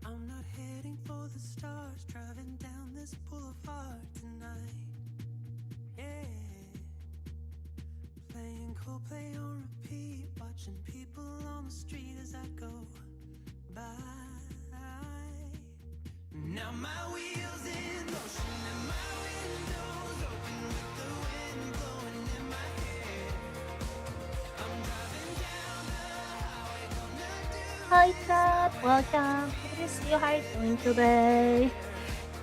I'm not heading for the stars, driving down this boulevard tonight. Yeah, playing Coldplay on repeat, watching people on the street as I go by. Now my wheels in motion and my windows open with the wind blowing in my hair. I'm driving down the highway, gonna do. Hi Kat, welcome. Good to see you. How are you doing today?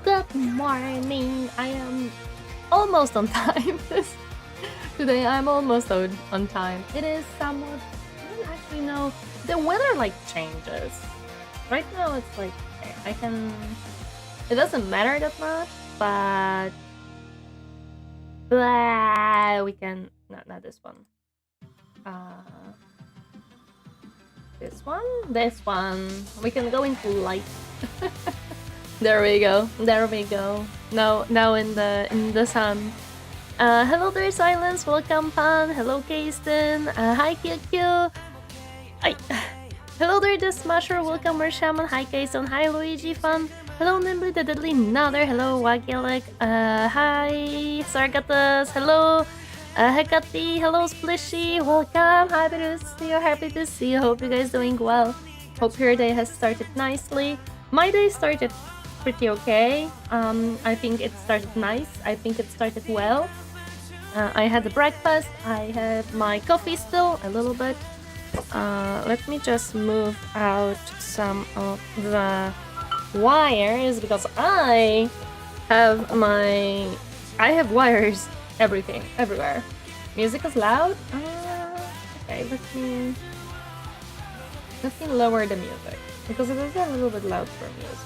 Good morning. I am almost on time. Today I'm almost on time. It is somewhat, I don't actually know. The weather like changes. Right now it's like, okay, I can, it doesn't matter that much, but we can, not this one. This one. We can go into light. There we go. Now in the sun. Hello there, Silence. Welcome, Pan. Hello, Kasten. Hi, QQ. Hi. Hello there, the Smasher. Welcome, Mershaman. Hi, Kasten. Hi, Luigi Fun. Hello, Nimbly the Deadly Nother. Hello, Wagilek. Hi, Sargatus. Hello. Hecate, hello Splishy, welcome, happy to see you, hope you guys doing well, hope your day has started nicely. My day started pretty okay, I think it started nice, I think it started well. I had the breakfast, I had my coffee still, a little bit. Let me just move out some of the wires, because I have wires everywhere. Music is loud. Okay, let me lower the music because it is a little bit loud for me as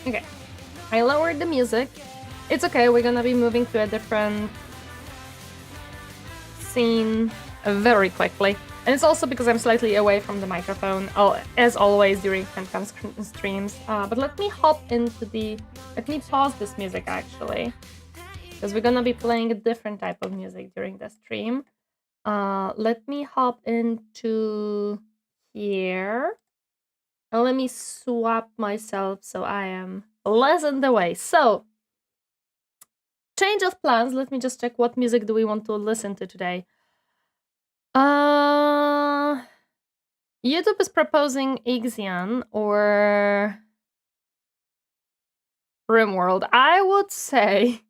well. Okay, I lowered the music. It's okay. We're gonna be moving to a different scene very quickly, and it's also because I'm slightly away from the microphone. Oh, as always during Fancam streams. But let me hop into the. Let me pause this music actually, because we're gonna be playing a different type of music during the stream. Let me hop into here. And let me swap myself so I am less in the way. So, change of plans. Let me just check what music do we want to listen to today. YouTube is proposing Ixion or Rimworld. I would say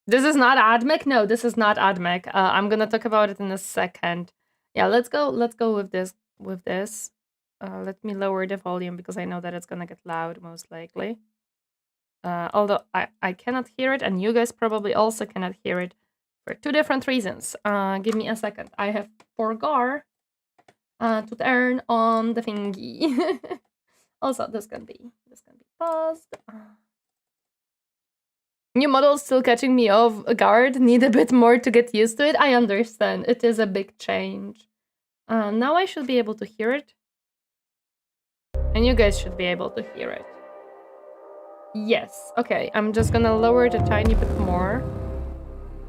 This is not Admec? No, this is not Admec. I'm gonna talk about it in a second. Yeah, let's go with this let me lower the volume because I know that it's gonna get loud most likely. Although I cannot hear it and you guys probably also cannot hear it for two different reasons. Give me a second. I have forgot to turn on the thingy. Also, this can be paused. New model still catching me off guard. Need a bit more to get used to it. I understand. It is a big change. Now I should be able to hear it. And you guys should be able to hear it. Yes. Okay, I'm just gonna lower it a tiny bit more.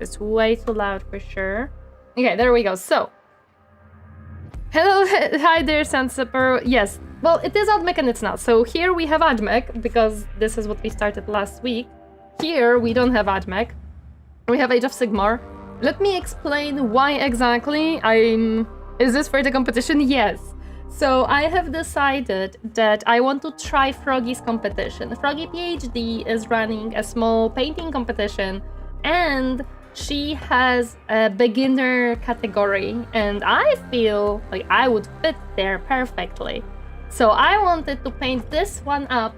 It's way too loud for sure. Okay, there we go. So. Hello, hi there, Sansaper. Yes, well, it is Admec and it's not. So here we have Admec because this is what we started last week. Here we don't have Admec. We have Age of Sigmar. Let me explain why exactly Is this for the competition? Yes. So I have decided that I want to try Froggy's competition. Froggy PhD is running a small painting competition and she has a beginner category and I feel like I would fit there perfectly. So I wanted to paint this one up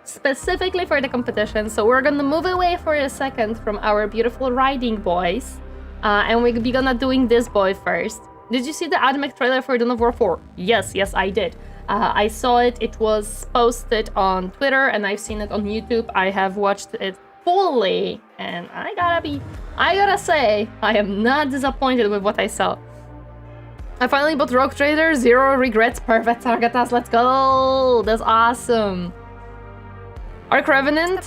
specifically for the competition. So we're gonna move away for a second from our beautiful riding boys and we'll be gonna doing this boy first. Did you see the Admec trailer for Dawn of War 4? Yes, I did. I saw it. It was posted on Twitter and I've seen it on YouTube. I have watched it fully and I gotta say, I am not disappointed with what I saw. I finally bought Rogue Trader, 0 regrets, perfect Targatas, let's go! That's awesome. Arc Revenant,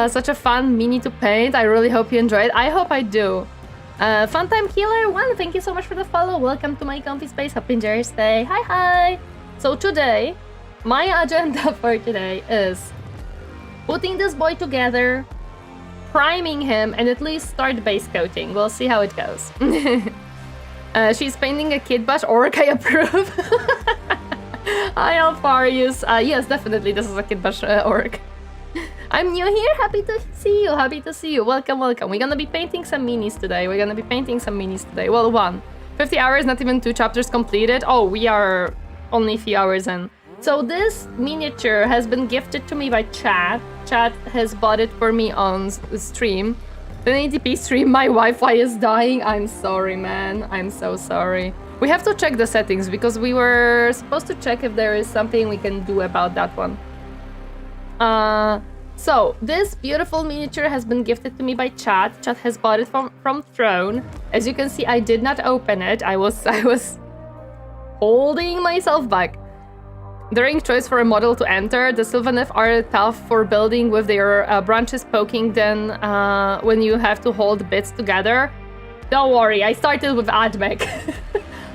such a fun mini to paint. I really hope you enjoy it. I hope I do. Funtime Healer 1, thank you so much for the follow. Welcome to my comfy space. Hope you enjoy your stay. Hi. So today, my agenda for today is putting this boy together, priming him, and at least start base coating. We'll see how it goes. She's painting a Kid Bash orc, I approve. Hi, Alfarius. Yes, definitely, this is a Kid Bash orc. I'm new here, happy to see you. Welcome. We're gonna be painting some minis today. Well, 50 hours, not even 2 chapters completed. Oh, we are only a few hours in. So this miniature has been gifted to me by Chat. Chat has bought it for me on stream. 1080p stream, my Wi-Fi is dying. I'm sorry, man. I'm so sorry. We have to check the settings because we were supposed to check if there is something we can do about that one. So this beautiful miniature has been gifted to me by Chat. Chat has bought it from Throne. As you can see, I did not open it. I was holding myself back. During choice for a model to enter, the Sylvaneth are tough for building with their branches poking then when you have to hold bits together. Don't worry, I started with Admec.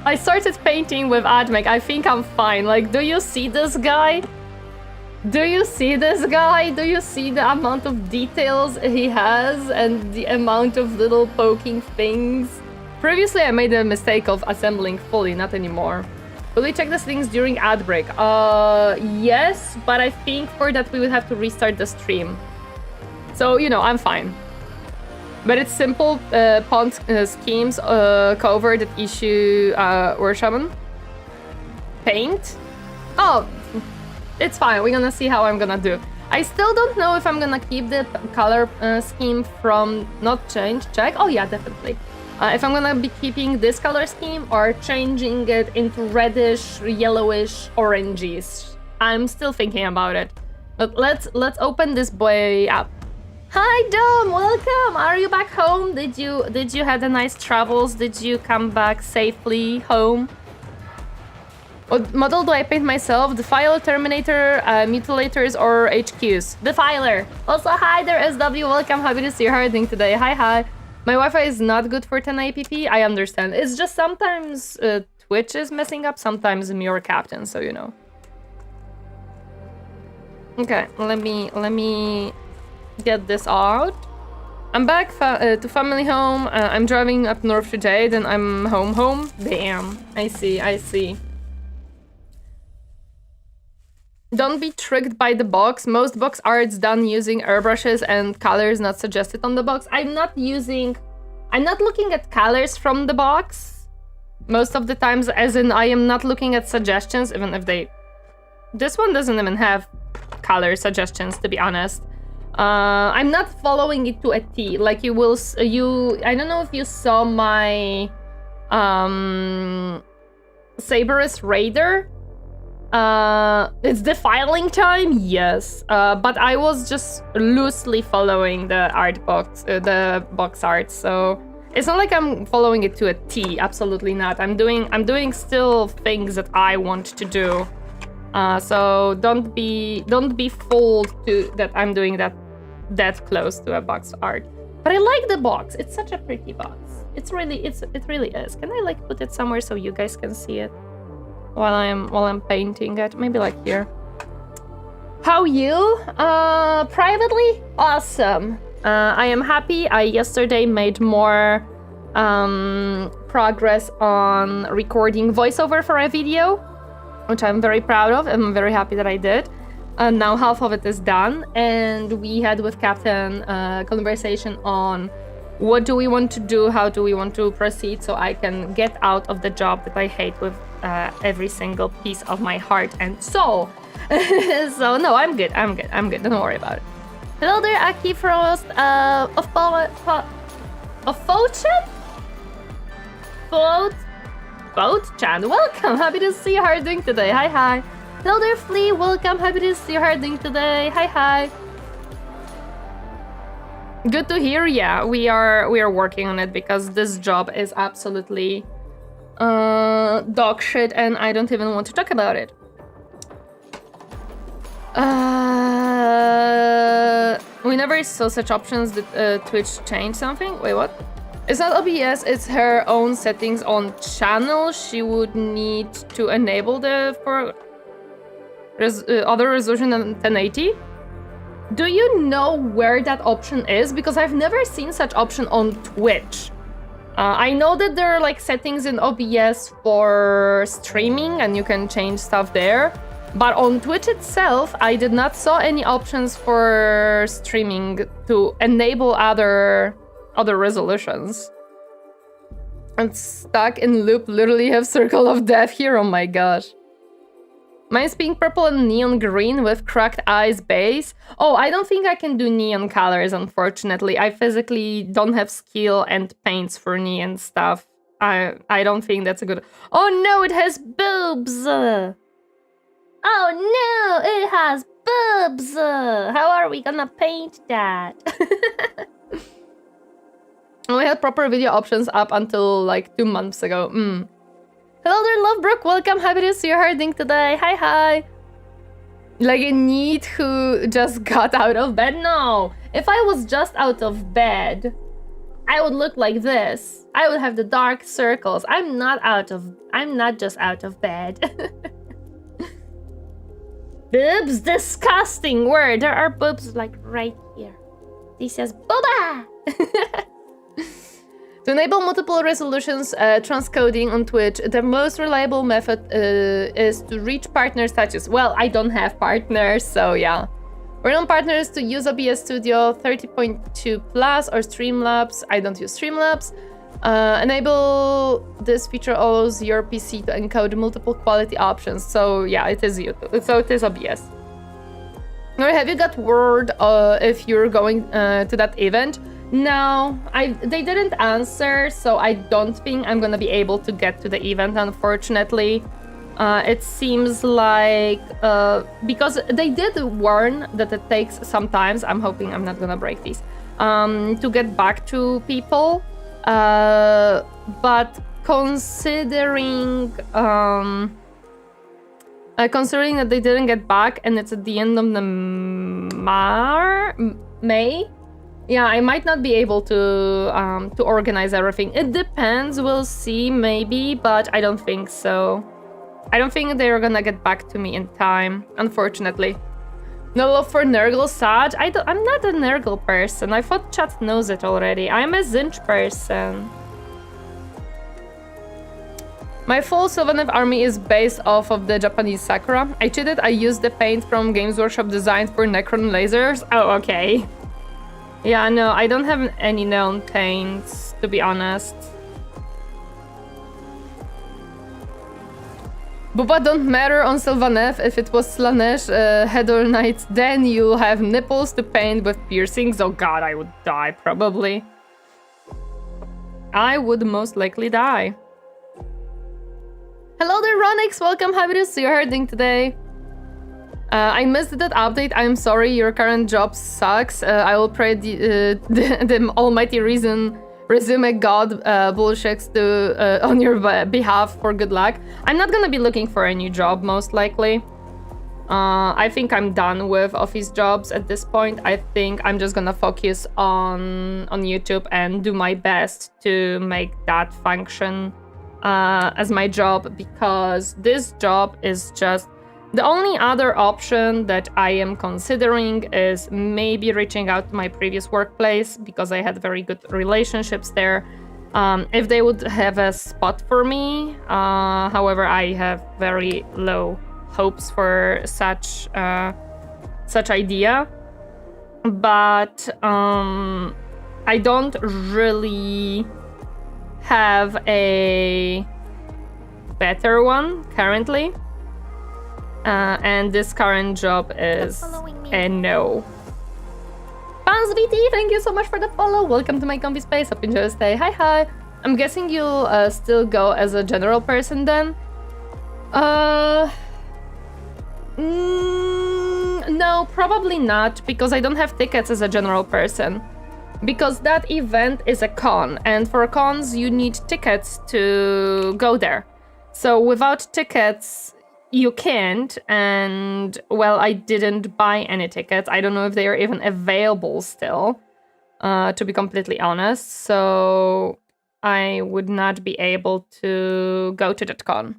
I started painting with Admec. I think I'm fine. Like, do you see this guy? Do you see the amount of details he has and the amount of little poking things? Previously, I made the mistake of assembling fully, not anymore. Will we check the settings during ad break? Yes, but I think for that we would have to restart the stream. So, you know, I'm fine. But it's simple pawn schemes cover that issue War Shaman. Paint. Oh, it's fine. We're gonna see how I'm gonna do. I still don't know if I'm gonna keep the color scheme from not change. Check. Oh yeah, definitely. If I'm gonna be keeping this color scheme or changing it into reddish, yellowish, oranges. I'm still thinking about it. But let's open this boy up. Hi Dom, welcome. Are you back home? Did you have a nice travels? Did you come back safely home? What model do I paint myself? Defiler, Terminator, Mutilators, or HQs? Defiler. Also, hi there, SW. Welcome. Happy to see you harding today. Hi. My Wi-Fi is not good for 1080p. I understand. It's just sometimes Twitch is messing up. Sometimes I'm your captain, so you know. Okay, let me get this out. I'm back to family home. I'm driving up north today. Then I'm home. Damn. I see. Don't be tricked by the box. Most box art's done using airbrushes and colors not suggested on the box. I'm not looking at colors from the box most of the times, as in I am not looking at suggestions, even if this one doesn't even have color suggestions, to be honest. I'm not following it to a T. Like I don't know if you saw my Saberus Raider. It's defiling time, yes. But I was just loosely following the box art, so it's not like I'm following it to a T. Absolutely not. I'm doing still things that I want to do. So don't be fooled to that I'm doing that close to a box art. But I like the box. It's such a pretty box. It really is. Can I like put it somewhere so you guys can see it while I'm painting it? Maybe like here. How you? Privately? Awesome. I am happy. I yesterday made more progress on recording voiceover for a video, which I'm very proud of. I'm very happy that I did. Now half of it is done, and we had with Captain a conversation on what do we want to do, how do we want to proceed, so I can get out of the job that I hate with every single piece of my heart and soul. So no, I'm good. Don't worry about it. Hello there, Aki Frost of Boat-chan. Welcome. Happy to see you. How are you doing today? Hi. Hello there, Flea. Welcome. Happy to see you. How are you doing today? Hi. Good to hear. Yeah, we are working on it because this job is absolutely dog shit, and I don't even want to talk about it. We never saw such options. Did Twitch change something? Wait, what? It's not OBS, it's her own settings on channel. She would need to enable for other resolution than 1080. Do you know where that option is? Because I've never seen such option on Twitch. I know that there are like settings in OBS for streaming and you can change stuff there. But on Twitch itself, I did not saw any options for streaming to enable other resolutions. I'm stuck in loop, literally have circle of death here, oh my gosh. Mine's pink, purple, and neon green with cracked eyes base. Oh, I don't think I can do neon colors, unfortunately. I physically don't have skill and paints for neon stuff. I don't think that's a good... Oh no, it has boobs! Oh no, it has boobs! How are we gonna paint that? We had proper video options up until like 2 months ago. Hello there, Lovebrook. Welcome. Happy to see you harding today. Hi. Like a NEET who just got out of bed? No. If I was just out of bed, I would look like this. I would have the dark circles. I'm not just out of bed. Boobs, disgusting word. There are boobs like right here. This says booba. To enable multiple resolutions transcoding on Twitch, the most reliable method is to reach partner status. Well, I don't have partners, so yeah. We're on partners to use OBS Studio 30.2 Plus or Streamlabs. I don't use Streamlabs. Enable this feature allows your PC to encode multiple quality options. So yeah, it is YouTube. So it is OBS. Or have you got word if you're going to that event? No, they didn't answer, so I don't think I'm gonna be able to get to the event, unfortunately. It seems like because they did warn that it takes some time. I'm hoping I'm not gonna break these to get back to people. But considering that they didn't get back and it's at the end of the May, yeah, I might not be able to organize everything. It depends. We'll see, maybe, but I don't think so. I don't think they're gonna get back to me in time, unfortunately. No love for Nurgle, Saj. I'm not a Nurgle person. I thought chat knows it already. I'm a Zinch person. My full Sylvaneth army is based off of the Japanese Sakura. I cheated, I used the paint from Games Workshop designed for Necron lasers. Oh, okay. Yeah, no, I don't have any known paints, to be honest. Booba don't matter on Sylvaneth. If it was Slanesh, Hedor Knight, then you have nipples to paint with piercings. Oh god, I would die, probably. I would most likely die. Hello there, Ronix. Welcome. Happy to see you herding today. I missed that update. I'm sorry. Your current job sucks. I will pray the almighty resume god bullshits to on your behalf for good luck. I'm not gonna be looking for a new job, most likely. I think I'm done with office jobs at this point. I think I'm just gonna focus on YouTube and do my best to make that function as my job, because this job is just the only other option that I am considering is maybe reaching out to my previous workplace, because I had very good relationships there. If they would have a spot for me, however, I have very low hopes for such idea. But I don't really have a better one currently. And this current job is a no. Pans VT, thank you so much for the follow. Welcome to my comfy space. Hope you enjoy your stay. Hi. I'm guessing you'll still go as a general person then? No, probably not, because I don't have tickets as a general person. Because that event is a con, and for cons you need tickets to go there. So without tickets, you can't, and well, I didn't buy any tickets. I don't know if they are even available still, to be completely honest. So I would not be able to go to that con.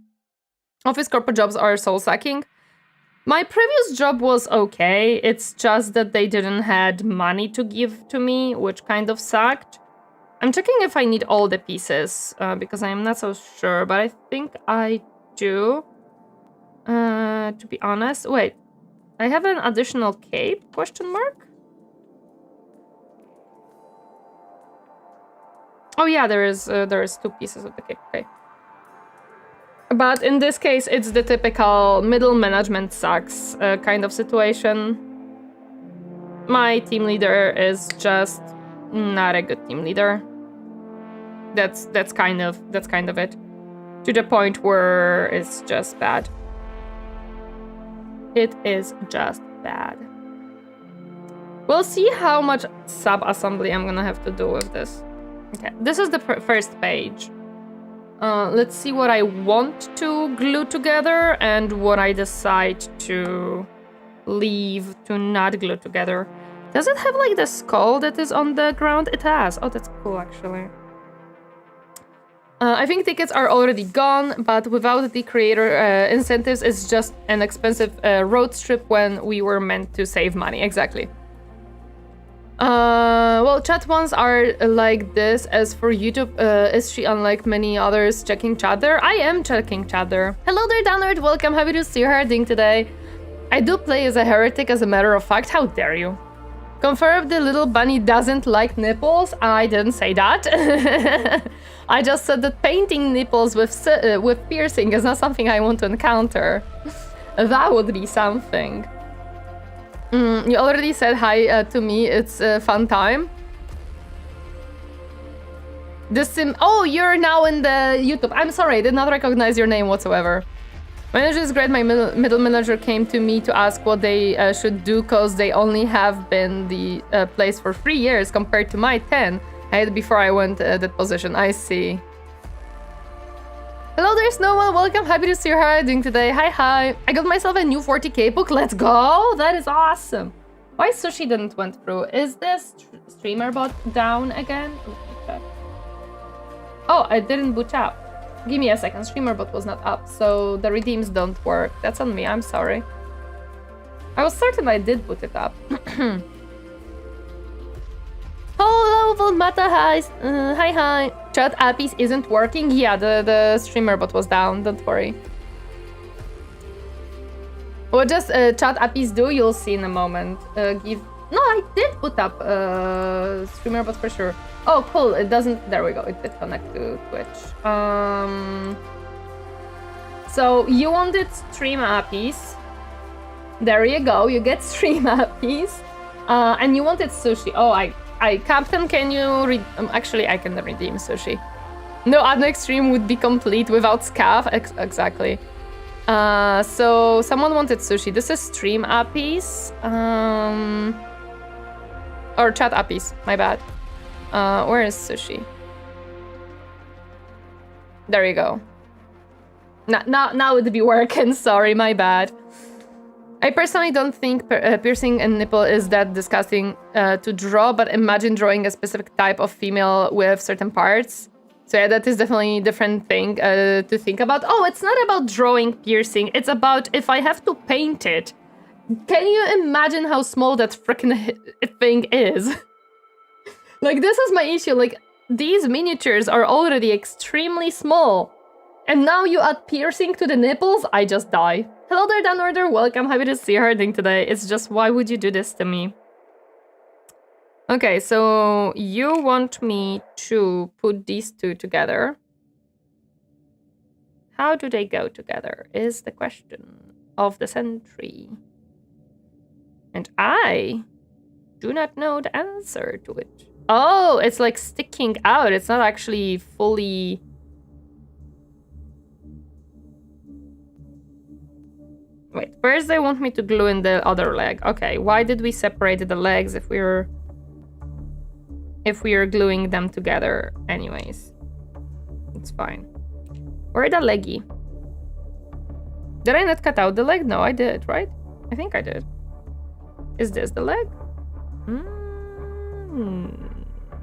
Office corporate jobs are soul-sucking. My previous job was okay. It's just that they didn't had money to give to me, which kind of sucked. I'm checking if I need all the pieces, because I'm not so sure, but I think I do. To be honest, wait, I have an additional cape, question mark? Oh yeah, there is 2 pieces of the cape, okay. But in this case, it's the typical middle management sucks kind of situation. My team leader is just not a good team leader. That's kind of it. To the point where it's just bad. It is just bad. We'll see how much sub-assembly I'm gonna have to do with this. Okay, this is the first page. Let's see what I want to glue together and what I decide to leave to not glue together. Does it have like the skull that is on the ground? It has. Oh, that's cool actually. I think tickets are already gone, but without the creator incentives, it's just an expensive road trip when we were meant to save money. Exactly. Well, chat ones are like this. As for YouTube, is she unlike many others checking chat there? I am checking chat there. Hello there, Downward. Welcome. Happy to see you herding today. I do play as a heretic, as a matter of fact. How dare you? Confirm if the little bunny doesn't like nipples. I didn't say that. I just said that painting nipples with piercing is not something I want to encounter. That would be something. You already said hi to me. It's a fun time. Oh, you're now in the YouTube. I'm sorry, I did not recognize your name whatsoever. Manager is great. My middle manager came to me to ask what they should do, because they only have been the place for 3 years compared to my 10 I had before I went that position. I see. Hello there, Snowman. Welcome. Happy to see you hiding today. Hi. I got myself a new 40k book. Let's go. That is awesome. Why Sushi didn't went through? Is this streamer bot down again? Oh, I didn't boot up. Give me a second. Streamer bot was not up, so the redeems don't work. That's on me. I'm sorry. I was certain I did boot it up. Hello, beautiful Mata, hi. Hi. Chat Appies isn't working? Yeah, the streamer bot was down, don't worry. What does Chat Appies do? You'll see in a moment. No, I did put up streamer bot for sure. Oh, cool, it doesn't... There we go, it did connect to Twitch. So, you wanted stream Appies. There you go, you get stream Appies. And you wanted sushi. Oh, Captain, can you actually, I can redeem sushi. No other extreme would be complete without scaff. Exactly. So someone wanted sushi. This is stream Appies. Or chat Appies, my bad. Where is sushi? There you go. Now it'd be working, sorry, my bad. I personally don't think piercing a nipple is that disgusting to draw, but imagine drawing a specific type of female with certain parts. So yeah, that is definitely a different thing to think about. Oh, it's not about drawing piercing, it's about if I have to paint it. Can you imagine how small that freaking thing is? Like, this is my issue, like, these miniatures are already extremely small. And now you add piercing to the nipples? I just die. Hello there, Dan Order. Welcome. Happy to see you harding today. It's just, why would you do this to me? Okay, so you want me to put these two together. How do they go together is the question of the century. And I do not know the answer to it. Oh, it's like sticking out. It's not actually fully... Wait, first they want me to glue in the other leg. Okay, why did we separate the legs if we're gluing them together anyways? It's fine. Where the leggy? Did I not cut out the leg? No, I did, right? I think I did. Is this the leg?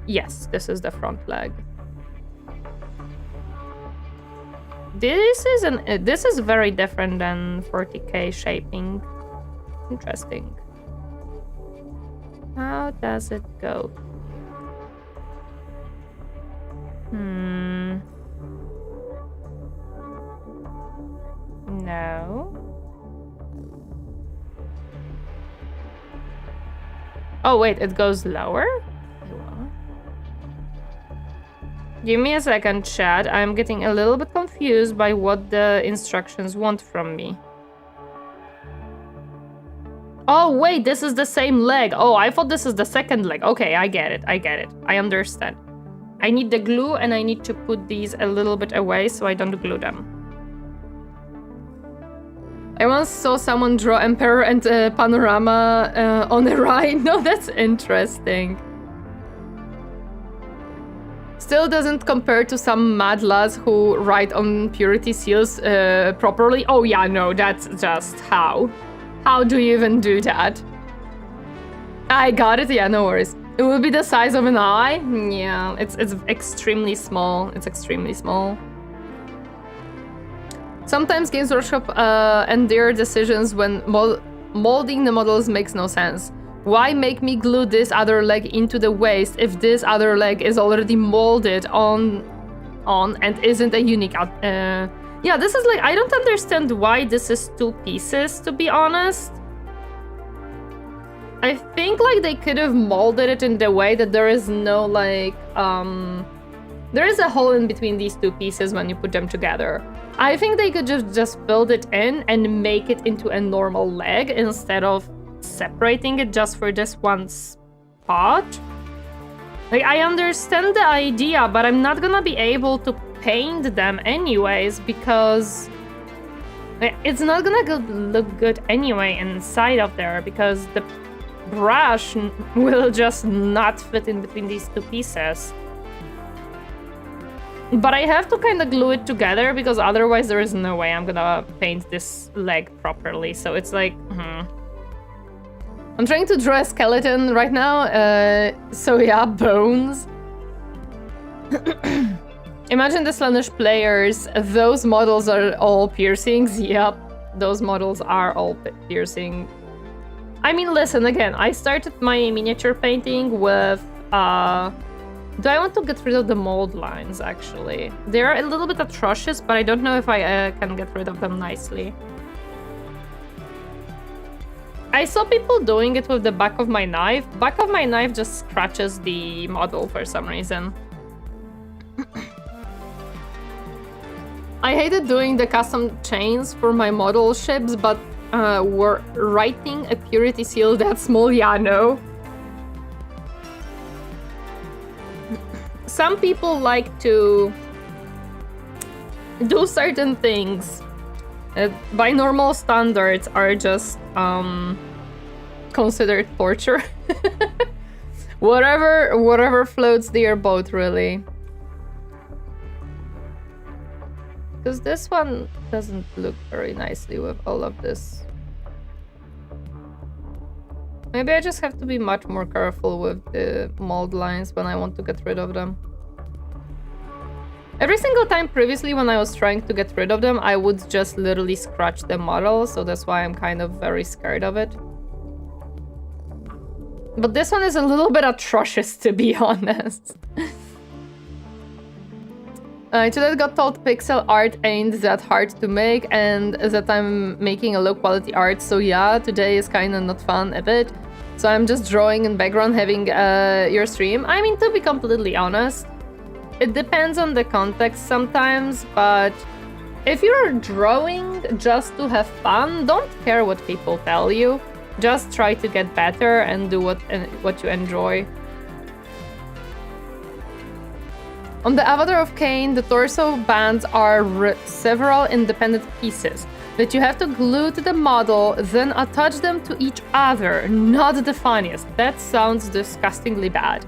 Yes, this is the front leg. This is very different than 40k shaping. Interesting. How does it go? No. Oh wait, it goes lower? Give me a second, chat. I'm getting a little bit confused by what the instructions want from me. Oh, wait, this is the same leg. Oh, I thought this is the second leg. Okay, I get it. I understand. I need the glue and I need to put these a little bit away so I don't glue them. I once saw someone draw Emperor and Panorama on a ride. No, that's interesting. Still doesn't compare to some mad lads who write on purity seals properly. Oh yeah, no, that's just how. How do you even do that? I got it, yeah, no worries. It will be the size of an eye. Yeah, it's extremely small. It's extremely small. Sometimes Games Workshop and their decisions when molding the models makes no sense. Why make me glue this other leg into the waist if this other leg is already molded on and isn't a unique... yeah, this is like... I don't understand why this is two pieces, to be honest. I think like they could have molded it in the way that there is no like... there is a hole in between these two pieces when you put them together. I think they could just build it in and make it into a normal leg instead of separating it just for this one spot. Like, I understand the idea, but I'm not gonna be able to paint them anyways because it's not gonna look good anyway inside of there because the brush will just not fit in between these two pieces. But I have to kind of glue it together because otherwise there is no way I'm gonna paint this leg properly. So it's like, I'm trying to draw a skeleton right now. So yeah, bones. Imagine the Slaanesh players. Those models are all piercings. Yep, those models are all piercing. I mean, listen, again, I started my miniature painting with Do I want to get rid of the mold lines, actually? They're a little bit atrocious, but I don't know if I can get rid of them nicely. I saw people doing it with the back of my knife. Back of my knife just scratches the model for some reason. I hated doing the custom chains for my model ships, but we're writing a purity seal that small, yeah, no. Some people like to do certain things that by normal standards are just considered torture. whatever floats their boat, really. Because this one doesn't look very nicely with all of this. Maybe I just have to be much more careful with the mold lines when I want to get rid of them. Every single time previously when I was trying to get rid of them, I would just literally scratch the model, so that's why I'm kind of very scared of it. But this one is a little bit atrocious, to be honest. Today I got told pixel art ain't that hard to make and that I'm making a low quality art, so yeah, today is kinda not fun a bit. So I'm just drawing in background having your stream. I mean, to be completely honest, it depends on the context sometimes, but if you're drawing just to have fun, don't care what people tell you. Just try to get better and do what you enjoy. On the avatar of Cain, the torso bands are several independent pieces that you have to glue to the model, then attach them to each other. Not the funniest. That sounds disgustingly bad.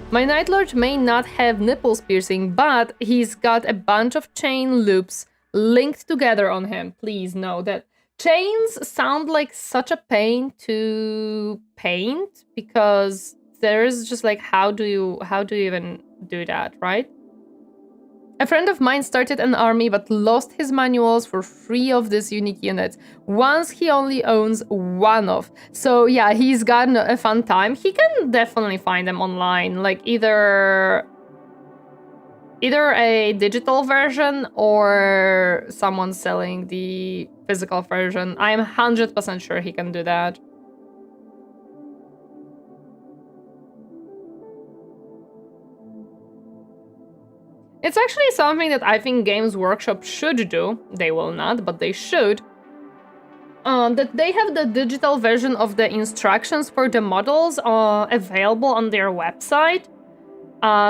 My Night Lord may not have nipples piercing, but he's got a bunch of chain loops linked together on him. Please know that chains sound like such a pain to paint, because there's just like, how do you even do that, right? A friend of mine started an army but lost his manuals for 3 of these unique units. Once he only owns 1 of. So yeah, he's gotten a fun time. He can definitely find them online, like either a digital version or someone selling the physical version. I'm 100% sure he can do that. It's actually something that I think Games Workshop should do. They will not, but they should. That they have the digital version of the instructions for the models available on their website.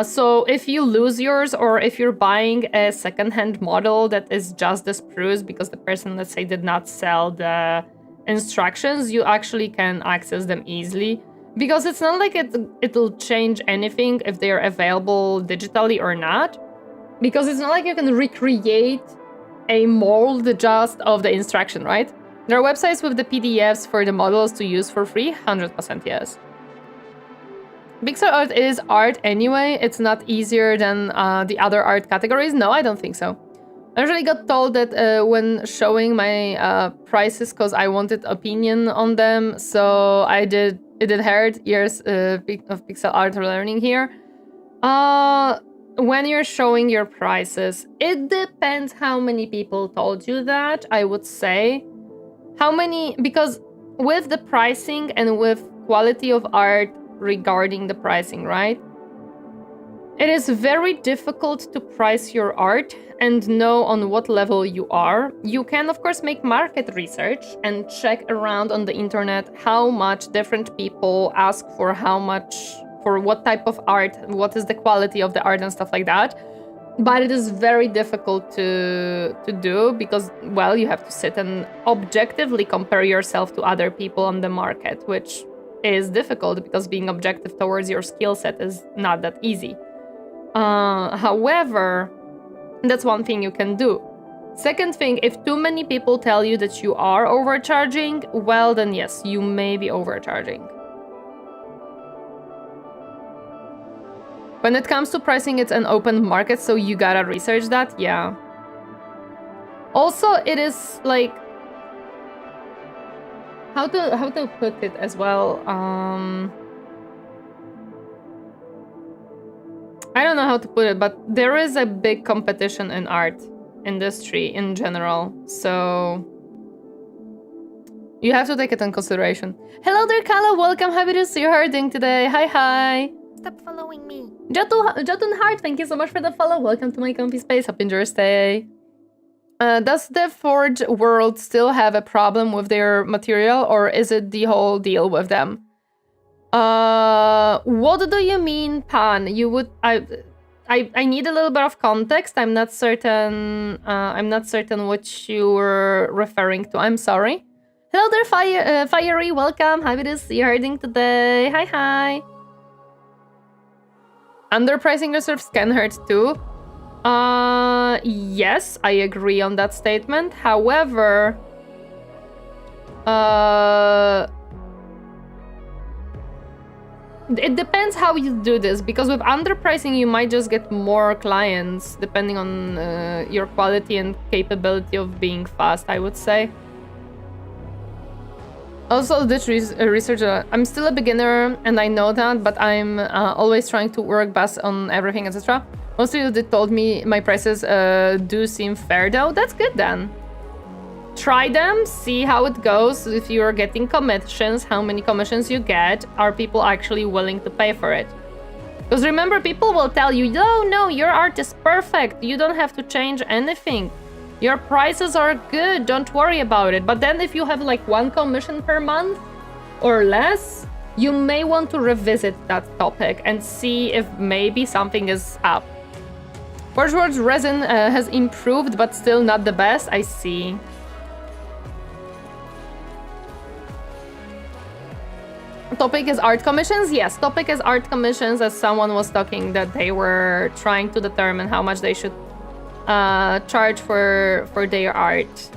So if you lose yours, or if you're buying a second-hand model that is just the sprues because the person, let's say, did not sell the instructions, you actually can access them easily. Because it's not like it'll change anything if they're available digitally or not. Because it's not like you can recreate a mold just of the instruction, right? There are websites with the PDFs for the models to use for free. 100% yes. Pixel art is art anyway. It's not easier than the other art categories. No, I don't think so. I usually got told that when showing my prices, because I wanted opinion on them. So it did hurt. Years of pixel art learning here. When you're showing your prices, it depends how many people told you that, I would say. How many, because with the pricing and with quality of art regarding the pricing, right? It is very difficult to price your art and know on what level you are. You can, of course, make market research and check around on the internet how much different people ask for how much, for what type of art, what is the quality of the art and stuff like that. But it is very difficult to do because, well, you have to sit and objectively compare yourself to other people on the market, which is difficult because being objective towards your skill set is not that easy. However, that's one thing you can do. Second thing, if too many people tell you that you are overcharging, well, then yes, you may be overcharging. When it comes to pricing, it's an open market, so you gotta research that, yeah. Also, it is like, how to put it as well. I don't know how to put it, but there is a big competition in art industry in general, so you have to take it in consideration. Hello there, Kala. Welcome. Happy to see you herding today. Hi. Stop following me. Jotun Heart, thank you so much for the follow. Welcome to my comfy space. Hope you enjoy your stay. Does the Forge world still have a problem with their material, or is it the whole deal with them? What do you mean, Pan? You would I need a little bit of context. I'm not certain what you were referring to. I'm sorry. Hello there, Fiery. Welcome. Happy to see you herding today. Hi. Underpricing reserves can hurt too. Yes, I agree on that statement. However, it depends how you do this, because with underpricing you might just get more clients depending on your quality and capability of being fast, I would say. Also, this research, I'm still a beginner and I know that, but I'm always trying to work best on everything, etc. Most of you told me my prices do seem fair though. That's good then. Try them, see how it goes. If you're getting commissions, how many commissions you get. Are people actually willing to pay for it? Because remember, people will tell you, no, your art is perfect. You don't have to change anything. Your prices are good, don't worry about it. But then if you have like 1 commission per month or less, you may want to revisit that topic and see if maybe something is up. Forgeworks resin has improved, but still not the best. I see. Topic is art commissions? Yes, topic is art commissions, as someone was talking that they were trying to determine how much they should charge for their art.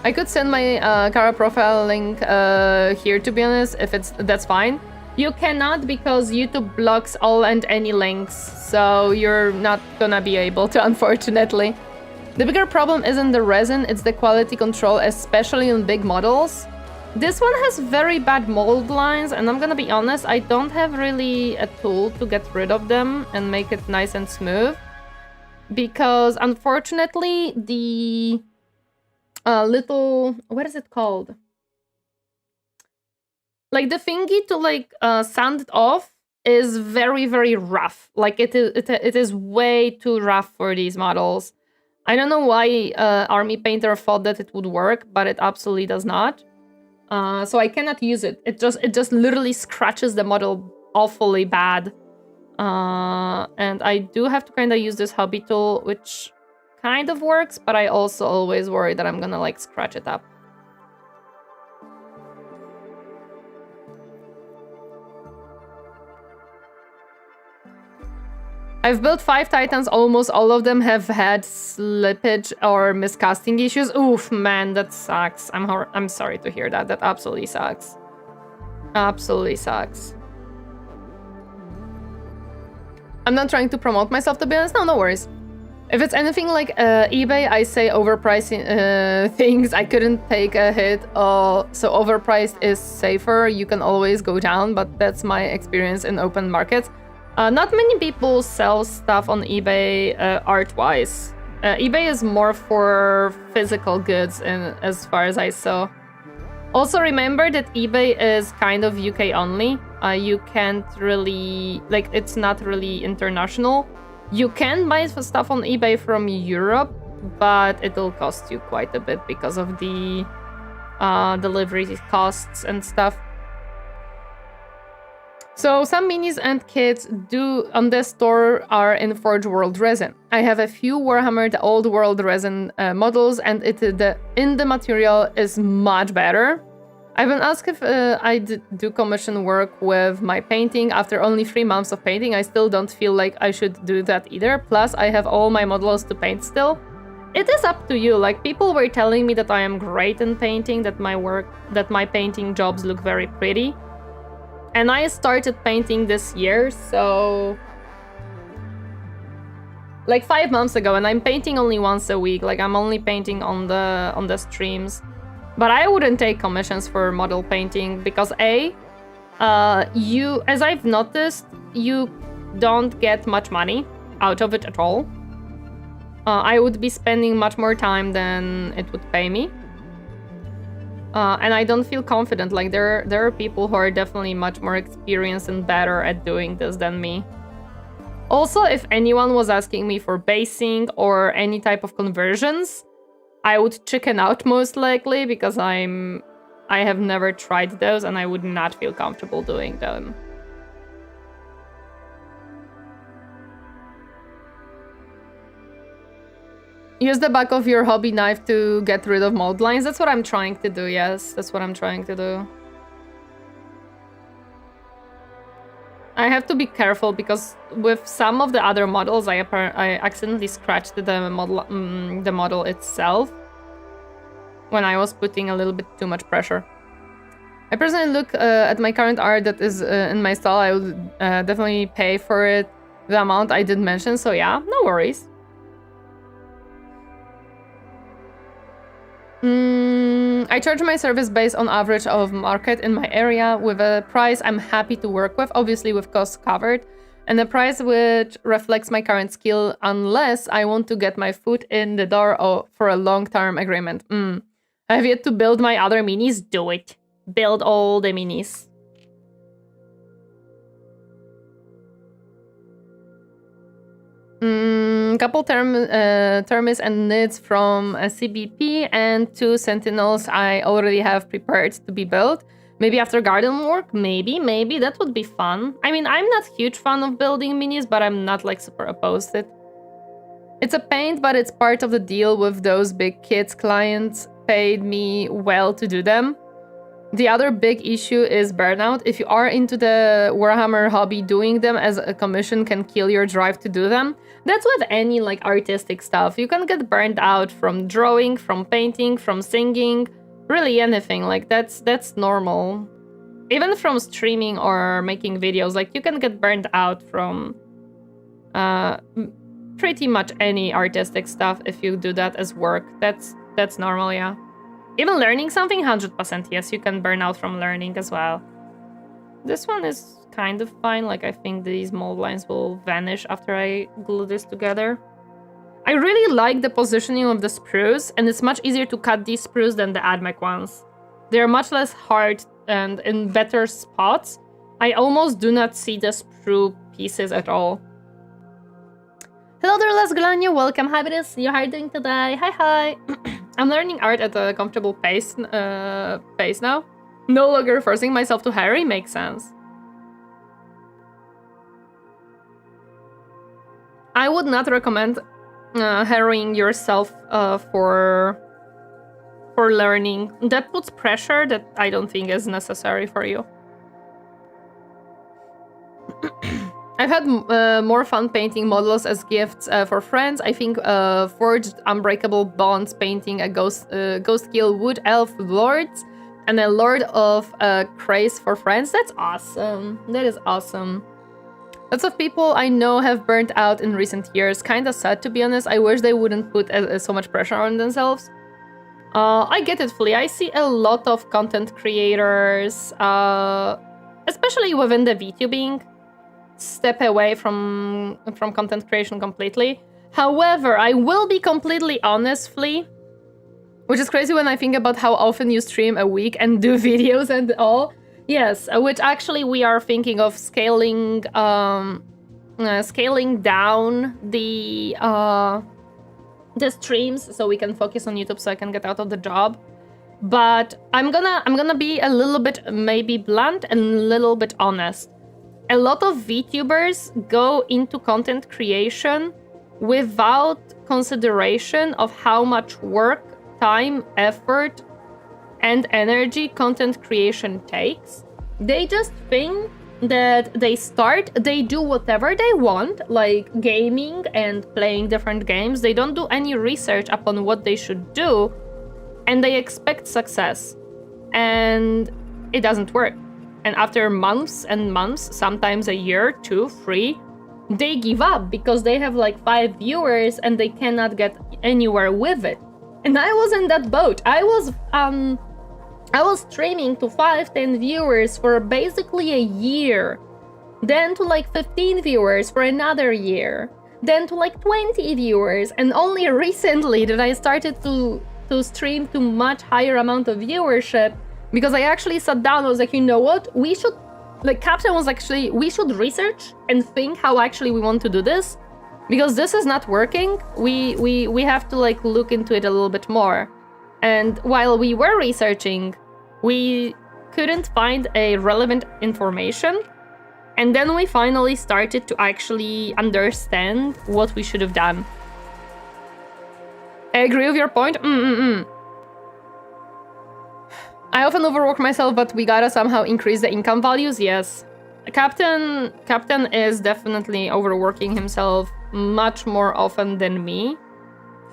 I could send my Kara profile link here, to be honest, if that's fine. You cannot, because YouTube blocks all and any links, so you're not gonna be able to, unfortunately. The bigger problem isn't the resin, it's the quality control, especially on big models. This one has very bad mold lines, and I'm gonna be honest, I don't have really a tool to get rid of them and make it nice and smooth. Because unfortunately, the little, what is it called? Like the thingy to like sand it off is very, very rough. Like it is way too rough for these models. I don't know why Army Painter thought that it would work, but it absolutely does not. So I cannot use it. It just literally scratches the model awfully bad. And I do have to kind of use this hobby tool, which kind of works, but I also always worry that I'm gonna like scratch it up. I've built 5 titans, almost all of them have had slippage or miscasting issues. Oof, man, that sucks. I'm sorry to hear that. That absolutely sucks. Absolutely sucks. I'm not trying to promote myself, to be honest. No worries. If it's anything like eBay, I say overpricing things. I couldn't take a hit. So overpriced is safer. You can always go down, but that's my experience in open markets. Not many people sell stuff on eBay art-wise. eBay is more for physical goods, as far as I saw. Also remember that eBay is kind of UK only. You can't really, like, it's not really international. You can buy stuff on eBay from Europe, but it'll cost you quite a bit because of the delivery costs and stuff. So some minis and kits on the store are in Forge World resin. I have a few Warhammer the Old World resin models, and the material is much better. I've been asked if I do commission work with my painting. After only 3 months of painting, I still don't feel like I should do that either. Plus, I have all my models to paint still. It is up to you. Like, people were telling me that I am great in painting, that my painting jobs look very pretty. And I started painting this year, so like 5 months ago, and I'm painting only once a week. Like, I'm only painting on the streams. But I wouldn't take commissions for model painting because as I've noticed, you don't get much money out of it at all. I would be spending much more time than it would pay me. And I don't feel confident. Like, there are people who are definitely much more experienced and better at doing this than me. Also, if anyone was asking me for basing or any type of conversions, I would chicken out most likely, because I have never tried those and I would not feel comfortable doing them. Use the back of your hobby knife to get rid of mold lines. That's what I'm trying to do, yes. That's what I'm trying to do. I have to be careful, because with some of the other models, I accidentally scratched the model itself when I was putting a little bit too much pressure. I personally look at my current art that is in my stall. I would definitely pay for it the amount I did mention, so yeah, no worries. I charge my service based on average of market in my area, with a price I'm happy to work with, obviously with costs covered, and a price which reflects my current skill, unless I want to get my foot in the door for a long-term agreement. I have yet to build my other minis. Do it. Build all the minis. Couple termis and nids from a CBP, and 2 sentinels I already have prepared to be built. Maybe after garden work? Maybe. That would be fun. I mean, I'm not a huge fan of building minis, but I'm not like super opposed to it. It's a pain, but it's part of the deal with those big kits. Clients paid me well to do them. The other big issue is burnout. If you are into the Warhammer hobby, doing them as a commission can kill your drive to do them. That's with any like artistic stuff. You can get burned out from drawing, from painting, from singing, really anything. Like that's normal. Even from streaming or making videos, like you can get burned out from pretty much any artistic stuff if you do that as work. That's normal, yeah. Even learning something, 100% yes, you can burn out from learning as well. This one is kind of fine. Like, I think these mold lines will vanish after I glue this together. I really like the positioning of the sprues, and it's much easier to cut these sprues than the AdMech ones. They're much less hard and in better spots. I almost do not see the sprue pieces at all. Hello there, Les Glania. Welcome. How are you doing today? Hi. I'm learning art at a comfortable pace now. No longer forcing myself to hurry. Makes sense. I would not recommend harrowing yourself for learning. That puts pressure that I don't think is necessary for you. I've had more fun painting models as gifts for friends. I think forged unbreakable bonds painting a ghost kill wood elf lords and a lord of craze for friends. That's awesome. That is awesome. Lots of people I know have burnt out in recent years. Kinda sad, to be honest. I wish they wouldn't put so much pressure on themselves. I get it fully. I see a lot of content creators, especially within the VTubing, step away from content creation completely. However, I will be completely honest, Flea, which is crazy when I think about how often you stream a week and do videos and all. Yes, which actually we are thinking of scaling down the streams so we can focus on YouTube, so I can get out of the job. But I'm gonna be a little bit maybe blunt and a little bit honest. A lot of VTubers go into content creation without consideration of how much work, time, effort, and energy content creation takes. They just think that they do whatever they want, like gaming and playing different games. They don't do any research upon what they should do, and they expect success. And it doesn't work. And after months and months, sometimes a year, 2, 3, they give up because they have like 5 viewers and they cannot get anywhere with it. And I was in that boat. I was streaming to 5-10 viewers for basically a year. then to like 15 viewers for another year, then to like 20 viewers, and only recently did I started to stream to much higher amount of viewership, because I actually sat down. I was like, you know what, we should, like, Captain was actually, we should research and think how actually we want to do this, because this is not working. We have to like look into it a little bit more. And while we were researching, we couldn't find a relevant information. And then we finally started to actually understand what we should have done. I agree with your point. I often overwork myself, but we gotta somehow increase the income values. Yes. Captain is definitely overworking himself much more often than me.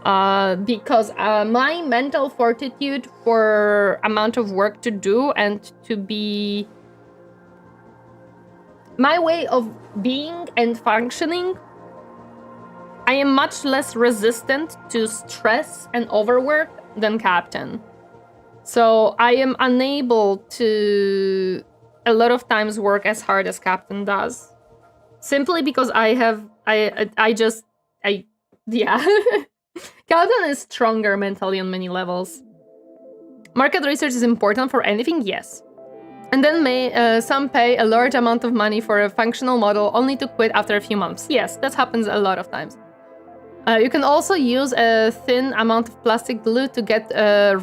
Because my mental fortitude for amount of work to do and to be... My way of being and functioning, I am much less resistant to stress and overwork than Captain. So I am unable to a lot of times work as hard as Captain does. Simply because yeah. Captain is stronger mentally on many levels. Market research is important for anything, yes. And then some pay a large amount of money for a functional model only to quit after a few months. Yes, that happens a lot of times. You can also use a thin amount of plastic glue to get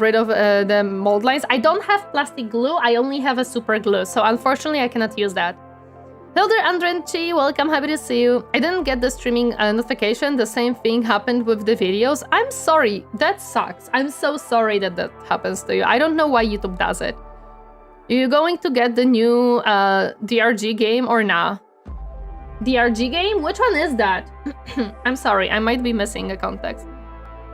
rid of the mold lines. I don't have plastic glue, I only have a super glue, so unfortunately I cannot use that. Hello there, Andrenchi, welcome, happy to see you. I didn't get the streaming notification, the same thing happened with the videos. I'm sorry, that sucks. I'm so sorry that that happens to you. I don't know why YouTube does it. Are you going to get the new DRG game or nah? DRG game? Which one is that? I'm sorry, I might be missing a context.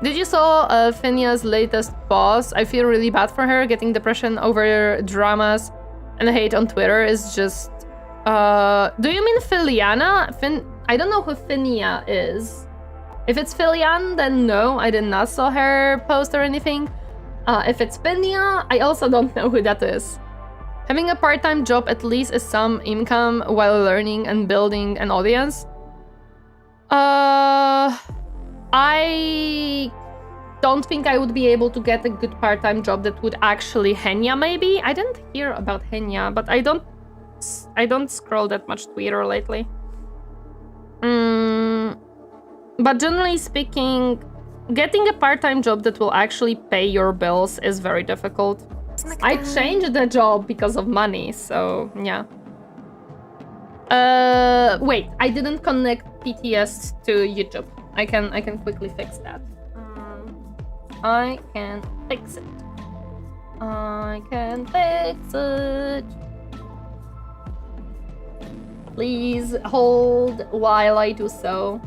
Did you saw Finnia's latest post? I feel really bad for her. Getting depression over dramas and hate on Twitter is just... do you mean Filiana? I don't know who Finnia is. If it's Filian, then no, I did not saw her post or anything. If it's Finnia, I also don't know who that is. Having a part-time job at least is some income while learning and building an audience. I don't think I would be able to get a good part-time job that would actually... Henya, maybe? I didn't hear about Henya, but I don't scroll that much Twitter lately. But generally speaking, getting a part-time job that will actually pay your bills is very difficult. I changed the job because of money, so yeah. Wait, I didn't connect PTS to YouTube. I can quickly fix that. I can fix it. I can fix it. Please hold while I do so.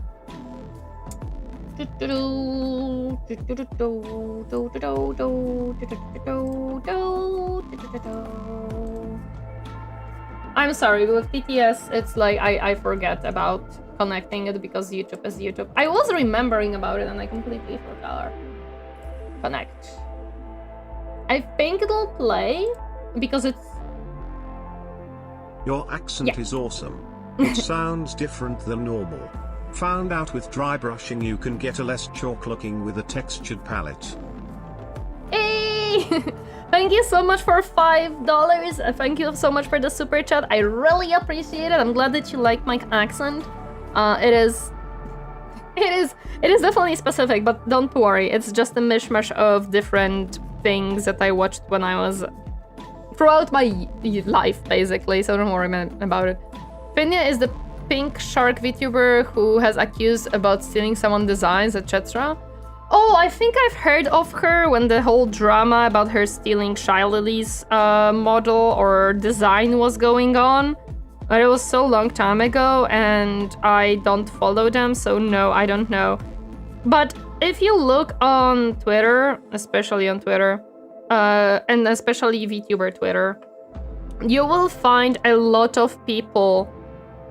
I'm sorry, with PTS, it's like I forget about connecting it because YouTube is YouTube. I was remembering about it and I completely forgot. Connect. I think it'll play because it's... Your accent is awesome. It sounds different than normal. Found out with dry brushing you can get a less chalk looking with a textured palette. Hey! Thank you so much for $5. Thank you so much for the super chat. I really appreciate it. I'm glad that you like my accent. It is definitely specific, but don't worry. It's just a mishmash of different things that I watched when I was... throughout my life, basically, so don't worry about it. Finnia is the pink shark VTuber who has accused about stealing someone's designs, etc. Oh, I think I've heard of her when the whole drama about her stealing Shiley's model or design was going on. But it was so long time ago and I don't follow them, so no, I don't know. But if you look on Twitter, especially on Twitter, and especially VTuber Twitter, you will find a lot of people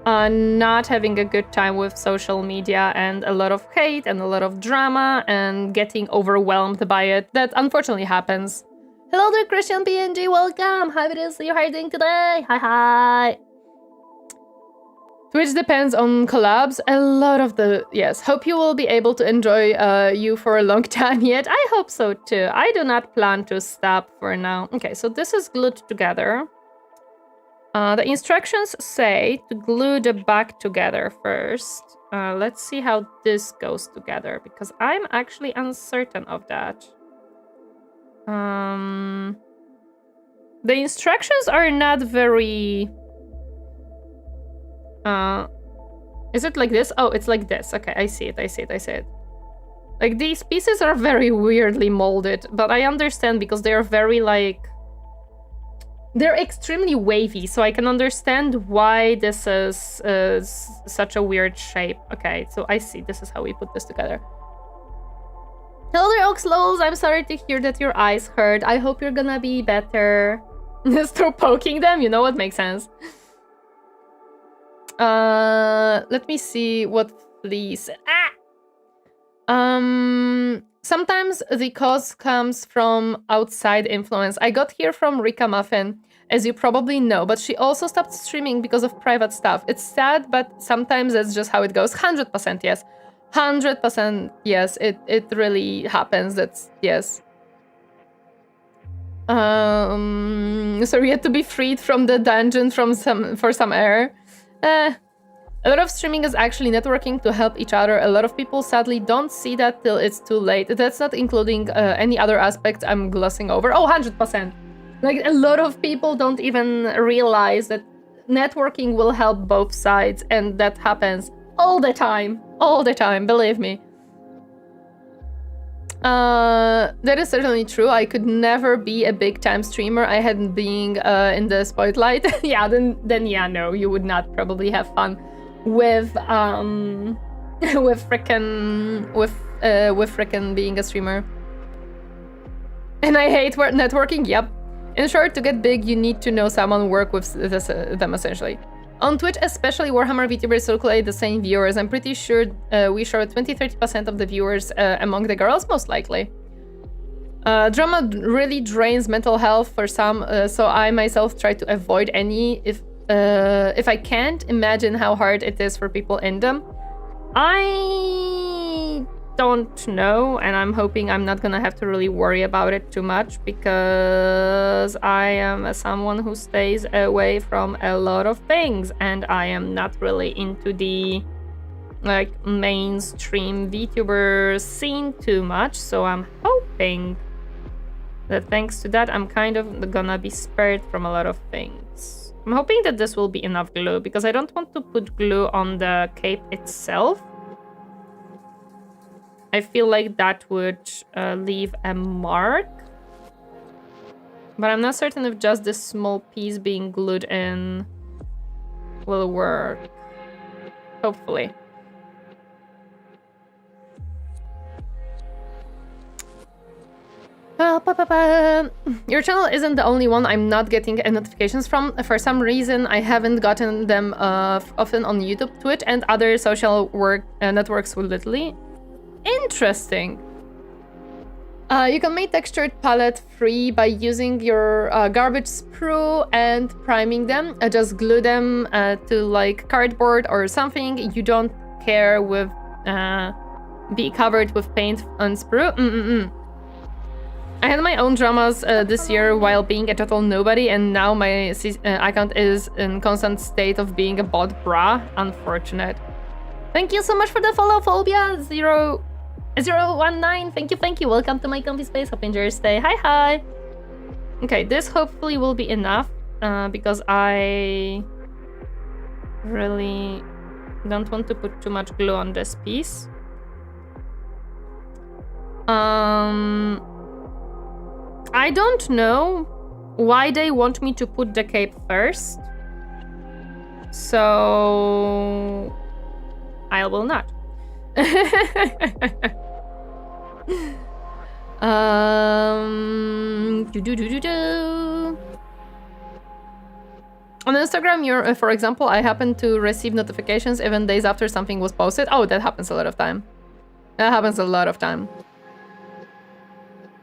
not having a good time with social media and a lot of hate and a lot of drama and getting overwhelmed by it. That unfortunately happens. Hello there, Christian PNG, welcome! Happy to see you. How are you doing today? Hi. Twitch depends on collabs. A lot of the... Yes, hope you will be able to enjoy you for a long time yet. I hope so too. I do not plan to stop for now. Okay, so this is glued together. The instructions say to glue the back together first. Let's see how this goes together, because I'm actually uncertain of that. The instructions are not very... is it like this? Oh, it's like this. Okay, I see it. Like, these pieces are very weirdly molded, but I understand because they are very, like... They're extremely wavy, so I can understand why this is such a weird shape. Okay, so I see. This is how we put this together. Hello there, Oxlows. I'm sorry to hear that your eyes hurt. I hope you're gonna be better. Stop poking them? You know what makes sense. Let me see what fleece. Sometimes the cause comes from outside influence. I got here from Rika Muffin, as you probably know, but she also stopped streaming because of private stuff. It's sad, but sometimes that's just how it goes. 100% yes. 100% yes. It really happens. That's yes. So we had to be freed from the dungeon for some error. A lot of streaming is actually networking to help each other. A lot of people sadly don't see that till it's too late. That's not including any other aspect I'm glossing over. Oh, 100%. Like, a lot of people don't even realize that networking will help both sides, and that happens all the time. All the time, believe me. That is certainly true. I could never be a big-time streamer. I hadn't been in the spotlight. Yeah, then yeah, no, you would not probably have fun with frickin' being a streamer. And I hate networking. Yep. In short, to get big, you need to know someone, work with them essentially. On Twitch, especially, Warhammer Vtubers circulate the same viewers. I'm pretty sure we share 20-30% of the viewers among the girls, most likely. Drama really drains mental health for some, so I myself try to avoid any if I can't imagine how hard it is for people in them. I don't know, and I'm hoping I'm not gonna have to really worry about it too much, because I am someone who stays away from a lot of things, and I am not really into the like mainstream VTuber scene too much, so I'm hoping that thanks to that I'm kind of gonna be spared from a lot of things. I'm hoping that this will be enough glue, because I don't want to put glue on the cape itself. I feel like that would leave a mark. But I'm not certain if just this small piece being glued in will work. Hopefully. Your channel isn't the only one I'm not getting notifications from. For some reason, I haven't gotten them often on YouTube, Twitch, and other social networks with Little. Interesting. You can make textured palette free by using your garbage sprue and priming them. Just glue them to like cardboard or something. You don't care with be covered with paint and sprue. I had my own dramas this year while being a total nobody, and now my account is in constant state of being a bot bra. Unfortunate. Thank you so much for the follow, Phobia019. Thank you. Welcome to my comfy space. Hope you enjoy your stay. Hi. Okay, this hopefully will be enough because I really don't want to put too much glue on this piece. I don't know why they want me to put the cape first, so I will not. On Instagram, for example, I happen to receive notifications even days after something was posted. Oh, that happens a lot of time.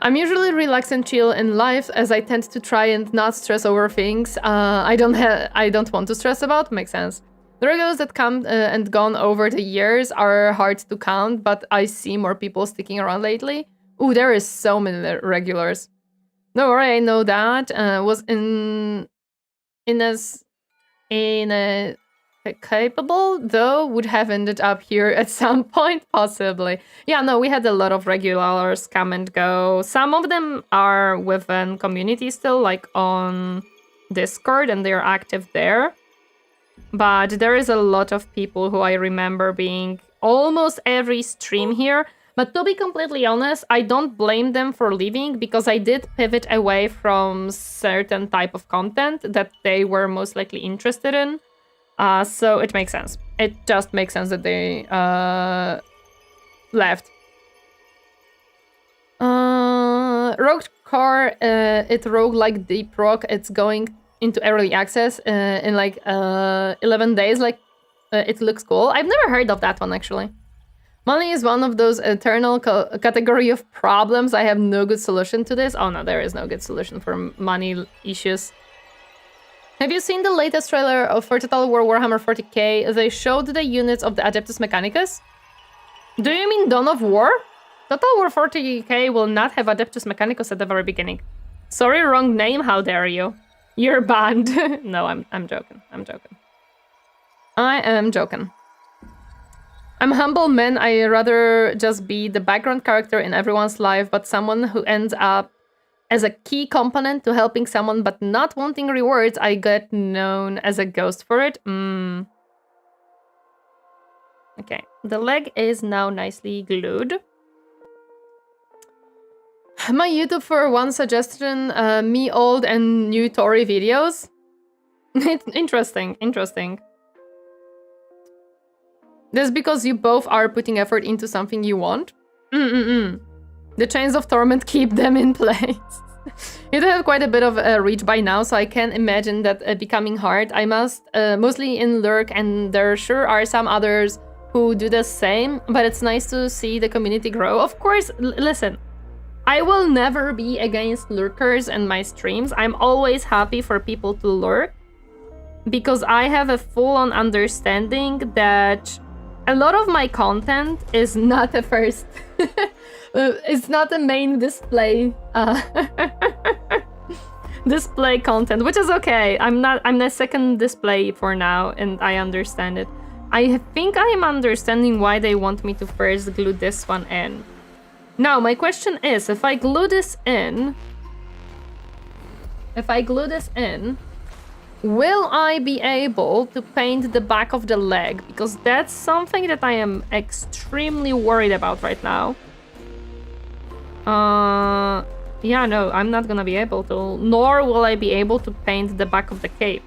I'm usually relaxed and chill in life, as I tend to try and not stress over things I don't want to stress about. Makes sense. The regulars that come and gone over the years are hard to count, but I see more people sticking around lately. Ooh, there is so many regulars. No worry, I know that. Was in a capable, though, would have ended up here at some point, possibly. Yeah, no, we had a lot of regulars come and go. Some of them are within community still, like on Discord, and they're active there. But there is a lot of people who I remember being almost every stream here. But to be completely honest, I don't blame them for leaving because I did pivot away from certain type of content that they were most likely interested in. So it makes sense. It just makes sense that they left. Rogue Core, it rogue like Deep Rock. It's going into early access in like 11 days. Like it looks cool. I've never heard of that one actually. Money is one of those eternal category of problems. I have no good solution to this. Oh no, there is no good solution for money issues. Have you seen the latest trailer for Total War Warhammer 40k? They showed the units of the Adeptus Mechanicus. Do you mean Dawn of War? Total War 40k will not have Adeptus Mechanicus at the very beginning. Sorry, wrong name, how dare you? You're banned. No, I'm joking. I'm joking. I am joking. I'm a humble man. I rather just be the background character in everyone's life, but someone who ends up as a key component to helping someone but not wanting rewards, I get known as a ghost for it. Okay, the leg is now nicely glued. My YouTube for one suggestion, me old and new Tori videos. Interesting, interesting. That's because you both are putting effort into something you want. The chains of torment keep them in place. You have quite a bit of reach by now, so I can imagine that becoming hard. I must mostly in lurk, and there sure are some others who do the same, but it's nice to see the community grow. Of course, listen, I will never be against lurkers in my streams. I'm always happy for people to lurk, because I have a full-on understanding that a lot of my content is not a first... it's not a main display display content, which is okay. I'm the second display for now, and I understand it. I think I am understanding why they want me to first glue this one in. Now, my question is, if I glue this in, will I be able to paint the back of the leg? Because that's something that I am extremely worried about right now. Yeah, no, I'm not gonna be able to, nor will I be able to paint the back of the cape.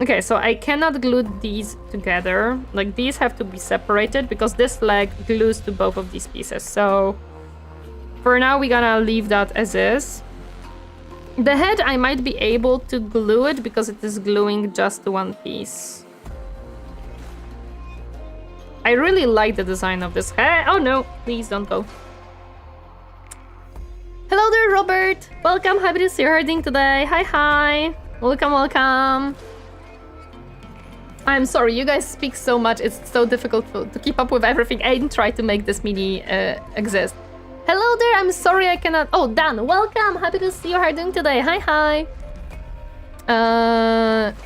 Okay, so I cannot glue these together. Like, these have to be separated because this leg glues to both of these pieces. So for now, we're gonna leave that as is. The head, I might be able to glue it because it is gluing just to one piece. I really like the design of this head. Oh no, please don't go. Hello there, Robert. Welcome, happy to see you herding today. Hi. Welcome, welcome. I'm sorry, you guys speak so much. It's so difficult to keep up with everything and try to make this mini exist. Hello there, I'm sorry I cannot... Oh, Dan, welcome! Happy to see you. How are you doing today? Hi.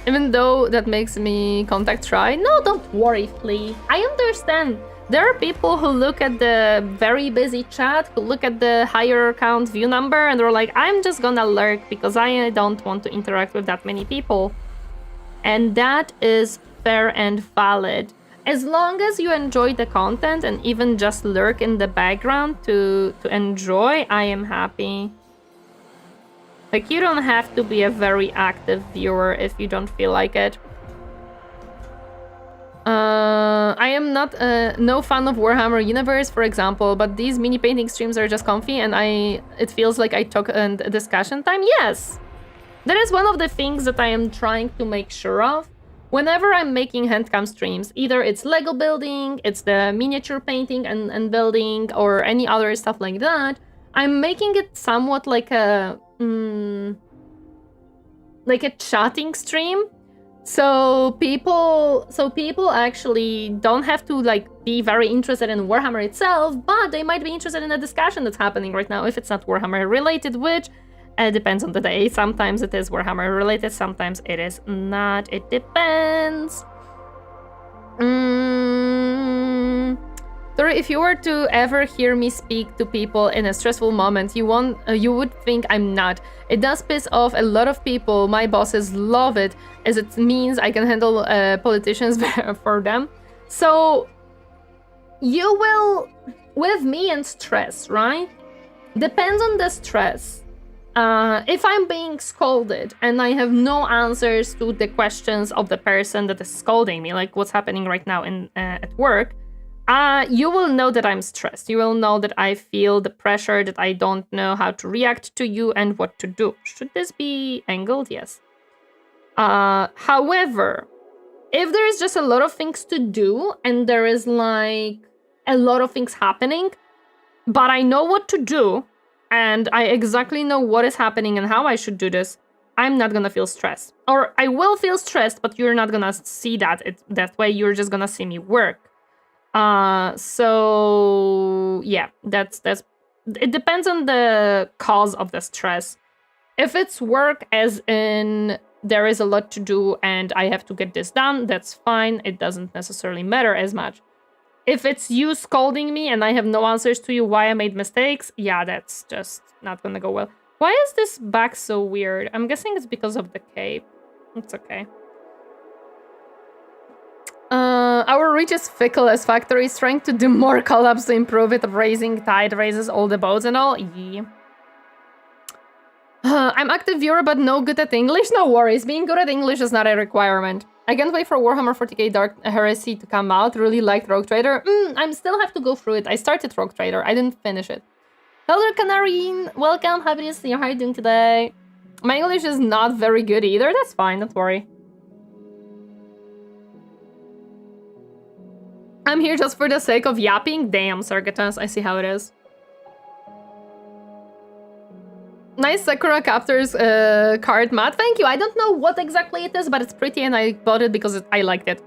Even though that makes me contact try. No, don't worry, please. I understand. There are people who look at the very busy chat, who look at the higher account view number, and they're like, I'm just gonna lurk because I don't want to interact with that many people. And that is fair and valid. As long as you enjoy the content and even just lurk in the background to enjoy, I am happy. Like, you don't have to be a very active viewer if you don't feel like it. I am not no fan of Warhammer Universe, for example, but these mini painting streams are just comfy and it feels like I took a discussion time. Yes! That is one of the things that I am trying to make sure of. Whenever I'm making handcam streams, either it's Lego building, it's the miniature painting and building, or any other stuff like that, I'm making it somewhat like a chatting stream. So people actually don't have to like be very interested in Warhammer itself, but they might be interested in the discussion that's happening right now if it's not Warhammer related, which depends on the day. Sometimes it is Warhammer related, sometimes it is not. It depends. Tori, if you were to ever hear me speak to people in a stressful moment, you would think I'm not. It does piss off a lot of people. My bosses love it, as it means I can handle politicians for them. So you will, with me and stress, right? Depends on the stress. If I'm being scolded and I have no answers to the questions of the person that is scolding me, like what's happening right now at work, you will know that I'm stressed. You will know that I feel the pressure, that I don't know how to react to you and what to do. Should this be angled? Yes. However, if there is just a lot of things to do and there is like a lot of things happening, but I know what to do and I exactly know what is happening and how I should do this, I'm not gonna feel stressed. Or I will feel stressed, but you're not gonna see that that way. You're just gonna see me work. So yeah, that's it depends on the cause of the stress. If it's work as in there is a lot to do and I have to get this done, that's fine. It doesn't necessarily matter as much. If it's you scolding me and I have no answers to you why I made mistakes, yeah, that's just not gonna go well. Why is this back so weird? I'm guessing it's because of the cape. It's okay. Our reach is fickle as factory is trying to do more collabs to improve it. Raising tide raises all the boats and all. Yeah. I'm active viewer but no good at English. No worries. Being good at English is not a requirement. I can't wait for Warhammer 40k Dark Heresy to come out. Really liked Rogue Trader. I still have to go through it. I started Rogue Trader. I didn't finish it. Hello, Canarine. Welcome. Happy to see you. How are you doing today? My English is not very good either. That's fine. Don't worry. I'm here just for the sake of yapping. Damn, Sargatas, I see how it is. Nice Sakura Captors card, Matt. Thank you. I don't know what exactly it is, but it's pretty and I bought it because I liked it.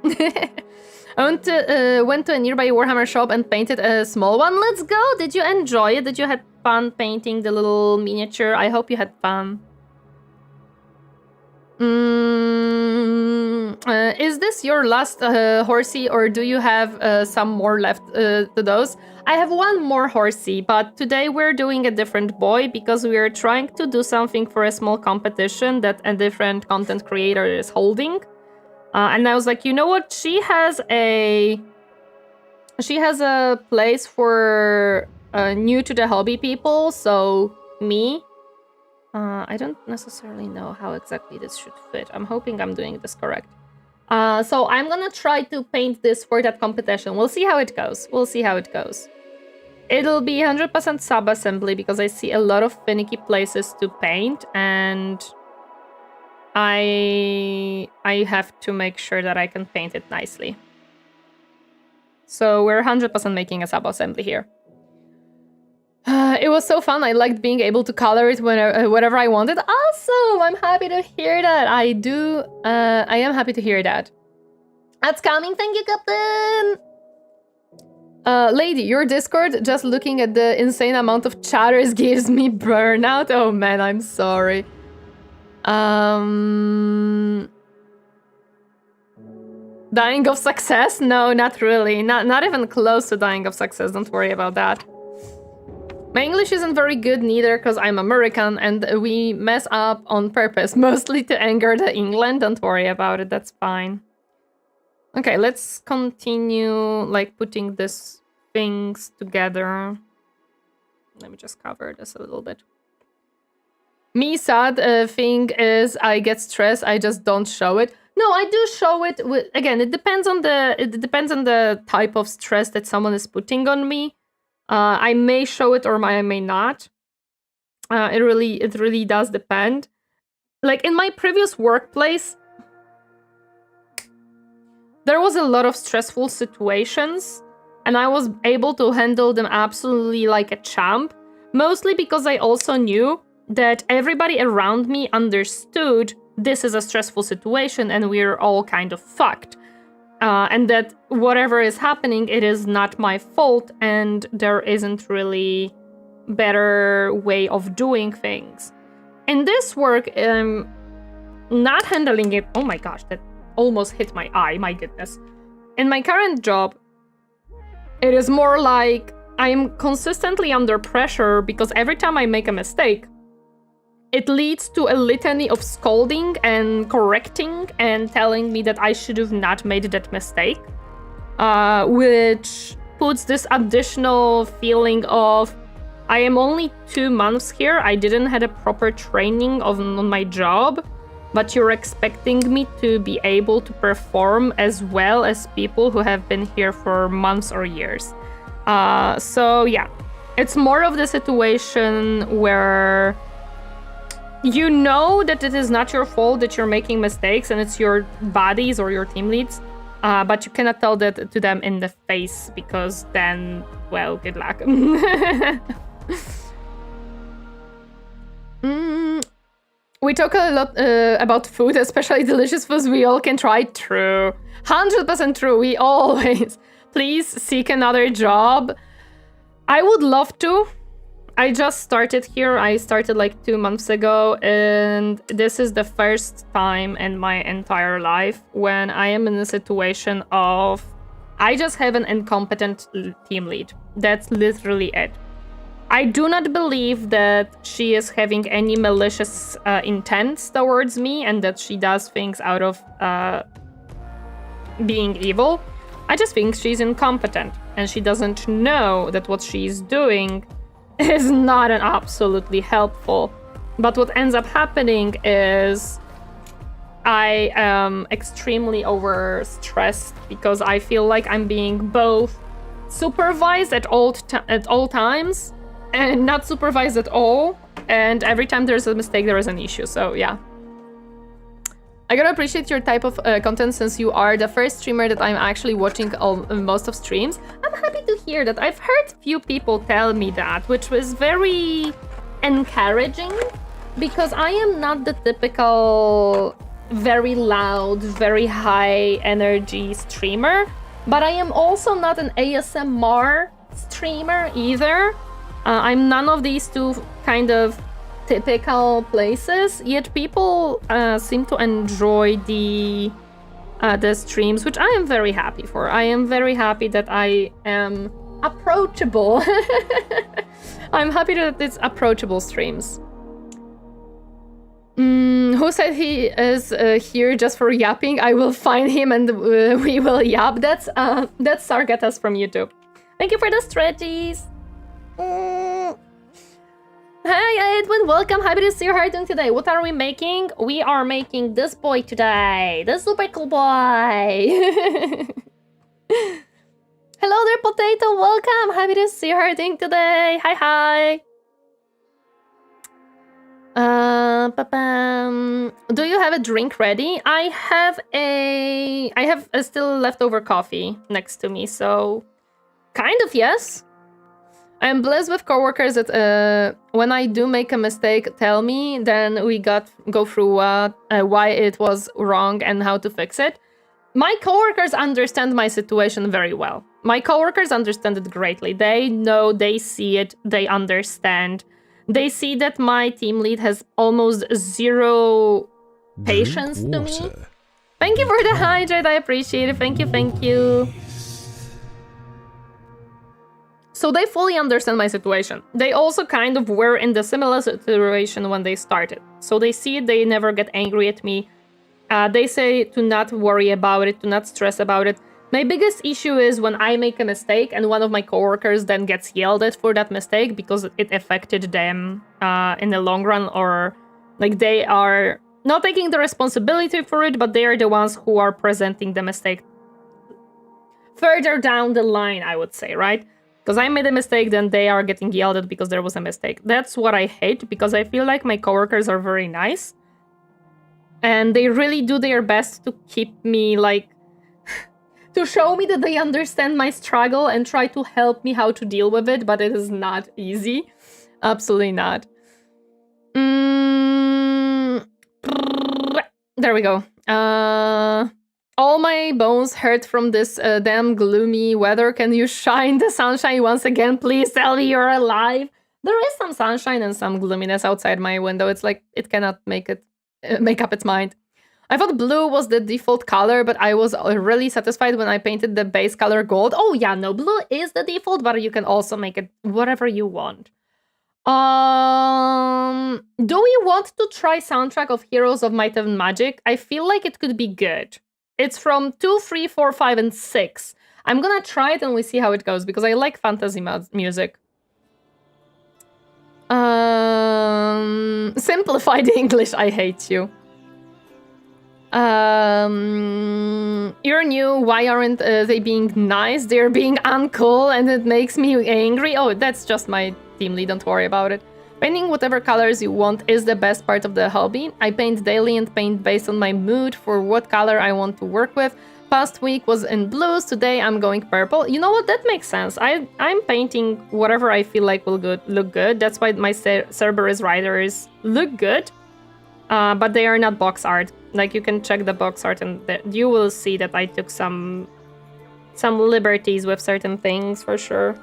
I went to a nearby Warhammer shop and painted a small one. Let's go. Did you enjoy it? Did you have fun painting the little miniature? I hope you had fun. Is this your last horsey or do you have some more left to those? I have one more horsey, but today we're doing a different boy because we are trying to do something for a small competition that a different content creator is holding. And I was like, you know what? She has a place for new to the hobby people, so me. I don't necessarily know how exactly this should fit. I'm hoping I'm doing this correct. So I'm gonna try to paint this for that competition. We'll see how it goes. We'll see how it goes. It'll be 100% sub-assembly because I see a lot of finicky places to paint and I have to make sure that I can paint it nicely. So we're 100% making a sub-assembly here. It was so fun. I liked being able to color it whenever I wanted. Awesome! I'm happy to hear that. I am happy to hear that. That's coming. Thank you, Captain! Lady, your Discord, just looking at the insane amount of chatters gives me burnout. Oh man, I'm sorry. Dying of success? No, not really. Not even close to dying of success. Don't worry about that. My English isn't very good neither because I'm American and we mess up on purpose, mostly to anger the England. Don't worry about it, that's fine. Okay, let's continue like putting these things together. Let me just cover this a little bit. Me sad thing is I get stressed, I just don't show it. No, I do show it. Again, it depends on the type of stress that someone is putting on me. I may show it or I may not. It really does depend. Like in my previous workplace, there was a lot of stressful situations and I was able to handle them absolutely like a champ. Mostly because I also knew that everybody around me understood this is a stressful situation and we're all kind of fucked. And that whatever is happening, it is not my fault, and there isn't really better way of doing things. In this work, not handling it... Oh my gosh, that almost hit my eye, my goodness. In my current job, it is more like I am consistently under pressure because every time I make a mistake, it leads to a litany of scolding and correcting and telling me that I should have not made that mistake, which puts this additional feeling of, I am only 2 months here, I didn't have a proper training on my job, but you're expecting me to be able to perform as well as people who have been here for months or years. So yeah, it's more of the situation where you know that it is not your fault that you're making mistakes and it's your buddies or your team leads, but you cannot tell that to them in the face because then, well, good luck. We talk a lot about food, especially delicious foods we all can try. True. 100% true. We always. Please seek another job. I would love to. I just started here. I started like 2 months ago, and this is the first time in my entire life when I am in a situation of I just have an incompetent team lead. That's literally it. I do not believe that she is having any malicious intents towards me and that she does things out of being evil. I just think she's incompetent and she doesn't know that what she's doing is not an absolutely helpful. But what ends up happening is I am extremely overstressed because I feel like I'm being both supervised at all times and not supervised at all. And every time there's a mistake, there is an issue. So yeah. I gotta appreciate your type of content since you are the first streamer that I'm actually watching most of streams. I'm happy to hear that. I've heard few people tell me that, which was very encouraging because I am not the typical very loud, very high energy streamer, but I am also not an ASMR streamer either. I'm none of these two kind of typical places, yet people seem to enjoy the streams, which I am very happy for. I am very happy that I am approachable. I'm happy that it's approachable streams. Who said he is here just for yapping? I will find him and we will yap. That's Sargatas from YouTube. Thank you for the stretchies. Hi Edwin, welcome. Happy to see you. How are you doing today? What are we making? We are making this boy today. The super cool boy. Hello there, Potato. Welcome. Happy to see you. How are you doing today? Hi. Do you have a drink ready? I have a still leftover coffee next to me, so kind of yes. I'm blessed with coworkers that when I do make a mistake, tell me, then we go through why it was wrong and how to fix it. My coworkers understand my situation very well. My coworkers understand it greatly. They know, they see it, they understand. They see that my team lead has almost zero patience to me. Thank you for the hydrate, I appreciate it. Thank you. So they fully understand my situation. They also kind of were in the similar situation when they started. So they see it, they never get angry at me. They say to not worry about it, to not stress about it. My biggest issue is when I make a mistake and one of my coworkers then gets yelled at for that mistake because it affected them in the long run, or like they are not taking the responsibility for it, but they are the ones who are presenting the mistake further down the line, I would say, right? Because I made a mistake, then they are getting yelled at because there was a mistake. That's what I hate, because I feel like my coworkers are very nice. And they really do their best to keep me, like, to show me that they understand my struggle and try to help me how to deal with it, but it is not easy. Absolutely not. There we go. All my bones hurt from this damn gloomy weather. Can you shine the sunshine once again? Please tell me you're alive. There is some sunshine and some gloominess outside my window. It's like it cannot make up its mind. I thought blue was the default color, but I was really satisfied when I painted the base color gold. Oh yeah, no, blue is the default, but you can also make it whatever you want. Do we want to try soundtrack of Heroes of Might and Magic? I feel like it could be good. It's from 2, 3, 4, 5, and 6. I'm gonna try it and we see how it goes, because I like fantasy music. Simplify the English, I hate you. You're new, why aren't they being nice? They're being uncool and it makes me angry. Oh, that's just my team lead, don't worry about it. Painting whatever colors you want is the best part of the hobby. I paint daily and paint based on my mood for what color I want to work with. Past week was in blues, today I'm going purple. You know what, that makes sense. I'm painting whatever I feel like will look good. That's why my Cerberus riders look good. But they are not box art. Like, you can check the box art and you will see that I took some liberties with certain things, for sure.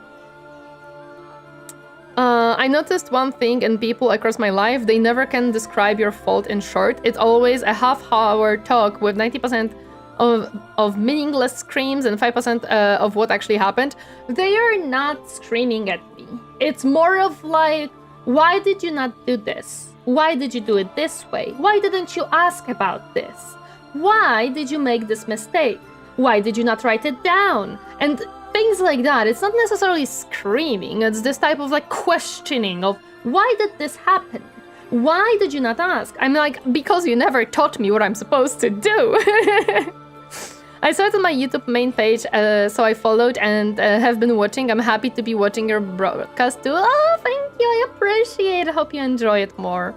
I noticed one thing in people across my life. They never can describe your fault in short. It's always a half-hour talk with 90% of meaningless screams and 5% of what actually happened. They are not screaming at me. It's more of like, why did you not do this? Why did you do it this way? Why didn't you ask about this? Why did you make this mistake? Why did you not write it down? And things like that. It's not necessarily screaming. It's this type of like questioning of, why did this happen? Why did you not ask? I'm like, because you never taught me what I'm supposed to do. I saw it on my YouTube main page, so I followed and have been watching. I'm happy to be watching your broadcast too. Oh, thank you, I appreciate it. Hope you enjoy it more.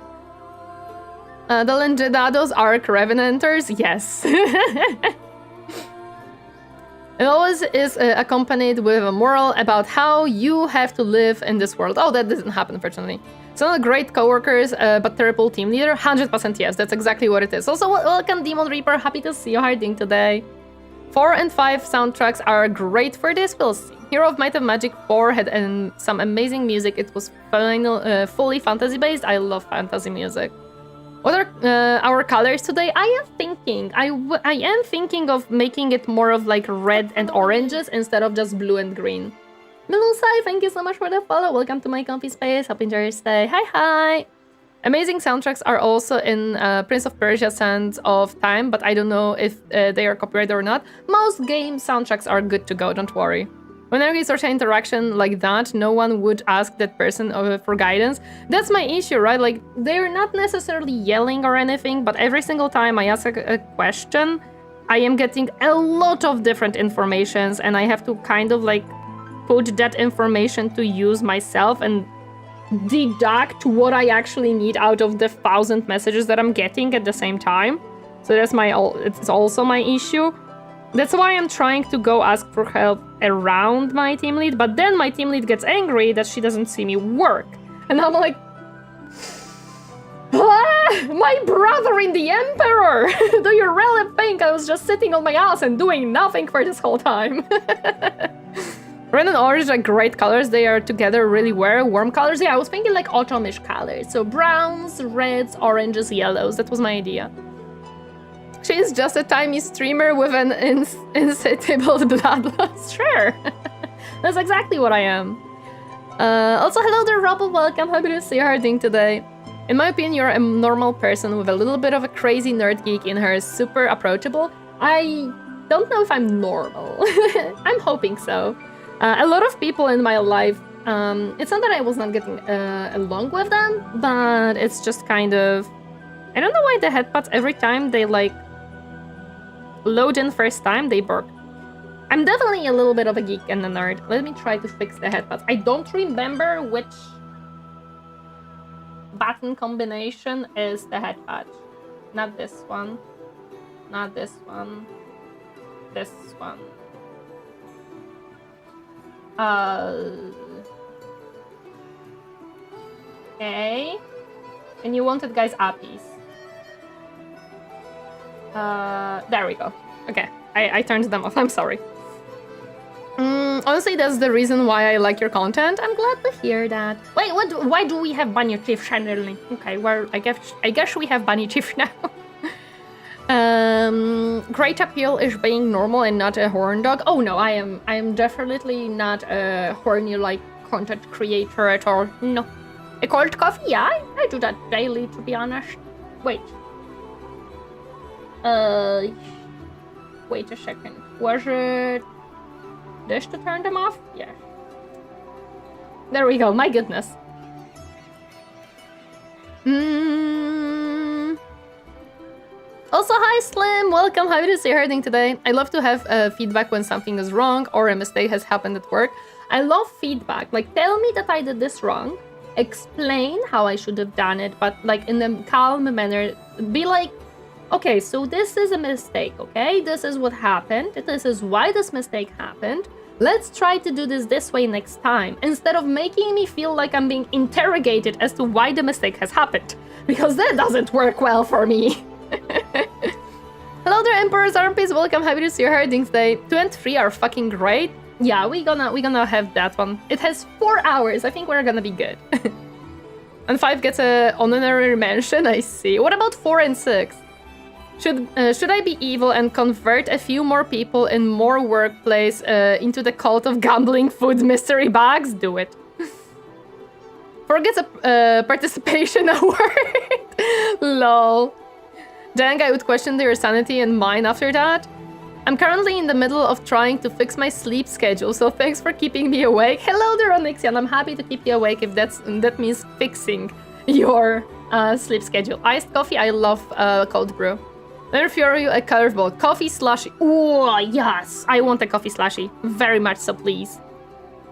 The Lengedados are Revenanters, yes. It always is accompanied with a moral about how you have to live in this world. Oh, that didn't happen, fortunately. Some not great co-workers, but terrible team leader. 100% yes, that's exactly what it is. Also, welcome Demon Reaper, happy to see you. How are you doing today? 4 and 5 soundtracks are great for this, we'll see. Hero of Might and Magic 4 had some amazing music. It was fully fantasy-based. I love fantasy music. What are our colors today? I am thinking of making it more of like red and oranges instead of just blue and green. Melusai, thank you so much for the follow. Welcome to my comfy space. Hope you enjoy your stay. Hi. Amazing soundtracks are also in Prince of Persia: Sands of Time, but I don't know if they are copyrighted or not. Most game soundtracks are good to go, don't worry. Whenever you start an interaction like that, no one would ask that person for guidance. That's my issue, right? Like, they're not necessarily yelling or anything, but every single time I ask a question, I am getting a lot of different informations, and I have to kind of like put that information to use myself and deduct what I actually need out of the 1,000 messages that I'm getting at the same time. So that's it's also my issue. That's why I'm trying to go ask for help around my team lead, but then my team lead gets angry that she doesn't see me work. And I'm like, my brother in the Emperor! Do you really think I was just sitting on my ass and doing nothing for this whole time? Red and orange are great colors. They are together really well. Warm colors. Yeah, I was thinking like autumnish colors. So browns, reds, oranges, yellows. That was my idea. She's just a tiny streamer with an insatiable bloodlust. Sure. That's exactly what I am. Also, hello there, Robble. Welcome. Happy to see you. How are you doing today? In my opinion, you're a normal person with a little bit of a crazy nerd geek in her. Super approachable. I don't know if I'm normal. I'm hoping so. A lot of people in my life, it's not that I was not getting along with them, but it's just kind of... I don't know why the headpads, every time they like load in first time, they burp. I'm definitely a little bit of a geek and a nerd. Let me try to fix the headpads. I don't remember which button combination is the headpad. Not this one. Not this one. This one. Okay. And you wanted guys uppies. There we go. Okay, I turned them off. I'm sorry. Honestly, that's the reason why I like your content. I'm glad to hear that. Wait, what? Why do we have Bunny Chief finally? Okay, well, I guess we have Bunny Chief now. Great appeal is being normal and not a horn dog. Oh no, I am definitely not a horny like content creator at all. No. A cold coffee? Yeah, I do that daily, to be honest. Wait. Wait a second. Was it this to turn them off? Yeah. There we go. My goodness. Also, hi Slim! Welcome, happy to see you herding today. I love to have feedback when something is wrong or a mistake has happened at work. I love feedback. Like, tell me that I did this wrong. Explain how I should have done it, but like in a calm manner. Be like, okay, so this is a mistake, okay? This is what happened. This is why this mistake happened. Let's try to do this way next time, instead of making me feel like I'm being interrogated as to why the mistake has happened. Because that doesn't work well for me. Hello there, Emperor's Armpits. Welcome, happy to see you herding today. 2 and 3 are fucking great. Yeah, we gonna have that one. It has 4 hours. I think we're gonna be good. And 5 gets a honorary mention. I see. What about 4 and 6? Should I be evil and convert a few more people in more workplace into the cult of gambling food mystery bags? Do it. 4 gets a participation award. Lol. Dang, I would question their sanity and mine after that. I'm currently in the middle of trying to fix my sleep schedule, so thanks for keeping me awake. Hello there, OMNISSIAH. I'm happy to keep you awake if that means fixing your sleep schedule. Iced coffee, I love cold brew. Let me fury you a curveball. Coffee slushy. Oh, yes. I want a coffee slushy. Very much so, please.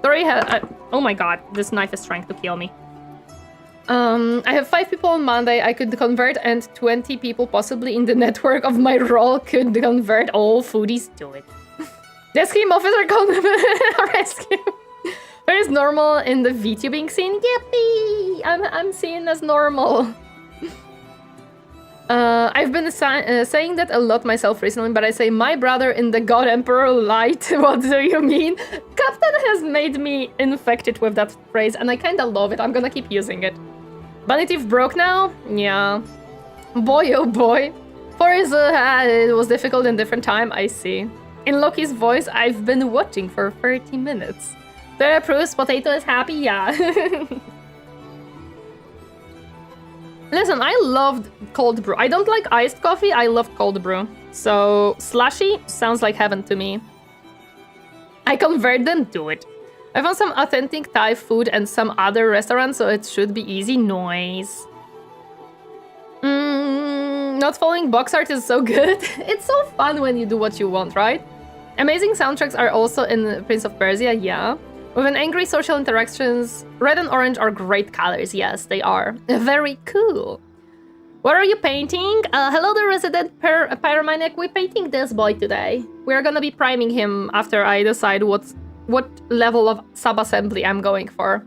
Sorry, oh my god. This knife is trying to kill me. I have 5 people on Monday I could convert, and 20 people possibly in the network of my role could convert. All foodies do it. The scheme officer called rescue. Very normal in the VTubing scene. Yippee! I'm seen as normal. I've been saying that a lot myself recently, but I say my brother in the God Emperor light. What do you mean? Captain has made me infected with that phrase, and I kinda love it. I'm gonna keep using it. Bunny teeth broke now? Yeah. Boy, oh boy. For his, it was difficult in different time, I see. In Loki's voice, I've been watching for 30 minutes. There approves, potato is happy, yeah. Listen, I loved cold brew. I don't like iced coffee, I love cold brew. So, slushy sounds like heaven to me. I convert them, do it. I found some authentic Thai food and some other restaurants, so it should be easy. Noise. Not following box art is so good. It's so fun when you do what you want, right? Amazing soundtracks are also in Prince of Persia, yeah. With an angry social interactions, red and orange are great colors. Yes, they are. Very cool. What are you painting? Hello, the resident pyromaniac. We're painting this boy today. We're gonna be priming him after I decide what level of sub-assembly I'm going for.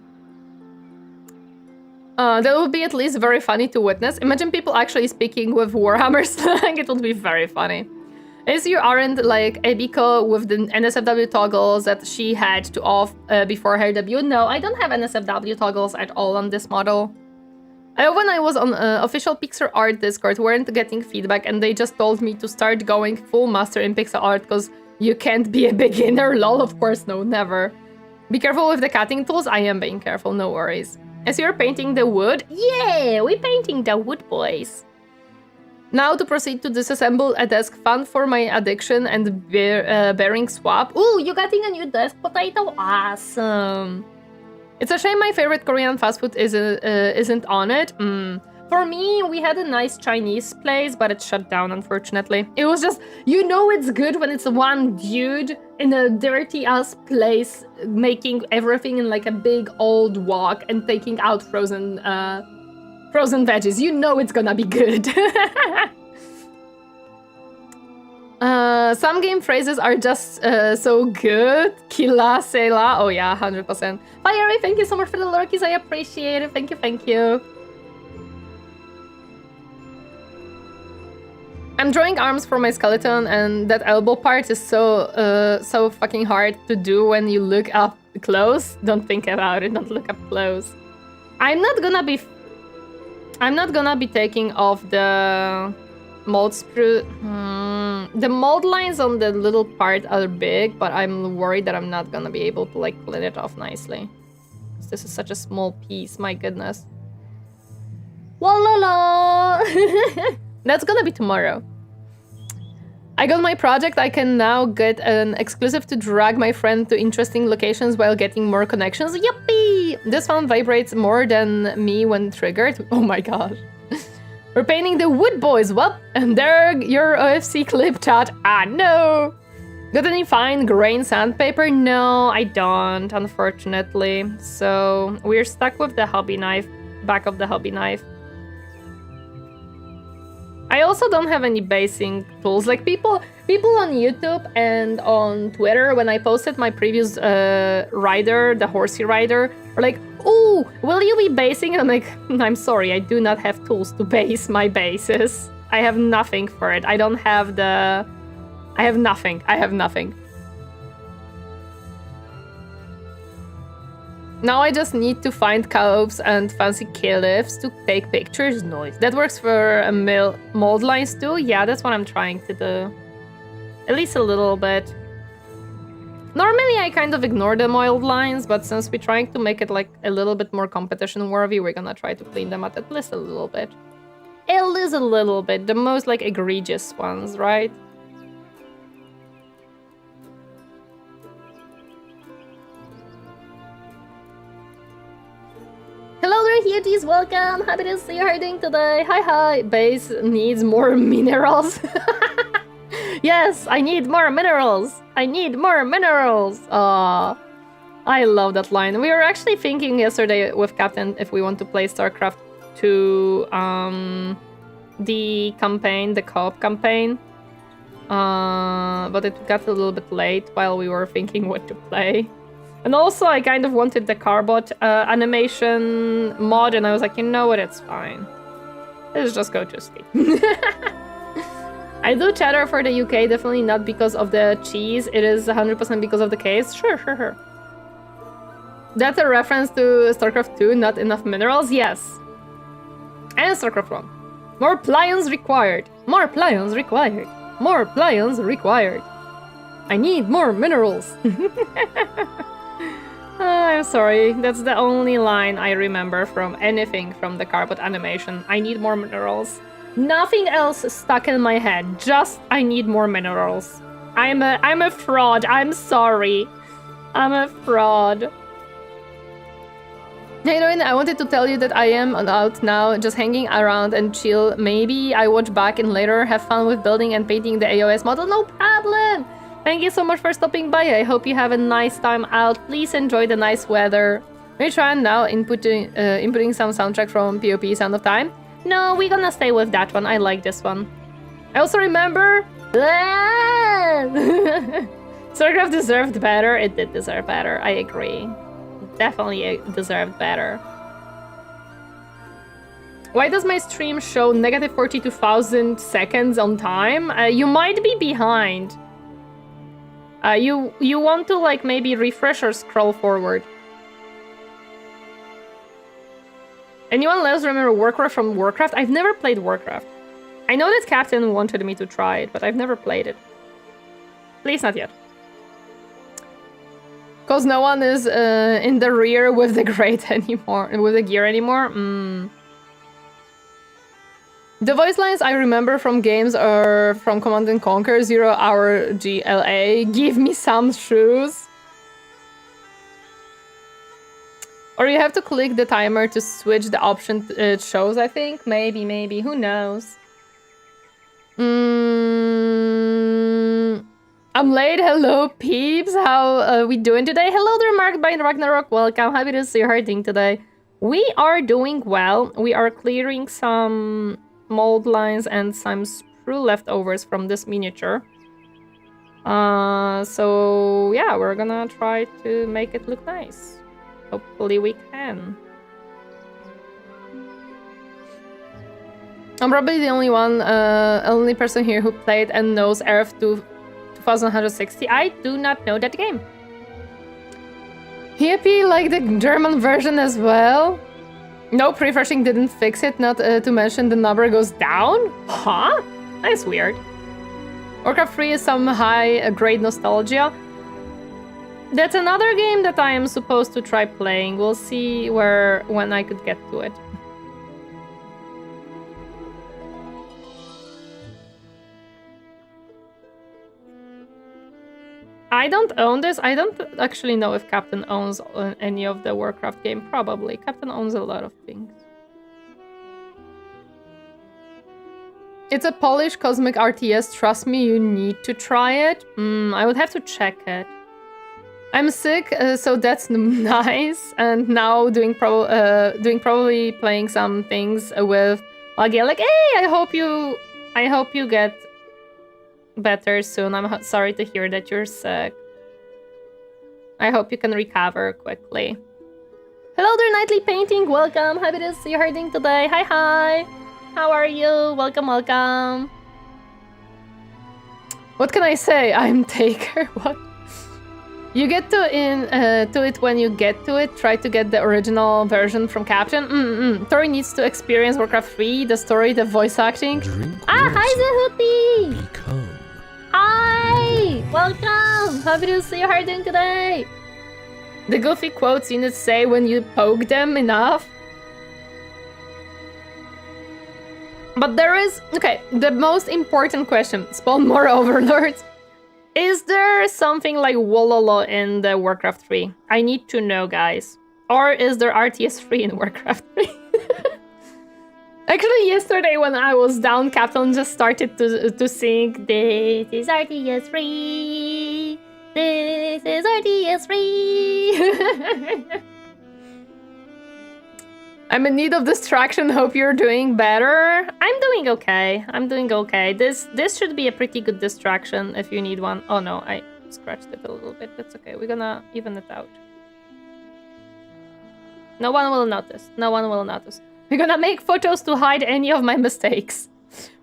That would be at least very funny to witness. Imagine people actually speaking with Warhammer slang. It would be very funny. As you aren't like Ebiko with the NSFW toggles that she had to off before her debut. No, I don't have NSFW toggles at all on this model. When I was on official Pixar Art Discord, weren't getting feedback, and they just told me to start going full master in Pixar Art because you can't be a beginner. Lol, of course, no, never. Be careful with the cutting tools. I am being careful, no worries. As you're painting the wood, yeah, we're painting the wood, boys. Now to proceed to disassemble a desk fan for my addiction and bearing swap. Ooh, you getting a new desk, potato? Awesome. It's a shame my favorite Korean fast food isn't on it. For me, we had a nice Chinese place, but it shut down, unfortunately. It was just, you know it's good when it's one dude in a dirty-ass place making everything in like a big old wok and taking out frozen veggies. You know it's gonna be good. Some game phrases are just so good. Kila, Sela. Oh yeah, 100%. Fiery, thank you so much for the lurkies. I appreciate it. Thank you, thank you. I'm drawing arms for my skeleton, and that elbow part is so fucking hard to do when you look up close. Don't think about it. Don't look up close. I'm not gonna be taking off the mold sprue. The mold lines on the little part are big, but I'm worried that I'm not gonna be able to like clean it off nicely. This is such a small piece. My goodness. La la la. That's gonna be tomorrow. I got my project. I can now get an exclusive to drag my friend to interesting locations while getting more connections. Yuppie! This one vibrates more than me when triggered. Oh my god. We're painting the wood boys. Well, and there your OFC clip chat. Ah, no! Got any fine grain sandpaper? No, I don't, unfortunately. So we're stuck with the hobby knife, back of the hobby knife. I also don't have any basing tools. Like people on YouTube and on Twitter, when I posted my previous rider, the horsey rider, were like, "Oh, will you be basing?" And I'm like, "I'm sorry, I do not have tools to base my bases. I have nothing for it. I don't have the... I have nothing. I have nothing." Now I just need to find coops and fancy cliffs to take pictures. Noise. That works for mold lines too? Yeah, that's what I'm trying to do. At least a little bit. Normally I kind of ignore the mold lines, but since we're trying to make it like a little bit more competition worthy, we're gonna try to clean them at least a little bit. At least a little bit. The most like egregious ones, right? Hello there, Huties, welcome! Happy to see you herding today. Hi. Base needs more minerals. Yes, I need more minerals. I need more minerals. Aww. I love that line. We were actually thinking yesterday with Captain if we want to play StarCraft 2, the campaign, the co-op campaign. But it got a little bit late while we were thinking what to play. And also, I kind of wanted the Carbot animation mod, and I was like, you know what, it's fine. Let's just go to sleep. I do chatter for the UK, definitely not because of the cheese. It is 100% because of the case. Sure. That's a reference to StarCraft 2, not enough minerals? Yes. And StarCraft 1. More plions required. More plions required. More plions required. I need more minerals. I'm sorry, that's the only line I remember from anything from the Carbot animation. I need more minerals. Nothing else stuck in my head, just I need more minerals. I'm a fraud, I'm sorry. I'm a fraud. Hey Doreen, I wanted to tell you that I am out now, just hanging around and chill. Maybe I watch back in later, have fun with building and painting the AOS model, no problem! Thank you so much for stopping by. I hope you have a nice time out. Please enjoy the nice weather. We're trying now inputting some soundtrack from POP Sound of Time. No, we're gonna stay with that one. I like this one. I also remember... StarCraft deserved better. It did deserve better. I agree. Definitely deserved better. Why does my stream show negative 42,000 seconds on time? You might be behind. You want to like maybe refresh or scroll forward. Anyone else remember Warcraft from Warcraft? I've never played Warcraft. I know that Captain wanted me to try it, but I've never played it. Please, not yet. Cause no one is in the rear with the grate anymore, with the gear anymore. The voice lines I remember from games are from Command & Conquer, 0 Hour GLA, give me some shoes. Or you have to click the timer to switch the option it shows, I think. Maybe, who knows? I'm late, hello peeps, how are we doing today? Hello there, Mark by Ragnarok, welcome, happy to see you herding today. We are doing well, we are clearing some mold lines and some sprue leftovers from this miniature. So yeah, we're gonna try to make it look nice. Hopefully we can. I'm probably the only person here who played and knows Earth 2160. I do not know that game. Hippie like the German version as well. Nope, refreshing didn't fix it, not to mention the number goes down? Huh? That's weird. Warcraft 3 is some high-grade nostalgia. That's another game that I am supposed to try playing. We'll see when I could get to it. I don't own this. I don't actually know if Captain owns any of the Warcraft game. Probably. Captain owns a lot of things. It's a Polish Cosmic RTS. Trust me, you need to try it. I would have to check it. I'm sick, so that's nice. And now doing probably playing some things with Lagia. Like, hey, I hope you get better soon. I'm sorry to hear that you're sick. I hope you can recover quickly. Hello there, Nightly Painting. Welcome. Happy to see you herding today. Hi. How are you? Welcome. What can I say? I'm Taker. What? You get to it when you get to it. Try to get the original version from Captain. Tori needs to experience Warcraft 3, the story, the voice acting. Hi, Zehuti! Become. Hi! Welcome! Happy to see you herding today! The goofy quotes you need to say when you poke them enough. But there is... Okay, the most important question. Spawn more overlords. Is there something like Wololo in the Warcraft 3? I need to know, guys. Or is there RTS 3 in Warcraft 3? Actually, yesterday when I was down, Captain just started to sing, "This is RTS 3. This is RTS 3. I'm in need of distraction. Hope you're doing better. I'm doing okay. This should be a pretty good distraction if you need one. Oh no, I scratched it a little bit. That's okay. We're gonna even it out. No one will notice. We're gonna make photos to hide any of my mistakes.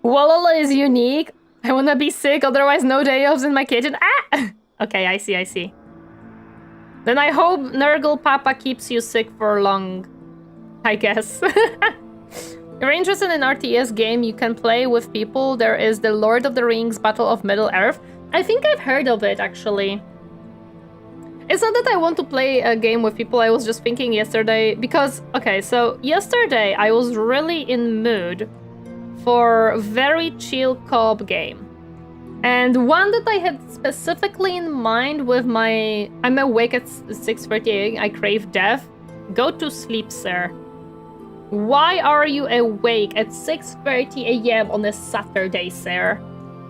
Wololo is unique. I wanna be sick, otherwise no day offs in my kitchen. Ah! Okay, I see. Then I hope Nurgle Papa keeps you sick for long. I guess. You're interested in RTS game you can play with people. There is the Lord of the Rings Battle of Middle-earth. I think I've heard of it, actually. It's not that I want to play a game with people. I was just thinking yesterday because, okay, so yesterday I was really in mood for very chill co-op game. And one that I had specifically in mind with my... I'm awake at 6:30, I crave death. Go to sleep, sir. Why are you awake at 6:30 a.m. on a Saturday, sir?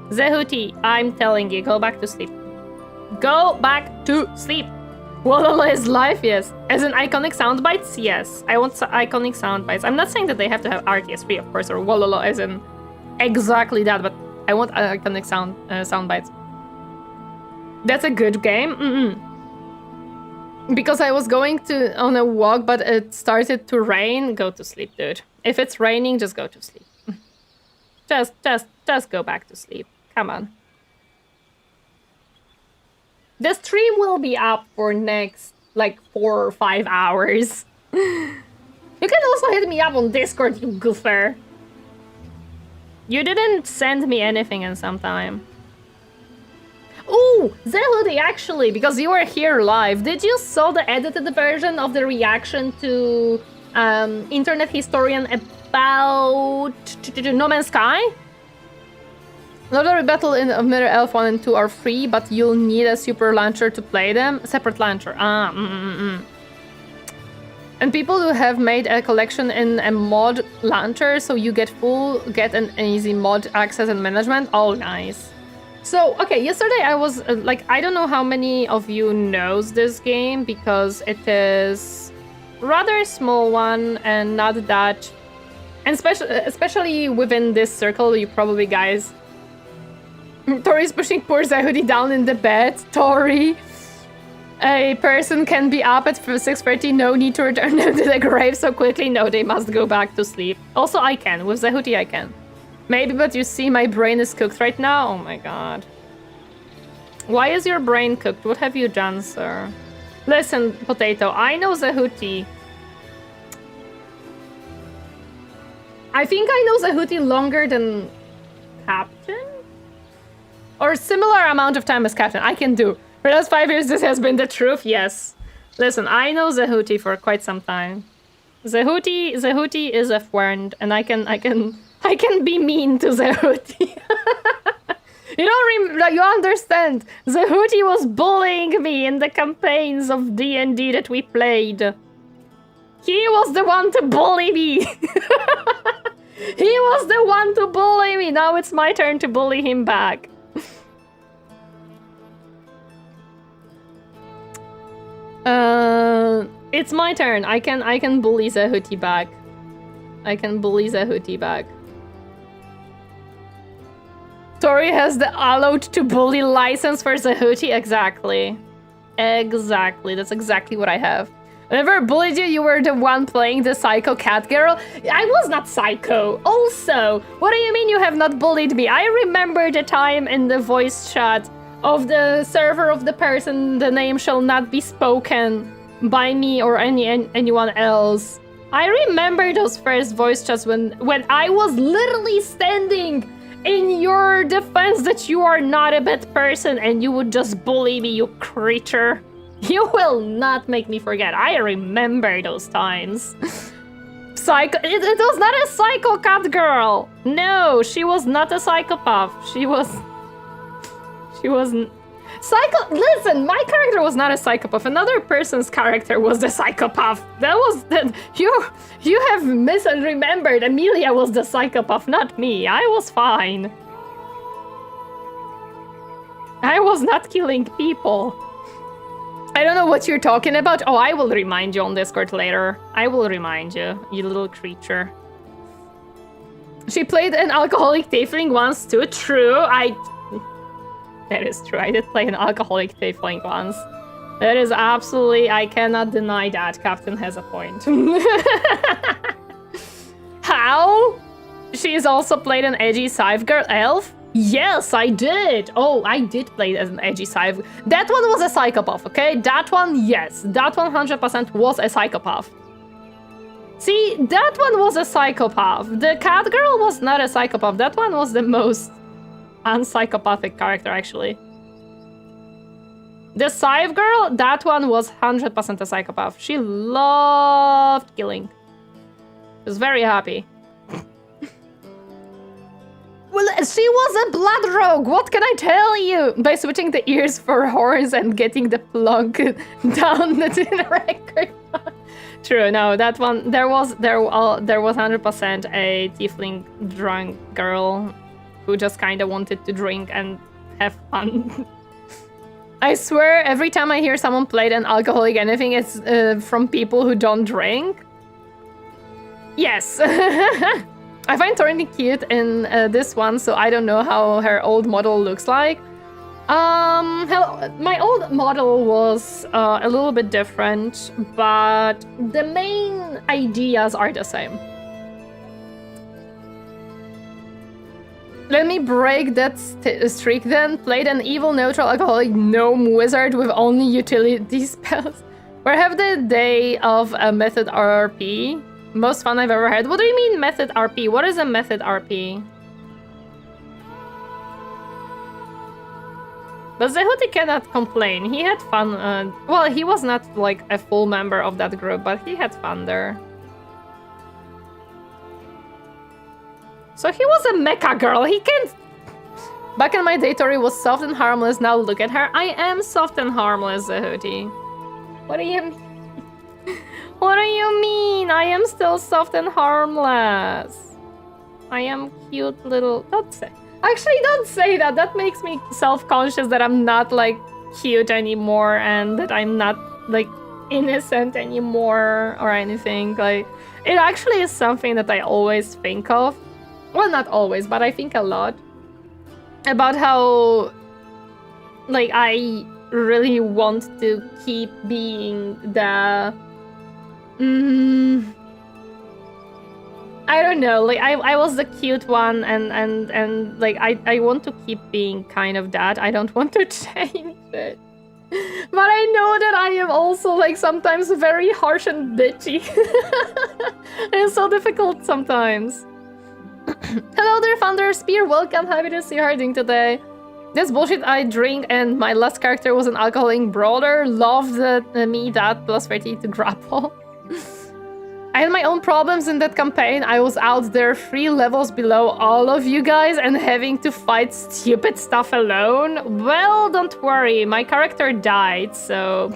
Zehuti, I'm telling you, go back to sleep. Go back to sleep. Wololo is life, yes. As in iconic soundbites, yes. I want iconic soundbites. I'm not saying that they have to have RTS 3, of course, or Wololo as in exactly that, but I want iconic soundbites. That's a good game. Because I was going on a walk, but it started to rain. Go to sleep, dude. If it's raining, just go to sleep. Just go back to sleep. Come on. The stream will be up for next, like, 4 or 5 hours. You can also hit me up on Discord, you goofer. You didn't send me anything in some time. Ooh, Zehuti, actually, because you were here live, did you saw the edited version of the reaction to Internet Historian about No Man's Sky? Lord of the Battle in Middle Elf 1 and 2 are free, but you'll need a super launcher to play them. Separate launcher. And people who have made a collection in a mod launcher, so you get an easy mod access and management. Oh, nice. So, okay, yesterday I was, I don't know how many of you knows this game, because it is rather small one and not that... And especially within this circle, you probably guys... Tori's pushing poor Zehuti down in the bed. Tori! A person can be up at 6:30, no need to return them to the grave so quickly. No, they must go back to sleep. Also, I can. With Zehuti, I can. Maybe, but you see my brain is cooked right now? Oh my god. Why is your brain cooked? What have you done, sir? Listen, Potato, I know Zehuti. I think I know Zehuti longer than Captain? Or similar amount of time as Captain. I can do. For the last 5 years, this has been the truth, yes. Listen, I know Zehuti for quite some time. Zehuti is a friend, and I can be mean to Zehuti. You understand? Zehuti was bullying me in the campaigns of D&D that we played. He was the one to bully me. He was the one to bully me. Now it's my turn to bully him back. It's my turn. I can bully Zehuti back. I can bully Zehuti back. Tori has the allowed to bully license for Zehuti. Exactly. Exactly. That's exactly what I have. Whenever I bullied you, you were the one playing the psycho cat girl. I was not psycho. Also, what do you mean you have not bullied me? I remember the time in the voice chat of the server of the person, the name shall not be spoken by me or anyone else. I remember those first voice chats when I was literally standing in your defense that you are not a bad person and you would just bully me, you creature. You will not make me forget. I remember those times. It was not a psycho cat girl. No, she was not a psychopath. She wasn't. Listen, my character was not a psychopath. Another person's character was the psychopath. You have misremembered. Amelia was the psychopath, not me. I was fine. I was not killing people. I don't know what you're talking about. Oh, I will remind you on Discord later. I will remind you, you little creature. She played an alcoholic tiefling once too. True, that is true. I did play an alcoholic tiefling once. That is absolutely... I cannot deny that. Captain has a point. How? She's also played an edgy scythe girl elf? Yes, I did. Oh, I did play as an edgy scythe. That one was a psychopath, okay? That one, yes. That 100% was a psychopath. See, that one was a psychopath. The cat girl was not a psychopath. That one was the most unpsychopathic character, actually. The scythe girl, that one was 100% a psychopath. She loved killing. She was very happy. Well, she was a blood rogue, what can I tell you? By switching the ears for horns and getting the plug down the record. True, no, that one, there was 100% a tiefling drunk girl who just kind of wanted to drink and have fun. I swear, every time I hear someone play an alcoholic anything, it's from people who don't drink. Yes. I find Torineesan cute in this one, so I don't know how her old model looks like. My old model was a little bit different, but the main ideas are the same. Let me break that streak then. Played an evil neutral alcoholic gnome wizard with only utility spells. Where have the day of a method RP? Most fun I've ever had. What do you mean method RP? What is a method RP? But Zehuti cannot complain. He had fun. Well, he was not like a full member of that group, but he had fun there. So he was a mecha girl. He can't... Back in my day, Tori was soft and harmless. Now look at her. I am soft and harmless, Zehuti. What do you mean? What do you mean? I am still soft and harmless. I am cute little... Don't say... Actually, don't say that. That makes me self-conscious that I'm not, like, cute anymore and that I'm not, like, innocent anymore or anything. Like, it actually is something that I always think of. Well, not always, but I think a lot. About how, like, I really want to keep being the... I don't know, like I was the cute one and like I want to keep being kind of that. I don't want to change it. But I know that I am also like sometimes very harsh and bitchy. It's so difficult sometimes. Hello there, Thunder Spear, welcome, happy to see you harding today. This bullshit I drink and my last character was an alcoholic brawler. Loved me that plus 30 to grapple. I had my own problems in that campaign. I was out there 3 levels below all of you guys and having to fight stupid stuff alone. Well, don't worry, my character died, so...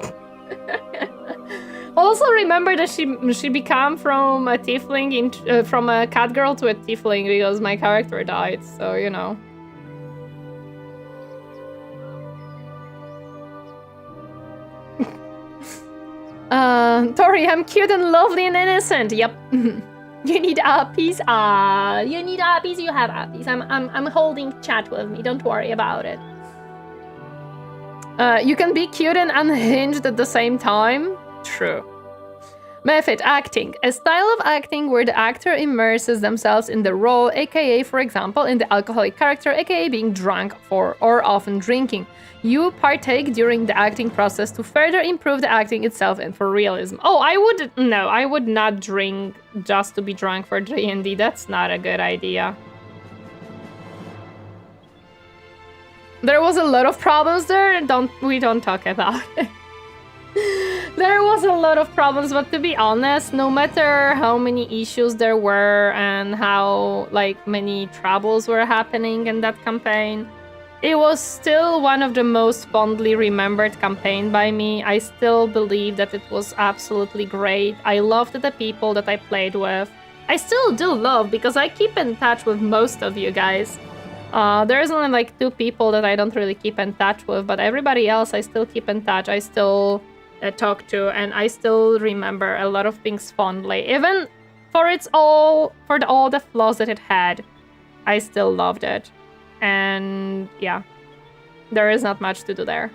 Also remember that she became from a tiefling, from a cat girl to a tiefling because my character died, so you know. Tori, I'm cute and lovely and innocent. Yep. You need appies? You need appies? You have appies. I'm holding chat with me. Don't worry about it. You can be cute and unhinged at the same time. True. Method, acting. A style of acting where the actor immerses themselves in the role, aka, for example, in the alcoholic character, aka being drunk or often drinking. You partake during the acting process to further improve the acting itself and for realism. Oh, I would not drink just to be drunk for D&D. That's not a good idea. There was a lot of problems there. We don't talk about it. There was a lot of problems, but to be honest, no matter how many issues there were and how like many troubles were happening in that campaign, it was still one of the most fondly remembered campaign by me. I still believe that it was absolutely great. I loved the people that I played with. I still do love because I keep in touch with most of you guys. There's only like 2 people that I don't really keep in touch with, but everybody else I still keep in touch. I still talk to, and I still remember a lot of things fondly. Even for all the flaws that it had, I still loved it. And yeah, there is not much to do there.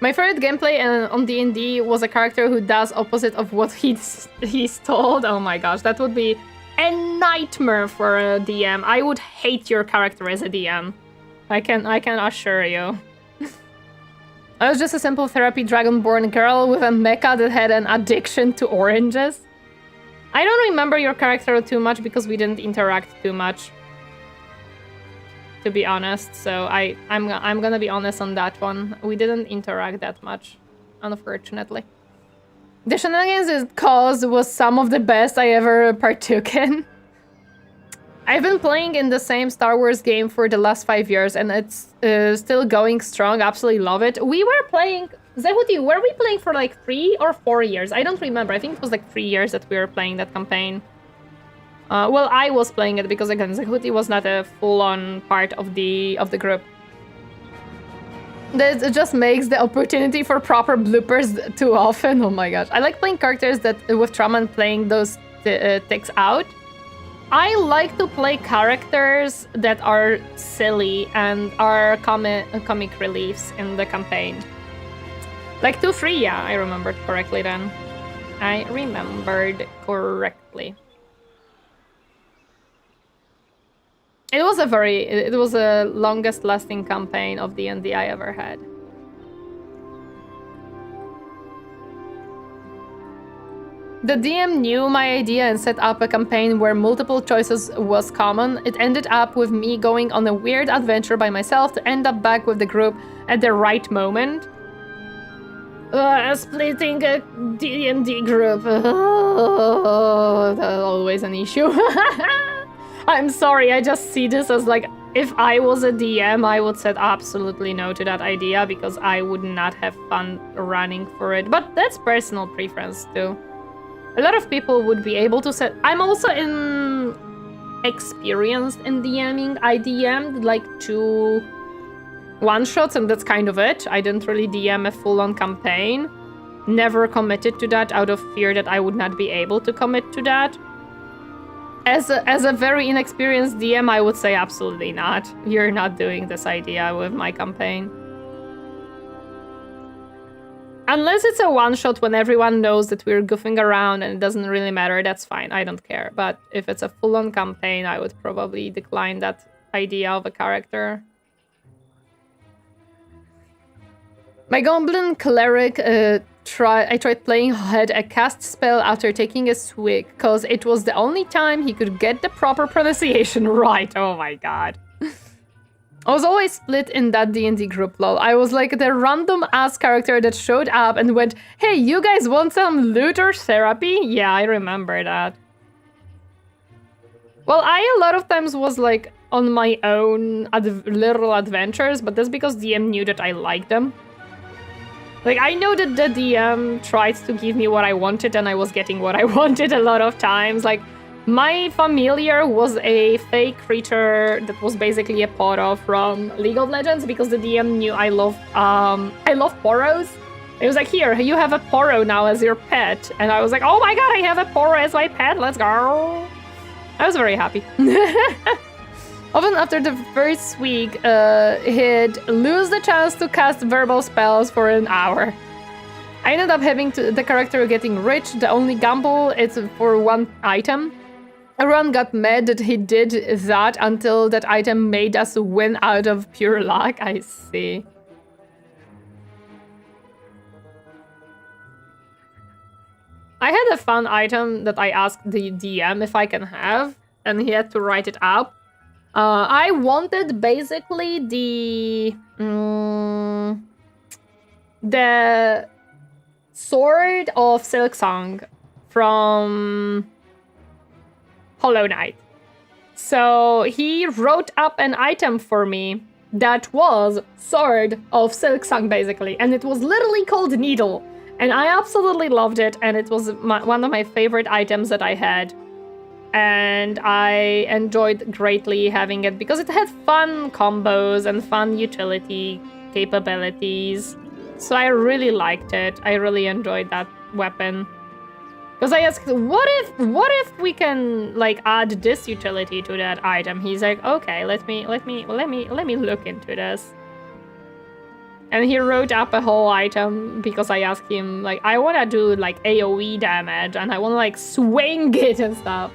My favorite gameplay on D&D was a character who does opposite of what he's told. Oh my gosh, that would be a nightmare for a DM. I would hate your character as a DM. I can assure you. I was just a simple therapy dragonborn girl with a mecha that had an addiction to oranges. I don't remember your character too much because we didn't interact too much, to be honest. So I'm gonna be honest on that one. We didn't interact that much, unfortunately. The shenanigans it caused was some of the best I ever partook in. I've been playing in the same Star Wars game for the last 5 years, and it's still going strong. Absolutely love it. We were playing... Zehuti, were we playing for like 3 or 4 years? I don't remember. I think it was like 3 years that we were playing that campaign. Well, I was playing it because, again, Zehuti was not a full-on part of the group. That just makes the opportunity for proper bloopers too often. Oh my gosh. I like playing characters that with trauma and playing those ticks out. I like to play characters that are silly and are comic reliefs in the campaign. Like 2-3, yeah, I remembered correctly then. I remembered correctly. It was a longest lasting campaign of D&D I ever had. The DM knew my idea and set up a campaign where multiple choices was common. It ended up with me going on a weird adventure by myself to end up back with the group at the right moment. Splitting a D&D group. That's always an issue. I'm sorry, I just see this as like, if I was a DM, I would say absolutely no to that idea because I would not have fun running for it. But that's personal preference too. A lot of people would be able to set... I'm also experienced in DMing. I DM'd like 2 one-shots and that's kind of it. I didn't really DM a full-on campaign. Never committed to that out of fear that I would not be able to commit to that. As a very inexperienced DM, I would say absolutely not. You're not doing this idea with my campaign. Unless it's a one-shot when everyone knows that we're goofing around and it doesn't really matter, that's fine, I don't care. But if it's a full-on campaign, I would probably decline that idea of a character. My Goblin Cleric, I tried playing had a cast spell after taking a swig, because it was the only time he could get the proper pronunciation right. Oh my god. I was always split in that D&D group, lol. I was like the random-ass character that showed up and went, hey, you guys want some loot or therapy? Yeah, I remember that. Well, I a lot of times was like on my own little adventures, but that's because DM knew that I liked them. Like, I know that the DM tried to give me what I wanted and I was getting what I wanted a lot of times. Like, my familiar was a fake creature that was basically a Poro from League of Legends because the DM knew I love Poros. It was like, here, you have a Poro now as your pet. And I was like, oh my god, I have a Poro as my pet, let's go. I was very happy. Often after the first week, he'd lose the chance to cast verbal spells for an hour. I ended up having the character getting rich. The only gamble is for one item. Everyone got mad that he did that until that item made us win out of pure luck. I see. I had a fun item that I asked the DM if I can have, and he had to write it up. I wanted basically the Sword of Silksong from Hollow Knight. So he wrote up an item for me that was Sword of Silksong basically, and it was literally called Needle, and I absolutely loved it, and it was one of my favorite items that I had. And I enjoyed greatly having it because it had fun combos and fun utility capabilities. So I really liked it. I really enjoyed that weapon. Because I asked, what if we can like add this utility to that item? He's like, okay, let me look into this. And he wrote up a whole item because I asked him like, I want to do like AoE damage and I want to like swing it and stuff.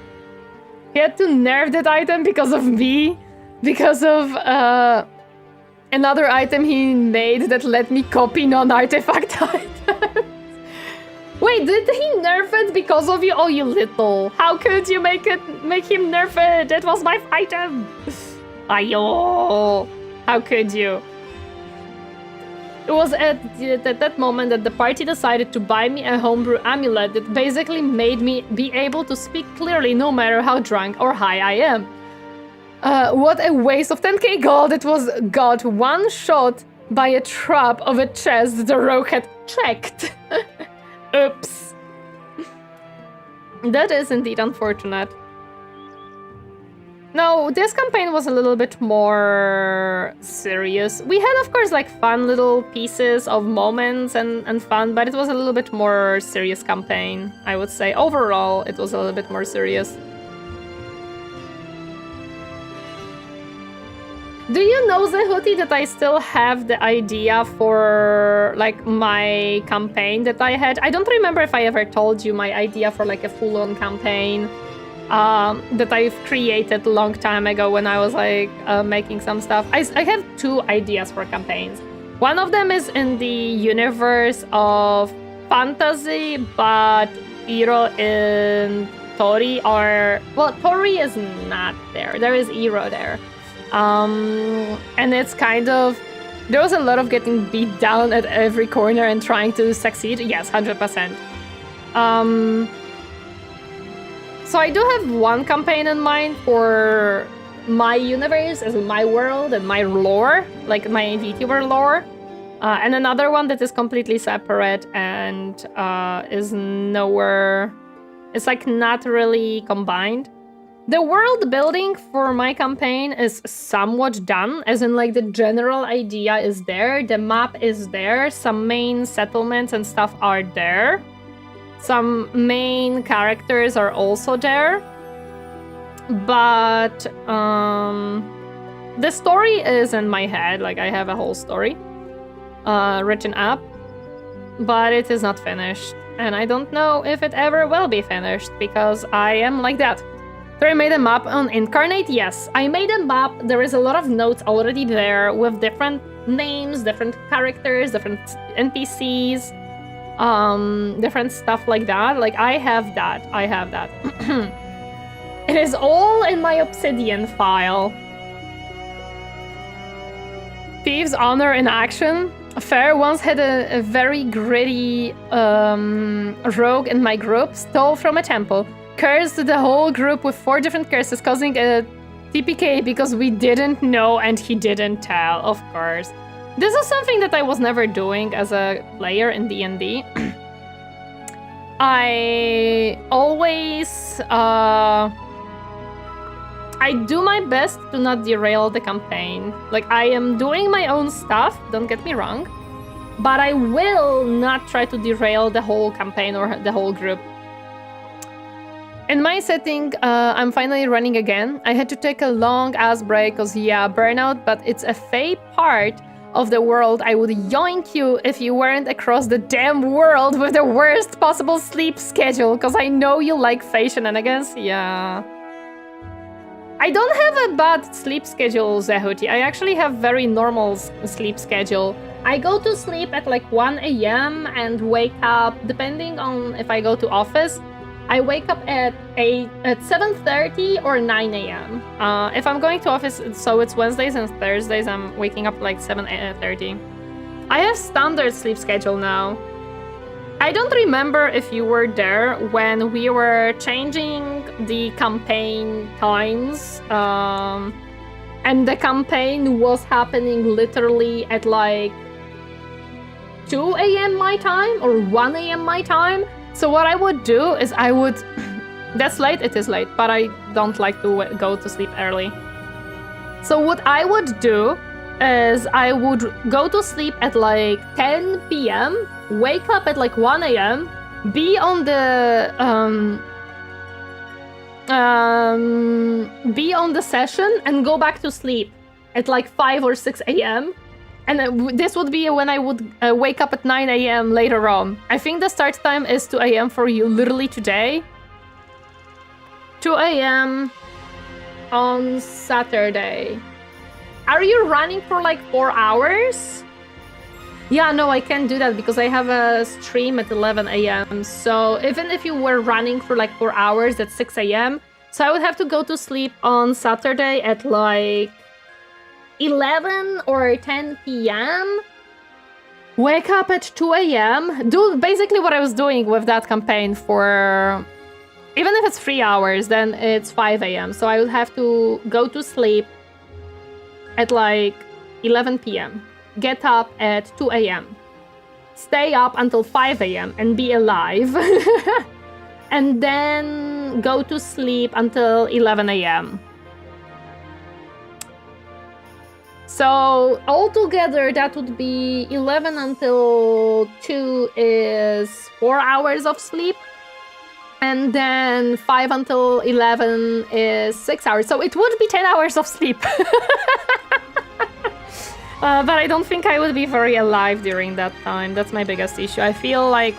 He had to nerf that item because of me, because of another item he made that let me copy non-artifact items. Wait, did he nerf it because of you? Oh, you little. How could you make him nerf it? It was my item. Ayo. How could you? It was at that moment that the party decided to buy me a homebrew amulet that basically made me be able to speak clearly no matter how drunk or high I am. What a waste of 10k gold it was got one shot by a trap of a chest the rogue had checked. Oops. That is indeed unfortunate. No, this campaign was a little bit more serious. We had, of course, like fun little pieces of moments and fun, but it was a little bit more serious campaign, I would say. Overall, it was a little bit more serious. Do you know, Zehuti, that I still have the idea for like my campaign that I had? I don't remember if I ever told you my idea for like a full-on campaign. That I've created a long time ago when I was like making some stuff. I have two ideas for campaigns. One of them is in the universe of fantasy, but Iro and Tori are... Well, Tori is not there. There is Iro there. And it's kind of... There was a lot of getting beat down at every corner and trying to succeed. Yes, 100%. So I do have one campaign in mind for my universe, as in my world and my lore, like my Vtuber lore, and another one that is completely separate and is nowhere, it's like not really combined. The world building for my campaign is somewhat done, as in like the general idea is there, the map is there, some main settlements and stuff are there. Some main characters are also there, but the story is in my head, like I have a whole story written up. but it is not finished. And I don't know if it ever will be finished, because I am like that. So I made a map on Incarnate? Yes, I made a map. There is a lot of notes already there with different names, different characters, different NPCs, different stuff like that. Like, I have that. It is all in my Obsidian file. Thieves' Honor in action. Fair once had a very gritty rogue in my group, stole from a temple, cursed the whole group with 4 different curses, causing a TPK because we didn't know and he didn't tell, of course. This is something that I was never doing as a player in D&D. I always... I do my best to not derail the campaign. Like, I am doing my own stuff, don't get me wrong, but I will not try to derail the whole campaign or the whole group. In my setting, I'm finally running again. I had to take a long-ass break because, yeah, burnout, but it's a fey part of the world. I would yoink you if you weren't across the damn world with the worst possible sleep schedule, because I know you like fey shenanigans. Yeah. I don't have a bad sleep schedule, Zehuti. I actually have very normal sleep schedule. I go to sleep at like 1 a.m. and wake up, depending on if I go to office, I wake up at 7:30 or 9 a.m. If I'm going to office, so it's Wednesdays and Thursdays, I'm waking up like 7:30. I have standard sleep schedule now. I don't remember if you were there when we were changing the campaign times, and the campaign was happening literally at like 2 a.m. my time or 1 a.m. my time. So what I would do is I would... That's late, it is late, but I don't like to go to sleep early. So what I would do is I would go to sleep at like 10 p.m., wake up at like 1 a.m., be on the session and go back to sleep at like 5 or 6 a.m. And this would be when I would wake up at 9 a.m. later on. I think the start time is 2 a.m. for you literally today. 2 a.m. on Saturday. Are you running for like 4 hours? Yeah, no, I can't do that because I have a stream at 11 a.m. So even if you were running for like 4 hours at 6 a.m., so I would have to go to sleep on Saturday at like 11 or 10 p.m. Wake up at 2 a.m. Do basically what I was doing with that campaign for... Even if it's 3 hours, then it's 5 a.m. So I would have to go to sleep at like 11 p.m. Get up at 2 a.m. Stay up until 5 a.m. and be alive. And then go to sleep until 11 a.m. So altogether that would be 11 until 2 is 4 hours of sleep. And then 5 until 11 is 6 hours. So it would be 10 hours of sleep. But I don't think I would be very alive during that time. That's my biggest issue. I feel like...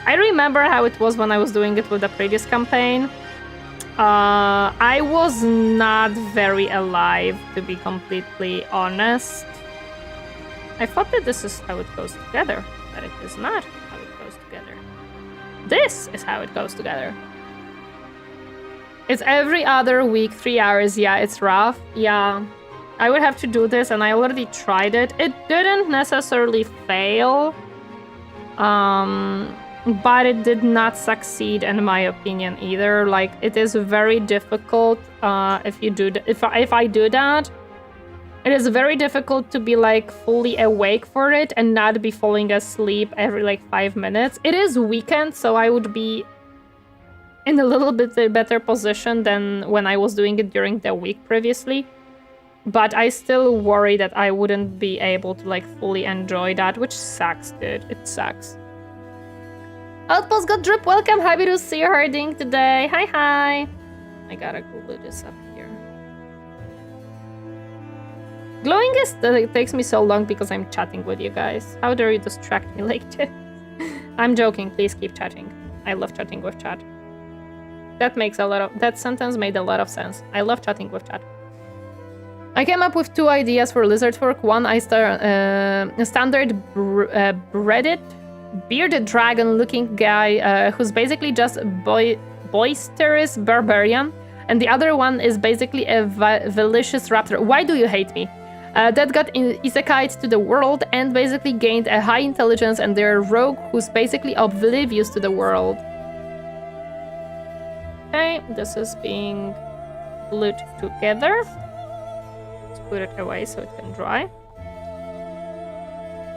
I remember how it was when I was doing it with the previous campaign. I was not very alive, to be completely honest. I thought that this is how it goes together, but it is not how it goes together. This is how it goes together. It's every other week, 3 hours. Yeah, it's rough. Yeah, I would have to do this, and I already tried it. It didn't necessarily fail. But it did not succeed in my opinion either. Like, it is very difficult if I do that. It is very difficult to be like fully awake for it and not be falling asleep every like 5 minutes. It is weekend, so I would be in a little bit better position than when I was doing it during the week previously. But I still worry that I wouldn't be able to like fully enjoy that, which sucks, dude. It sucks. Outpost got drip, welcome, happy to see you herding today. Hi, hi. I gotta glue this up here. Glowing is that it takes me so long because I'm chatting with you guys. How dare you distract me like this? I'm joking. Please keep chatting. I love chatting with chat. That sentence made a lot of sense. I love chatting with chat. I came up with 2 ideas for lizard fork. One, a standard bearded dragon-looking guy who's basically just boisterous barbarian, and the other one is basically a malicious raptor. Why do you hate me? That got isekai'd to the world and basically gained a high intelligence, and they're a rogue who's basically oblivious to the world. Okay, this is being glued together. Let's put it away so it can dry.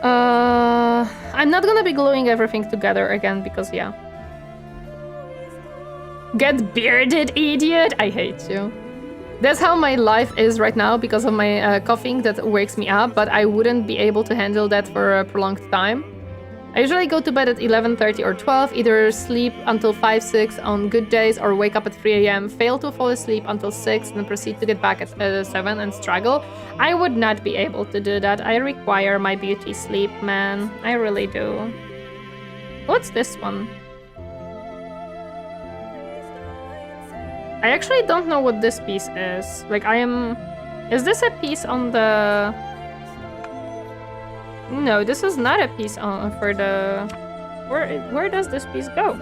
I'm not gonna be gluing everything together again because, yeah. Get bearded, idiot! I hate you. That's how my life is right now because of my coughing that wakes me up, but I wouldn't be able to handle that for a prolonged time. I usually go to bed at 11:30 or 12, either sleep until 5, 6 on good days or wake up at 3 a.m., fail to fall asleep until 6, and then proceed to get back at 7 and struggle. I would not be able to do that. I require my beauty sleep, man. I really do. What's this one? I actually don't know what this piece is. Like, is this a piece on the... No, this is not a piece for the... Where does this piece go?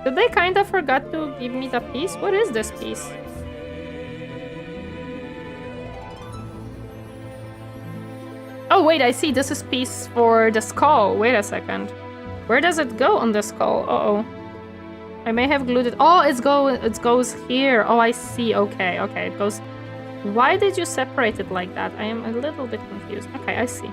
Did they kind of forgot to give me the piece? What is this piece? Oh, wait, I see. This is piece for the skull. Wait a second. Where does it go on the skull? Uh-oh. I may have glued it. Oh, it goes here. Oh, I see. Okay, it goes... Why did you separate it like that? I am a little bit confused. Okay, I see.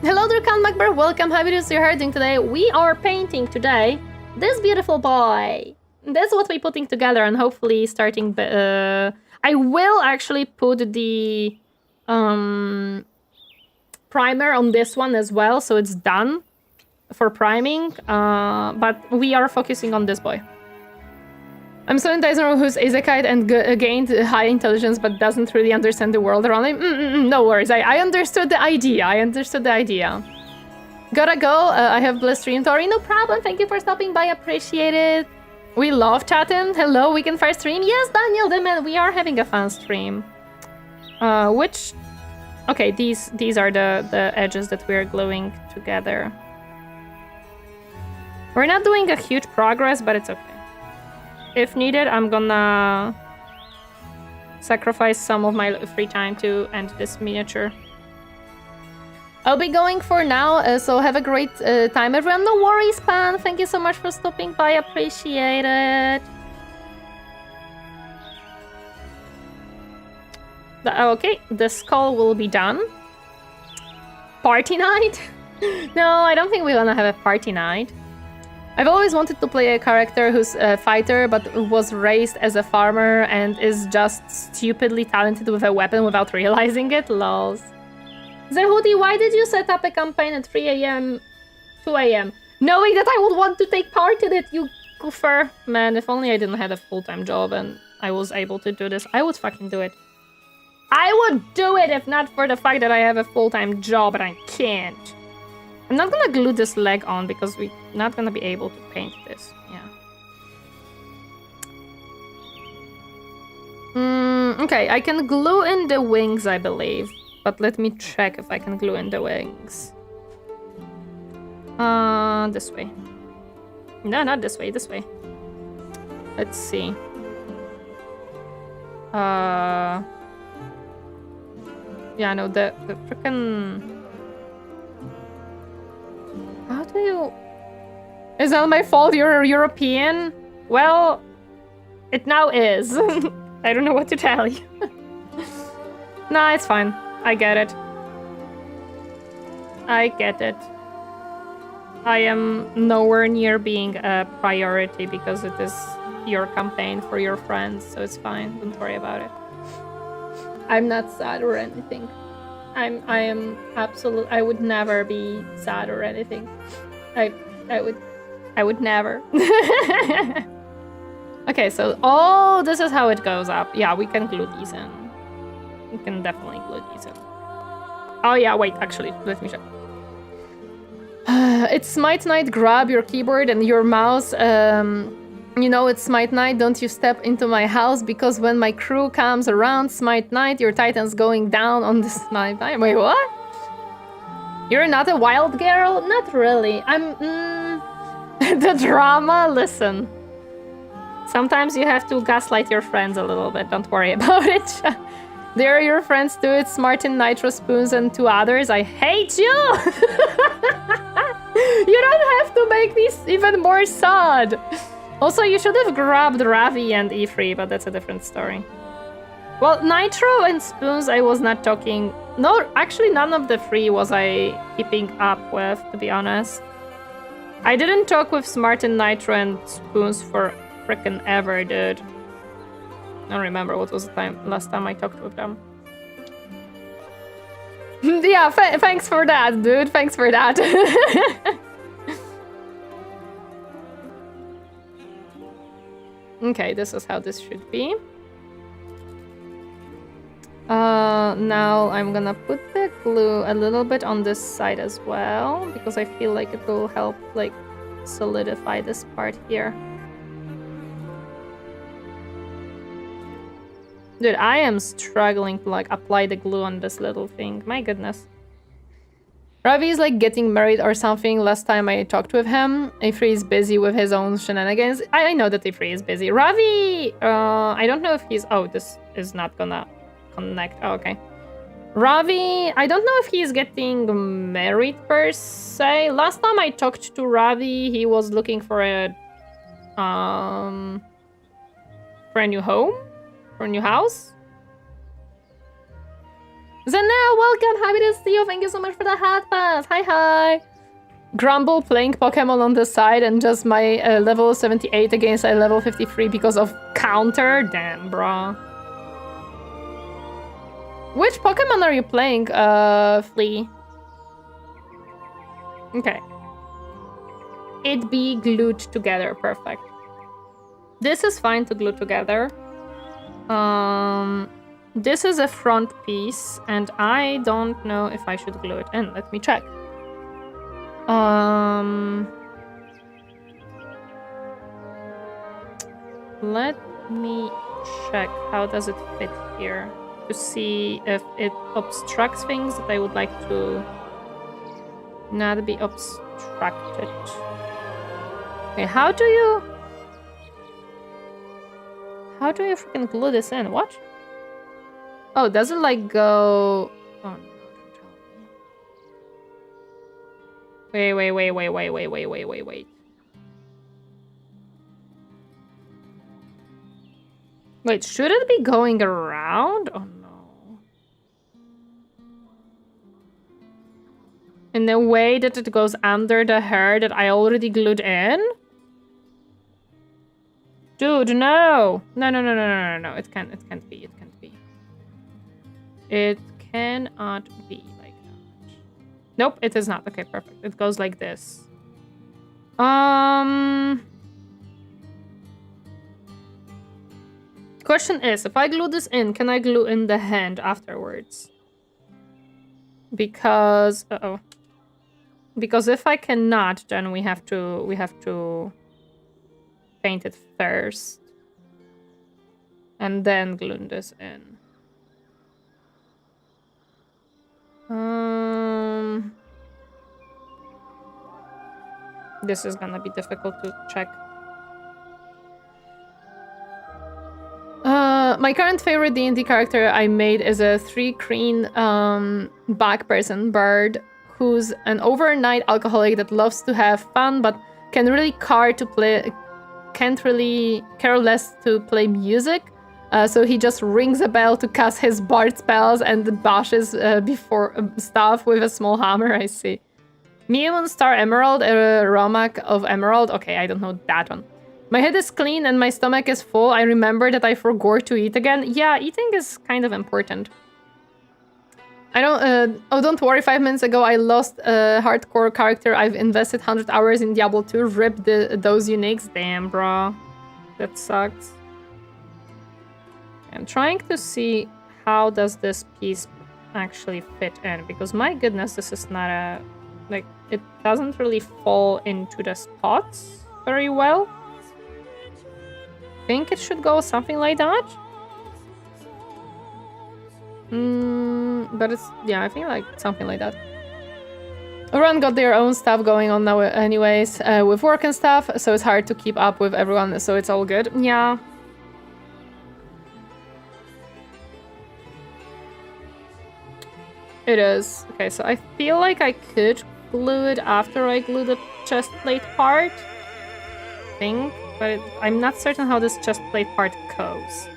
Hello, Durkan Macber. Welcome. Happy to see you doing today. We are painting today this beautiful boy. That's what we're putting together, and hopefully starting... I will actually put the primer on this one as well, so it's done for priming, but we are focusing on this boy. I'm so Dyson who's isekai'd and gained high intelligence but doesn't really understand the world around him. No worries, I understood the idea. Gotta go, I have blessed stream, Tori, no problem, thank you for stopping by, appreciate it. We love chatting. Hello, weekend fire stream. Yes, Daniel, the man, we are having a fun stream. Okay, these are the edges that we're gluing together. We're not doing a huge progress, but it's okay. If needed, I'm gonna sacrifice some of my free time to end this miniature. I'll be going for now, so have a great time, everyone. No worries, Pan. Thank you so much for stopping by. Appreciate it. Okay, the skull will be done. Party night? No, I don't think we're gonna have a party night. I've always wanted to play a character who's a fighter but was raised as a farmer and is just stupidly talented with a weapon without realizing it. Lols. Zehudi, why did you set up a campaign at 3 a.m., 2 a.m., knowing that I would want to take part in it, you goofer? Man, if only I didn't have a full-time job and I was able to do this, I would fucking do it. I would do it if not for the fact that I have a full-time job and I can't. I'm not gonna glue this leg on because we're not gonna be able to paint this. Yeah. Okay, I can glue in the wings, I believe. But let me check if I can glue in the wings. This way. No, not this way, this way. Let's see. Yeah, no, the frickin'... How do you... Is that my fault you're European? Well, it now is. I don't know what to tell you. Nah, it's fine. I get it. I get it. I am nowhere near being a priority because it is your campaign for your friends, so it's fine. Don't worry about it. I'm not sad or anything. I am absolute. I would never be sad or anything. I would never. Okay, so this is how it goes up. Yeah, we can glue these in. We can definitely glue these in. Oh yeah, wait, actually, let me check. It's Smite Night, grab your keyboard and your mouse. You know it's Smite Night, don't you step into my house, because when my crew comes around Smite Night, your titan's going down on the Smite Night. Wait, what? You're not a wild girl? Not really. I'm... the drama? Listen. Sometimes you have to gaslight your friends a little bit, don't worry about it. They're your friends too, it's Martin, Nitro, Spoons, and 2 others. I hate you! You don't have to make me even more sad. Also, you should have grabbed Ravi and E3, but that's a different story. Well, Nitro and Spoons, I was not talking... No, actually, none of the 3 was I keeping up with, to be honest. I didn't talk with Smart and Nitro and Spoons for frickin' ever, dude. I don't remember what was the last time I talked with them. Yeah, thanks for that, dude. Thanks for that. Okay, this is how this should be. Now I'm gonna put the glue a little bit on this side as well, because I feel like it will help, like, solidify this part here. Dude, I am struggling to, like, apply the glue on this little thing. My goodness. Ravi is, like, getting married or something. Last time I talked with him, A3 is busy with his own shenanigans. I know that A3 is busy. Ravi! I don't know if he's... Oh, this is not gonna connect. Oh, okay. Ravi, I don't know if he's getting married per se. Last time I talked to Ravi, he was looking for a new home? For a new house? Zanel, welcome! Happy to see you! Thank you so much for the hat pass! Hi, hi! Grumble playing Pokemon on the side and just my level 78 against a level 53 because of counter? Damn, bro. Which Pokemon are you playing, Flea? Okay. It be glued together, perfect. This is fine to glue together. This is a front piece, and I don't know if I should glue it in. Let me check. Let me check how does it fit here to see if it obstructs things that I would like to not be obstructed. Okay, how do you freaking glue this in? What? Oh, does it like go... Oh, no, don't tell me. Wait. Wait, should it be going around? Oh, no. In the way that it goes under the hair that I already glued in? Dude, no! No. It can't be. It cannot be like that. Nope, it is not. Okay, perfect. It goes like this. Question is, if I glue this in, can I glue in the hand afterwards? Because because if I cannot, then we have to paint it first and then glue this in. This is gonna be difficult to check. My current favorite D&D character I made is a 3-green back person bird who's an overnight alcoholic that loves to have fun but can't really care less to play music. So he just rings a bell to cast his bard spells and bashes before stuff with a small hammer. I see. Mew Star Emerald, Romac of Emerald. Okay, I don't know that one. My head is clean and my stomach is full. I remember that I forgot to eat again. Yeah, eating is kind of important. I don't... oh, don't worry. 5 minutes ago, I lost a hardcore character. I've invested 100 hours in Diablo 2. Rip those uniques. Damn, bro. That sucks. I'm trying to see how does this piece actually fit in, because my goodness, this is not a... Like, it doesn't really fall into the spots very well. I think it should go something like that. But it's... Yeah, I think like something like that. Everyone got their own stuff going on now anyways, with work and stuff, so it's hard to keep up with everyone, so it's all good. Yeah. It is. Okay, so I feel like I could glue it after I glue the chest plate part. I think, but I'm not certain how this chest plate part goes.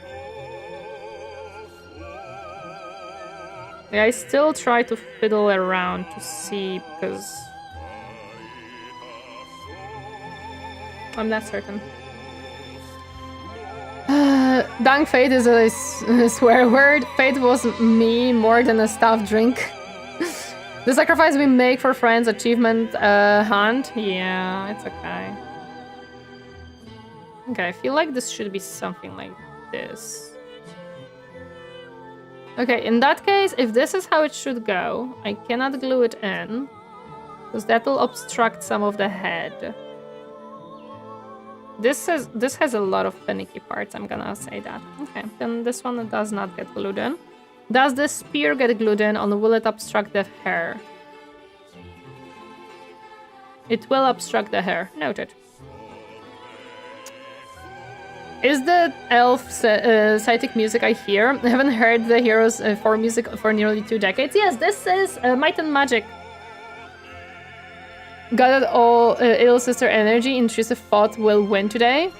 Yeah, I still try to fiddle around to see, because I'm not certain. Dang, fate is a swear word. Fate was me more than a stuffed drink. The sacrifice we make for friends, achievement hunt. Yeah, it's okay. Okay, I feel like this should be something like this. Okay, in that case, if this is how it should go, I cannot glue it in, because that will obstruct some of the head. This has a lot of finicky parts, I'm gonna say that. Okay, then this one does not get glued in. Does the spear get glued in, or will it obstruct the hair? It will obstruct the hair. Noted. Is the elf Celtic music I hear? I haven't heard the Heroes 4 music for nearly 2 decades. Yes, this is Might and Magic. Got it all, Little Sister Energy, Intrusive Thought will win today.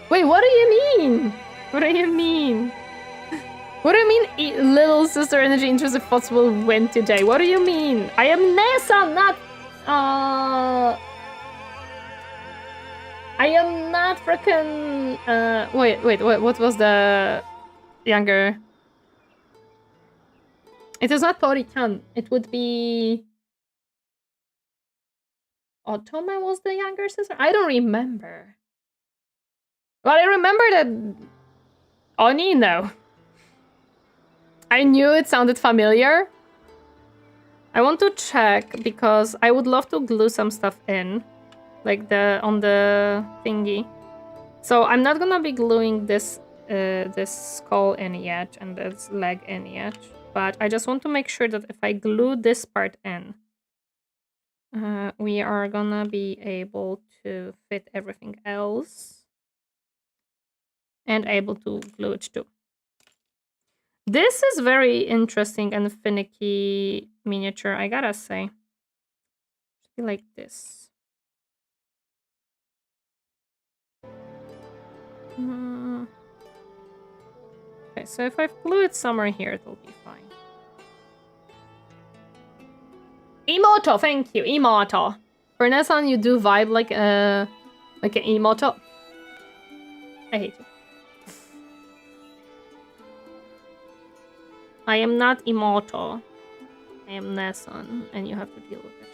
Wait, what do you mean? What do you mean? What do you mean Little Sister Energy, Intrusive Thoughts will win today? What do you mean? I am Nessa, not... I am not freaking... wait, what was the younger... It is not Torineesan. It would be... Otoma was the younger sister? I don't remember. Well, I remember that... Oni, no. I knew it sounded familiar. I want to check, because I would love to glue some stuff in. Like on the thingy. So I'm not gonna be gluing this skull in yet, and this leg in yet. But I just want to make sure that if I glue this part in, we are gonna be able to fit everything else. And able to glue it too. This is very interesting and finicky miniature, I gotta say. Like this. Okay, so if I glue it somewhere here, it'll be fine. Emoto, thank you, Emoto. For Nessan, you do vibe like an Emoto. I hate you. I am not Emoto. I am Nessan, and you have to deal with it.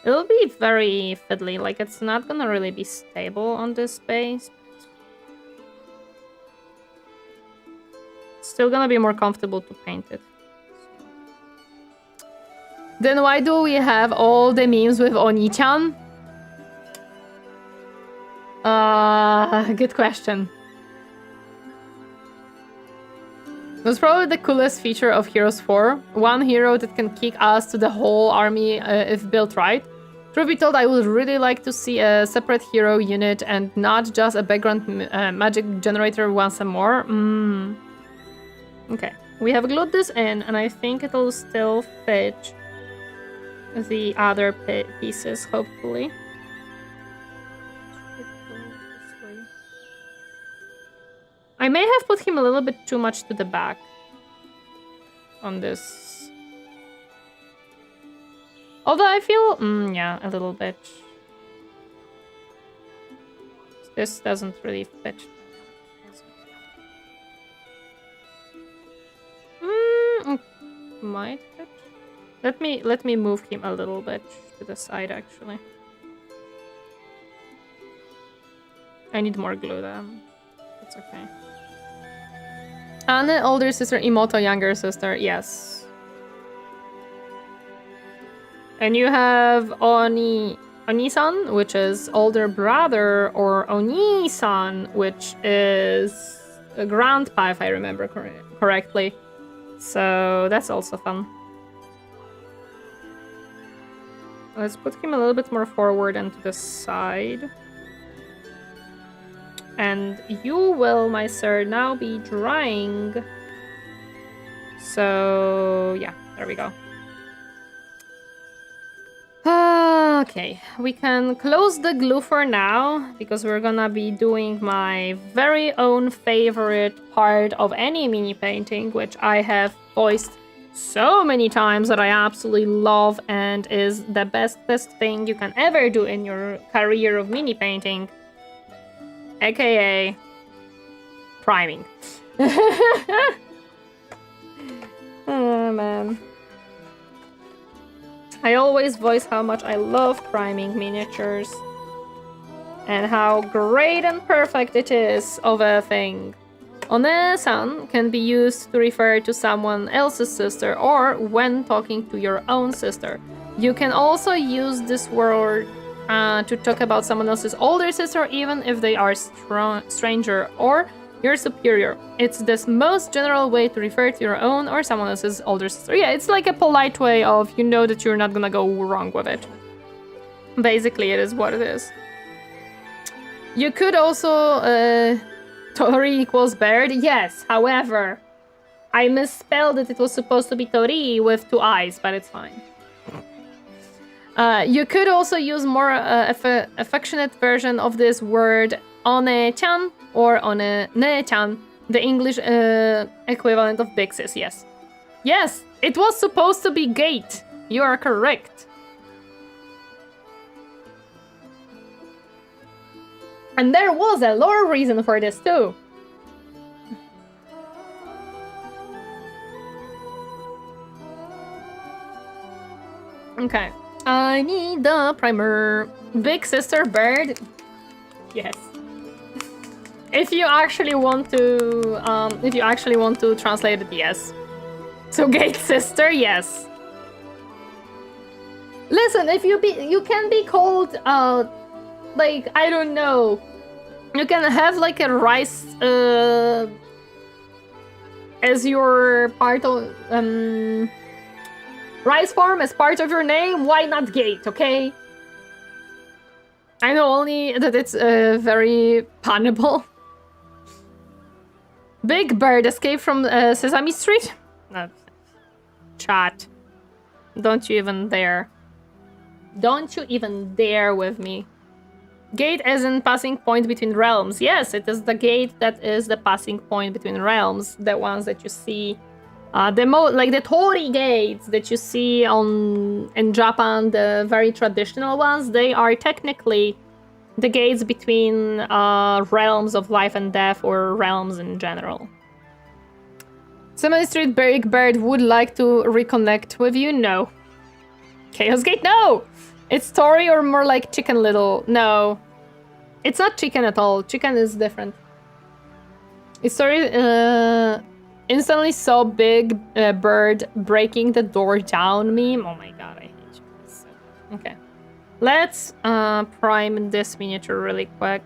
It'll be very fiddly, like it's not gonna really be stable on this base. It's still gonna be more comfortable to paint it. Then why do we have all the memes with Oni-chan? Good question. That's probably the coolest feature of Heroes 4. One hero that can kick ass to the whole army if built right. Truth be told, I would really like to see a separate hero unit and not just a background magic generator once more. Okay, we have glued this in, and I think it'll still fit the other pieces, hopefully. I may have put him a little bit too much to the back on this. Although I feel, yeah, a little bit. This doesn't really fit. Might fit. Let me move him a little bit to the side, actually. I need more glue, though. It's okay. Anne, older sister, Imoto, younger sister, yes. And you have Oni-san, which is older brother, or Oni-san, which is a grandpa, if I remember correctly. So that's also fun. Let's put him a little bit more forward and to the side. And you will, my sir, now be drying. So, yeah, there we go. Okay, we can close the glue for now, because we're gonna be doing my very own favorite part of any mini painting, which I have voiced so many times that I absolutely love and is the best thing you can ever do in your career of mini painting, aka priming. Oh man. I always voice how much I love priming miniatures and how great and perfect it is of a thing. One-san can be used to refer to someone else's sister or when talking to your own sister. You can also use this word to talk about someone else's older sister even if they are stranger or your superior. It's the most general way to refer to your own or someone else's older sister. Yeah, it's like a polite way of you know that you're not gonna go wrong with it. Basically, it is what it is. You could also... Tori equals bird? Yes, however, I misspelled it. It was supposed to be Tori with 2 eyes, but it's fine. You could also use more affectionate version of this word one-chan or one-ne-chan, the English equivalent of big sis, yes. Yes, it was supposed to be gate. You are correct. And there was a lore reason for this too. Okay. I need the primer. Big sister bird. Yes. If you actually want to translate it, yes. So gate sister, yes. Listen, if you can be called like, I don't know. You can have like a rice as your part of rice farm as part of your name. Why not gate, okay? I know only that it's very punnable. Big bird escape from Sesame Street? Chat. Don't you even dare. Don't you even dare with me. Gate as in passing point between realms. Yes, it is the gate that is the passing point between realms. The ones that you see, like the Tori gates that you see in Japan, the very traditional ones. They are technically the gates between realms of life and death or realms in general. Sesame Street Big Bird would like to reconnect with you. No. Chaos Gate. No. It's Tori or more like Chicken Little. No. It's not chicken at all. Chicken is different. It's Tori instantly saw Big Bird breaking the door down meme. Oh my god, I hate you. So, okay. Let's prime this miniature really quick.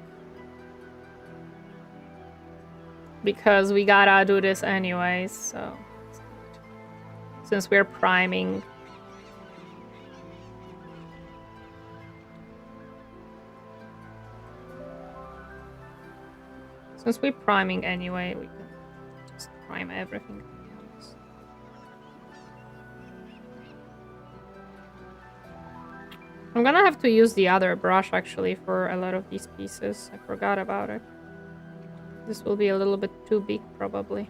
Because we gotta do this anyways, so... Since we're priming... Since we're priming anyway, we can just prime everything. I'm gonna have to use the other brush actually for a lot of these pieces. I forgot about it. This will be a little bit too big probably.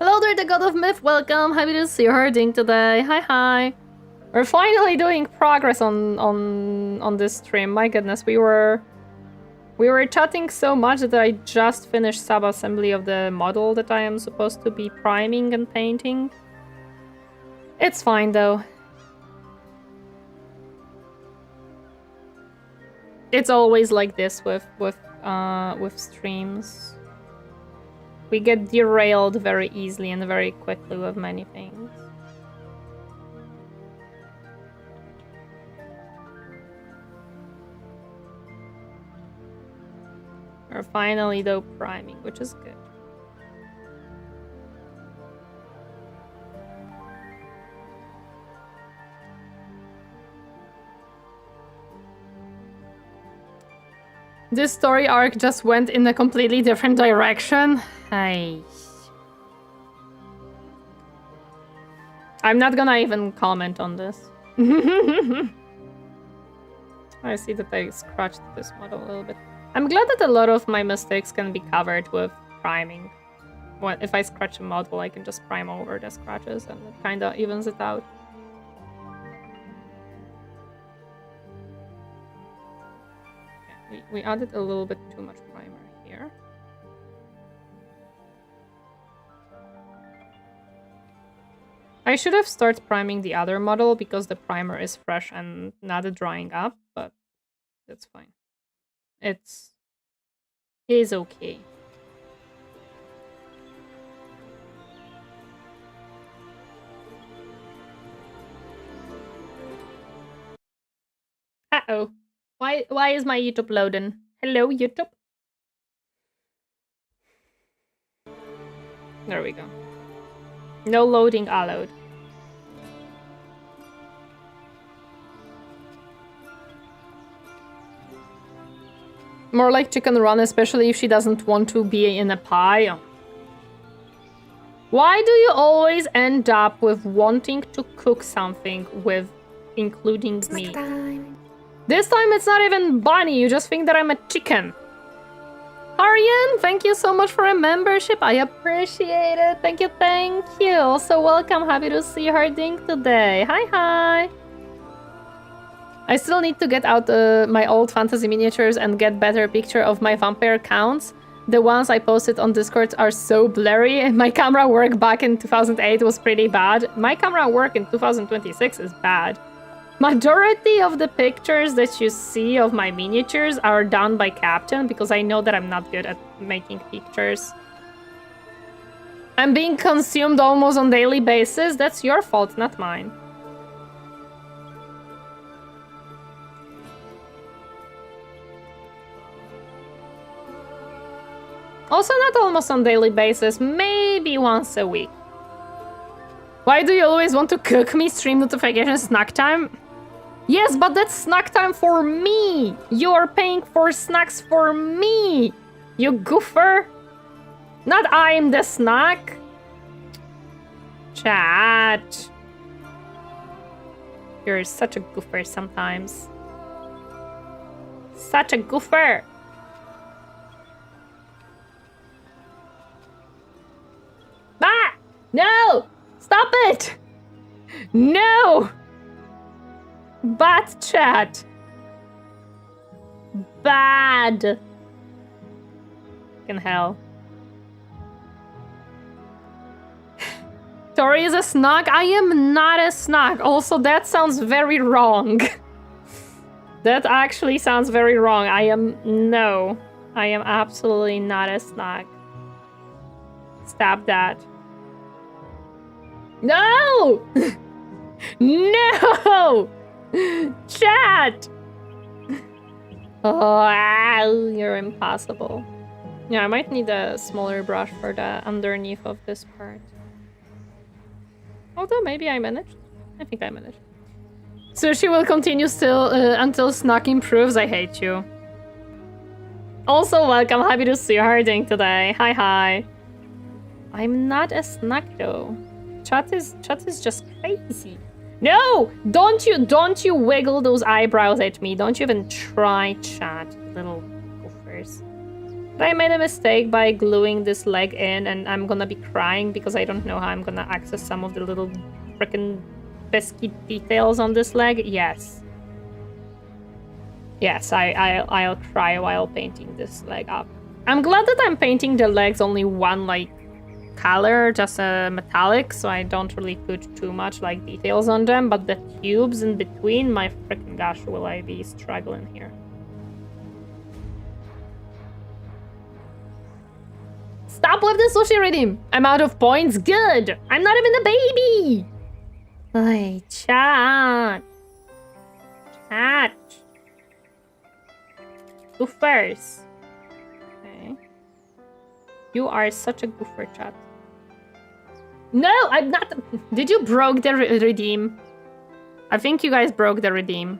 Hello there, the God of Myth. Welcome. Happy to see you herding today. Hi, hi. We're finally doing progress on this stream. My goodness, we were chatting so much that I just finished sub-assembly of the model that I am supposed to be priming and painting. It's fine though. It's always like this with with streams. We get derailed very easily and very quickly with many things. We're finally though priming, which is good. This story arc just went in a completely different direction. Hey. I'm not gonna even comment on this. I see that I scratched this model a little bit. I'm glad that a lot of my mistakes can be covered with priming. If I scratch a model, I can just prime over the scratches and it kinda evens it out. We added a little bit too much primer here. I should have started priming the other model because the primer is fresh and not drying up, but that's fine. It is okay. Uh-oh. Why is my YouTube loading? Hello, YouTube? There we go. No loading allowed. More like Chicken Run, especially if she doesn't want to be in a pie. Why do you always end up with wanting to cook something with including meat? This time it's not even bunny, you just think that I'm a chicken. Aryan, thank you so much for a membership. I appreciate it. Thank you, thank you. Also, welcome. Happy to see her ding today. Hi, hi. I still need to get out my old fantasy miniatures and get better picture of my vampire counts. The ones I posted on Discord are so blurry. My camera work back in 2008 was pretty bad. My camera work in 2026 is bad. Majority of the pictures that you see of my miniatures are done by Captain because I know that I'm not good at making pictures. I'm being consumed almost on daily basis. That's your fault, not mine. Also not almost on daily basis, maybe once a week. Why do you always want to cook me? Stream notification snack time? Yes, but that's snack time for me! You are paying for snacks for me! You goofer! Not I'm the snack! Chat. You're such a goofer sometimes. Such a goofer! Ah! No! Stop it! No! Bad chat. Bad. Fucking hell. Tori is a snack? I am not a snack. Also, that sounds very wrong. That actually sounds very wrong. I am absolutely not a snack. Stop that. No! No! Chat! Oh, you're impossible. Yeah, I might need a smaller brush for the underneath of this part. Although maybe I managed. I think I managed. So she will continue still until snack improves. I hate you. Also, welcome. Happy to see you harding today. Hi, hi. I'm not a snack though. Chat is just crazy. No! Don't you wiggle those eyebrows at me. Don't you even try, chat, little goofers. But I made a mistake by gluing this leg in and I'm gonna be crying because I don't know how I'm gonna access some of the little frickin' biscuit details on this leg. Yes. Yes, I'll cry while painting this leg up. I'm glad that I'm painting the legs only one, like, color, just a metallic, so I don't really put too much like details on them, but the tubes in between, my freaking gosh, will I be struggling here. Stop with the sushi redeem. I'm out of points. Good. I'm not even a baby. Hey, chat. Chat. Goofers. Okay. You are such a goofer, chat. No, I'm not. Did you broke the redeem? I think you guys broke the redeem.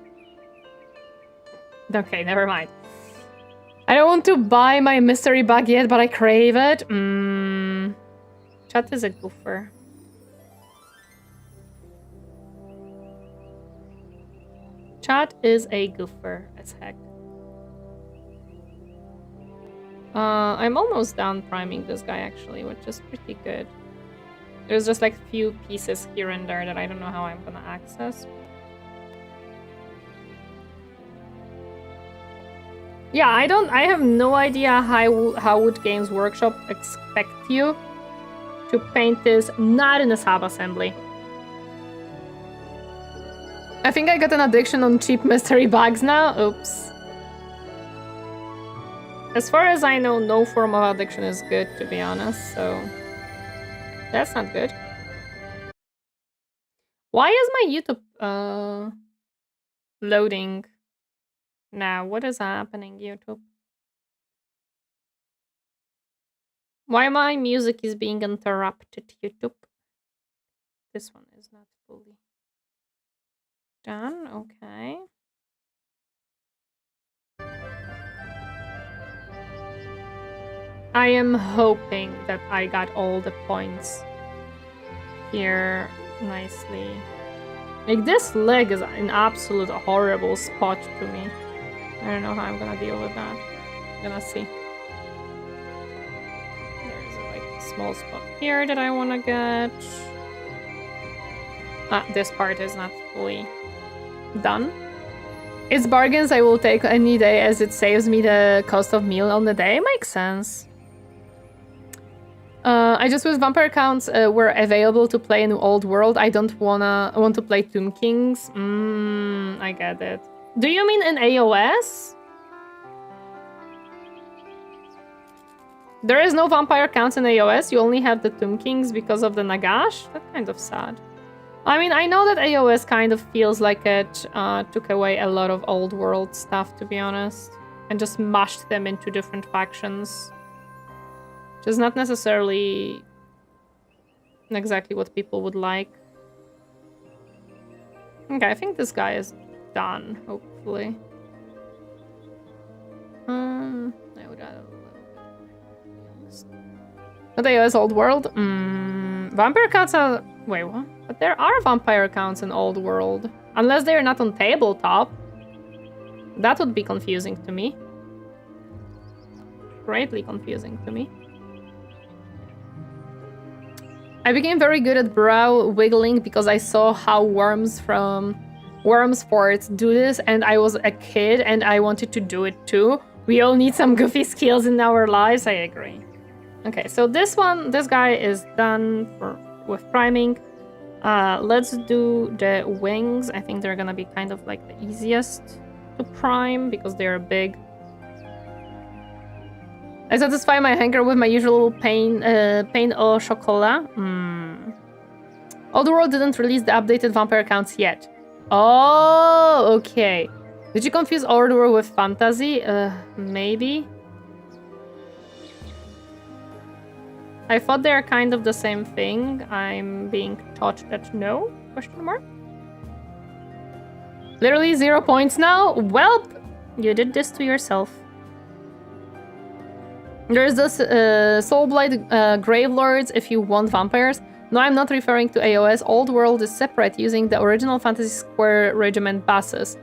Okay, never mind. I don't want to buy my mystery bag yet, but I crave it. Chat is a goofer. Chat is a goofer as heck. I'm almost done priming this guy actually, which is pretty good. There's just like a few pieces here and there that I don't know how I'm gonna access. Yeah, I have no idea how would Games Workshop expect you to paint this not in a sub-assembly. I think I got an addiction on cheap mystery bags now. Oops. As far as I know, no form of addiction is good, to be honest, so that's not good. Why is my YouTube loading now? What is happening, YouTube? Why my music is being interrupted, YouTube? This one is not fully done. Okay. I am hoping that I got all the points here nicely. Like, this leg is an absolute horrible spot to me. I don't know how I'm gonna deal with that. I'm gonna see. There's a small spot here that I wanna get. This part is not fully done. It's bargains I will take any day as it saves me the cost of meal on the day. Makes sense. I just wish vampire accounts were available to play in Old World. I don't want to play Tomb Kings. I get it. Do you mean in AOS? There is no vampire accounts in AOS. You only have the Tomb Kings because of the Nagash. That's kind of sad. I mean, I know that AOS kind of feels like it took away a lot of Old World stuff, to be honest, and just mashed them into different factions. Which is not necessarily exactly what people would like. Okay, I think this guy is done, hopefully. I would add a little bit. But AOS Old World? Vampire accounts are... Wait, what? But there are vampire accounts in Old World. Unless they're not on tabletop. That would be confusing to me. Greatly confusing to me. I became very good at brow wiggling because I saw how worms from Worms Forts do this, and I was a kid and I wanted to do it too. We all need some goofy skills in our lives, I agree. Okay, so this guy is done with priming. Let's do the wings. I think they're gonna be kind of like the easiest to prime because they're big. I satisfy my hunger with my usual pain au chocolat. Old World didn't release the updated vampire accounts yet. Oh, okay. Did you confuse Old World with fantasy? Maybe. I thought they're kind of the same thing. I'm being taught that no? Question mark? Literally 0 points now? Welp! You did this to yourself. There's this Soulblight Gravelords if you want vampires. No, I'm not referring to AOS. Old World is separate using the original Fantasy Square Regiment buses.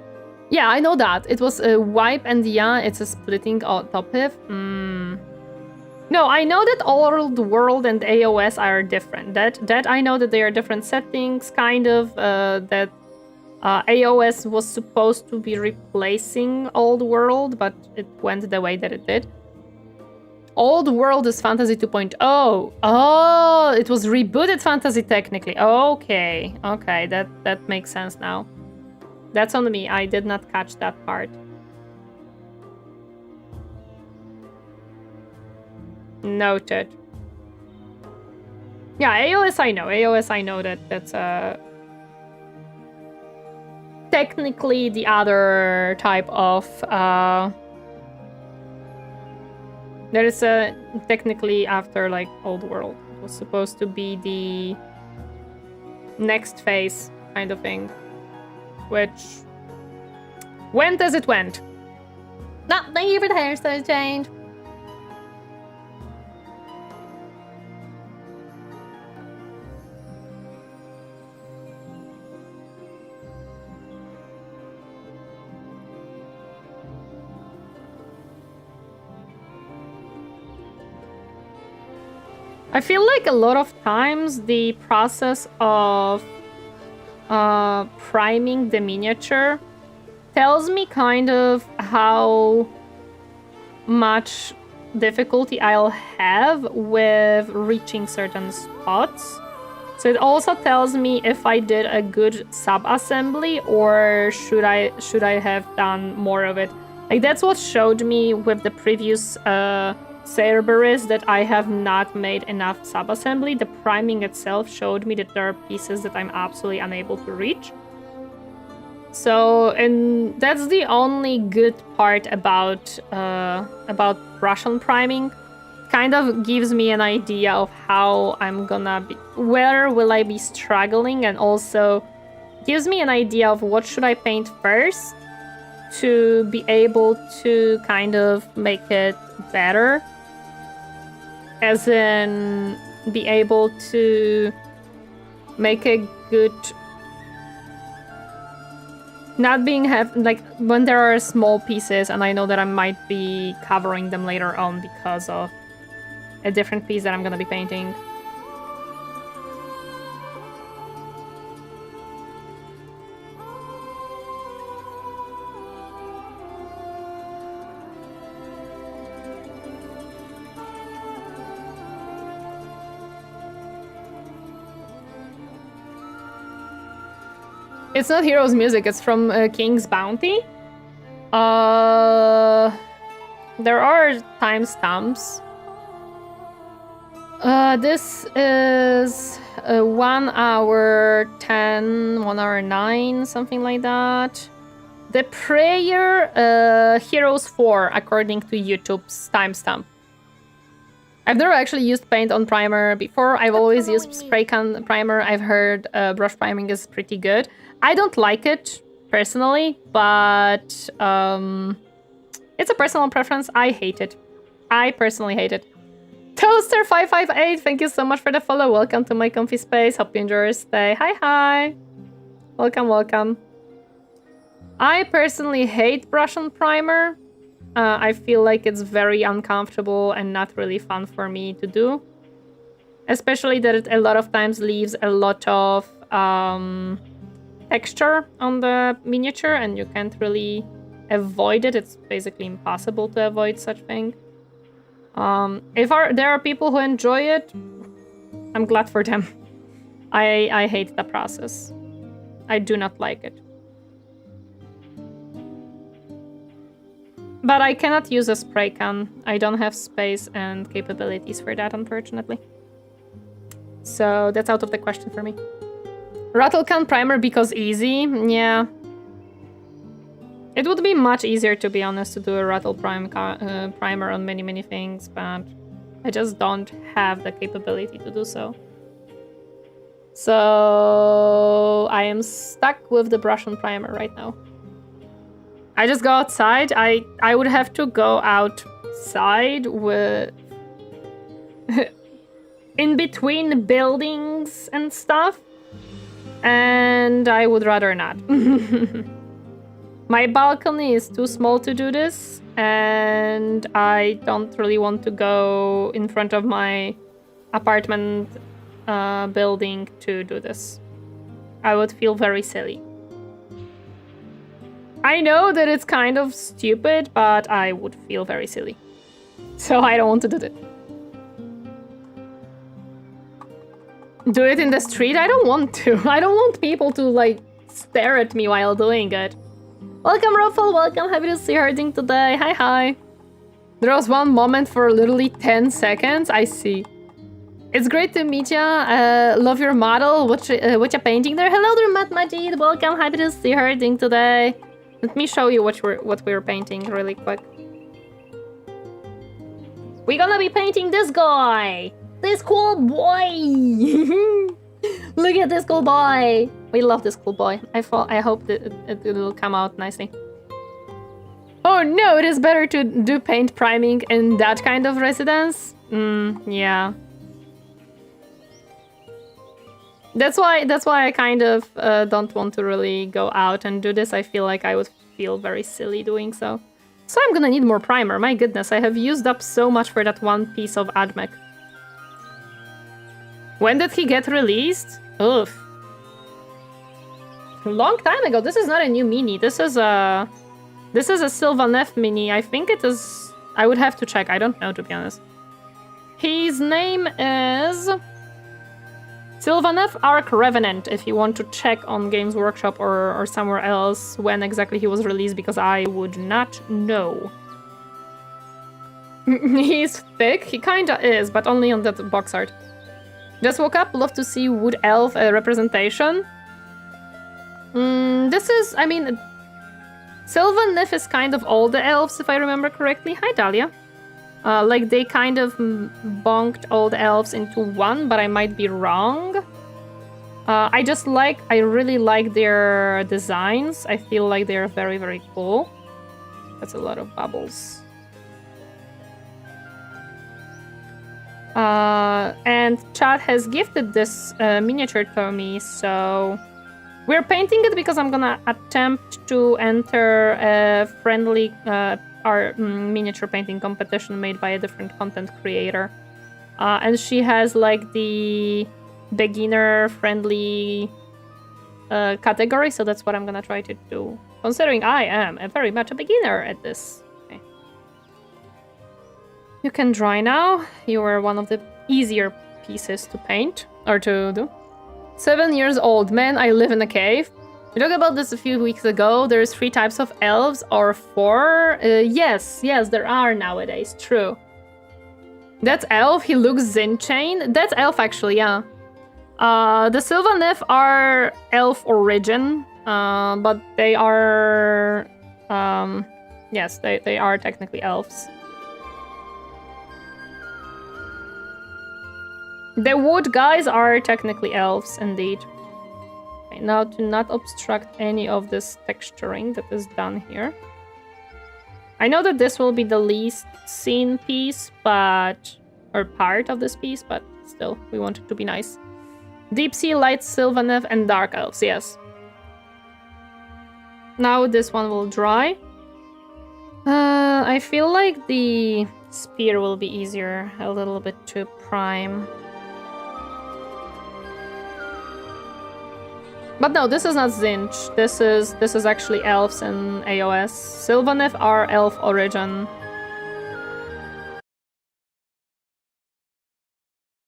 Yeah, I know that. It was a wipe and yeah, it's a splitting topic. No, I know that Old World and AOS are different. That I know that they are different settings, kind of. That AOS was supposed to be replacing Old World, but it went the way that it did. Old World is Fantasy 2.0. Oh, it was rebooted Fantasy technically. Okay, okay, that makes sense now. That's on me. I did not catch that part. Noted. Yeah, AOS I know. AOS I know that that's technically the other type of there is a technically after like Old World. It was supposed to be the next phase kind of thing, which went as it went. No, thank you for the hairstyle change. I feel like a lot of times the process of priming the miniature tells me kind of how much difficulty I'll have with reaching certain spots. So it also tells me if I did a good sub-assembly or should I have done more of it. Like that's what showed me with the previous Cerberus that I have not made enough sub-assembly. The priming itself showed me that there are pieces that I'm absolutely unable to reach. So, and that's the only good part about Russian priming. Kind of gives me an idea of how I'm gonna be, where will I be struggling, and also gives me an idea of what should I paint first to be able to kind of make it better. As in, be able to make a good... Not being like when there are small pieces and I know that I might be covering them later on because of a different piece that I'm gonna be painting. It's not Heroes Music, it's from King's Bounty. There are timestamps. This is 1 hour 10, 1 hour 9, something like that. The Prayer, Heroes 4, according to YouTube's timestamp. I've never actually used paint on primer before. I've always used spray can primer. I've heard brush priming is pretty good. I don't like it personally, but it's a personal preference. I hate it. I personally hate it. Toaster558, thank you so much for the follow. Welcome to my comfy space. Hope you enjoy your stay. Hi, hi. Welcome, welcome. I personally hate brush on primer. I feel like it's very uncomfortable and not really fun for me to do. Especially that it a lot of times leaves a lot of texture on the miniature and you can't really avoid it. It's basically impossible to avoid such thing. If there are people who enjoy it, I'm glad for them. I hate the process. I do not like it. But I cannot use a spray can. I don't have space and capabilities for that, unfortunately. So that's out of the question for me. Rattle can primer because easy? Yeah. It would be much easier, to be honest, to do a rattle primer on many things, but I just don't have the capability to do so. So I am stuck with the brush and primer right now. I just go outside. I would have to go outside with in between buildings and stuff, and I would rather not. My balcony is too small to do this, and I don't really want to go in front of my apartment building to do this. I would feel very silly. I know that it's kind of stupid, but I would feel very silly. So I don't want to do that. Do it in the street? I don't want to. I don't want people to, like, stare at me while doing it. Welcome, Ruffle. Welcome. Happy to see you herding today. Hi, hi. There was one moment for literally 10 seconds. I see. It's great to meet ya. Love your model. What you painting there? Hello there, Matt Majid. Welcome. Happy to see her doing today. Let me show you what we're painting really quick. We're gonna be painting this guy. This cool boy. Look at this cool boy. We love this cool boy. I hope that it will come out nicely. Oh no, it is better to do paint priming in that kind of residence. Yeah. That's why I kind of don't want to really go out and do this. I feel like I would feel very silly doing so. So I'm gonna need more primer. My goodness, I have used up so much for that one piece of AdMech. When did he get released? Oof. A long time ago. This is not a new mini. This is a Sylvaneth mini. I think it is... I would have to check. I don't know, to be honest. His name is... Sylvaneth Arc Revenant, if you want to check on Games Workshop or somewhere else when exactly he was released, because I would not know. He's thick. He kinda is, but only on that box art. Just woke up. Love to see Wood Elf representation. This is, I mean... Sylvaneth is kind of all the elves, if I remember correctly. Hi, Dahlia. Like, they kind of bonked all the elves into one, but I might be wrong. I really like their designs. I feel like they're very, very cool. That's a lot of bubbles. And Chad has gifted this miniature to me, so... We're painting it because I'm gonna attempt to enter a friendly miniature painting competition made by a different content creator. And she has like the beginner-friendly category, so that's what I'm gonna try to do. Considering I am very much a beginner at this. Okay. You can dry now. You are one of the easier pieces to paint, or to do. 7 years old. Man, I live in a cave. We talked about this a few weeks ago. There's 3 types of elves, or 4. Yes, there are nowadays. True. That's elf. He looks Zinchain. That's elf, actually, yeah. The Sylvaneth are elf origin, but they are... yes, they are technically elves. The wood guys are technically elves, indeed. Okay, now to not obstruct any of this texturing that is done here. I know that this will be the least seen piece, but... or part of this piece, but still, we want it to be nice. Deep Sea, Light, Sylvaneth, and Dark Elves, yes. Now this one will dry. I feel like the spear will be easier a little bit to prime. But no, this is not Zinch. This is actually elves in AOS. Sylvaneth are elf origin.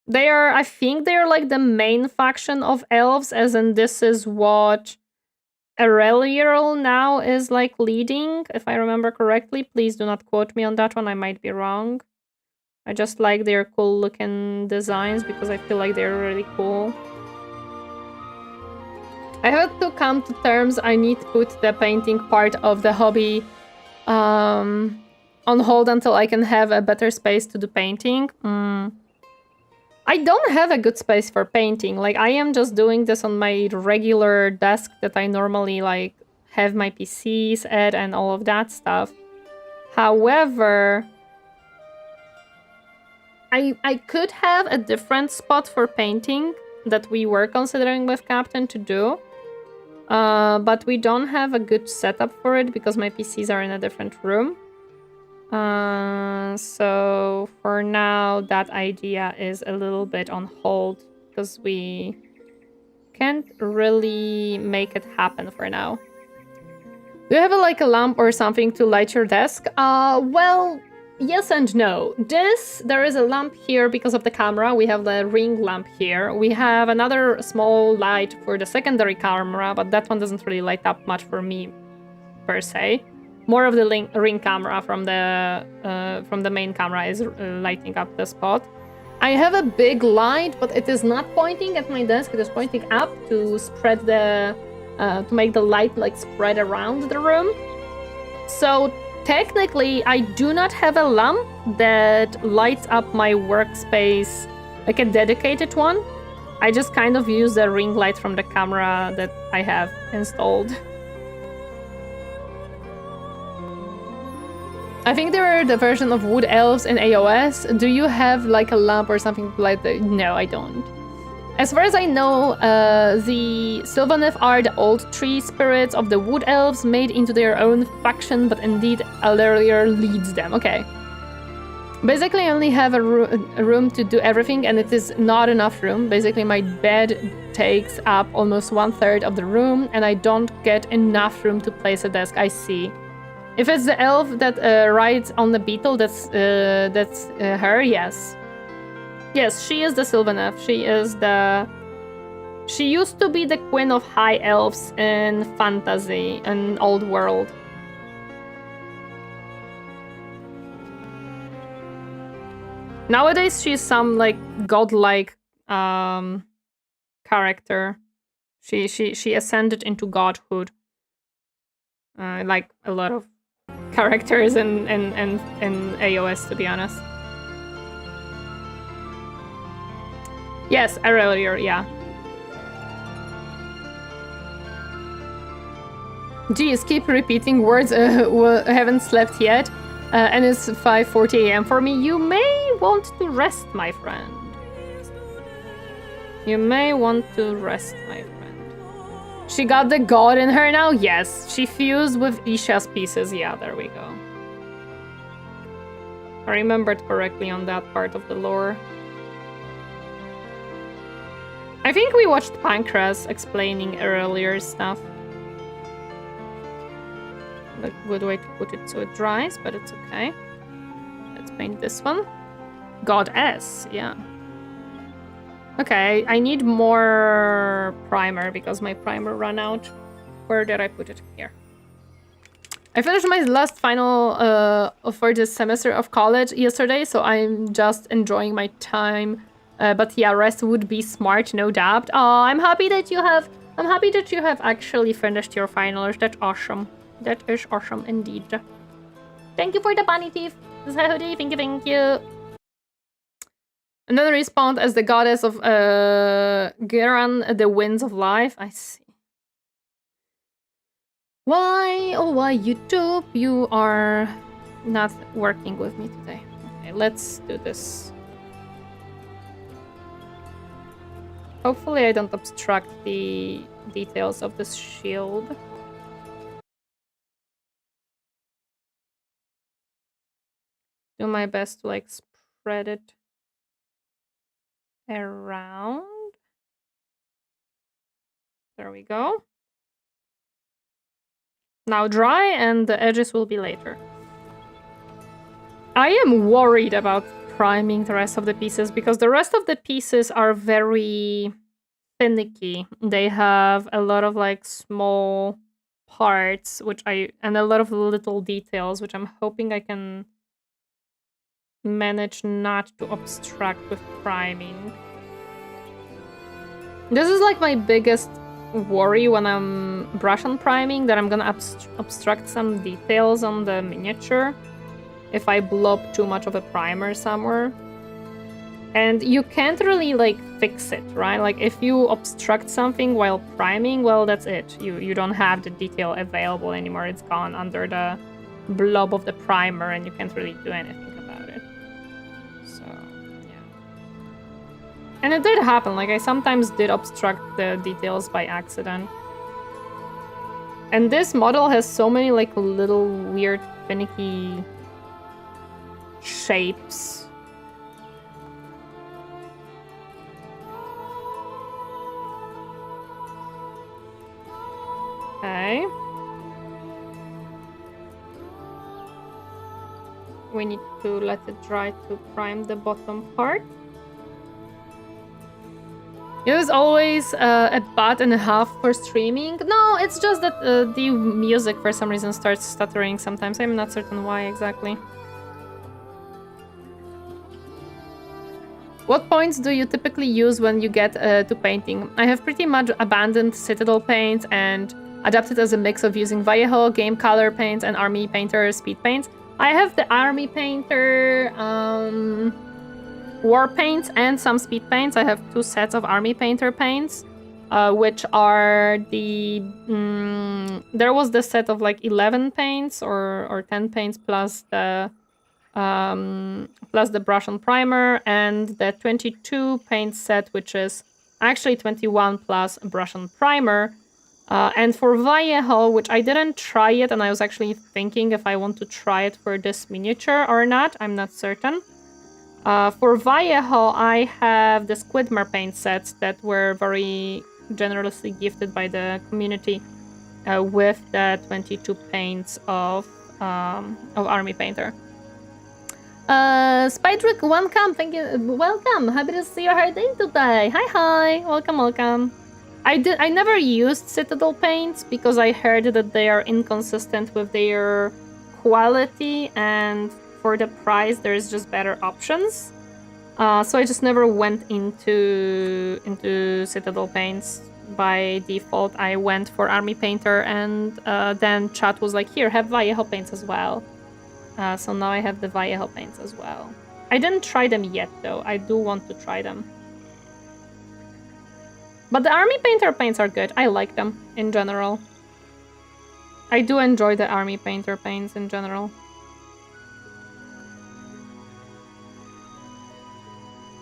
They are, I think they're like the main faction of elves, as in this is what Aurelial now is like leading, if I remember correctly. Please do not quote me on that one, I might be wrong. I just like their cool looking designs because I feel like they're really cool. I had to come to terms I need to put the painting part of the hobby on hold until I can have a better space to do painting. I don't have a good space for painting. Like, I am just doing this on my regular desk that I normally, like, have my PCs at and all of that stuff. However, I could have a different spot for painting that we were considering with Captain to do. But we don't have a good setup for it because my PCs are in a different room. So for now, that idea is a little bit on hold because we can't really make it happen for now. Do you have like a lamp or something to light your desk? Well, yes and no. There is a lamp here because of the camera. We have the ring lamp here. We have another small light for the secondary camera, but that one doesn't really light up much for me, per se. More of the ring camera from the main camera is lighting up the spot. I have a big light, but it is not pointing at my desk. It is pointing up to spread the, to make the light like spread around the room. So technically, I do not have a lamp that lights up my workspace, like a dedicated one. I just kind of use the ring light from the camera that I have installed. I think there are the version of wood elves in AOS. Do you have like a lamp or something like that? No, I don't. As far as I know, the Sylvaneth are the old tree spirits of the wood elves made into their own faction, but indeed Alerier leads them. Okay. Basically, I only have a room to do everything, and it is not enough room. Basically, my bed takes up almost 1/3 of the room, and I don't get enough room to place a desk. I see. If it's the elf that rides on the beetle, that's her, yes. Yes, she is the Sylvaneth. She is the... She used to be the queen of high elves in fantasy, in old world. Nowadays, she's some, like, godlike character. She ascended into godhood. Like a lot of characters in AOS, to be honest. Yes, earlier, yeah. Geez, keep repeating words. Haven't slept yet, and it's 5:40 AM for me. You may want to rest, my friend. You may want to rest, my friend. She got the god in her now? Yes. She fused with Isha's pieces. Yeah, there we go. I remembered correctly on that part of the lore. I think we watched Pancras explaining earlier stuff. A good way to put it so it dries, but it's okay. Let's paint this one. Goddess, yeah. Okay, I need more primer because my primer ran out. Where did I put it? Here. I finished my last final for this semester of college yesterday, so I'm just enjoying my time. But yeah, rest would be smart, no doubt. Oh, I'm happy that you have actually finished your finals. That's awesome. That is awesome indeed. Thank you for the bunny teeth. Thank you, thank you. And then respawned as the goddess of Geran, the winds of life. I see. Why, oh why, YouTube, you are not working with me today. Okay, let's do this. Hopefully I don't obstruct the details of this shield. Do my best to like spread it around. There we go. Now dry, and the edges will be later. I am worried about priming the rest of the pieces because the rest of the pieces are very finicky. They have a lot of like small parts, and a lot of little details, which I'm hoping I can manage not to obstruct with priming. This is like my biggest worry when I'm brush on priming, that I'm gonna obstruct some details on the miniature if I blob too much of a primer somewhere. And you can't really like fix it, right? Like if you obstruct something while priming, well, that's it. You don't have the detail available anymore. It's gone under the blob of the primer and you can't really do anything about it. So, yeah. And it did happen. Like I sometimes did obstruct the details by accident. And this model has so many like little weird finicky shapes. Okay. We need to let it dry to prime the bottom part. It was always a baht and a half for streaming. No, it's just that the music for some reason starts stuttering sometimes. I'm not certain why exactly. What points do you typically use when you get to painting? I have pretty much abandoned Citadel paints and adapted as a mix of using Vallejo, Game Color paints, and Army Painter speed paints. I have the Army Painter war paints and some speed paints. I have 2 sets of Army Painter paints, which are the... there was the set of like 11 paints or 10 paints plus the brush and primer, and the 22 paint set, which is actually 21 plus brush and primer. And for Vallejo, which I didn't try yet, and I was actually thinking if I want to try it for this miniature or not, I'm not certain. For Vallejo, I have the Squidmer paint sets that were very generously gifted by the community with the 22 paints of Army Painter. Spydrick, welcome, thank you, welcome, happy to see you. How are you doing today? Hi, welcome. I never used Citadel paints because I heard that they are inconsistent with their quality, and for the price there's just better options. So I just never went into Citadel paints. By default, I went for Army Painter, and then chat was like, here, have Vallejo paints as well. So now I have the Vallejo paints as well. I didn't try them yet, though. I do want to try them. But the Army Painter paints are good. I like them in general. I do enjoy the Army Painter paints in general.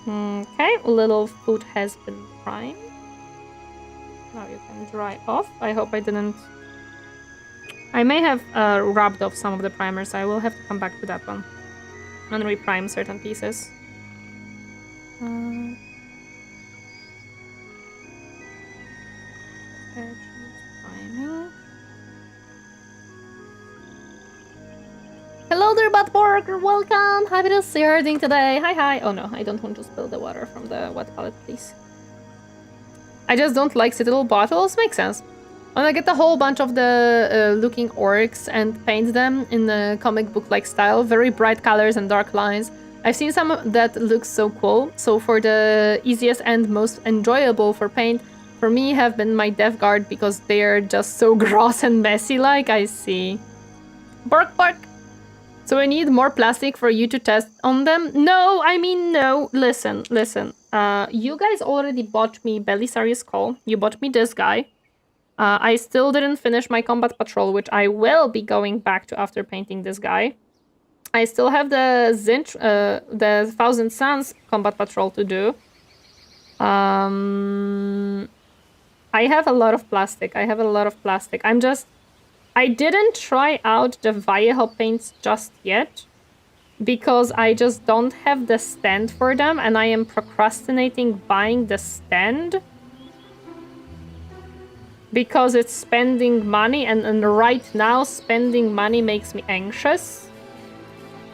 Okay, little foot has been primed. Now you can dry off. I hope I didn't... I may have rubbed off some of the primers. I will have to come back to that one and reprime certain pieces. Priming. Hello there, Buttborg! Welcome! Happy to see you doing today. Hi. Oh no, I don't want to spill the water from the wet palette, please. I just don't like Citadel bottles. Makes sense. When I get a whole bunch of the looking orcs and paint them in the comic book-like style, very bright colors and dark lines, I've seen some that looks so cool. So for the easiest and most enjoyable for paint, for me have been my Death Guard, because they're just so gross and messy, like. I see. Bark. So I need more plastic for you to test on them? No, I mean, no. Listen. You guys already bought me Belisarius Call. You bought me this guy. I still didn't finish my Combat Patrol, which I will be going back to after painting this guy. I still have the Zinch, the Thousand Suns Combat Patrol to do. I have a lot of plastic. I didn't try out the Vallejo paints just yet, because I just don't have the stand for them, and I am procrastinating buying the stand. Because it's spending money, and right now spending money makes me anxious.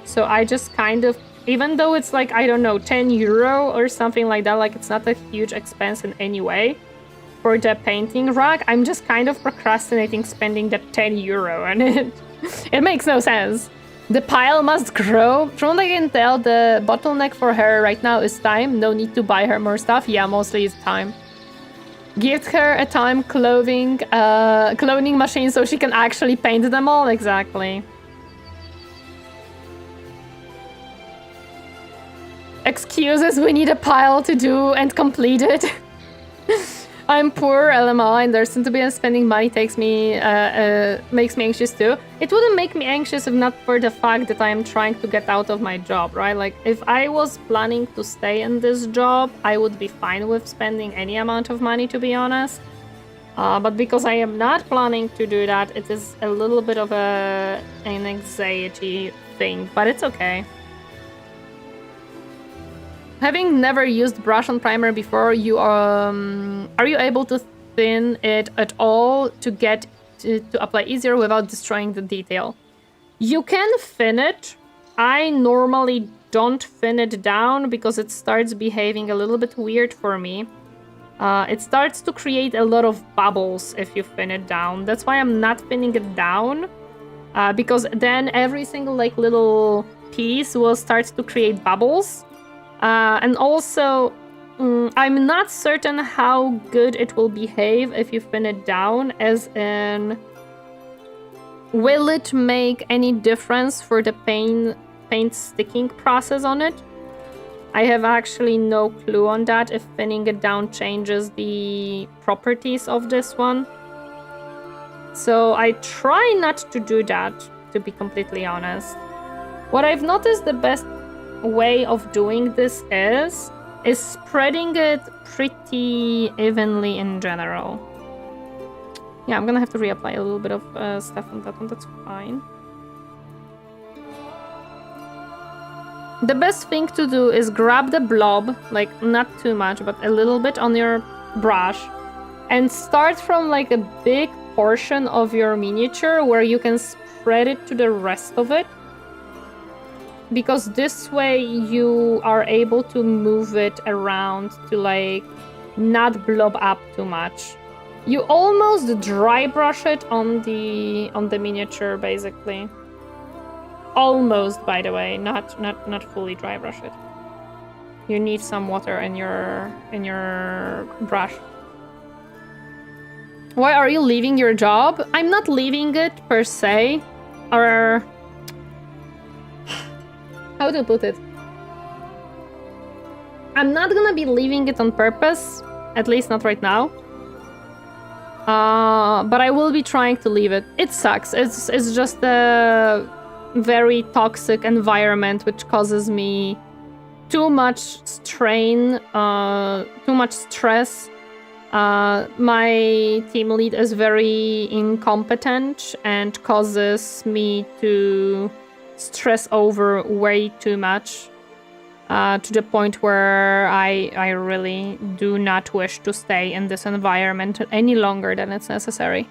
So I just kind of, even though it's like, I don't know, 10 euro or something like that, like it's not a huge expense in any way for the painting rack, I'm just kind of procrastinating spending the 10 euro on it. It makes no sense. The pile must grow. From what I can tell, the bottleneck for her right now is time. No need to buy her more stuff. Yeah, mostly it's time. Give her a time cloning machine so she can actually paint them all. Exactly. Excuses, we need a pile to do and complete it. I'm poor, LML, and there's to be spending money makes me anxious too. It wouldn't make me anxious if not for the fact that I am trying to get out of my job, right? Like, if I was planning to stay in this job, I would be fine with spending any amount of money, to be honest. But because I am not planning to do that, it is a little bit of an anxiety thing, but it's okay. Having never used brush and primer before, are you able to thin it at all to get to apply easier without destroying the detail? You can thin it. I normally don't thin it down because it starts behaving a little bit weird for me. It starts to create a lot of bubbles if you thin it down. That's why I'm not thinning it down, because then every single like little piece will start to create bubbles. And also, I'm not certain how good it will behave if you pin it down, as in, will it make any difference for the paint sticking process on it? I have actually no clue on that, if pinning it down changes the properties of this one. So I try not to do that, to be completely honest. What I've noticed the best way of doing this is spreading it pretty evenly in general. Yeah, I'm gonna have to reapply a little bit of stuff on that one, that's fine. The best thing to do is grab the blob, like not too much, but a little bit on your brush, and start from like a big portion of your miniature where you can spread it to the rest of it. Because this way you are able to move it around to like not blob up too much. You almost dry brush it on the miniature basically. Almost, by the way, not fully dry brush it. You need some water in your brush. Why are you leaving your job? I'm not leaving it per se, or how to put it? I'm not gonna be leaving it on purpose, at least not right now. But I will be trying to leave it. It sucks. It's just a very toxic environment which causes me too much strain, too much stress. My team lead is very incompetent and causes me to stress over way too much, to the point where I really do not wish to stay in this environment any longer than it's necessary.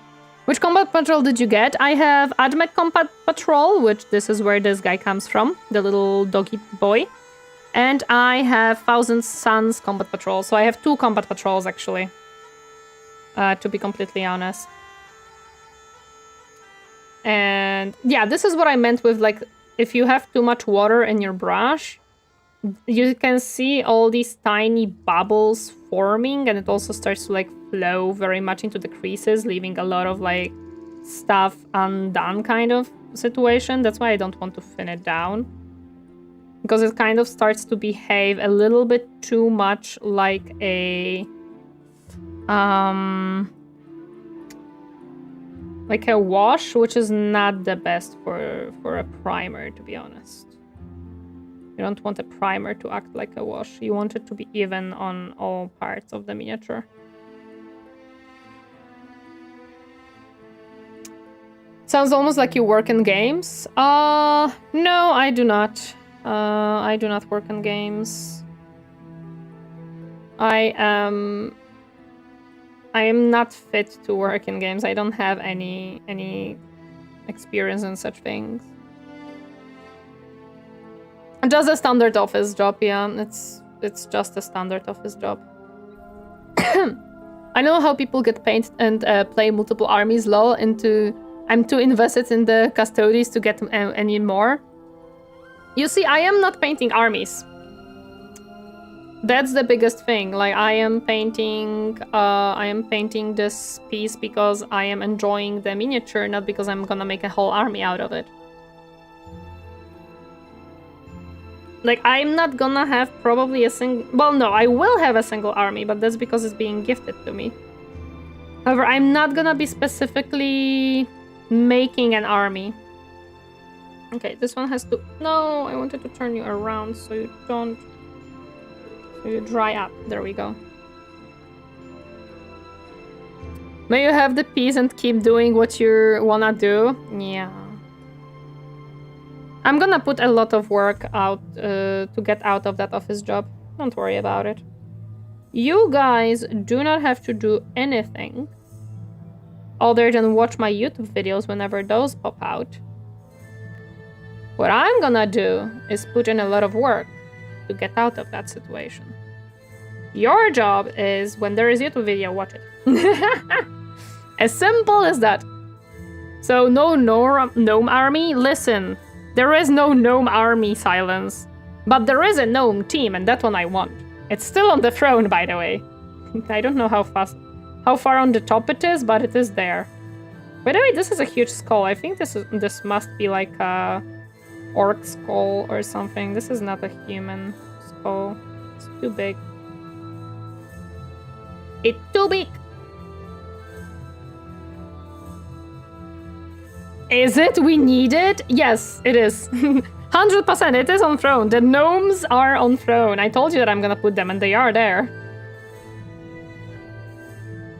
Which combat patrol did you get? I have Admech Combat Patrol, which this is where this guy comes from, the little doggy boy. And I have Thousand Suns Combat Patrol, so I have 2 combat patrols actually, to be completely honest. And yeah, this is what I meant with like, if you have too much water in your brush, you can see all these tiny bubbles forming, and it also starts to like flow very much into the creases, leaving a lot of like stuff undone kind of situation. That's why I don't want to thin it down, because it kind of starts to behave a little bit too much like a wash, which is not the best for a primer, to be honest. You don't want a primer to act like a wash. You want it to be even on all parts of the miniature. Sounds almost like you work in games. No, I do not. I do not work in games. I am not fit to work in games. I don't have any experience in such things. Just a standard office job, yeah. It's just a standard office job. I know how people get paid and play multiple armies lol into... I'm too invested in the custodies to get any more. You see, I am not painting armies. That's the biggest thing. Like, I am painting this piece because I am enjoying the miniature, not because I'm gonna make a whole army out of it. Like, I'm not gonna have probably a single... Well, no, I will have a single army, but that's because it's being gifted to me. However, I'm not gonna be specifically making an army. Okay, this one has to... No, I wanted to turn you around so you don't... So you dry up. There we go. May you have the peace and keep doing what you wanna do. Yeah. I'm gonna put a lot of work out to get out of that office job. Don't worry about it. You guys do not have to do anything other than watch my YouTube videos whenever those pop out. What I'm gonna do is put in a lot of work to get out of that situation. Your job is, when there is a YouTube video, watch it. As simple as that. So no gnome army? Listen, there is no gnome army, Silence. But there is a gnome team, and that one I want. It's still on the throne, by the way. I don't know how far on the top it is, but it is there. By the way, this is a huge skull. I think this must be like a orc skull or something. This is not a human skull. It's too big. It's too big. Is it? We need it? Yes, it is. 100%, it is on throne. The gnomes are on throne. I told you that I'm gonna put them, and they are there.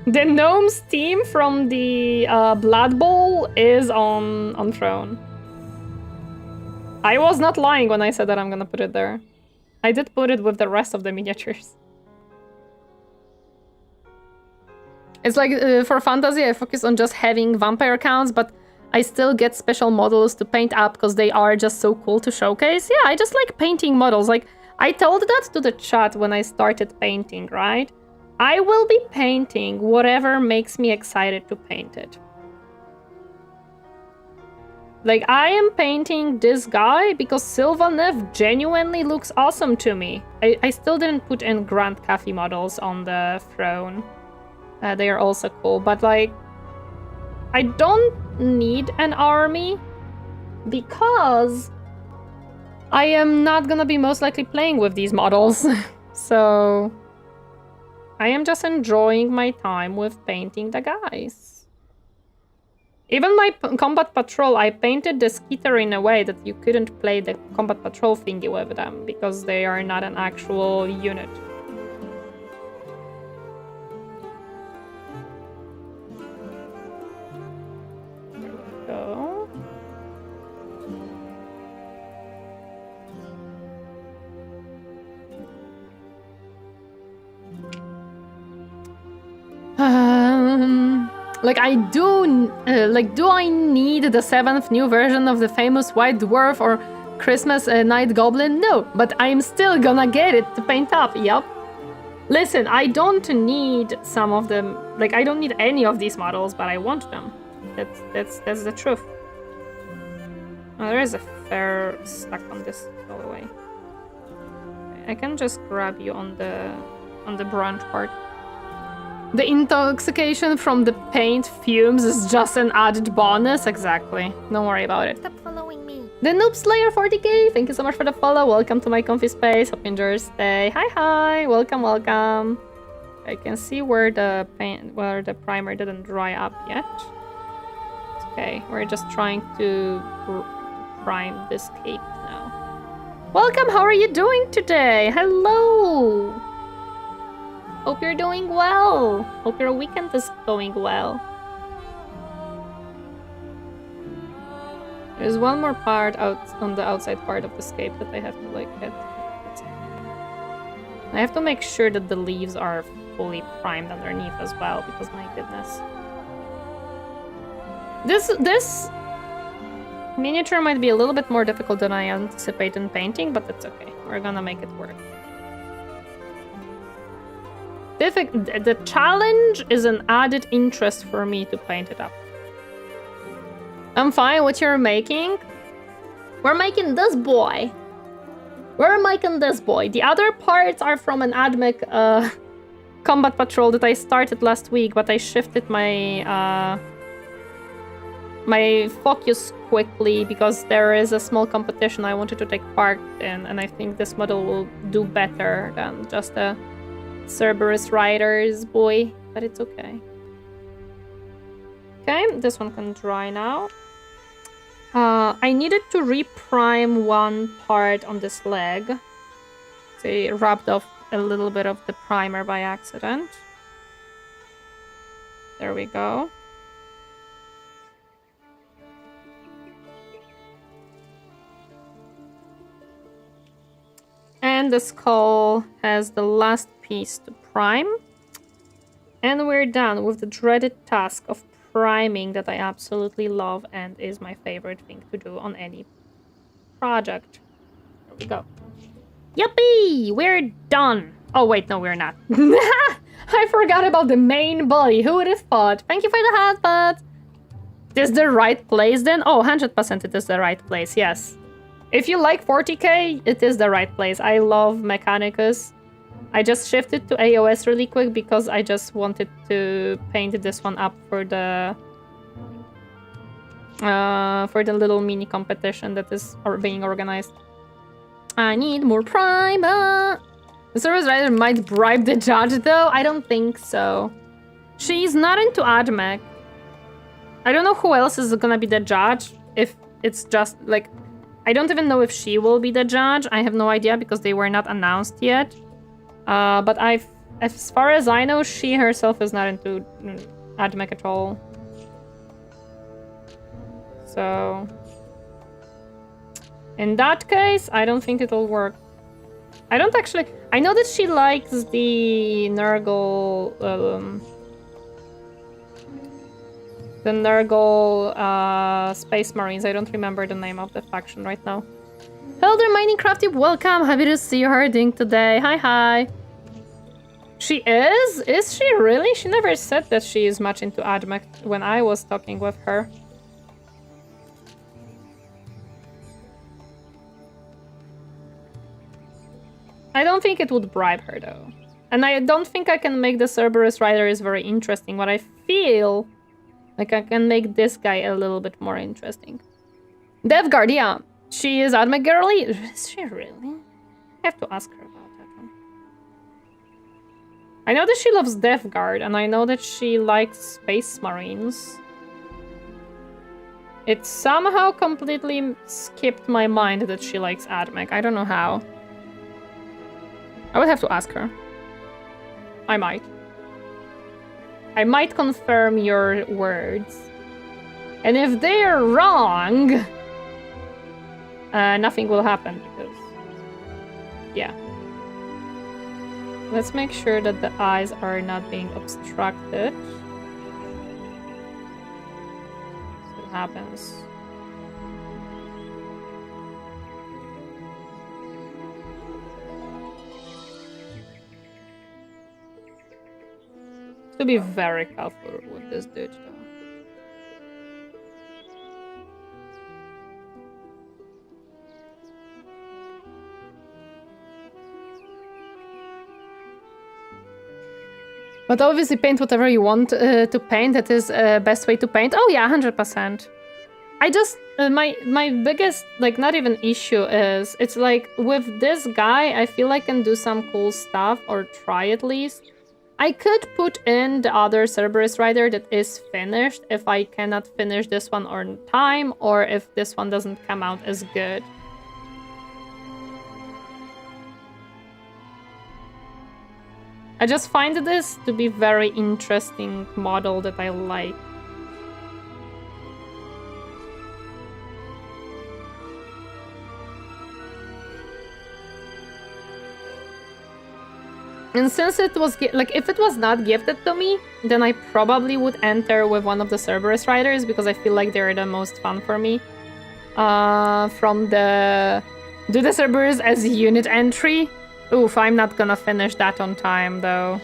The gnomes team from the Blood Bowl is on throne. I was not lying when I said that I'm gonna put it there. I did put it with the rest of the miniatures. It's like, for fantasy, I focus on just having vampire counts, but I still get special models to paint up because they are just so cool to showcase. Yeah, I just like painting models. Like, I told that to the chat when I started painting, right? I will be painting whatever makes me excited to paint it. Like, I am painting this guy because Sylvanev genuinely looks awesome to me. I still didn't put in Grand Cathy models on the throne. They are also cool, but like, I don't need an army because I am not gonna be most likely playing with these models. So I am just enjoying my time with painting the guys. Even my combat patrol, I painted the Skeeter in a way that you couldn't play the combat patrol thingy with them because they are not an actual unit. Go. Like I do, do I need the 7th new version of the famous White Dwarf or Christmas Night Goblin? No, but I'm still gonna get it to paint up, yup. Listen, I don't need some of them, like I don't need any of these models, but I want them. That's the truth. Oh, there is a fair stuck on this. Go away. I can just grab you on the branch part. The intoxication from the paint fumes is just an added bonus. Exactly. Don't worry about it. Stop following me. The Noob Slayer 40k. Thank you so much for the follow. Welcome to my comfy space. Hope you enjoy your stay. Hi. Welcome. I can see where the primer didn't dry up yet. Okay, we're just trying to prime this cape now. Welcome, how are you doing today? Hello! Hope you're doing well. Hope your weekend is going well. There's one more part out on the outside part of the cape that I have to like hit. I have to make sure that the leaves are fully primed underneath as well, because my goodness. This miniature might be a little bit more difficult than I anticipate in painting, but it's okay. We're gonna make it work. The challenge is an added interest for me to paint it up. I'm fine. What you're making? We're making this boy. The other parts are from an AdMech combat patrol that I started last week, but I shifted my my focus quickly because there is a small competition I wanted to take part in, and I think this model will do better than just a Cerberus Riders boy, but it's okay. Okay, this one can dry now. I needed to reprime one part on this leg. They rubbed off a little bit of the primer by accident. There we go. And the skull has the last piece to prime. And we're done with the dreaded task of priming that I absolutely love and is my favorite thing to do on any project. There we go. Yippee! We're done! Oh wait, no we're not. I forgot about the main body. Who would have thought? Thank you for the hat, Is this the right place then? Oh, 100% it is the right place, yes. If you like 40k, it is the right place. I love Mechanicus. I just shifted to AOS really quick because I just wanted to paint this one up for the little mini competition that is being organized. I need more primer. The service rider might bribe the judge though. I don't think so. She's not into AdMech. I don't know who else is gonna be the judge. If it's just like, I don't even know if she will be the judge. I have no idea because they were not announced yet. But as far as I know, she herself is not into AdMech at all. So, in that case, I don't think it'll work. I don't actually... I know that she likes the Nurgle... the Nurgle Space Marines. I don't remember the name of the faction right now. Hello there, Minecrafty. Welcome. Happy to see you. How are you doing today? Hi, hi. She is? Is she really? She never said that she is much into AdMech when I was talking with her. I don't think it would bribe her, though. And I don't think I can make the Cerberus Riders very interesting. What I feel like I can make this guy a little bit more interesting. DevGuard, yeah. She is AdMech girly? Is she really? I have to ask her about that one. I know that she loves DevGuard, and I know that she likes Space Marines. It somehow completely skipped my mind that she likes AdMech. I don't know how. I would have to ask her. I might. I might confirm your words. And if they're wrong, nothing will happen because... yeah. Let's make sure that the eyes are not being obstructed. So it happens. To be very careful with this dude, though. But obviously paint whatever you want to paint. That is best way to paint. Oh yeah, 100%. I just, my biggest, like, not even issue is, it's like, with this guy, I feel I can do some cool stuff, or try at least. I could put in the other Cerberus Rider that is finished if I cannot finish this one on time, or if this one doesn't come out as good. I just find this to be very interesting model that I like. And since it was, like, if it was not gifted to me, then I probably would enter with one of the Cerberus Riders, because I feel like they're the most fun for me. From the... do the Cerberus as unit entry? Oof, I'm not gonna finish that on time, though.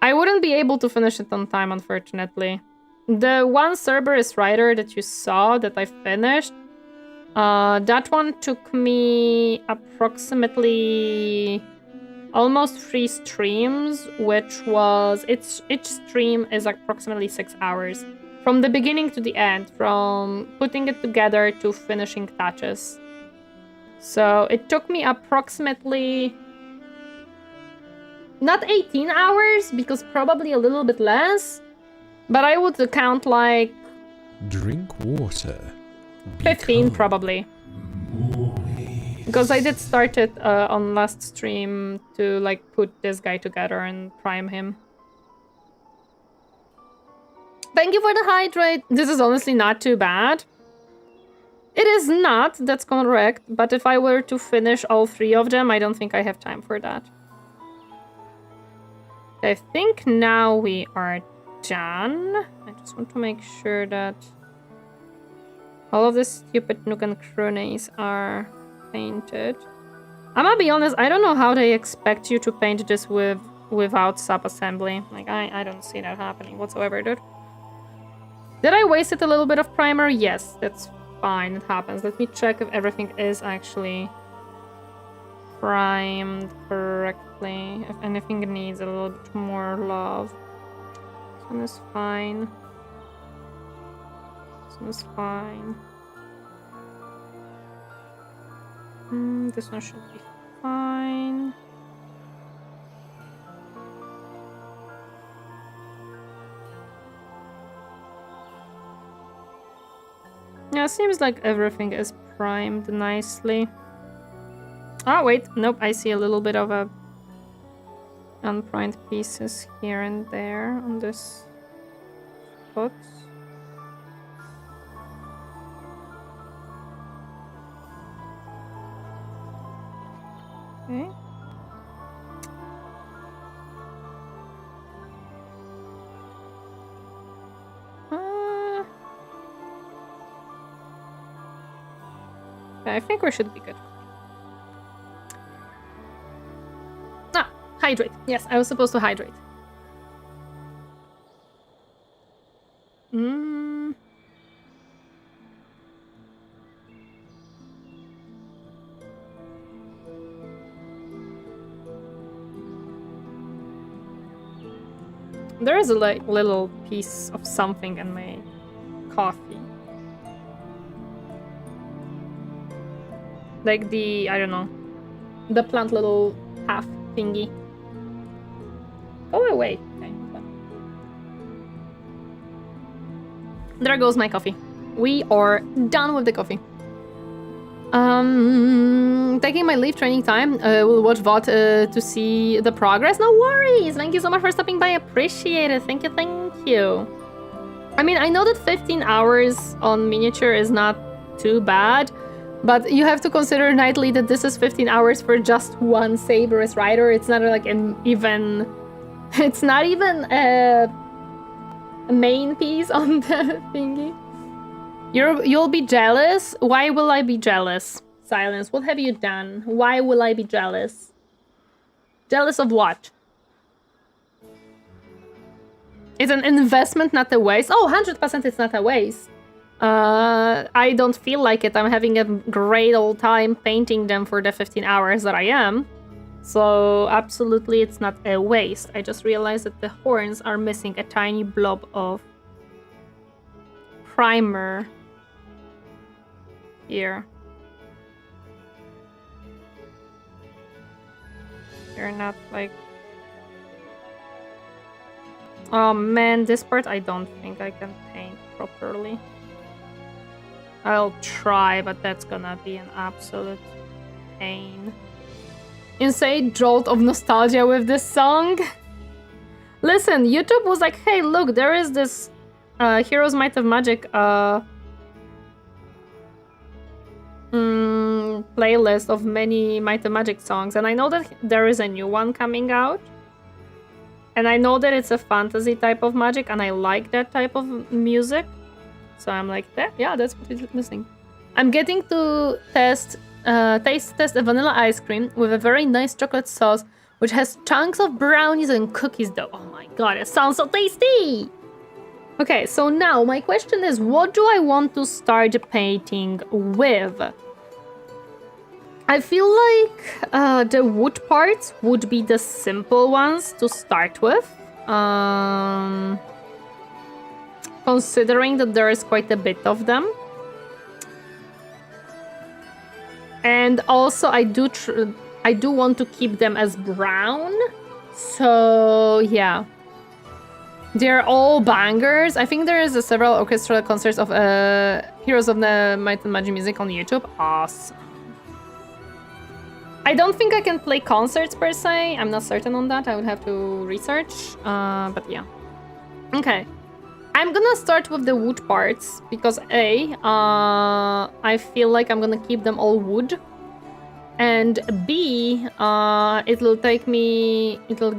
I wouldn't be able to finish it on time, unfortunately. The one Cerberus Rider that you saw that I finished, that one took me approximately... almost 3 streams, which was... each stream is approximately 6 hours. From the beginning to the end, from putting it together to finishing touches. So it took me approximately... not 18 hours, because probably a little bit less. But I would count like... drink water. 15 probably. Because I did start it on last stream to like put this guy together and prime him. Thank you for the hydrate. This is honestly not too bad. It is not, that's correct. But if I were to finish all 3 of them, I don't think I have time for that. I think now we are done. I just want to make sure that all of the stupid Nook and Crunays are painted. I'm gonna be honest, I don't know how they expect you to paint this without sub-assembly. Like, I don't see that happening whatsoever, dude. Did I waste a little bit of primer? Yes, that's fine. It happens. Let me check if everything is actually primed correctly. If anything needs a little bit more love. This one is fine. This one is fine. This one should be fine. Yeah, seems like everything is primed nicely. Oh, wait. Nope, I see a little bit of a unprimed pieces here and there on this spot. Okay. I think we should be good. Ah, hydrate. Yes, I was supposed to hydrate. There is a little piece of something in my coffee. Like the, I don't know, the plant little half thingy. Go away. Okay. There goes my coffee. We are done with the coffee. Taking my leave training time. We'll watch VOD to see the progress. No worries. Thank you so much for stopping by. Appreciate it. Thank you, thank you. I mean, I know that 15 hours on miniature is not too bad. But you have to consider, Nightly, that this is 15 hours for just one Saberist rider. It's not like even... It's not even a main piece on the thingy. You'll be jealous? Why will I be jealous? Silence. What have you done? Why will I be jealous? Jealous of what? It's an investment, not a waste. Oh, 100% it's not a waste. I don't feel like it. I'm having a great old time painting them for the 15 hours that I am. So absolutely it's not a waste. I just realized that the horns are missing a tiny blob of primer here. They're not like... Oh man, this part I don't think I can paint properly. I'll try, but that's gonna be an absolute pain. Insane jolt of nostalgia with this song. Listen, YouTube was like, hey, look, there is this Heroes Might of Magic playlist of many Might of Magic songs, and I know that there is a new one coming out. And I know that it's a fantasy type of magic, and I like that type of music. So I'm like, yeah, that's what it's missing. I'm getting to taste a vanilla ice cream with a very nice chocolate sauce, which has chunks of brownies and cookies though. Oh my god, it sounds so tasty! Okay, so now my question is, what do I want to start painting with? I feel like the wood parts would be the simple ones to start with. Considering that there is quite a bit of them. And also I do want to keep them as brown. So yeah. They're all bangers. I think there is several orchestral concerts of Heroes of the Might and Magic music on YouTube. Awesome. I don't think I can play concerts per se. I'm not certain on that. I would have to research. But yeah. Okay. I'm gonna start with the wood parts because I feel like I'm gonna keep them all wood, and B, it'll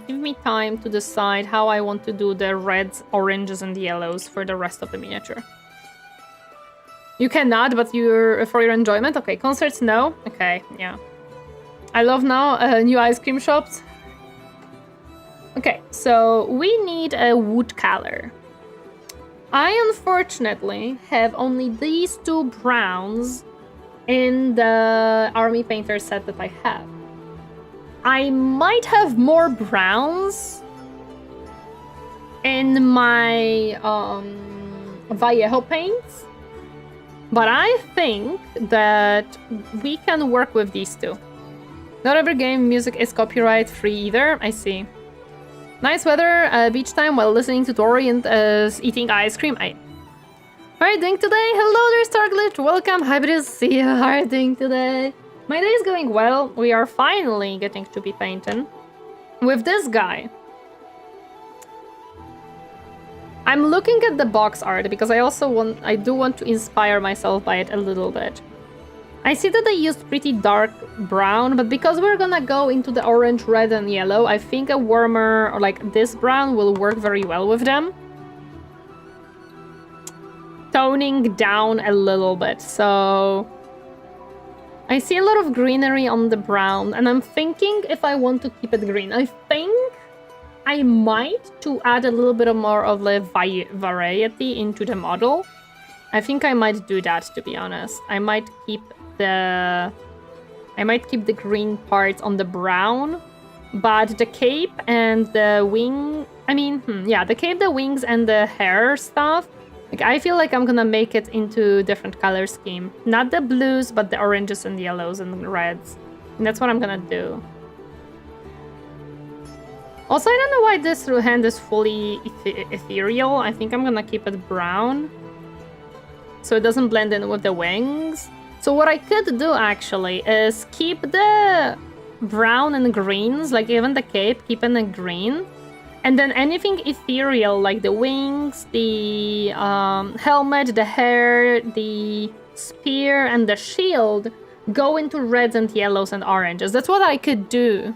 give me time to decide how I want to do the reds, oranges, and yellows for the rest of the miniature. You cannot, but for your enjoyment. Okay, concerts, no. Okay, yeah. I love now new ice cream shops. Okay, so we need a wood color. I unfortunately have only these 2 browns in the army painter set that I have. I might have more browns in my Vallejo paints, but I think that we can work with these 2. Not every game music is copyright free either. I see. Nice weather, beach time while listening to Tori and eating ice cream. How are you doing today? Hello there, Starglitch. Welcome. Happy to see you. How are you doing today? My day is going well. We are finally getting to be painting with this guy. I'm looking at the box art because I do want to inspire myself by it a little bit. I see that they used pretty dark brown, but because we're gonna go into the orange, red, and yellow, I think a warmer, or like this brown, will work very well with them. Toning down a little bit, so... I see a lot of greenery on the brown, and I'm thinking if I want to keep it green. I think I might to add a little bit more of the variety into the model. I think I might do that, to be honest. I might keep the green parts on the brown, but the cape and the wing... the cape, the wings, and the hair stuff, like, I feel like I'm gonna make it into different color scheme. Not the blues, but the oranges and yellows and reds. And that's what I'm gonna do. Also, I don't know why this hand is fully ethereal. I think I'm gonna keep it brown, so it doesn't blend in with the wings. So what I could do, actually, is keep the brown and greens, like even the cape, keep in the green. And then anything ethereal, like the wings, the helmet, the hair, the spear, and the shield, go into reds and yellows and oranges. That's what I could do.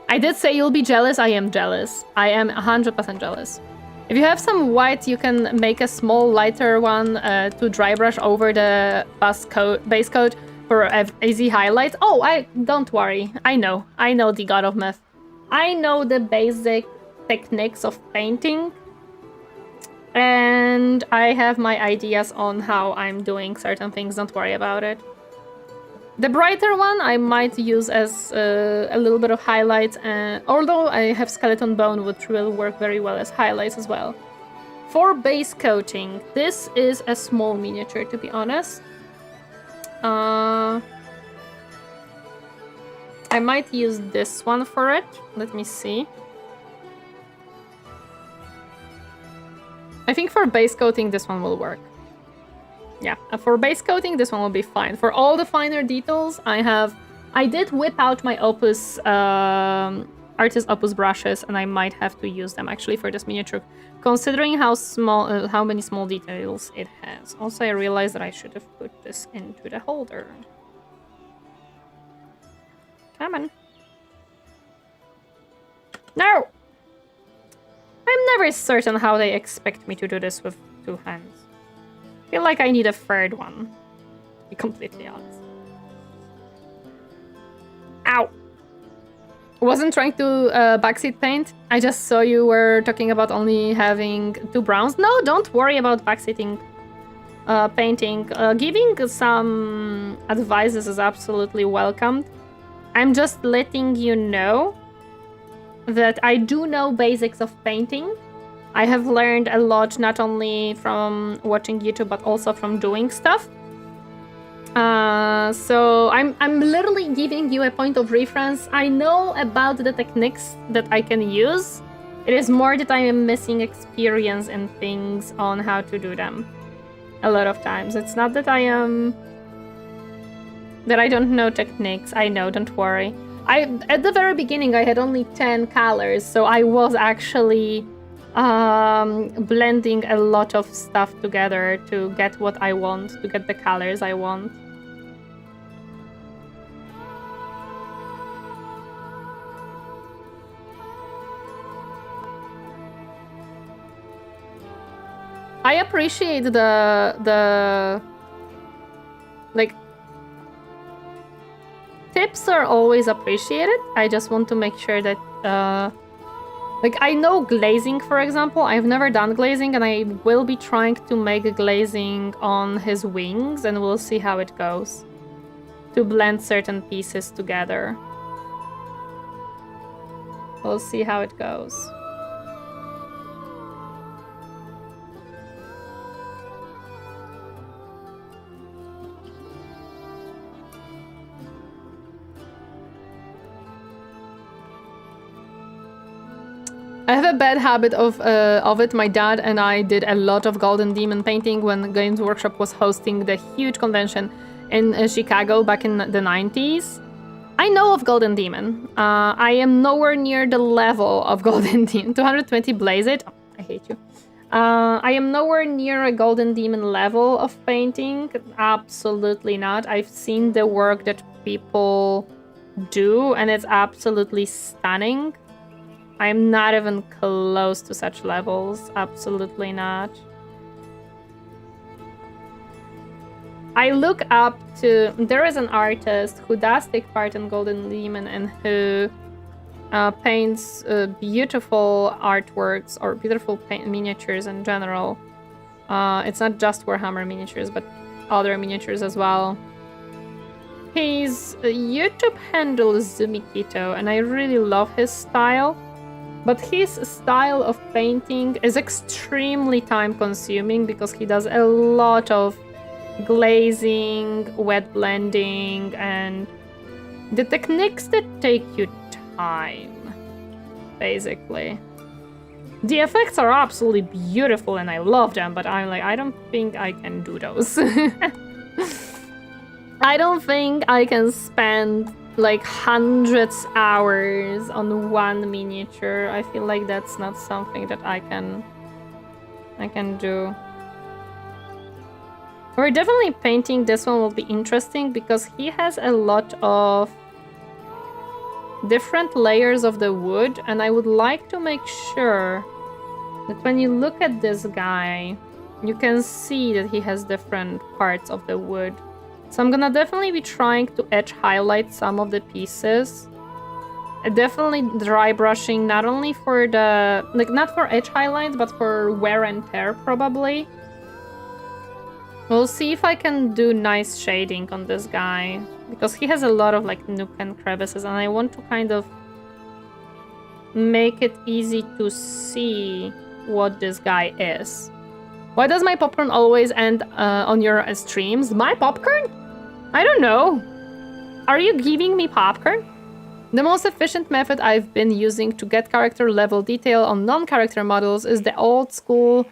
I did say you'll be jealous. I am jealous. I am 100% jealous. If you have some white, you can make a small lighter one to dry brush over the base coat for easy highlights. Oh, don't worry. I know the God of Myth. I know the basic techniques of painting, and I have my ideas on how I'm doing certain things. Don't worry about it. The brighter one I might use as a little bit of highlights, although I have skeleton bone, which will work very well as highlights as well. For base coating, this is a small miniature, to be honest. I might use this one for it. Let me see. I think for base coating, this one will work. Yeah, for base coating, this one will be fine. For all the finer details, I did whip out my Opus, Artist Opus brushes, and I might have to use them actually for this miniature, considering how small, how many small details it has. Also, I realized that I should have put this into the holder. Come on. No! I'm never certain how they expect me to do this with 2 hands. I feel like I need a third one, to be completely honest. Ow! Wasn't trying to backseat paint. I just saw you were talking about only having 2 browns. No, don't worry about backseating painting. Giving some advices is absolutely welcomed. I'm just letting you know that I do know basics of painting. I have learned a lot, not only from watching YouTube, but also from doing stuff. So I'm literally giving you a point of reference. I know about the techniques that I can use. It is more that I am missing experience and things on how to do them. A lot of times. It's not that I don't know techniques. I know, don't worry. At the very beginning, I had only 10 colors, so I was actually blending a lot of stuff together to get what I want, to get the colors I want. I appreciate the like, tips are always appreciated. I just want to make sure that Like, I know glazing, for example. I've never done glazing, and I will be trying to make glazing on his wings, and we'll see how it goes. To blend certain pieces together. We'll see how it goes. I have a bad habit of it. My dad and I did a lot of Golden Demon painting when Games Workshop was hosting the huge convention in Chicago back in the 90s. I know of Golden Demon. I am nowhere near the level of Golden Demon. 220 Blaze It. Oh, I hate you. I am nowhere near a Golden Demon level of painting. Absolutely not. I've seen the work that people do, and it's absolutely stunning. I'm not even close to such levels. Absolutely not. I look up to... There is an artist who does take part in Golden Demon and who paints beautiful artworks or beautiful miniatures in general. It's not just Warhammer miniatures, but other miniatures as well. His YouTube handle is Zumikito, and I really love his style. But his style of painting is extremely time-consuming because he does a lot of glazing, wet blending, and the techniques that take you time, basically. The effects are absolutely beautiful and I love them, but I'm like, I don't think I can do those. I don't think I can spend like hundreds hours on one miniature. I feel like that's not something that I can do. We're definitely painting this one will be interesting because he has a lot of different layers of the wood, and I would like to make sure that when you look at this guy, you can see that he has different parts of the wood. So I'm gonna definitely be trying to edge highlight some of the pieces. Definitely dry brushing, not only for the... like, not for edge highlights, but for wear and tear, probably. We'll see if I can do nice shading on this guy. Because he has a lot of, like, nook and crevices, and I want to kind of make it easy to see what this guy is. Why does my popcorn always end on your streams? My popcorn? I don't know. Are you giving me popcorn? The most efficient method I've been using to get character level detail on non-character models is the old school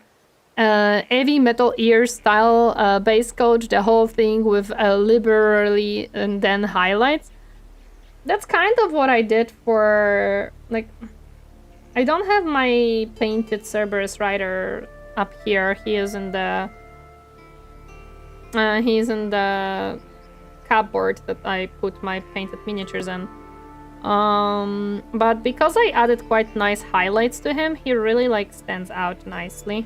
heavy metal ear style base coat, the whole thing with liberally and then highlights. That's kind of what I did for, like, I don't have my painted Cerberus Rider up here. He's in the cupboard that I put my painted miniatures in. But because I added quite nice highlights to him, he really, like, stands out nicely.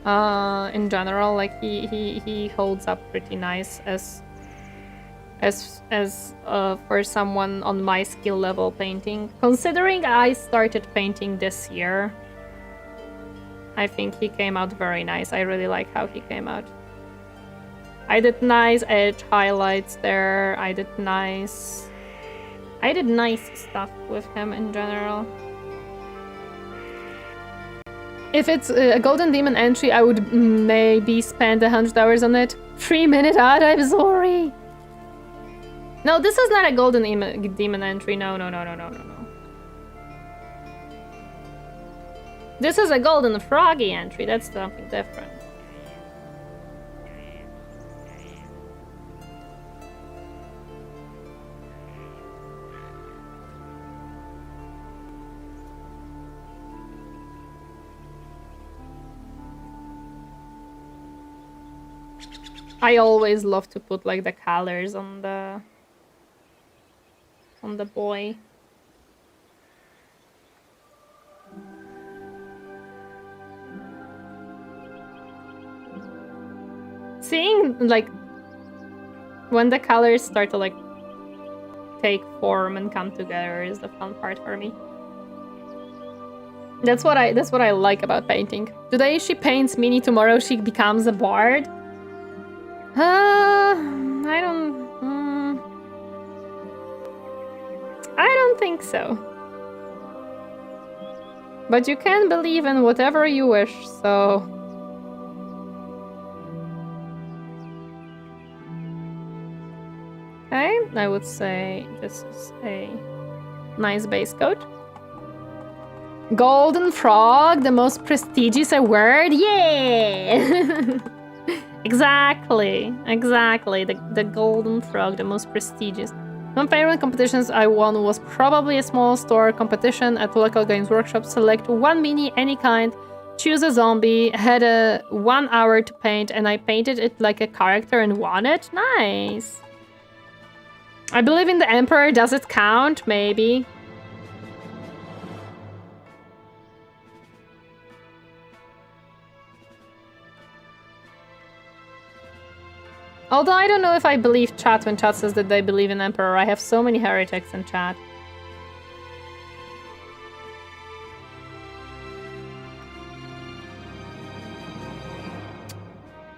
In general, like, he holds up pretty nice as for someone on my skill level painting. Considering I started painting this year, I think he came out very nice. I really like how he came out. I did nice edge highlights there. I did nice stuff with him in general. If it's a Golden Demon entry, I would maybe spend 100 hours on it. 3-minute ad, I'm sorry. No, this is not a Golden Demon entry. No. This is a Golden Froggy entry. That's something different. I always love to put, like, the colors on the boy. Seeing, like, when the colors start to, like, take form and come together is the fun part for me. That's what I like about painting. Today she paints Minnie, tomorrow she becomes a bard. I don't think so. But you can believe in whatever you wish, so... Okay, I would say this is a nice base coat. Golden Frog, the most prestigious award? Yeah! Exactly. The Golden Frog, the most prestigious. One favorite competitions I won was probably a small store competition at local games workshop. Select one mini, any kind, choose a zombie, had a 1 hour to paint, and I painted it like a character and won it. Nice. I believe in the Emperor. Does it count? Maybe. Although I don't know if I believe chat when chat says that they believe in Emperor. I have so many heretics in chat.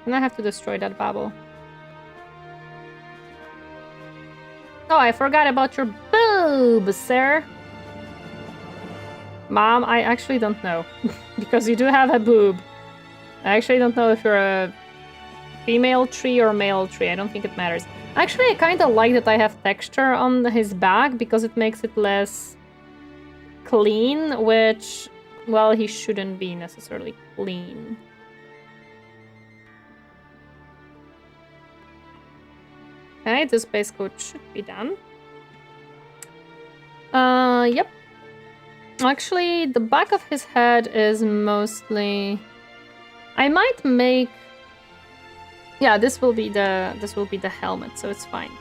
And I have to destroy that bubble. Oh, I forgot about your boob, sir. Mom, I actually don't know. Because you do have a boob. I actually don't know if you're a female tree or male tree. I don't think it matters. Actually, I kind of like that I have texture on his back because it makes it less clean, which, well, he shouldn't be necessarily clean. Okay, this base coat should be done. Yep. Actually, the back of his head is mostly... I might make... Yeah, this will be the helmet, so it's fine.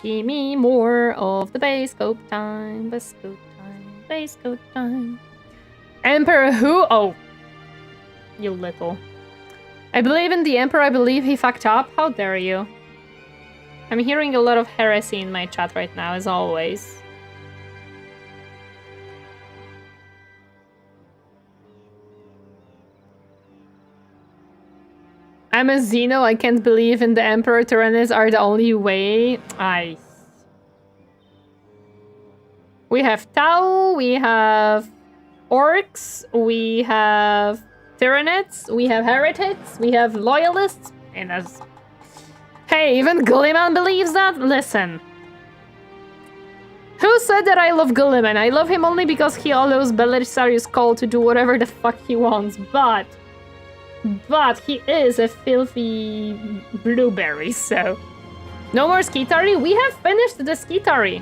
Give me more of the base coat time, base coat time, base coat time. Emperor who? Oh, you little. I believe in the Emperor. I believe he fucked up. How dare you? I'm hearing a lot of heresy in my chat right now, as always. I'm a Xeno. I can't believe in the Emperor. Torineesan are the only way. We have Tau, we have Orcs, we have Tiranids, we have Heretics, we have Loyalists, and as... Hey, even Gulliman believes that? Listen. Who said that I love Gulliman? I love him only because he allows Belisarius Cole to do whatever the fuck he wants, but he is a filthy blueberry, so... No more Skitari? We have finished the Skitari.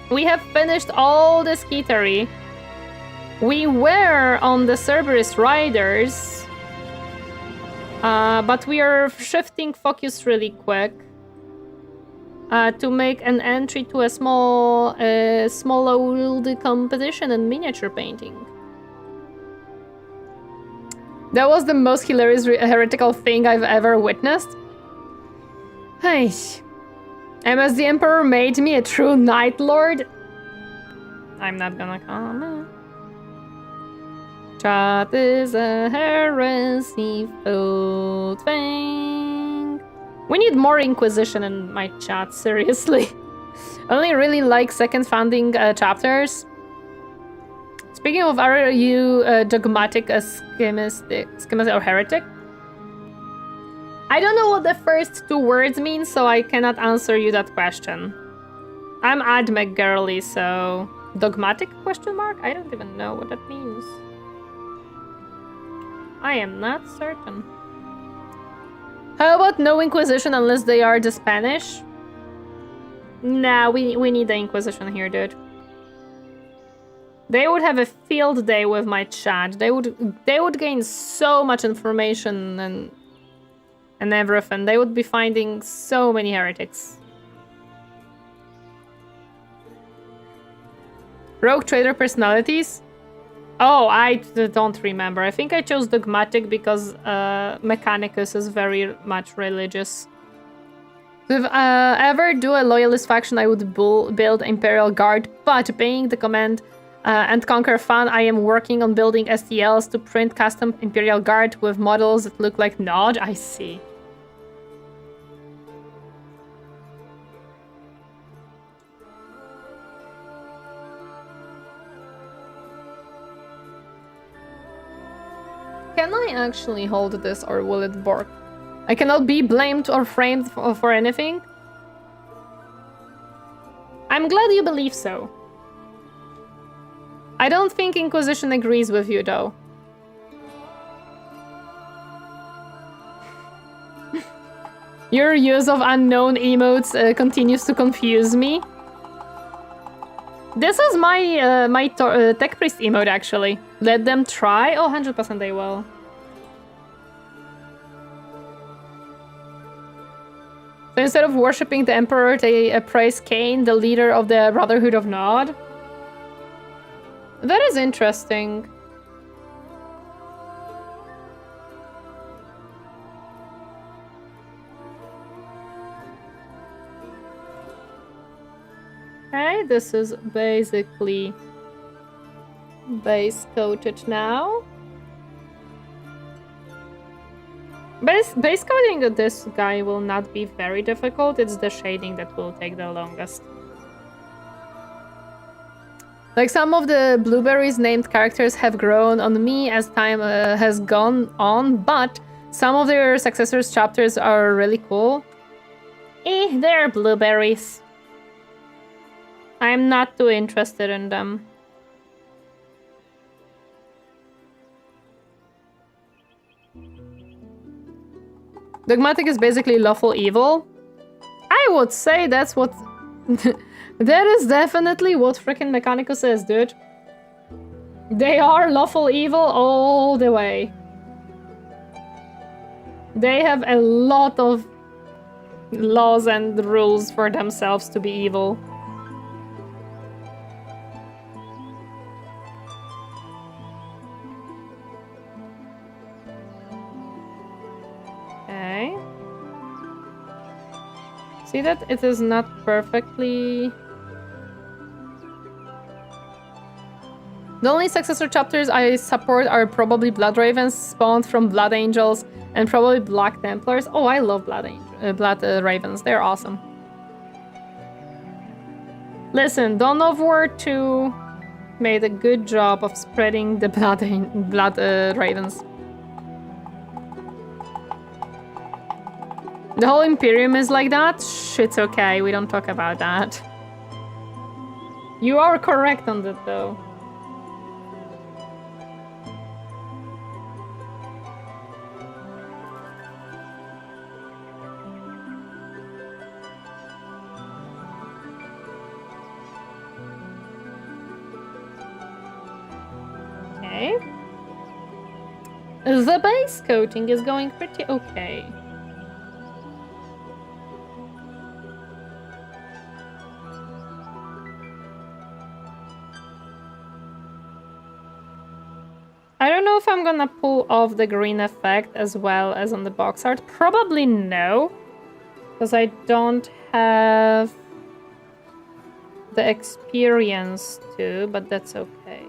We have finished all the Skitari. We were on the Cerberus Riders, but we are shifting focus really quick to make an entry to a small world competition in miniature painting. That was the most hilarious heretical thing I've ever witnessed. Hey, as the Emperor made me a true Night Lord. I'm not gonna comment. Chat is a heresy food thing. We need more Inquisition in my chat, seriously. I only really like second founding chapters. Speaking of, are you dogmatic, a schemistic or heretic? I don't know what the first two words mean, so I cannot answer you that question. I'm admech girly, so... Dogmatic, question mark? I don't even know what that means. I am not certain. How about no Inquisition unless they are the Spanish? Nah, we need the Inquisition here, dude. They would have a field day with my chat. They would gain so much information and everything. They would be finding so many heretics. Rogue trader personalities? Oh, I don't remember. I think I chose dogmatic because Mechanicus is very much religious. If ever do a loyalist faction, I would build Imperial Guard, but paying the command and Conquer fan, I am working on building STLs to print custom Imperial Guard with models that look like Nod. I see. Can I actually hold this or will it bork? I cannot be blamed or framed for anything? I'm glad you believe so. I don't think Inquisition agrees with you, though. Your use of unknown emotes continues to confuse me. This is my Tech Priest emote, actually. Let them try? Oh, 100% they will. So instead of worshipping the Emperor, they praise Cain, the leader of the Brotherhood of Nod. That is interesting. Okay, this is basically base coated now. Base coating this guy will not be very difficult. It's the shading that will take the longest. Like some of the blueberries named characters have grown on me as time has gone on, but some of their successors chapters are really cool. They're blueberries. I'm not too interested in them. Dogmatic is basically lawful evil. I would say that's what... That is definitely what freaking Mechanicus says, dude. They are lawful evil all the way. They have a lot of laws and rules for themselves to be evil. Okay. See that it is not perfectly... The only successor chapters I support are probably Blood Ravens spawned from Blood Angels and probably Black Templars. Oh, I love Blood Ravens. They're awesome. Listen, Dawn of War 2 made a good job of spreading the Blood Ravens. The whole Imperium is like that? Shh, it's okay. We don't talk about that. You are correct on that, though. Okay. The base coating is going pretty okay. I don't know if I'm gonna pull off the green effect as well as on the box art. Probably no, because I don't have the experience to, but that's okay.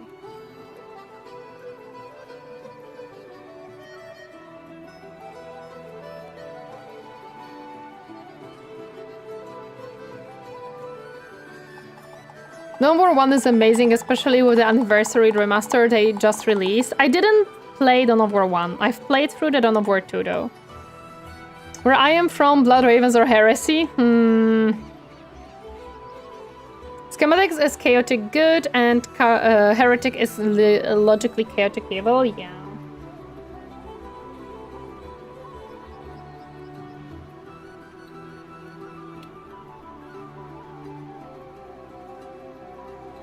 Number 1 is amazing, especially with the anniversary remaster they just released. I didn't play Dawn of War 1. I've played through the Dawn of War 2 though. Where I am from, Blood Ravens or Heresy? Schematics is chaotic good and Heretic is logically chaotic evil, yeah.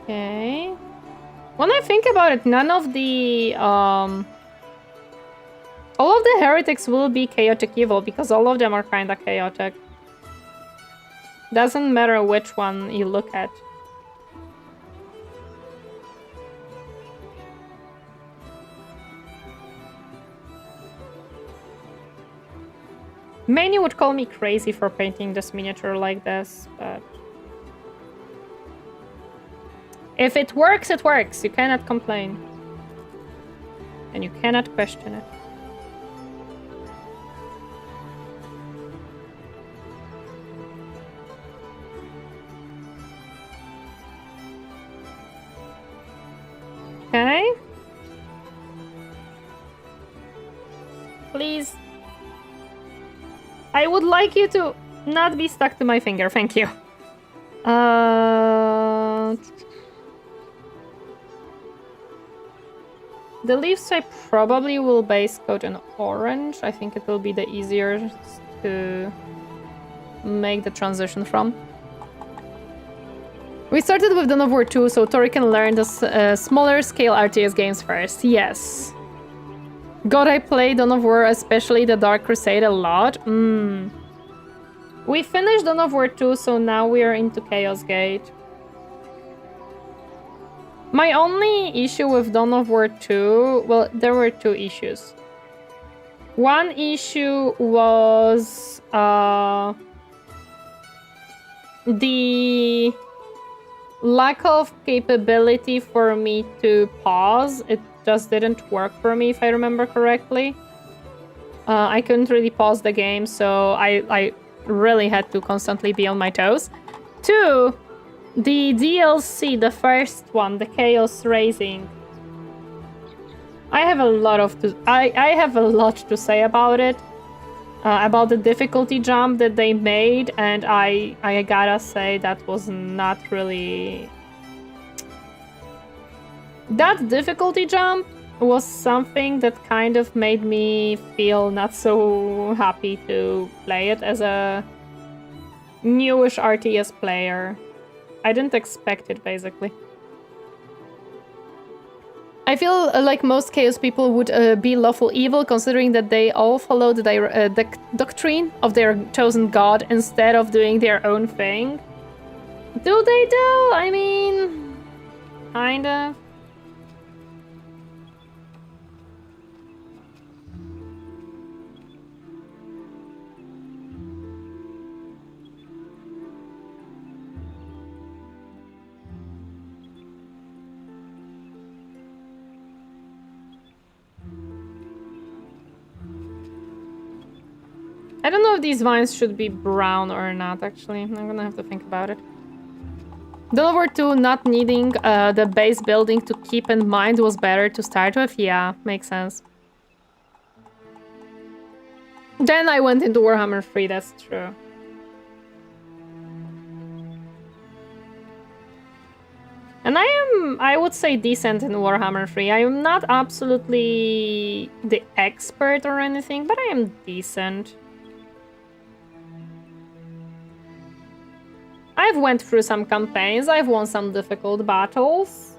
Okay. When I think about it, none of the all of the heretics will be chaotic evil because all of them are kinda chaotic. Doesn't matter which one you look at. Many would call me crazy for painting this miniature like this, but If it works, it works. You cannot complain. And you cannot question it. Okay. Please. I would like you to not be stuck to my finger. Thank you. The leaves I probably will base coat in orange. I think it will be the easier to make the transition from. We started with Dawn of War 2, so Tori can learn the smaller scale RTS games first. Yes. God, I played Dawn of War, especially the Dark Crusade, a lot. We finished Dawn of War 2, so now we are into Chaos Gate. My only issue with Dawn of War 2... Well, there were two issues. One issue was... the lack of capability for me to pause. It just didn't work for me, if I remember correctly. I couldn't really pause the game, so I really had to constantly be on my toes. Two, the DLC, the first one, the Chaos Racing. I have a lot to say about it. About the difficulty jump that they made, and I gotta say that was not really... That difficulty jump was something that kind of made me feel not so happy to play it as a newish RTS player. I didn't expect it, basically. I feel like most Chaos people would be lawful evil, considering that they all followed the doctrine of their chosen god instead of doing their own thing. Do they though? I mean, kind of. I don't know if these vines should be brown or not, actually. I'm gonna have to think about it. Dawn of War 2 not needing the base building to keep in mind was better to start with. Yeah, makes sense. Then I went into Warhammer 3, that's true. And I would say decent in Warhammer 3. I am not absolutely the expert or anything, but I am decent. I've went through some campaigns, I've won some difficult battles.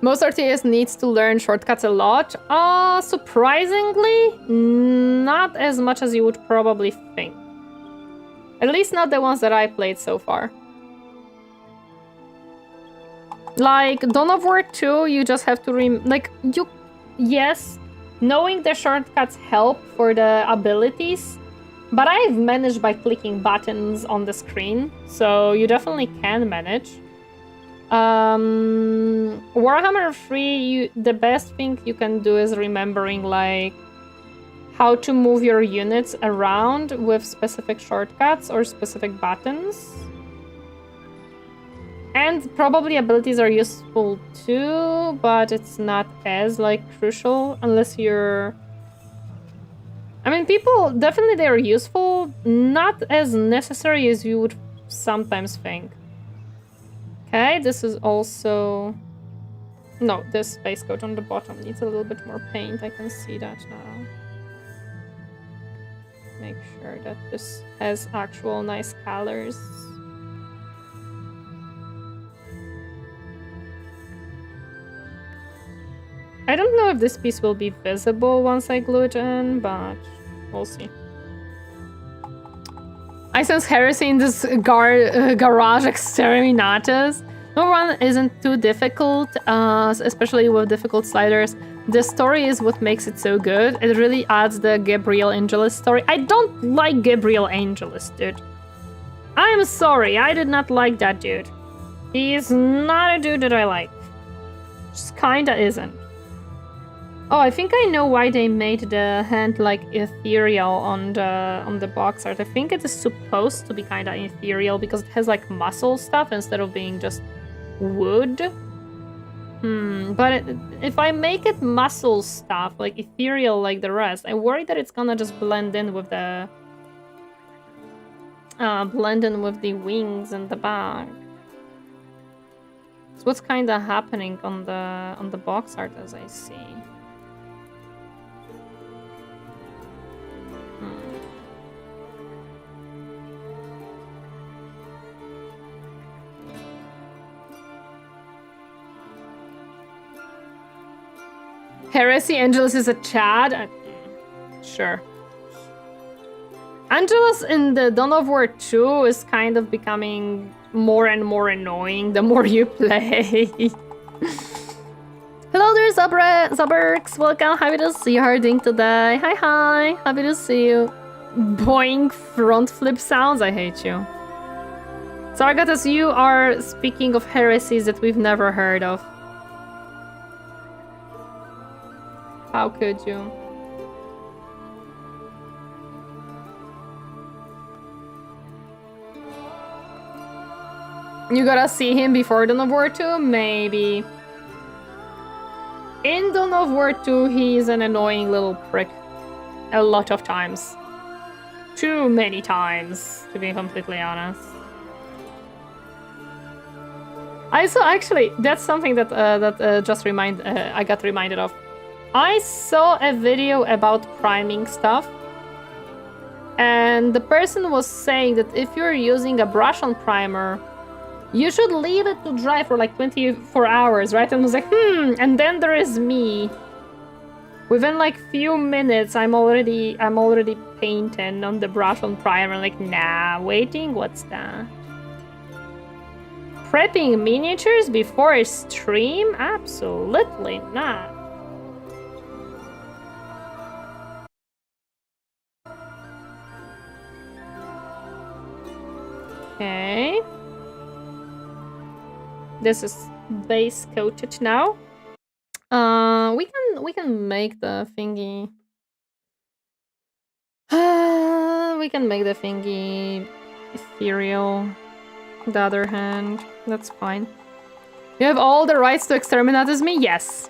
Most RTS needs to learn shortcuts a lot. Surprisingly, not as much as you would probably think. At least not the ones that I played so far. Like, Dawn of War 2, you just have to yes, knowing the shortcuts help for the abilities, but I've managed by clicking buttons on the screen, so you definitely can manage. Warhammer 3, the best thing you can do is remembering, like, how to move your units around with specific shortcuts or specific buttons. And probably abilities are useful too, but it's not as, like, crucial unless you're... I mean, people, definitely they're useful, not as necessary as you would sometimes think. Okay, this is also... No, this base coat on the bottom needs a little bit more paint, I can see that now. Make sure that this has actual nice colors. I don't know if this piece will be visible once I glue it in, but we'll see. I sense heresy in this garage exterminatus. No one isn't too difficult, especially with difficult sliders. the story is what makes it so good. It really adds the Gabriel Angelus story. I don't like Gabriel Angelus, dude. I'm sorry, I did not like that dude. He is not a dude that I like. Just kinda isn't. Oh, I think I know why they made the hand like ethereal on the box art. I think it is supposed to be kinda ethereal because it has like muscle stuff instead of being just wood. But if I make it muscle stuff, like ethereal like the rest, I worry that it's gonna just blend in with the wings and the back. So what's kinda happening on the box art as I see. Heresy Angelus is a Chad? Sure. Angelus in the Dawn of War 2 is kind of becoming more and more annoying the more you play. Hello there, Zuberks. Welcome. Happy to see you. How are you doing today? Hi. Happy to see you. Boing front flip sounds. I hate you. Sargatas, you are speaking of heresies that we've never heard of. How could you? You gotta see him before Dawn of War 2? Maybe. In Dawn of War 2, he's an annoying little prick. A lot of times. Too many times, to be completely honest. I saw, actually, that's something that I got reminded of. I saw a video about priming stuff, and the person was saying that if you're using a brush-on primer, you should leave it to dry for like 24 hours, right? And I was like, and then there is me. Within like few minutes, I'm already painting on the brush-on primer. Like, nah, waiting, what's that? Prepping miniatures before a stream? Absolutely not. Okay. This is base coated now. We can make the thingy. We can make the thingy ethereal. The other hand, that's fine. You have all the rights to exterminate as me? Yes.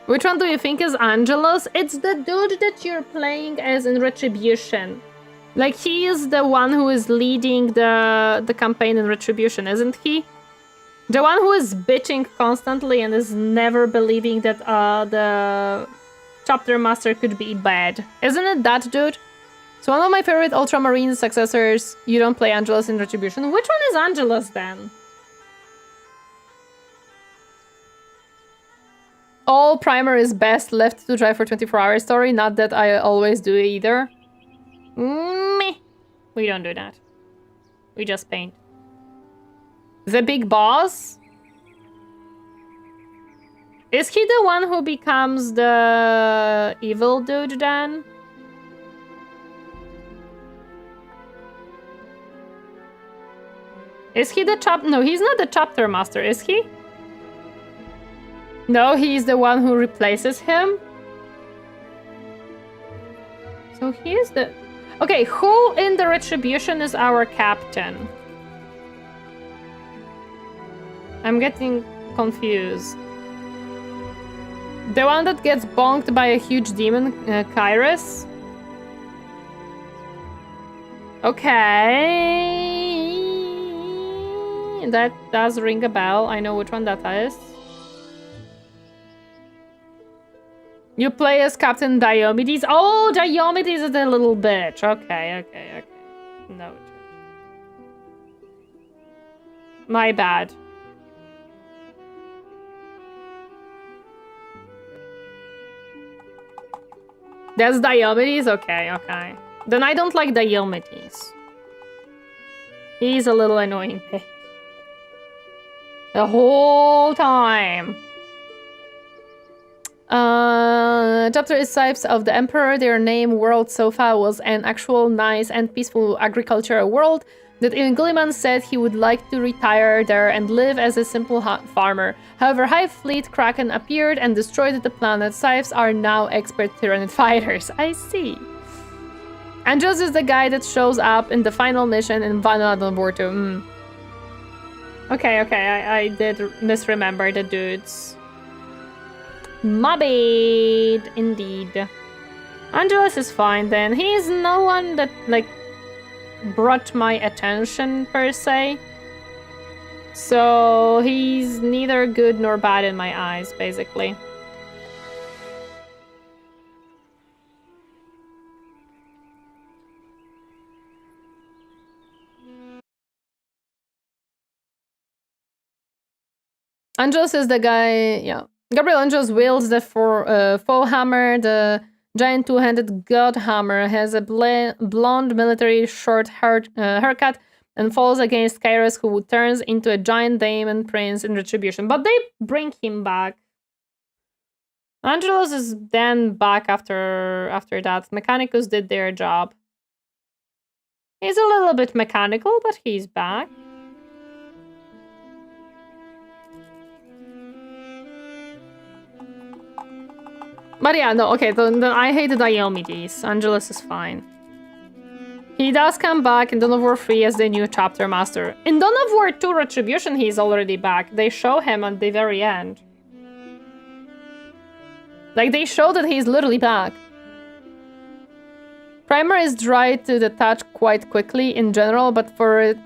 Which one do you think is Angelus? It's the dude that you're playing as in Retribution. Like, he is the one who is leading the campaign in Retribution, isn't he? The one who is bitching constantly and is never believing that the chapter master could be bad. Isn't it that dude? So one of my favorite Ultramarine successors, you don't play Angelus in Retribution. Which one is Angelus then? All primer is best left to dry for 24 hours story. Not that I always do either. Meh. We don't do that. We just paint. The big boss? Is he the one who becomes the evil dude then? Is he the No, he's not the chapter master, is he? No, he's the one who replaces him. So he is the... Okay, who in the Retribution is our captain? I'm getting confused. The one that gets bonked by a huge demon, Kyrus? Okay. That does ring a bell. I know which one that is. You play as Captain Diomedes. Oh, Diomedes is a little bitch. Okay. No. My bad. That's Diomedes? Okay. Then I don't like Diomedes. He's a little annoying bitch. The whole time. Chapter is types of the Emperor. Their name, World Sofa, was an actual nice and peaceful agricultural world that even Gulliman said he would like to retire there and live as a simple farmer. However, Hive Fleet Kraken appeared and destroyed the planet. Scythes are now expert Tyranid fighters. I see. Angelos is the guy that shows up in the final mission in Vanilla War 2. Okay, I did misremember the dudes. My bad, indeed. Angelos is fine then. He's no one that, like, brought my attention, per se. So, he's neither good nor bad in my eyes, basically. Angelos is the guy, yeah. Gabriel Angelos wields the foe hammer. The giant two-handed god hammer has a blonde military short haircut and falls against Kairos, who turns into a giant demon prince in retribution. But they bring him back. Angelos is then back after that. Mechanicus did their job. He's a little bit mechanical, but he's back. But yeah, no, okay, then I hate the Diomedes. Angelos is fine. He does come back in Dawn of War 3 as the new chapter master. In Dawn of War 2 Retribution, he's already back. They show him at the very end. Like, they show that he's literally back. Primer is dry to the touch quite quickly in general, but for it,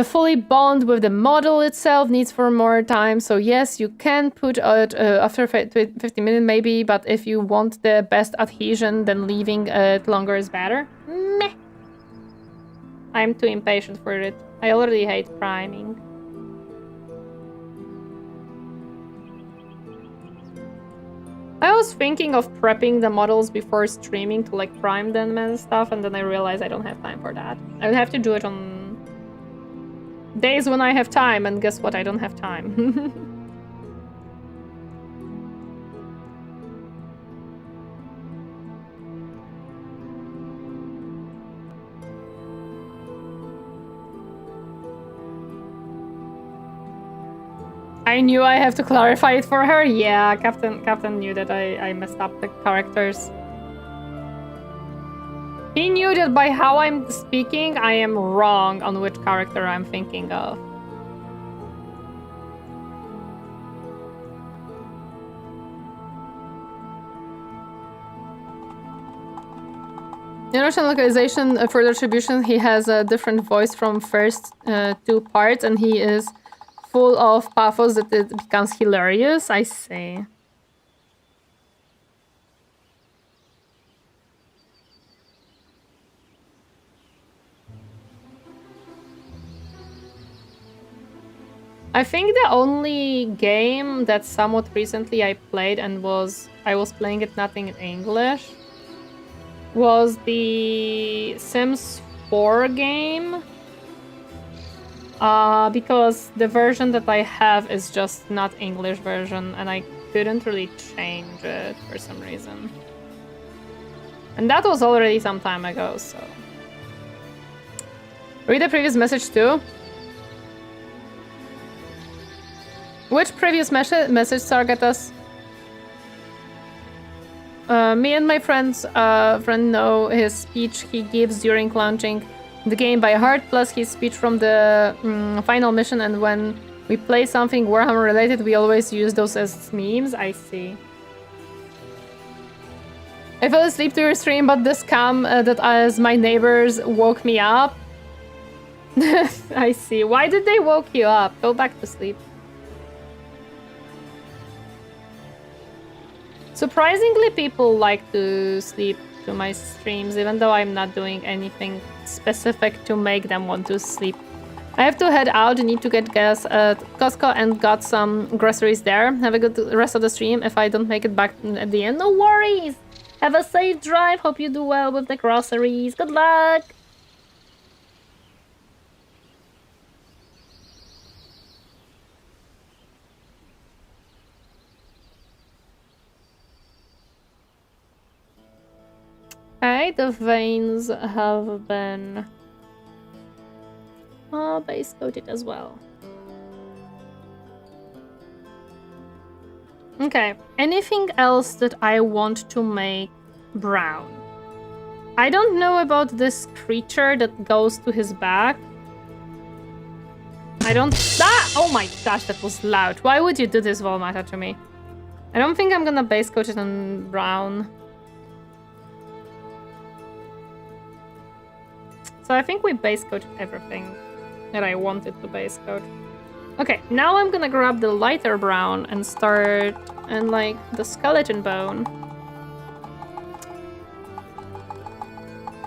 fully bond with the model itself needs for more time. So yes, you can put it after 50 minutes maybe, but if you want the best adhesion, then leaving it longer is better. Meh. I'm too impatient for it. I already hate priming. I was thinking of prepping the models before streaming to like prime them and stuff, and then I realized I don't have time for that. I would have to do it on days when I have time, and guess what? I don't have time. I knew I have to clarify it for her. Yeah, Captain knew that I messed up the characters. He knew that by how I'm speaking, I am wrong on which character I'm thinking of. In Russian localization for the attribution, he has a different voice from first two parts, and he is full of pathos that it becomes hilarious. I see. I think the only game that somewhat recently I played and I was playing it not in English was the Sims 4 game. Because the version that I have is just not English version, and I couldn't really change it for some reason. And that was already some time ago, so... Read the previous message too. Which previous message, Sargatas? Me and my friend know his speech he gives during launching the game by heart, plus his speech from the final mission, and when we play something Warhammer related, we always use those as memes. I see. I fell asleep to your stream, but the scam that as my neighbors woke me up. I see. Why did they woke you up? Go back to sleep. Surprisingly, people like to sleep to my streams, even though I'm not doing anything specific to make them want to sleep. I have to head out. I need to get gas at Costco and got some groceries there. Have a good rest of the stream. If I don't make it back at the end, no worries. Have a safe drive. Hope you do well with the groceries. Good luck. Okay, the veins have been base coated as well. Okay, anything else that I want to make brown? I don't know about this creature that goes to his back. I don't... Ah! Oh my gosh, that was loud. Why would you do this, Volmata, to me? I don't think I'm gonna base coat it on brown. So I think we base coated everything that I wanted to base coat. Okay, now I'm gonna grab the lighter brown and start and like the skeleton bone.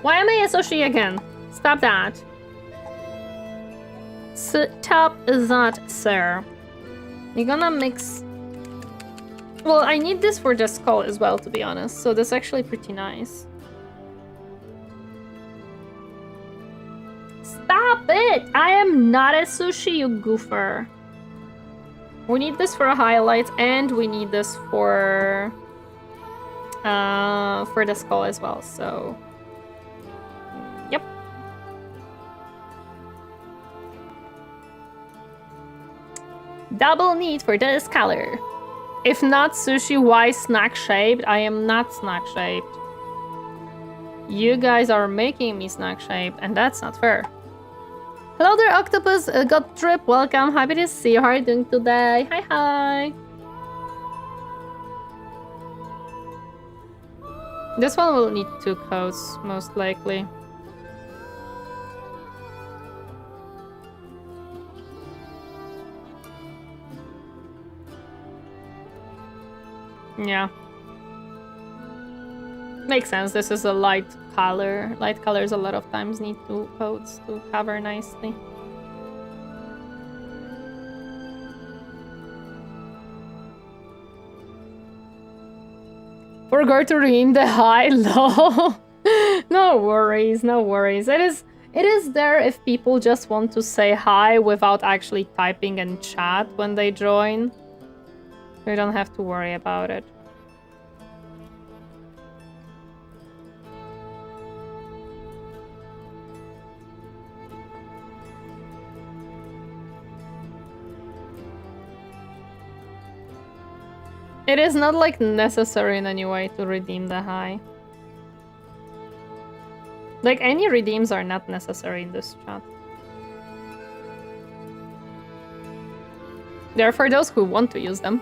Why am I a sushi again? Stop that. Stop that, sir. You're gonna mix... Well, I need this for the skull as well, to be honest. So that's actually pretty nice. Stop it! I am not a sushi, you goofer. We need this for a highlight, and we need this for the skull as well, so... Yep. Double need for this color. If not sushi, why snack-shaped? I am not snack-shaped. You guys are making me snack-shaped, and that's not fair. Hello there, Octopus. Got Trip. Welcome. Happy to see you. How are you doing today? Hi, hi. This one will need 2 coats, most likely. Yeah. Makes sense. This is a light color. Light colors a lot of times need 2 coats to cover nicely. Forgot to redeem the high low. No worries, no worries. It is there if people just want to say hi without actually typing in chat when they join. We don't have to worry about it. It is not like necessary in any way to redeem the high. Like any redeems are not necessary in this chat. They're for those who want to use them.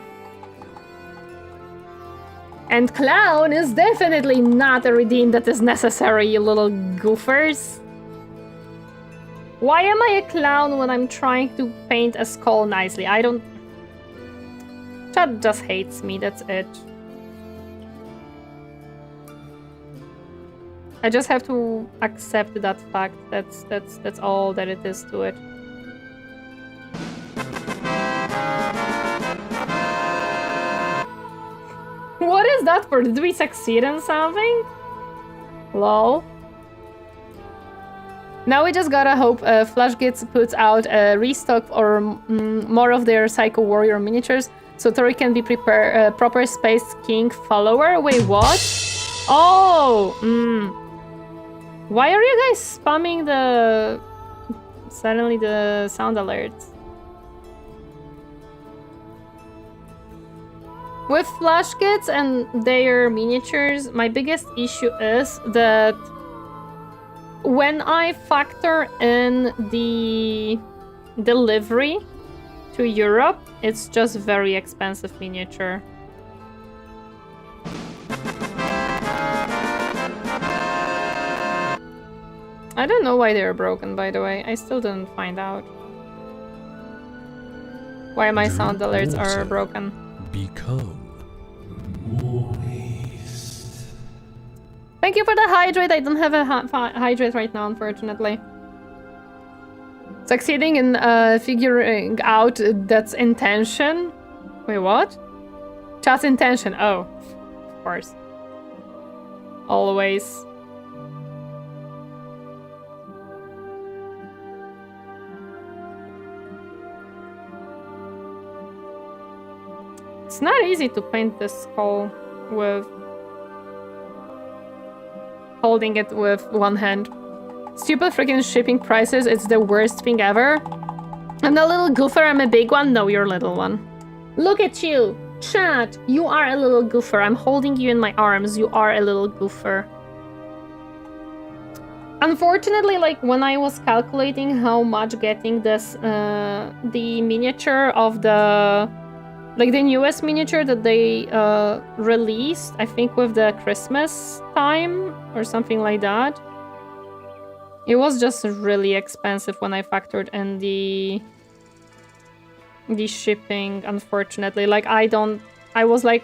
And clown is definitely not a redeem that is necessary, you little goofers. Why am I a clown when I'm trying to paint a skull nicely? I don't... Chat just hates me, that's it. I just have to accept that fact. That's all that it is to it. What is that for? Did we succeed in something? Lol. Now we just gotta hope Flashgits puts out a restock or more of their Psycho Warrior miniatures, so Tori can be proper Space King follower. Wait, what? Oh! Why are you guys spamming suddenly the sound alerts? With Flash Kits and their miniatures, my biggest issue is that when I factor in the delivery to Europe, it's just very expensive miniature. I don't know why they're broken, by the way. I still didn't find out why my sound alerts are broken. Become moist. Thank you for the hydrate. I don't have a hydrate right now, unfortunately. Succeeding in figuring out that's intention. Wait, what? Chat's intention. Oh, of course. Always. It's not easy to paint this skull with holding it with one hand. Stupid freaking shipping prices, it's the worst thing ever. I'm a little goofer, I'm a big one. No, you're a little one. Look at you! Chat! You are a little goofer. I'm holding you in my arms. You are a little goofer. Unfortunately, like, when I was calculating how much getting this, the miniature of the... Like, the newest miniature that they released, I think with the Christmas time or something like that. It was just really expensive when I factored in the shipping, unfortunately. Like, I was like,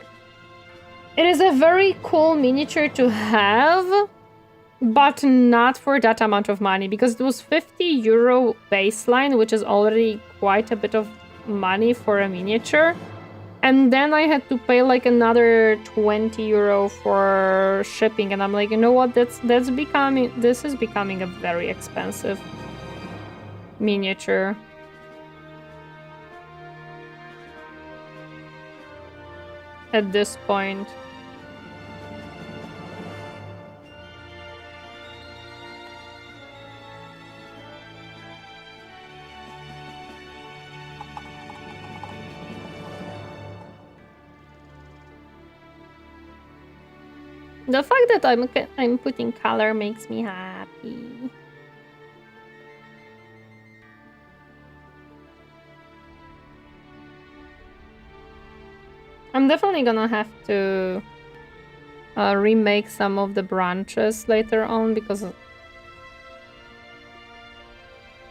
it is a very cool miniature to have, but not for that amount of money, because it was 50 euro baseline, which is already quite a bit of money for a miniature. And then I had to pay like another 20 euro for shipping, and I'm like, you know what, this is becoming a very expensive miniature. At this point. The fact that I'm putting color makes me happy. I'm definitely gonna have to remake some of the branches later on, because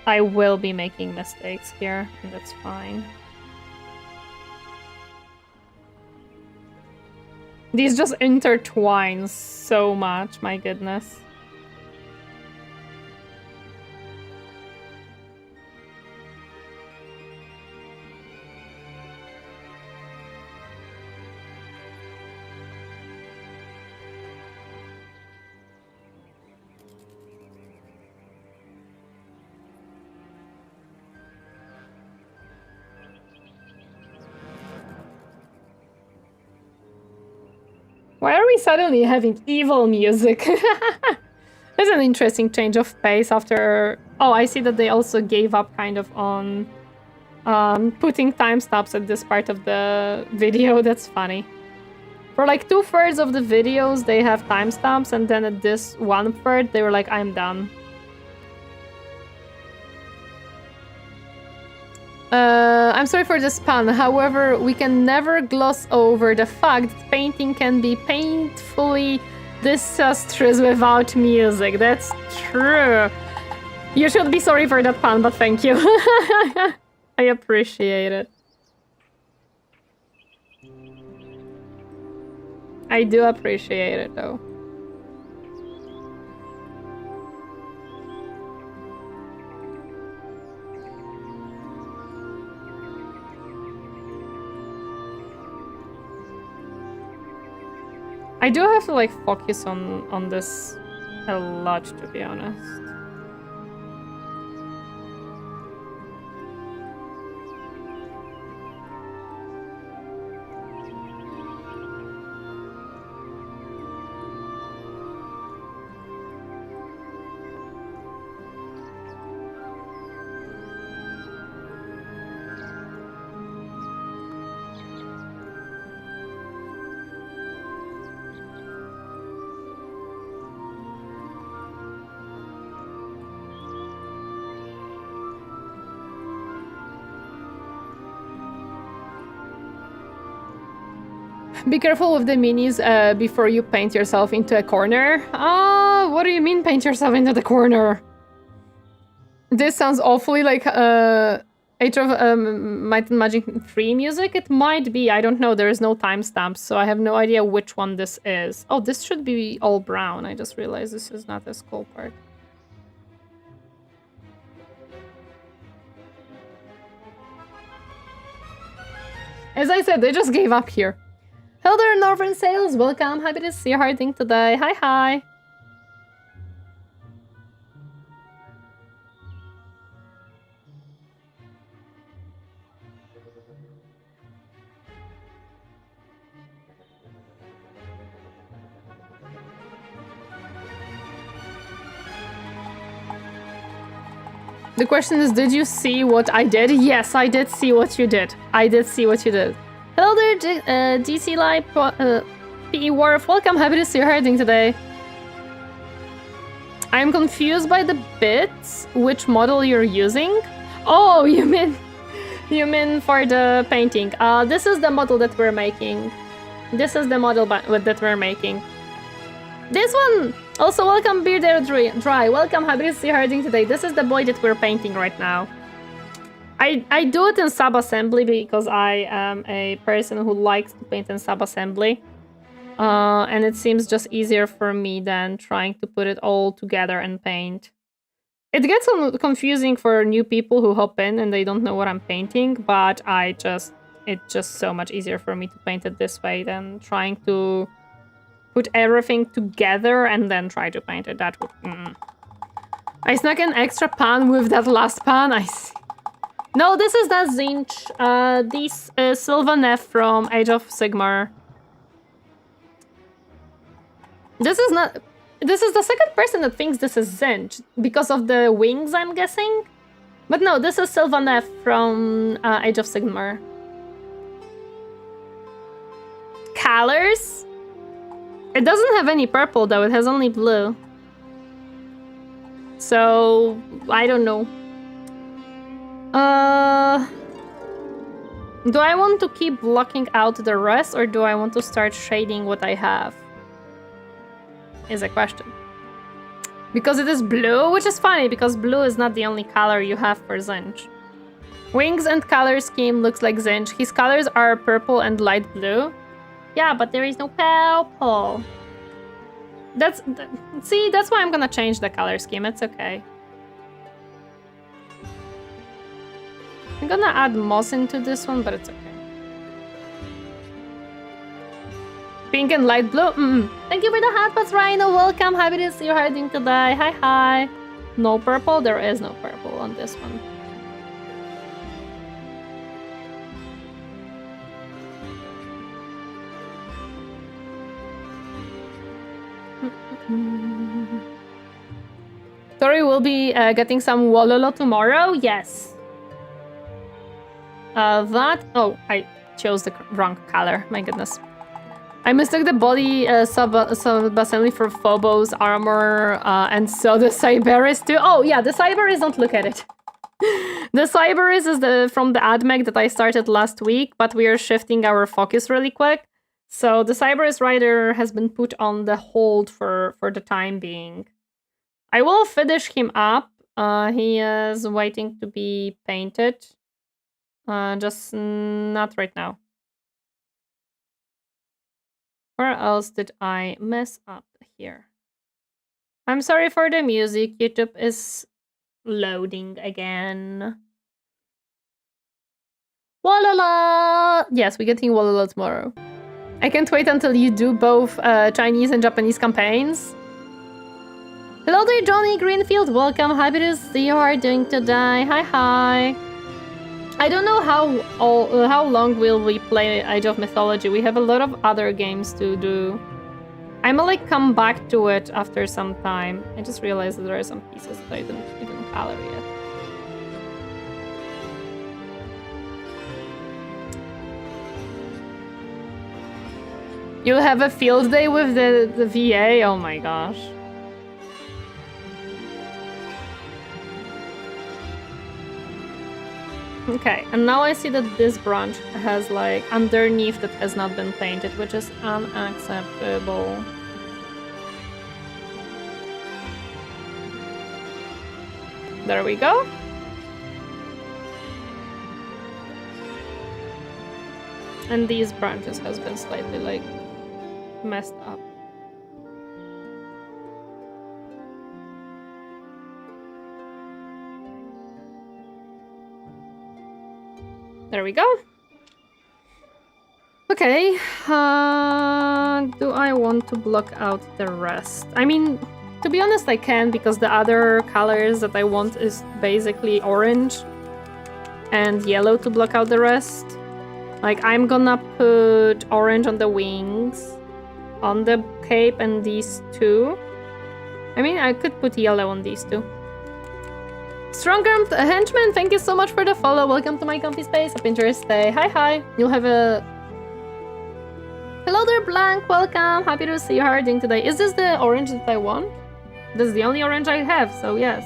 I will be making mistakes here, and that's fine. These just intertwine so much, my goodness. Why are we suddenly having evil music? There's an interesting change of pace after... Oh, I see that they also gave up kind of on putting timestamps at this part of the video. That's funny. For like 2/3 of the videos, they have timestamps, and then at this 1/3, they were like, I'm done. I'm sorry for this pun, however, we can never gloss over the fact that painting can be painfully disastrous without music. That's true. You should be sorry for that pun, but thank you. I appreciate it. I do appreciate it, though. I do have to like focus on this a lot, to be honest. Be careful with the minis before you paint yourself into a corner. What do you mean paint yourself into the corner? This sounds awfully like Age of Might and Magic 3 music. It might be, I don't know, there is no timestamps, so I have no idea which one this is. Oh, this should be all brown. I just realized this is not the skull part. As I said, they just gave up here. Hello there, Northern Sales. Welcome. Happy to see you harding today. Hi, hi. The question is, did you see what I did? Yes, I did see what you did. I did see what you did. Hello there, DC Live, PE Warf. Welcome, happy to see you herding today. I'm confused by the bits. Which model you're using? Oh, you mean for the painting. This is the model that we're making. This is the model that we're making. This one! Also, welcome Beard Air Dry. Welcome, happy to see you herding today. This is the boy that we're painting right now. I do it in sub-assembly because I am a person who likes to paint in sub-assembly. And it seems just easier for me than trying to put it all together and paint. It gets confusing for new people who hop in and they don't know what I'm painting, but it's just so much easier for me to paint it this way than trying to put everything together and then try to paint it. That would... I snuck an extra pan with that last pan, I see. No, this is the Zinch. This Sylvaneth from Age of Sigmar. This is not... This is the second person that thinks this is Zinch. Because of the wings, I'm guessing? But no, this is Sylvaneth from Age of Sigmar. Colors? It doesn't have any purple though, it has only blue. So, I don't know. Do I want to keep blocking out the rest or do I want to start shading what I have? Is a question. Because it is blue, which is funny because blue is not the only color you have for Zinch. Wings and color scheme looks like Zinch. His colors are purple and light blue. Yeah, but there is no purple. See, that's why I'm gonna change the color scheme. It's okay. I'm gonna add moss into this one, but it's okay. Pink and light blue? Thank you for the hot pots, Rhino. Welcome. Happy to see you herding today. Hi, hi. No purple? There is no purple on this one. Tori will be getting some Wololo tomorrow? Yes. Oh, I chose the wrong color. My goodness. I mistook the body sub-assembly for Phobos armor, and so the Cyberus too. Oh yeah, the Cyberus, don't look at it. The Cyberus is from the AdMech that I started last week, but we are shifting our focus really quick. So the Cyberus Rider has been put on the hold for the time being. I will finish him up. He is waiting to be painted. Just not right now. Where else did I mess up here? I'm sorry for the music. YouTube is loading again. Walala! Yes, we're getting Walala tomorrow. I can't wait until you do both Chinese and Japanese campaigns. Hello there, Johnny Greenfield. Welcome. Happy to see you are doing today. Hi, hi. I don't know how long will we play Age of Mythology. We have a lot of other games to do. I'm gonna like come back to it after some time. I just realized that there are some pieces that I didn't even color yet. You'll have a field day with the VA? Oh my gosh. Okay, and now I see that this branch has like underneath that has not been painted, which is unacceptable. There we go. And these branches has been slightly like messed up. There we go. Okay, do I want to block out the rest? I mean, to be honest, I can, because the other colors that I want is basically orange and yellow to block out the rest. Like, I'm gonna put orange on the wings, on the cape, and these two. I mean, I could put yellow on these two. Strong-armed henchman, thank you so much for the follow. Welcome to my comfy space. Happy Thursday. Hi, hi. You'll have a... Hello there, Blank. Welcome. Happy to see you. How are you doing today? Is this the orange that I want? This is the only orange I have, so yes.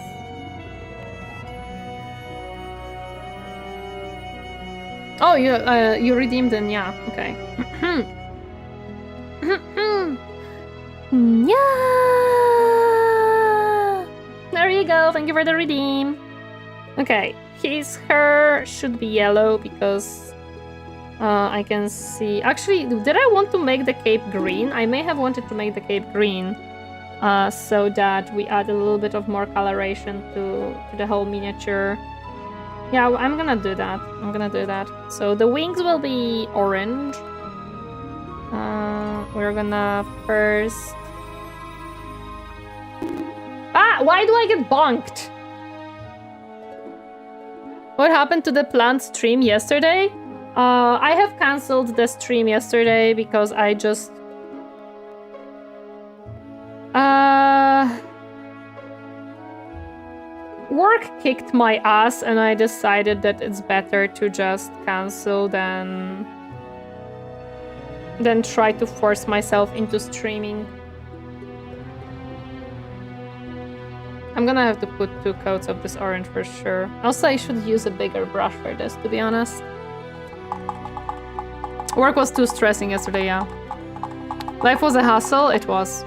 Oh, you redeemed it, yeah. Okay. Yeah. There you go. Thank you for the redeem. Okay, his hair should be yellow because I can see. Actually, did I want to make the cape green? I may have wanted to make the cape green, so that we add a little bit of more coloration to the whole miniature. Yeah, I'm gonna do that. So the wings will be orange. We're gonna first... Ah! Why do I get bonked? What happened to the planned stream yesterday? I have cancelled the stream yesterday because I just... Work kicked my ass and I decided that it's better to just cancel than try to force myself into streaming. I'm gonna have to put 2 coats of this orange for sure. Also, I should use a bigger brush for this, to be honest. Work was too stressing yesterday, yeah. Life was a hassle? It was.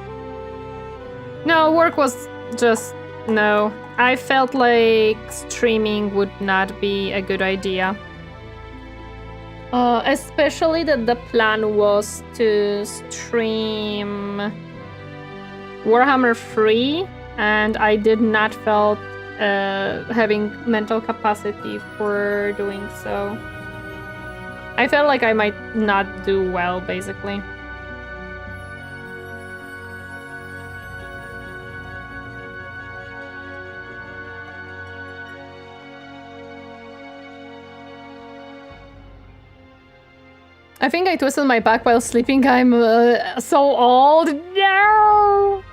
No, work was just... no. I felt like streaming would not be a good idea. Especially that the plan was to stream Warhammer 3, and I did not felt having mental capacity for doing so. I felt like I might not do well, basically. I think I twisted my back while sleeping. I'm so old. No!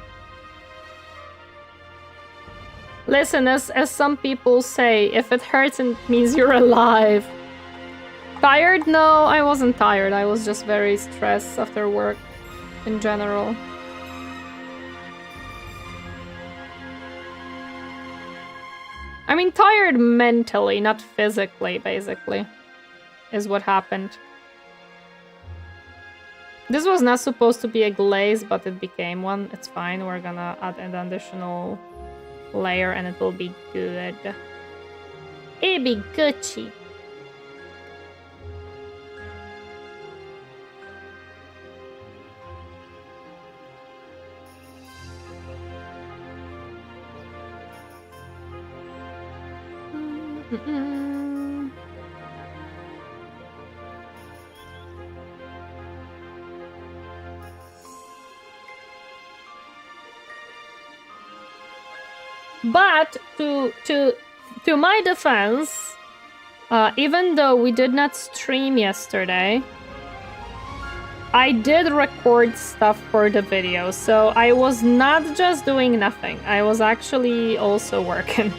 Listen, as some people say, if it hurts, it means you're alive. Tired? No, I wasn't tired. I was just very stressed after work in general. I mean, tired mentally, not physically, basically, is what happened. This was not supposed to be a glaze, but it became one. It's fine. We're gonna add an additional layer and it will be good. It'll be Gucci. But to my defense, even though we did not stream yesterday, I did record stuff for the video, so I was not just doing nothing. I was actually also working.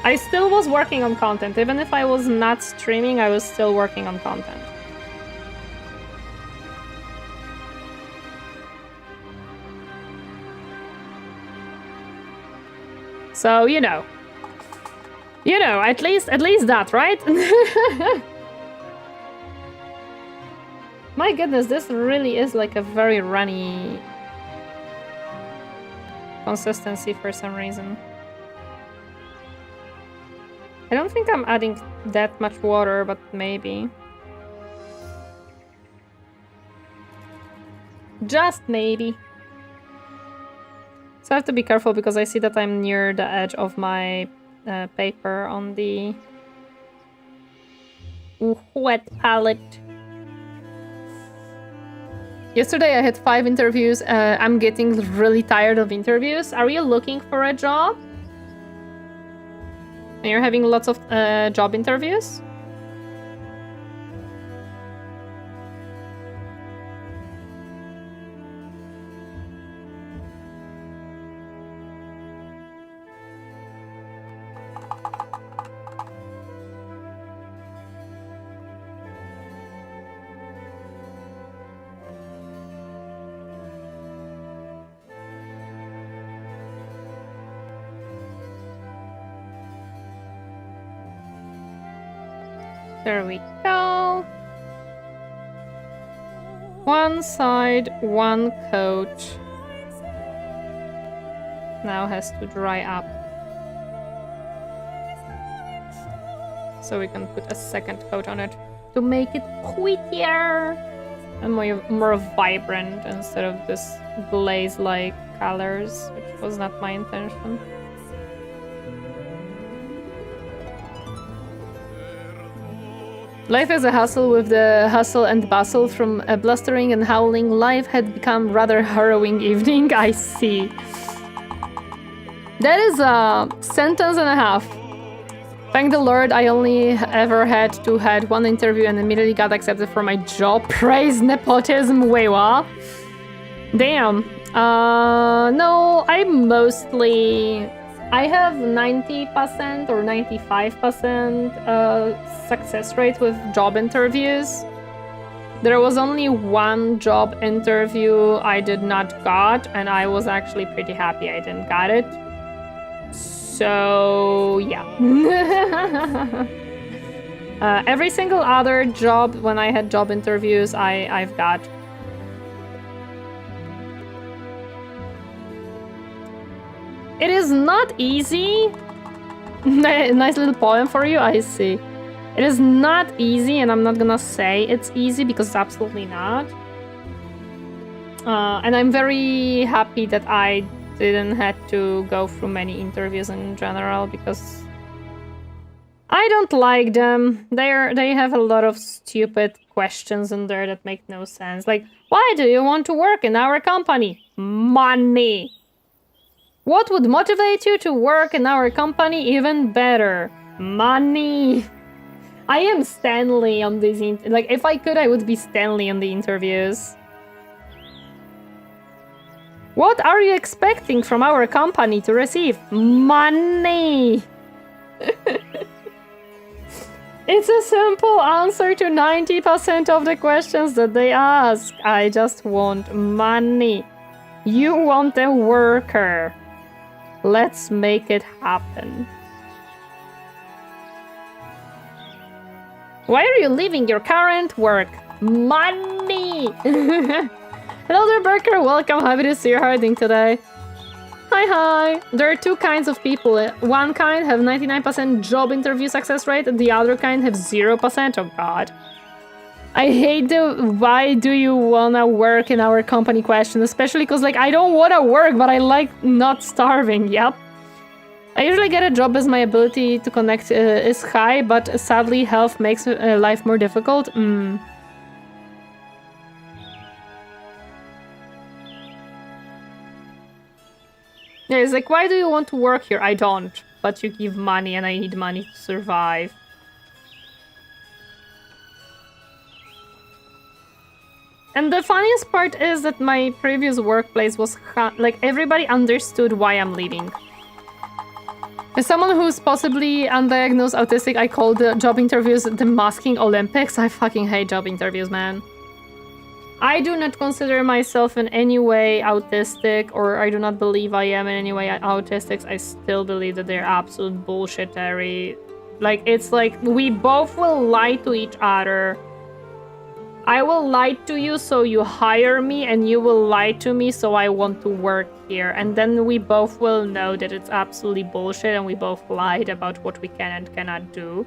I still was working on content. Even if I was not streaming, I was still working on content. So, you know, at least that, right? My goodness, this really is like a very runny consistency for some reason. I don't think I'm adding that much water, but maybe. Just maybe. So I have to be careful because I see that I'm near the edge of my paper on the wet palette. Yesterday I had 5 interviews. I'm getting really tired of interviews. Are you looking for a job? And you're having lots of job interviews? There we go. One side, one coat. Now has to dry up. So we can put a second coat on it to make it prettier and more vibrant instead of this glaze-like colors, which was not my intention. Life is a hustle. With the hustle and bustle from blustering and howling, life had become rather harrowing evening. I see. That is a sentence and a half. Thank the Lord, I only ever had to had one interview and immediately got accepted for my job. Praise nepotism. Wait, what? Damn. No, I have 90% or 95% success rate with job interviews. There was only one job interview I did not got, and I was actually pretty happy I didn't got it. So, yeah. Every single other job, when I had job interviews, I've got. It is not easy. Nice little poem for you, I see. It is not easy, and I'm not gonna say it's easy because it's absolutely not. And I'm very happy that I didn't have to go through many interviews in general because I don't like them. They have a lot of stupid questions in there that make no sense. Like, why do you want to work in our company? Money. What would motivate you to work in our company? Even better. Money. I am Stanley on these like, if I could, I would be Stanley on the interviews. What are you expecting from our company to receive? Money! It's a simple answer to 90% of the questions that they ask. I just want money. You want a worker. Let's make it happen. Why are you leaving your current work? Money! Hello there, Burker. Welcome. Happy to see you hiding today. Hi. There are two kinds of people. One kind have 99% job interview success rate, and the other kind have 0%. Oh god. I hate the why do you wanna work in our company question, especially because, like, I don't wanna work, but I like not starving. Yep. I usually get a job as my ability to connect is high, but sadly health makes life more difficult. Yeah, it's like, why do you want to work here? I don't, but you give money and I need money to survive. And the funniest part is that my previous workplace was like, everybody understood why I'm leaving. As someone who's possibly undiagnosed autistic, I call the job interviews the masking Olympics. I fucking hate job interviews, man. I do not consider myself in any way autistic, or I do not believe I am in any way autistic. I still believe that they're absolute bullshittery. Like, it's like, we both will lie to each other. I will lie to you so you hire me, and you will lie to me so I want to work here. And then we both will know that it's absolutely bullshit and we both lied about what we can and cannot do.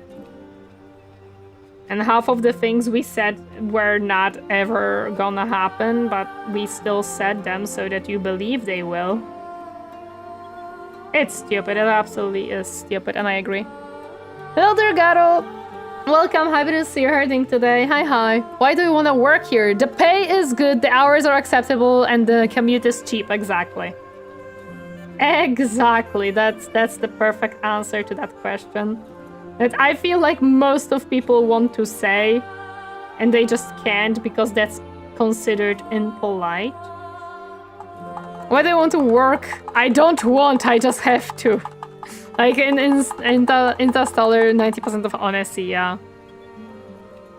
And half of the things we said were not ever gonna happen, but we still said them so that you believe they will. It's stupid. It absolutely is stupid, and I agree. Hello there, Garo. Welcome. Happy to see you herding today. Hi. Why do you want to work here? The pay is good, the hours are acceptable, and the commute is cheap. Exactly. Exactly. That's the perfect answer to that question. That I feel like most of people want to say, and they just can't because that's considered impolite. Why do I want to work? I don't want, I just have to. Like in Interstellar, 90% of honesty, yeah.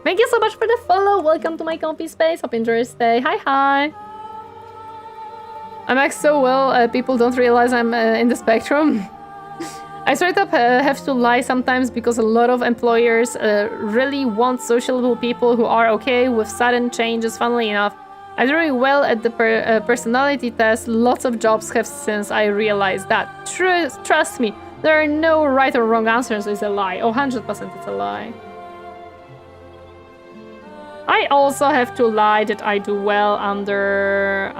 Thank you so much for the follow. Welcome to my compy space. Hope you enjoy your stay. Hi. I'm act so well, people don't realize I'm in the spectrum. I straight up have to lie sometimes because a lot of employers really want sociable people who are okay with sudden changes. Funnily enough, I do really well at the personality test. Lots of jobs have since I realized that. Trust me, there are no right or wrong answers. It's a lie. Oh, 100% it's a lie. I also have to lie that I do well under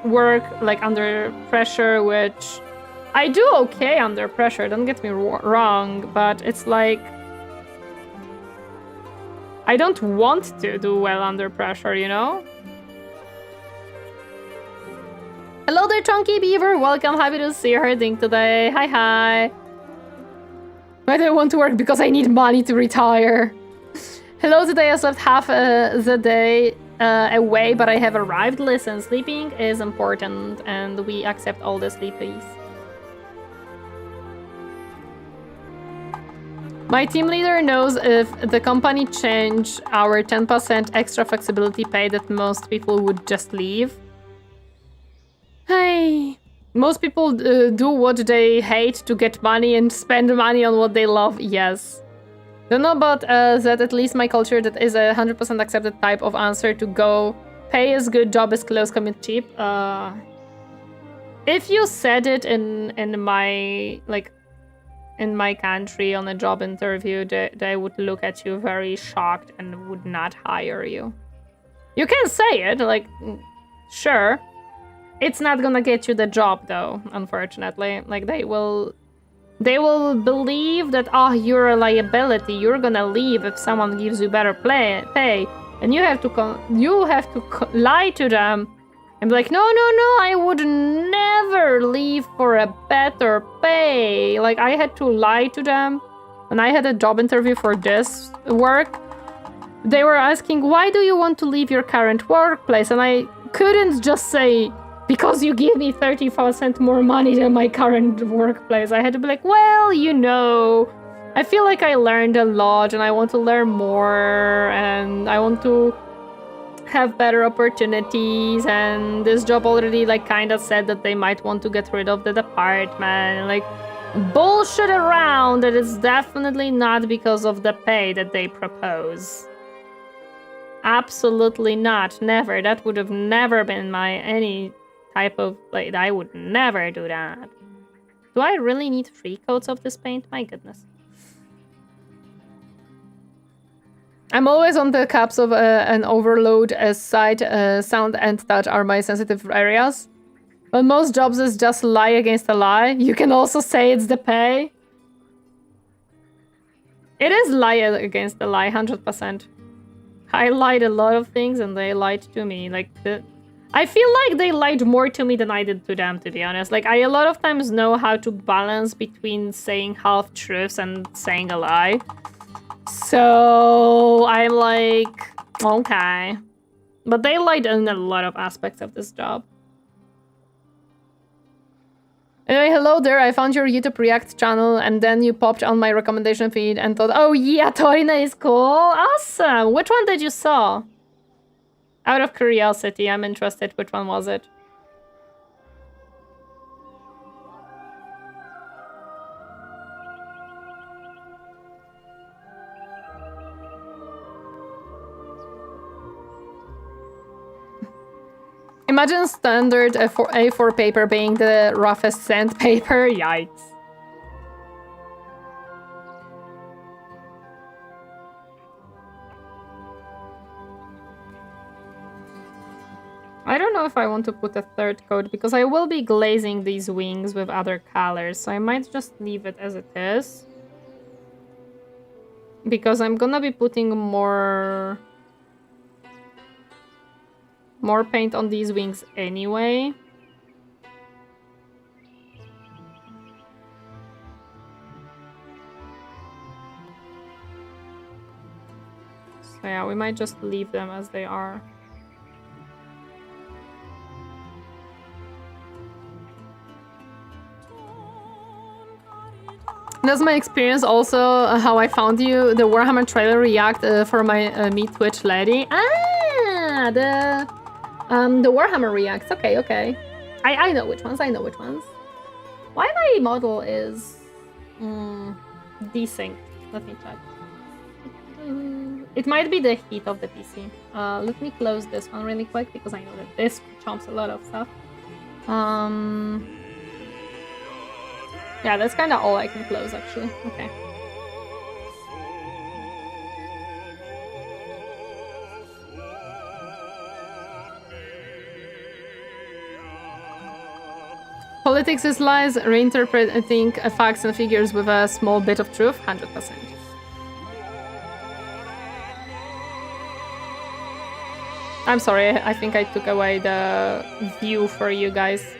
work, like under pressure, which I do okay under pressure, don't get me wrong, but it's like I don't want to do well under pressure, you know? Hello there, Chunky Beaver, welcome, happy to see you herding today. Hi, hi. I don't want to work because I need money to retire. Hello, today I slept half the day away, but I have arrived. Listen, sleeping is important and we accept all the sleepies. My team leader knows if the company changed our 10% extra flexibility pay that most people would just leave. Hey, most people do what they hate to get money and spend money on what they love, yes. Don't know about that, at least my culture, that is a 100% accepted type of answer to go. Pay is good, job is close, commute cheap. If you said it in my, like, in my country on a job interview, they would look at you very shocked and would not hire you. You can say it, like, sure. It's not gonna get you the job though, unfortunately. Like, they will believe that, oh, you're a liability, you're gonna leave if someone gives you better pay, and you have to lie to them and be like, no, I would never leave for a better pay. Like, I had to lie to them when I had a job interview for this work. They were asking, why do you want to leave your current workplace? And I couldn't just say, because you give me 30% more money than my current workplace. I had to be like, well, you know, I feel like I learned a lot and I want to learn more and I want to have better opportunities, and this job already like kind of said that they might want to get rid of the department. Like, bullshit around that it's definitely not because of the pay that they propose. Absolutely not. Never. That would have never been any type of, like, I would never do that. Do I really need 3 coats of this paint? My goodness. I'm always on the caps of an overload, as sight, sound, and touch are my sensitive areas. But most jobs is just lie against a lie. You can also say it's the pay. It is lie against a lie, 100%. I lied a lot of things and they lied to me. Like, I feel like they lied more to me than I did to them, to be honest. Like, I a lot of times know how to balance between saying half truths and saying a lie. So I'm like, okay. But they lied in a lot of aspects of this job. Anyway, hello there, I found your YouTube React channel and then you popped on my recommendation feed and thought, oh yeah, Torineesan is cool, awesome! Which one did you saw? Out of curiosity, I'm interested, which one was it? Imagine standard A4 paper being the roughest sandpaper. Yikes. I don't know if I want to put a 3rd coat because I will be glazing these wings with other colors, so I might just leave it as it is. Because I'm gonna be putting more paint on these wings anyway. So yeah, we might just leave them as they are. That's my experience also, how I found you, the Warhammer trailer react for my me Twitch lady. Ah, the Warhammer reacts. Okay, okay. I know which ones. Why my model is Desync. Let me check. It might be the heat of the PC. Let me close this one really quick because I know that this chomps a lot of stuff. Yeah, that's kind of all I can close actually. Okay. Politics is lies, reinterpreting facts and figures with a small bit of truth, 100%. I'm sorry, I think I took away the view for you guys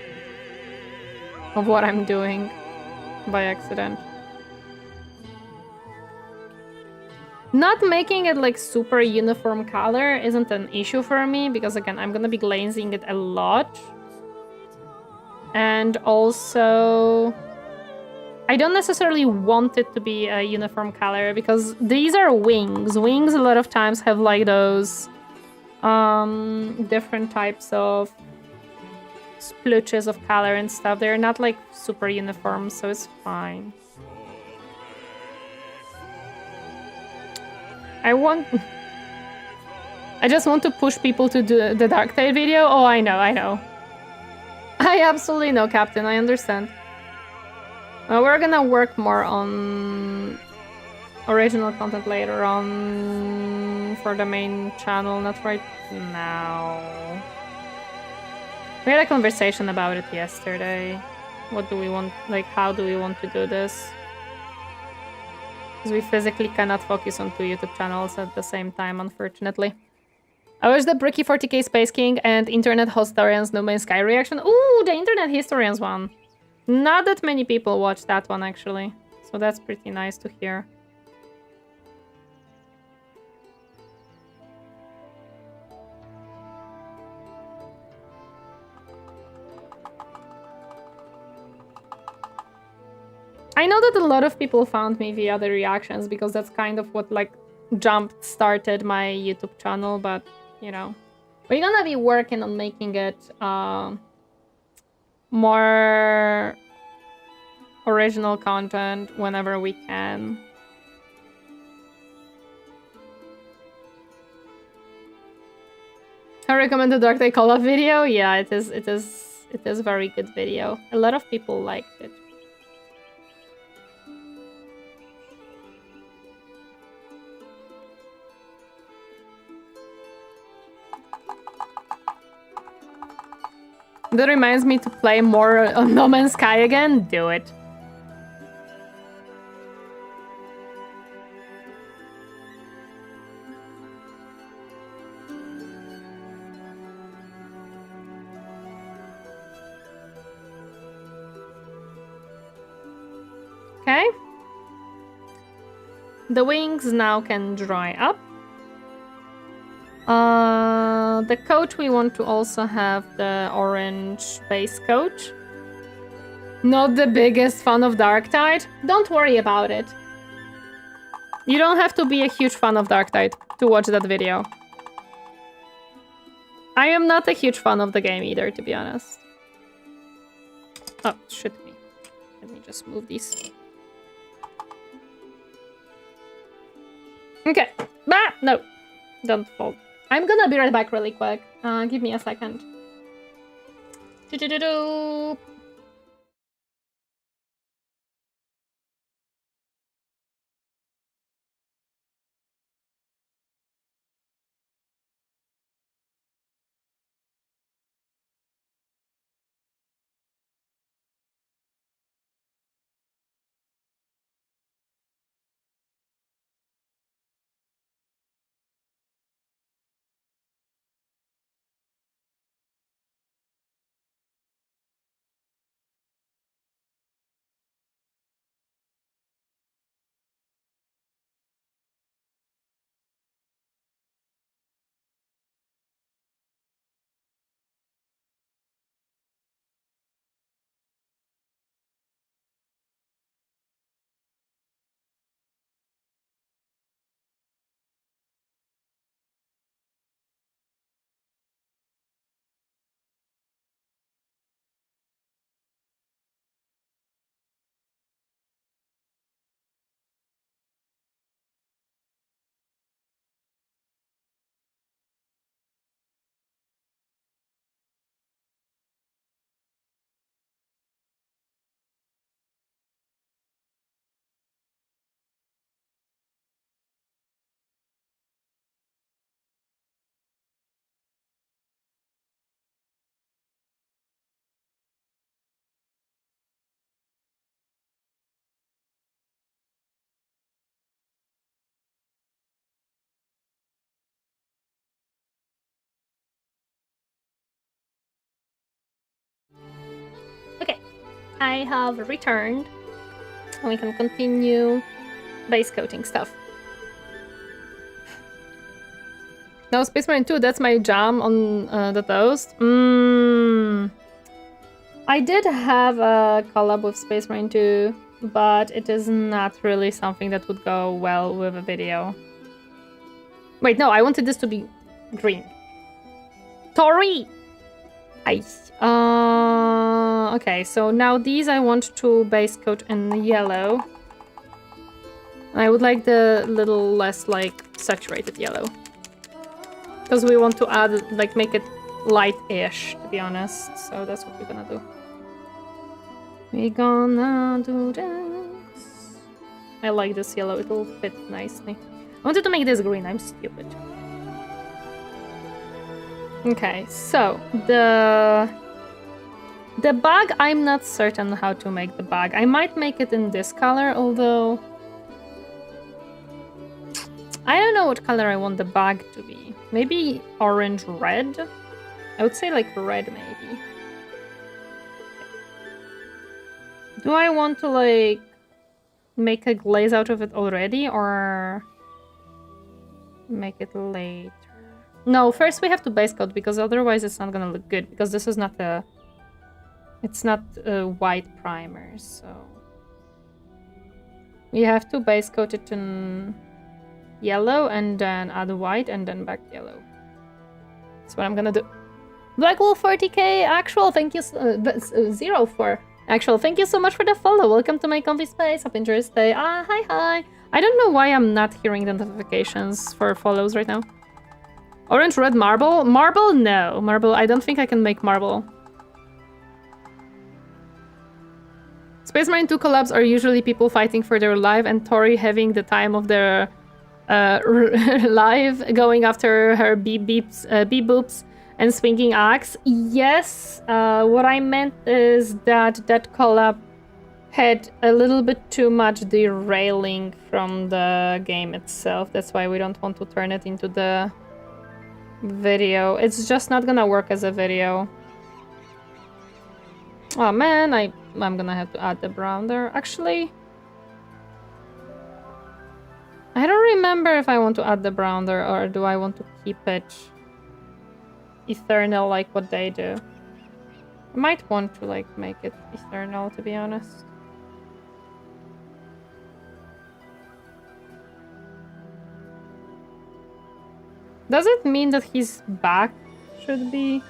of what I'm doing by accident. Not making it like super uniform color isn't an issue for me because again, I'm gonna be glazing it a lot. And also, I don't necessarily want it to be a uniform color because these are wings. Wings a lot of times have like those different types of splotches of color and stuff. They're not like super uniform, so it's fine. I just want to push people to do the Darktide video. Oh, I know. I absolutely know, Captain. I understand. We're gonna work more on original content later on for the main channel, not right now. We had a conversation about it yesterday. What do we want, like, how do we want to do this? Because we physically cannot focus on 2 YouTube channels at the same time, unfortunately. I watched the Bricky 40k Space King and Internet Historians No Man's Sky reaction. Ooh, the Internet Historians one. Not that many people watch that one, actually. So that's pretty nice to hear. I know that a lot of people found me via the reactions because that's kind of what, like, jump-started my YouTube channel, but, you know. We're gonna be working on making it more original content whenever we can. I recommend the Darktide Call-Off video. Yeah, it is a very good video. A lot of people liked it. That reminds me to play more on No Man's Sky again. Do it. Okay. The wings now can dry up. The coat, we want to also have the orange base coat. Not the biggest fan of Darktide. Don't worry about it. You don't have to be a huge fan of Darktide to watch that video. I am not a huge fan of the game either, to be honest. Oh, should be. Let me just move these. Okay. Ah, no. Don't fall. I'm gonna be right back really quick. Give me a second. Do-do-do-do. I have returned. And we can continue base coating stuff. No, Space Marine 2, that's my jam on the toast. I did have a collab with Space Marine 2, but it is not really something that would go well with a video. Wait, no, I wanted this to be green. Tori! Okay, so now these I want to base coat in yellow. I would like the little less, like, saturated yellow. Because we want to add, like, make it light-ish, to be honest. So that's what we're gonna do. We're gonna do this. I like this yellow, it'll fit nicely. I wanted to make this green, I'm stupid. Okay, so the bag, I'm not certain how to make the bag. I might make it in this color, although I don't know what color I want the bag to be. Maybe orange-red? I would say like red, maybe. Do I want to, like, make a glaze out of it already, or make it later? No, first we have to base coat, because otherwise it's not gonna look good, because this is not a... It's not a white primer, so... We have to base coat it in yellow, and then add white, and then back yellow. That's what I'm gonna do. Black Wolf 40k actual, thank you, 04 actual, thank you so much for the follow. Welcome to my comfy space. Hope you enjoy your stay. Hi. I don't know why I'm not hearing the notifications for follows right now. Orange, red, marble? Marble? No. Marble, I don't think I can make marble. Space Marine 2 collabs are usually people fighting for their life and Tori having the time of their life, going after her bee-boops and swinging axe. Yes, what I meant is that that collab had a little bit too much derailing from the game itself. That's why we don't want to turn it into the video. It's just not gonna work as a video. Oh man, I'm gonna have to add the brown there. Actually, I don't remember if I want to add the brown there or do I want to keep it eternal like what they do. I might want to, like, make it eternal, to be honest. Does it mean that his back should be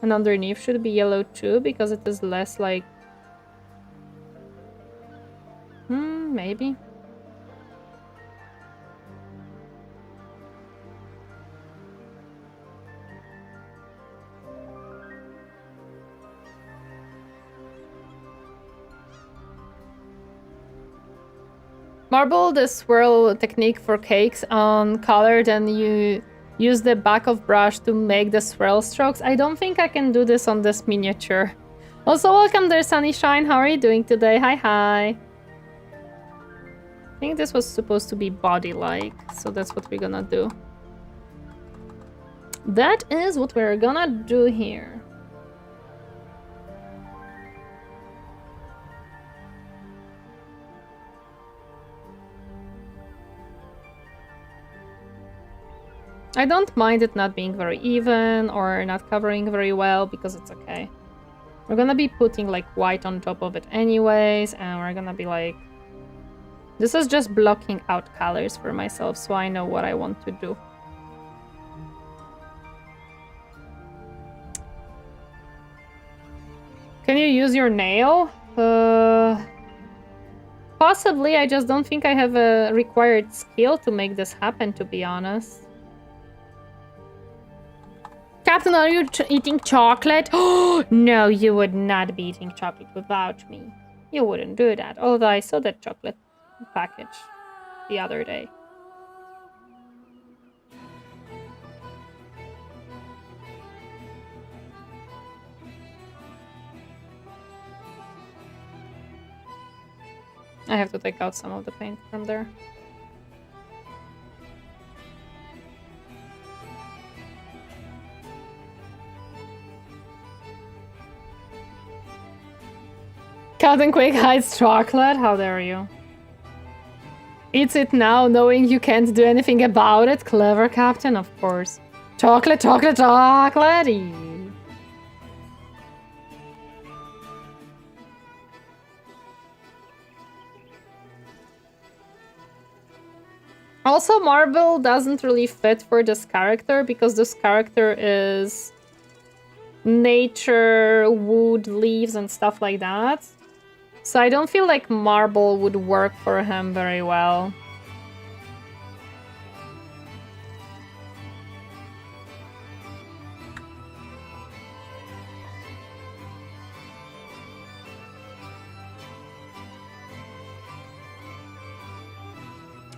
and underneath should be yellow too, because it is less like... maybe. Marble the swirl technique for cakes on color, then you use the back of brush to make the swirl strokes. I don't think I can do this on this miniature. Also, welcome there, Sunnyshine. How are you doing today? Hi. I think this was supposed to be body-like, so that's what we're gonna do. That is what we're gonna do here. I don't mind it not being very even or not covering very well because it's okay. We're gonna be putting like white on top of it anyways, and we're gonna be like... This is just blocking out colors for myself so I know what I want to do. Can you use your nail? Possibly, I just don't think I have a required skill to make this happen, to be honest. Captain, are you eating chocolate? Oh, no, you would not be eating chocolate without me. You wouldn't do that, although I saw that chocolate package the other day. I have to take out some of the paint from there. Captain Quick hides chocolate? How dare you? Eats it now, knowing you can't do anything about it. Clever Captain, of course. Chocolate, chocolate, chocolate! Also, marble doesn't really fit for this character because this character is nature, wood, leaves, and stuff like that. So I don't feel like marble would work for him very well.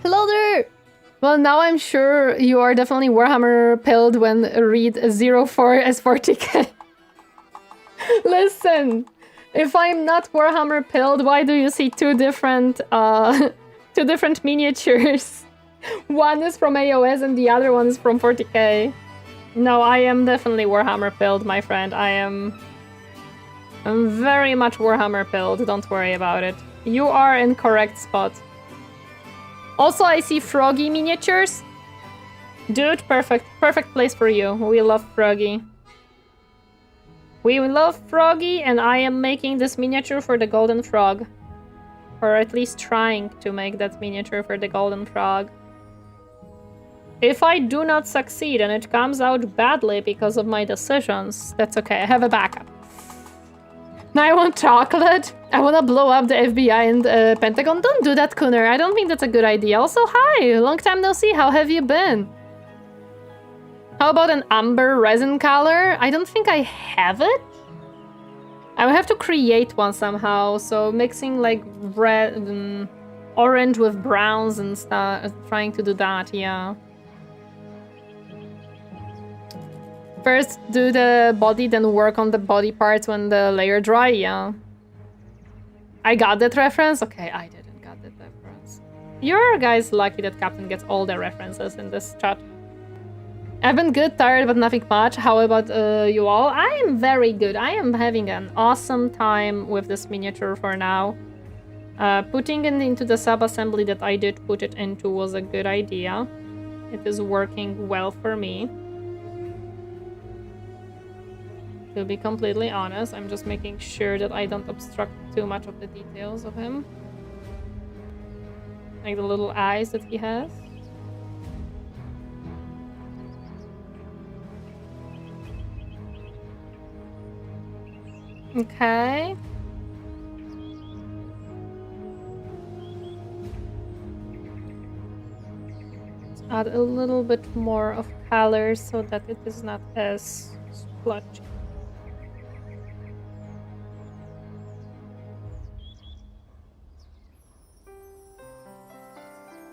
Hello there! Well, now I'm sure you are definitely Warhammer pilled when read 04 as 40k. Listen, if I'm not Warhammer pilled, why do you see two different miniatures? One is from AOS and the other one is from 40k. No, I am definitely Warhammer pilled, my friend. I'm very much Warhammer pilled, don't worry about it. You are in correct spot. Also, I see Froggy miniatures. Dude, perfect place for you. We love Froggy. We love Froggy, and I am making this miniature for the Golden Frog. Or at least trying to make that miniature for the Golden Frog. If I do not succeed and it comes out badly because of my decisions, that's okay. I have a backup. Now I want chocolate. I want to blow up the FBI and Pentagon. Don't do that, Cooner. I don't think that's a good idea. Also, hi! Long time no see. How have you been? How about an amber resin color? I don't think I have it. I will have to create one somehow. So mixing like red, orange with browns and stuff. Trying to do that, yeah. First do the body, then work on the body parts when the layer dry, yeah. I got that reference? Okay, I didn't got that reference. You're guys lucky that Captain gets all the references in this chat. I've been good, tired, but nothing much. How about you all? I am very good. I am having an awesome time with this miniature for now. Putting it into the sub-assembly that I did put it into was a good idea. It is working well for me. To be completely honest, I'm just making sure that I don't obstruct too much of the details of him. Like the little eyes that he has. Okay. Let's add a little bit more of color so that it is not as splotchy.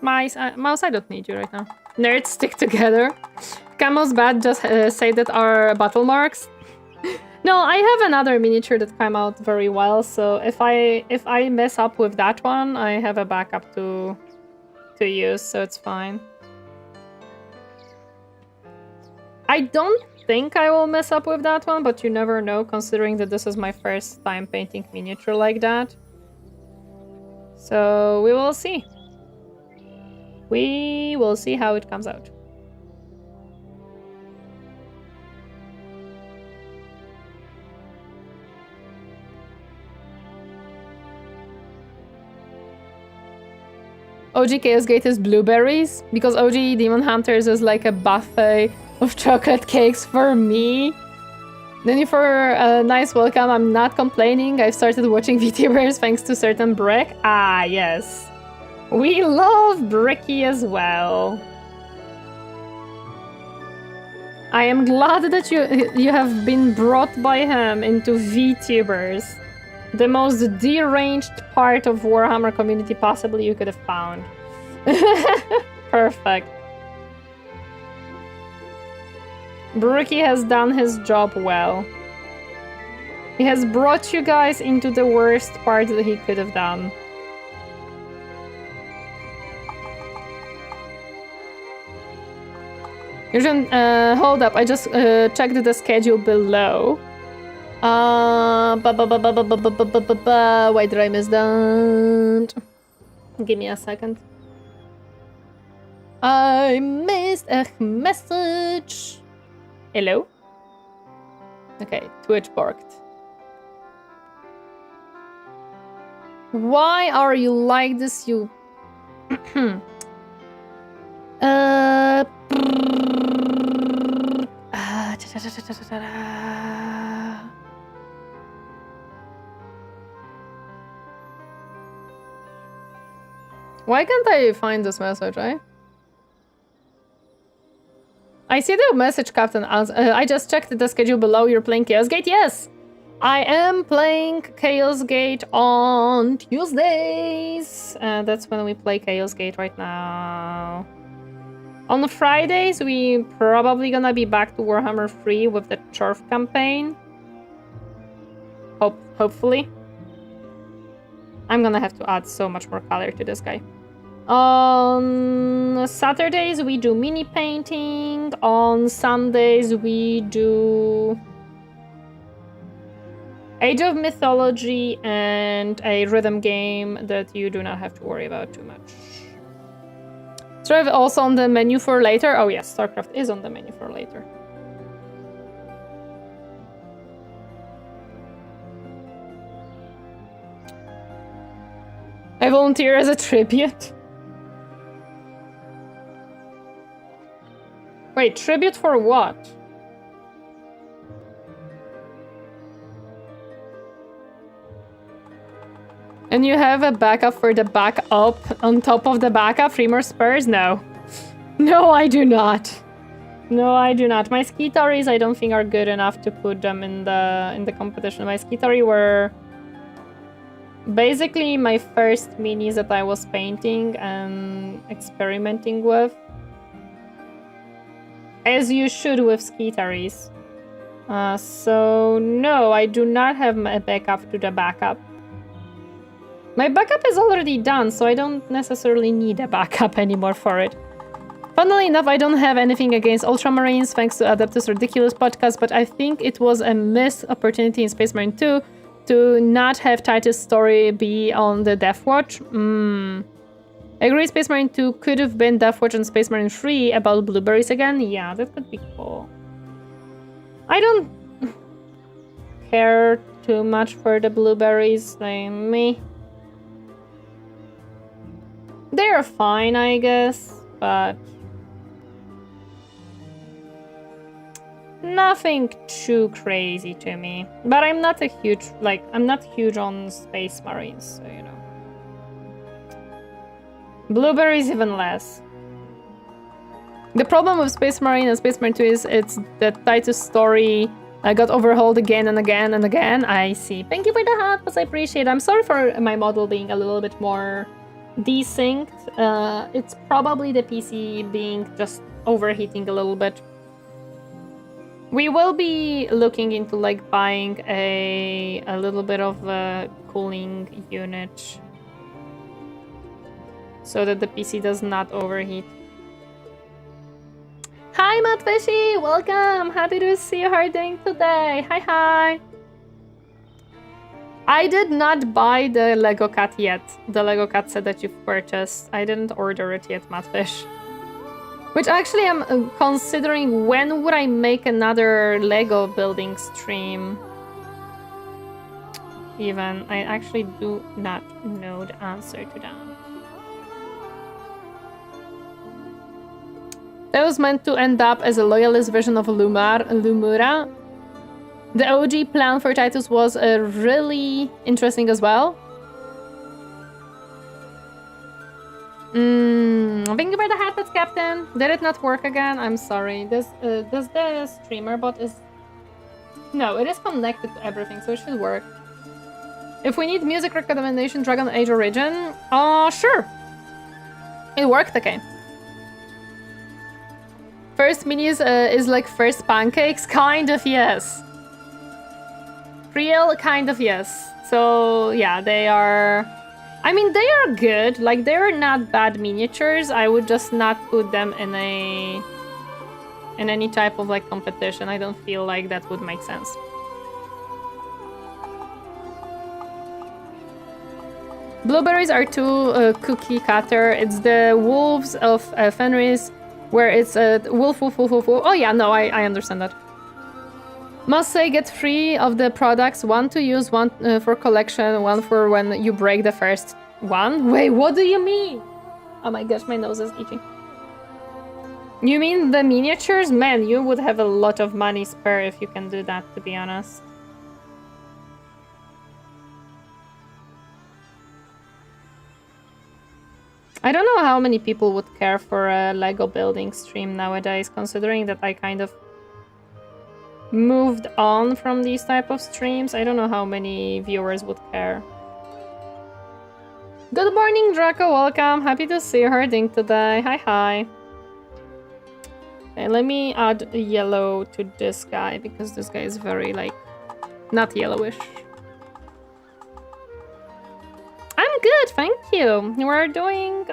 Mouse, I don't need you right now. Nerds stick together. Camo's bad, just say that are battle marks. No, I have another miniature that came out very well, so if I mess up with that one, I have a backup to use, so it's fine. I don't think I will mess up with that one, but you never know, considering that this is my first time painting miniature like that. So we will see. We will see how it comes out. OG Chaos Gate is blueberries, because OG Demon Hunters is like a buffet of chocolate cakes for me. Thank you for a nice welcome. I'm not complaining. I've started watching VTubers thanks to certain Brick. Ah, yes. We love Bricky as well. I am glad that you have been brought by him into VTubers. The most deranged part of Warhammer community possibly you could have found. Perfect. Bricky has done his job well. He has brought you guys into the worst part that he could have done. Hold up, I just checked the schedule below. Why did I miss that? Give me a second. I missed a message. Hello? Okay, Twitch barked. Why are you like this, you... Why can't I find this message, eh? I see the message, Captain. I just checked the schedule below. You're playing Chaos Gate? Yes! I am playing Chaos Gate on Tuesdays. That's when we play Chaos Gate right now. On Fridays, we probably gonna be back to Warhammer 3 with the Chorf campaign. Hopefully. I'm gonna have to add so much more color to this guy. On Saturdays, we do mini painting. On Sundays, we do Age of Mythology and a rhythm game that you do not have to worry about too much. Strive also on the menu for later. Oh yes, StarCraft is on the menu for later. I volunteer as a tribute. Wait, tribute for what? And you have a backup for the backup on top of the backup? 3 more spurs? No. No, I do not. No, I do not. My Skitaris I don't think are good enough to put them in the competition. My Skitari were basically my first minis that I was painting and experimenting with. As you should with Skitaris. So no, I do not have a backup to the backup. My backup is already done, so I don't necessarily need a backup anymore for it. Funnily enough, I don't have anything against Ultramarines thanks to Adeptus Ridiculous podcast, but I think it was a missed opportunity in Space Marine 2 to not have Titus' story be on the Death Watch. I agree, Space Marine 2 could have been Death Watch on Space Marine 3 about blueberries again. Yeah, that could be cool. I don't care too much for the blueberries, like me. They're fine, I guess, but nothing too crazy to me. But I'm not a huge, I'm not huge on Space Marines, so you know. Blueberries even less. The problem with Space Marine and Space Marine 2 is it's that Titus story got overhauled again and again and again. I see. Thank you for the hat, but I appreciate it. I'm sorry for my model being a little bit more desynced. It's probably the PC being just overheating a little bit. We will be looking into buying a little bit of a cooling unit so that the PC does not overheat. Hi, Matt Fishy! Welcome! Happy to see you. How are you doing today? Hi, hi! I did not buy the Lego Cat yet. The Lego Cat set that you've purchased. I didn't order it yet, Mattfish. Which actually I'm considering when would I make another Lego building stream. Even. I actually do not know the answer to that. That was meant to end up as a loyalist version of Lumura. The OG plan for Titus was really interesting as well. Thank you for the hat, Captain. Did it not work again? I'm sorry. Does the streamer bot is... No, it is connected to everything, so it should work. If we need music recommendation, Dragon Age Origin, sure. It worked, okay. First minis is like first pancakes? Kind of, yes. Real, kind of, yes. So, yeah, they are... I mean, they are good. They're not bad miniatures. I would just not put them in any type of, competition. I don't feel like that would make sense. Blueberries are too cookie cutter. It's the wolves of Fenris, where it's a wolf. Oh yeah, no, I understand that. Must say, get 3 of the products. 1 to use, 1 for collection, 1 for when you break the first one. Wait, what do you mean? Oh my gosh, my nose is itching. You mean the miniatures? Man, you would have a lot of money spare if you can do that, to be honest. I don't know how many people would care for a Lego building stream nowadays, considering that I kind of moved on from these type of streams. I don't know how many viewers would care. Good morning, Draco. Welcome. Happy to see you herding today. Hi. Okay, let me add yellow to this guy because this guy is very, like, not yellowish. I'm good, thank you. We're doing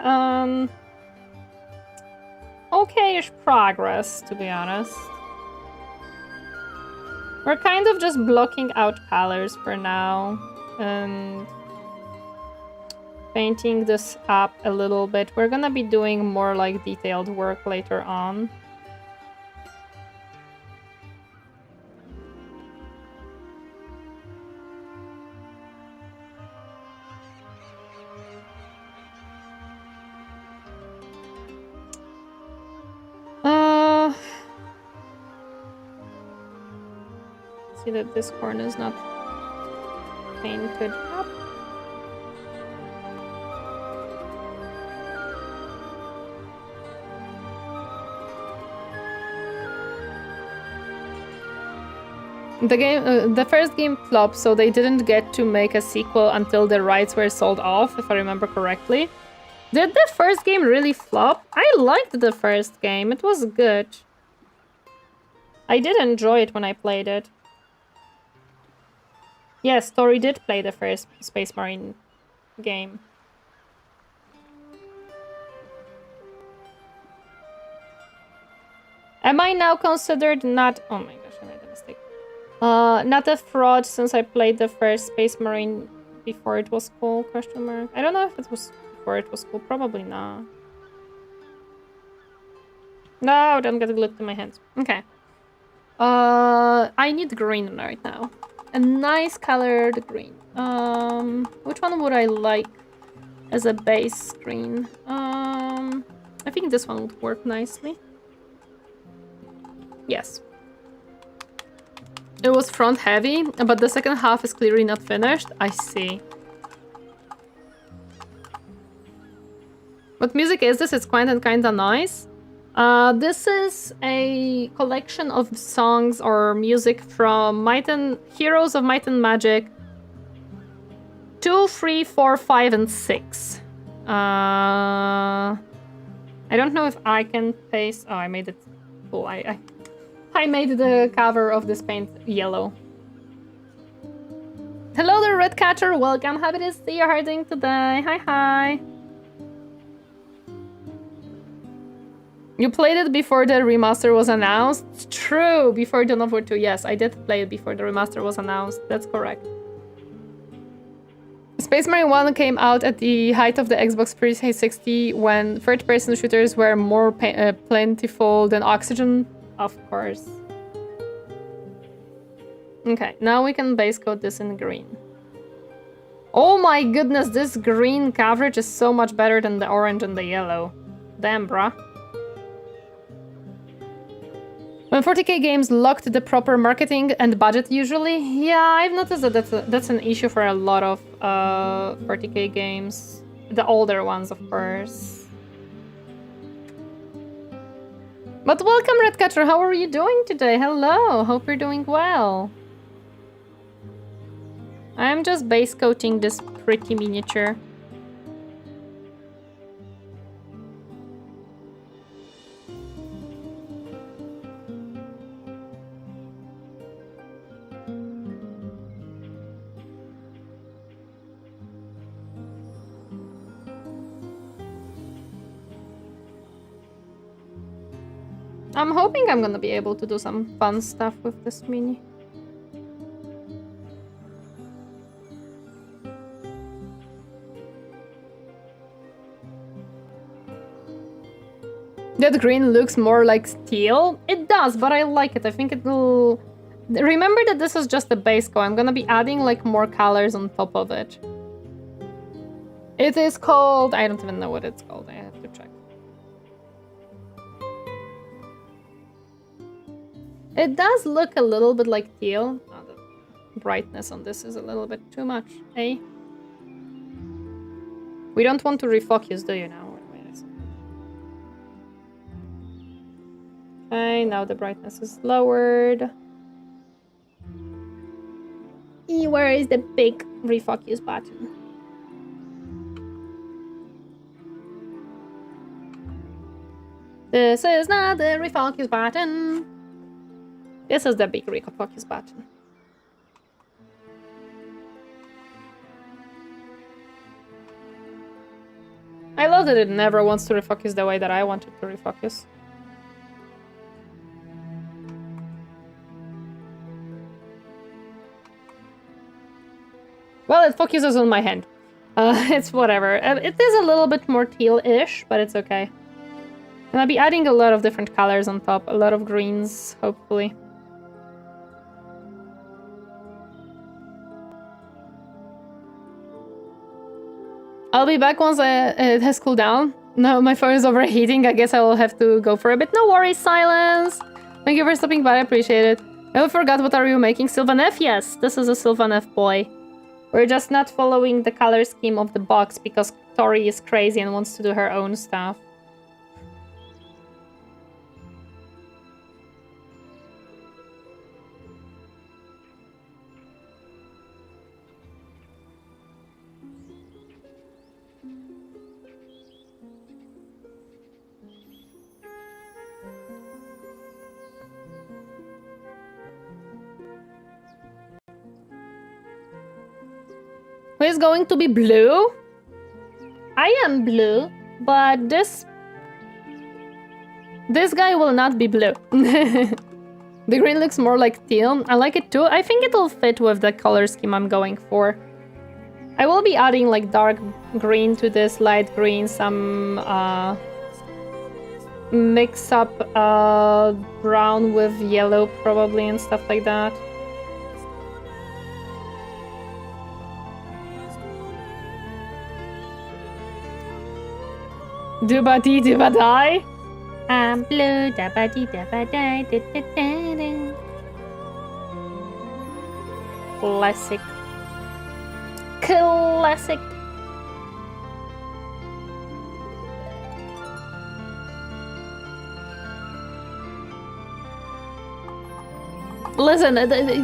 okay-ish progress, to be honest. We're kind of just blocking out colors for now and painting this up a little bit. We're gonna be doing more like detailed work later on. See that this corner is not painted up. The first game flopped, so they didn't get to make a sequel until the rights were sold off, if I remember correctly. Did the first game really flop? I liked the first game. It was good. I did enjoy it when I played it. Yes, Tori did play the first Space Marine game. Am I now considered not... Oh my gosh, I made a mistake. Not a fraud since I played the first Space Marine before it was cool, question mark. I don't know if it was before it was cool. Probably not. No, don't get glued to my hands. Okay. I need green right now. A nice colored green. Which one would I like as a base green? I think this one would work nicely. Yes. It was front heavy, but the second half is clearly not finished. I see. What music is this? It's quite and kinda nice. This is a collection of songs or music from Heroes of Might and Magic 2, 3, 4, 5, and 6. I don't know if I can paste... Oh, I made it cool. I made the cover of this paint yellow. Hello there, Redcatcher. Welcome. Happy to see you herding today. Hi. You played it before the remaster was announced? True, before Dawn of War 2. Yes, I did play it before the remaster was announced. That's correct. Space Marine 1 came out at the height of the Xbox 360 when third-person shooters were more plentiful than Oxygen. Of course. Okay, now we can base coat this in green. Oh my goodness, this green coverage is so much better than the orange and the yellow. Damn, bruh. When 40k games locked the proper marketing and budget usually, yeah, I've noticed that that's an issue for a lot of 40k games. The older ones, of course. But welcome, Redcatcher, how are you doing today? Hello, hope you're doing well. I'm just base coating this pretty miniature. I'm hoping I'm gonna be able to do some fun stuff with this mini. That green looks more like steel. It does, but I like it. I think it'll... Remember that this is just a base coat. I'm gonna be adding like more colors on top of it. It is called... I don't even know what it's called. I have to check. It does look a little bit like teal. Oh, the brightness on this is a little bit too much, eh? We don't want to refocus, do you now? Okay, now the brightness is lowered. Where is the big refocus button? This is not the refocus button. This is the big refocus button. I love that it never wants to refocus the way that I want it to refocus. Well, it focuses on my hand. It's whatever. It is a little bit more teal-ish, but it's okay. And I'll be adding a lot of different colors on top. A lot of greens, hopefully. I'll be back once it has cooled down. No, my phone is overheating. I guess I will have to go for a bit. No worries, Silence! Thank you for stopping by. I appreciate it. I forgot, what are you making? Sylvaneth? Yes, this is a Sylvaneth boy. We're just not following the color scheme of the box because Tori is crazy and wants to do her own stuff. Who is going to be blue? I am blue, but this guy will not be blue. The green looks more like teal. I like it too. I think it'll fit with the color scheme I'm going for. I will be adding like dark green to this, light green, some mix up brown with yellow probably and stuff like that. Dooba-dee, dooba-die. I'm blue, da-ba-dee, da-ba-die, da-da-da-da. Classic. Classic. Listen,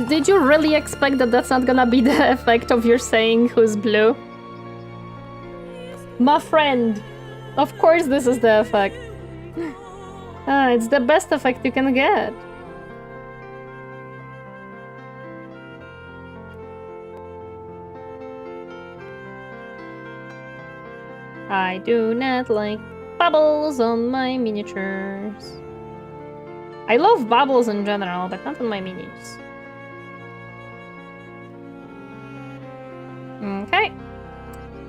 did you really expect that that's not gonna be the effect of your saying who's blue? My friend. Of course this is the effect. It's the best effect you can get. I do not like bubbles on my miniatures. I love bubbles in general, but not on my minis. Okay.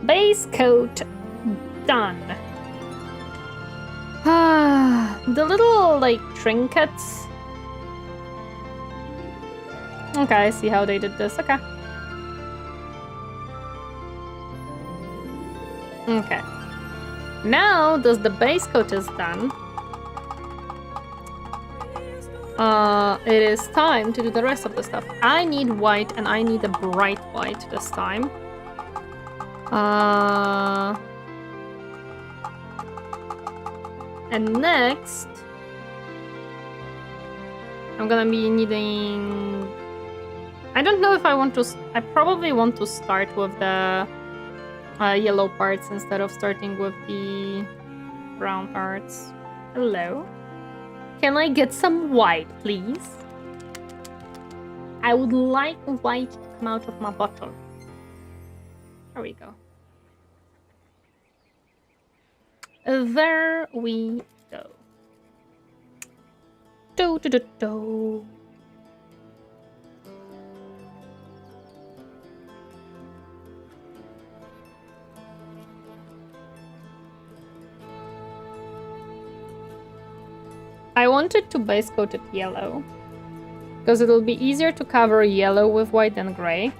Base coat done. The little, like, trinkets. Okay, I see how they did this. Okay. Okay. Now, that the base coat is done, it is time to do the rest of the stuff. I need white, and I need a bright white this time. And next, I'm gonna be needing... I don't know if I want to... I probably want to start with the yellow parts instead of starting with the brown parts. Hello? Can I get some white, please? I would like white to come out of my bottle. There we go. There we go. Do do do do. I wanted to base coat it yellow. Because it'll be easier to cover yellow with white than gray.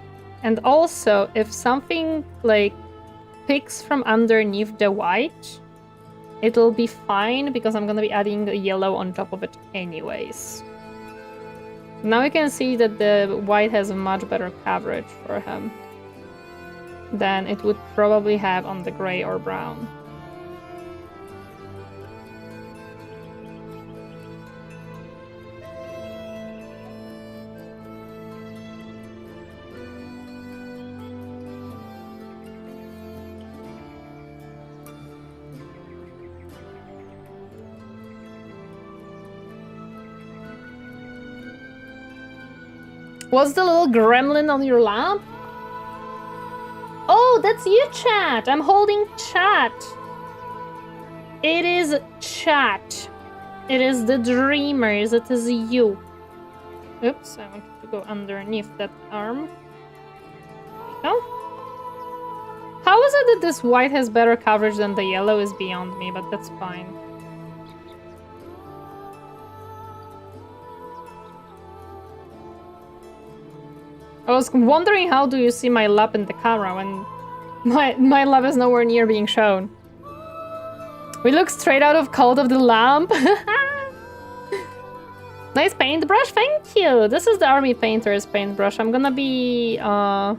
And also, if something like picks from underneath the white, it'll be fine because I'm gonna be adding the yellow on top of it anyways. Now we can see that the white has a much better coverage for him than it would probably have on the gray or brown. What's the little gremlin on your lap? Oh, that's you, chat. I'm holding chat. It is chat. It is the dreamers. It is you. Oops, I wanted to go underneath that arm. There we go. How is it that this white has better coverage than the yellow is beyond me, but that's fine. I was wondering how do you see my lap in the camera when my lap is nowhere near being shown. We look straight out of Cult of the Lamp. Nice paintbrush, thank you. This is the Army Painter's paintbrush. I'm gonna be... I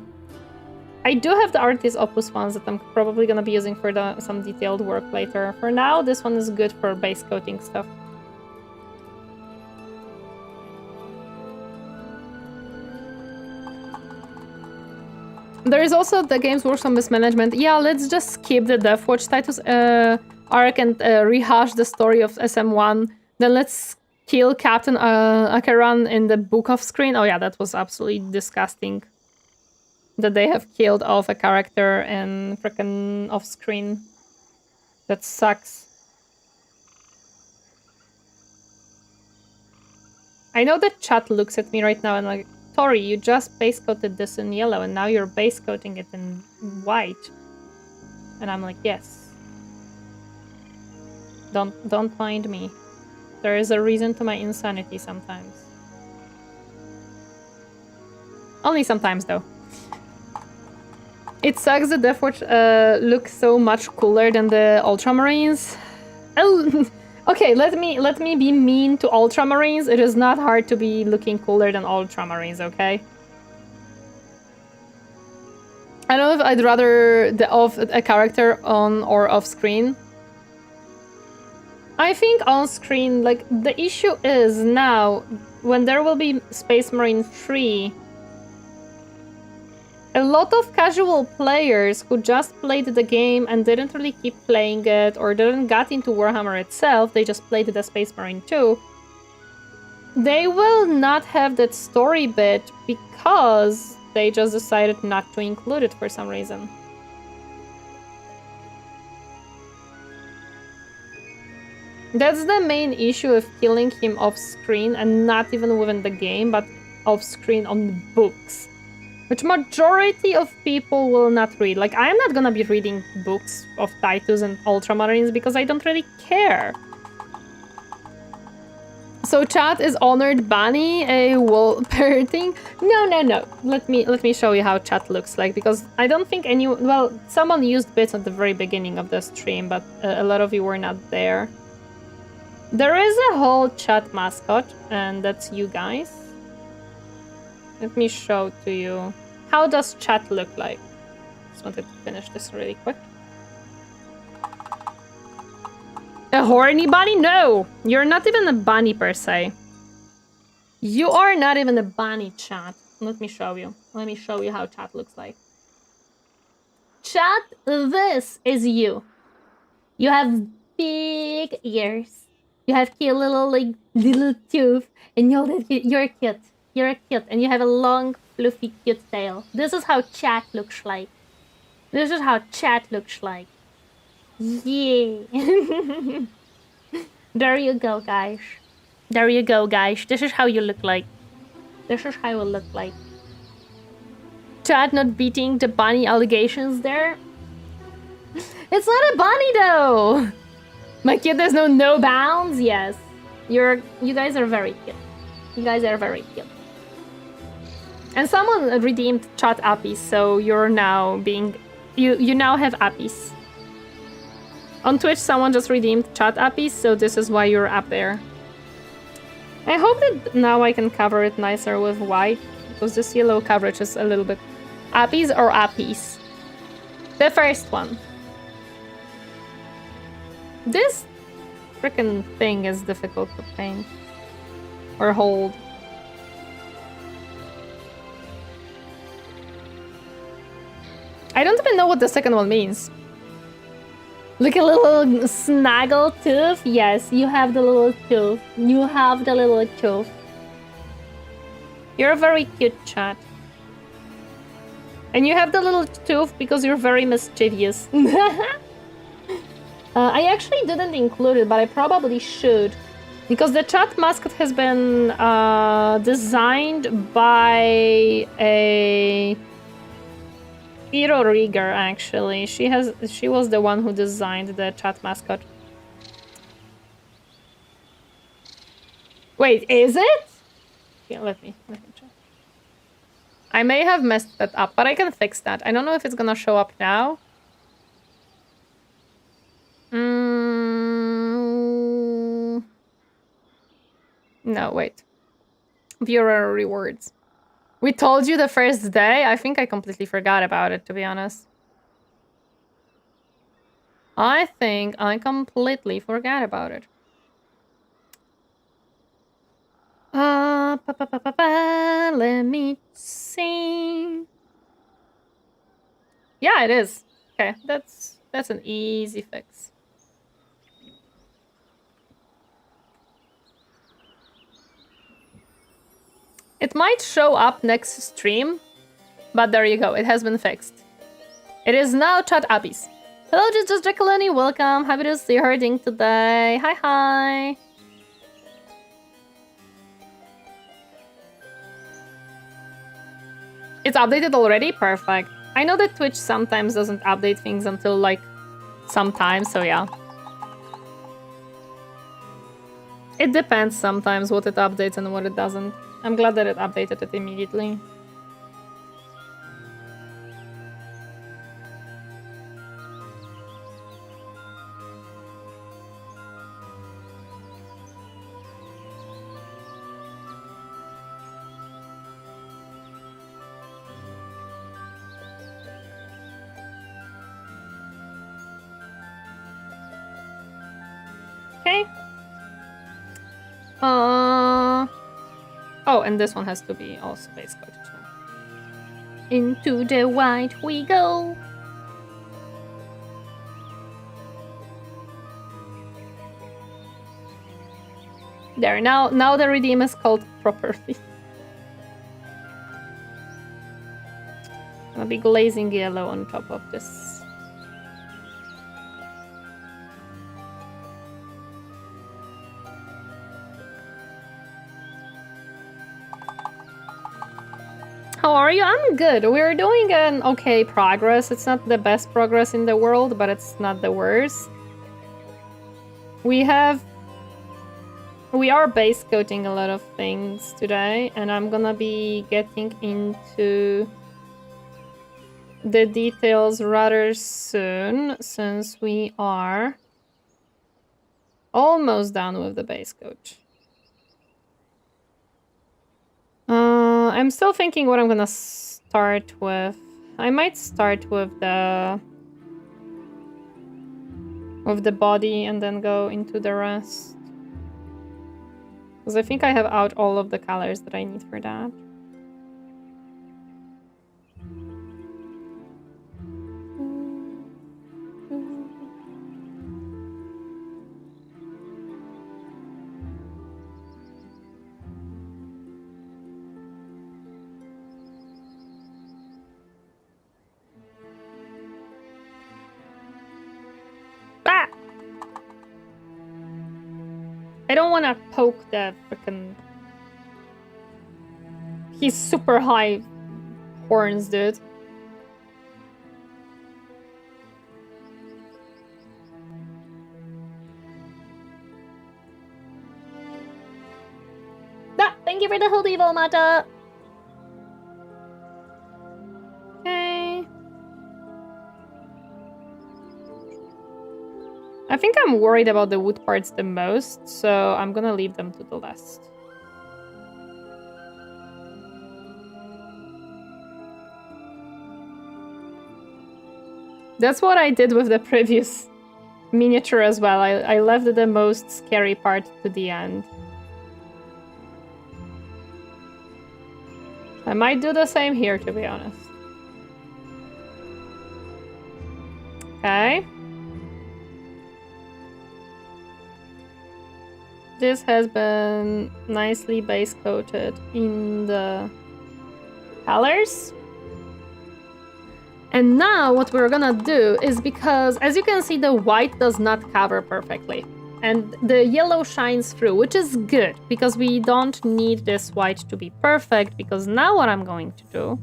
do have the Artist Opus ones that I'm probably gonna be using for some detailed work later. For now, this one is good for base coating stuff. There is also the Games Workshop Mismanagement. Yeah, let's just skip the Deathwatch Titus arc and rehash the story of SM1. Then let's kill Captain Akaran in the book off screen. Oh yeah, that was absolutely disgusting. That they have killed off a character and freaking off screen. That sucks. I know that chat looks at me right now and like, Tori, you just base coated this in yellow and now you're base coating it in white. And I'm like, yes. Don't mind me. There is a reason to my insanity sometimes. Only sometimes though. It sucks that Deathwatch looks so much cooler than the Ultramarines. Oh, okay, let me be mean to Ultramarines. It is not hard to be looking cooler than Ultramarines, okay? I don't know if I'd rather a character on or off screen. I think on screen, like, the issue is now, when there will be Space Marine 3, a lot of casual players who just played the game and didn't really keep playing it or didn't get into Warhammer itself, they just played it as Space Marine 2, they will not have that story bit because they just decided not to include it for some reason. That's the main issue of killing him off screen, and not even within the game, but off screen on the books. Which majority of people will not read. Like, I'm not gonna be reading books of Titus and Ultramarines because I don't really care. So chat is honored Bunny a wall parroting? No. Let me show you how chat looks like, because I don't think well, someone used bits at the very beginning of the stream, but a lot of you were not there. There is a whole chat mascot, and that's you guys. Let me show to you. How does chat look like? Just wanted to finish this really quick. A horny bunny? No! You're not even a bunny per se. You are not even a bunny, chat. Let me show you. Let me show you how chat looks like. Chat, this is you. You have big ears. You have cute little tooth, and you're cute. You're cute, and you have a long, fluffy, cute tail. This is how chat looks like. This is how chat looks like. Yeah. There you go, guys. There you go, guys. This is how you look like. This is how you look like. Chat not beating the bunny allegations there. It's not a bunny, though. My kid, there's no bounds? Yes. You guys are very cute. You guys are very cute. And someone redeemed chat appies, so you're now being... You now have appies. On Twitch, someone just redeemed chat appies, so this is why you're up there. I hope that now I can cover it nicer with white, because this yellow coverage is a little bit... Appies or appies? The first one. This freaking thing is difficult to paint. Or hold. I don't even know what the second one means. Look, a little snaggle tooth. Yes, you have the little tooth. You have the little tooth. You're a very cute chat. And you have the little tooth because you're very mischievous. I actually didn't include it, but I probably should. Because the chat mascot has been designed by a... Hiro Rieger, actually. She was the one who designed the chat mascot. Wait, is it? Yeah, let me check. I may have messed that up, but I can fix that. I don't know if it's gonna show up now. No, wait. Viewer rewards. We told you the first day? I think I completely forgot about it, to be honest. I think I completely forgot about it. Let me see. Yeah, it is. Okay, that's an easy fix. It might show up next stream, but there you go. It has been fixed. It is now chat appies. Hello, just Jacqueline. Welcome. Happy to see her ding today. Hi, hi. It's updated already? Perfect. I know that Twitch sometimes doesn't update things until, like, sometimes, so yeah. It depends sometimes what it updates and what it doesn't. I'm glad that it updated it immediately. Okay. Oh, and this one has to be also base coated. Into the white we go. There, now the redeem is called properly. Gonna be glazing yellow on top of this. How are you? I'm good. We're doing an okay progress. It's not the best progress in the world, but it's not the worst. We are base coating a lot of things today, and I'm gonna be getting into the details rather soon, since we are almost done with the base coat. I'm still thinking what I'm gonna start with. I might start with the body and then go into the rest. Because I think I have out all of the colors that I need for that. Ah! I don't want to poke the frickin'... He's super high horns, dude. Thank you for the hoodie, Volmata. Okay. I think I'm worried about the wood parts the most, so I'm gonna leave them to the last. That's what I did with the previous miniature as well. I left the most scary part to the end. I might do the same here, to be honest. Okay. This has been nicely base coated in the colors. And now what we're gonna do is, because as you can see, the white does not cover perfectly. And the yellow shines through, which is good because we don't need this white to be perfect, because now what I'm going to do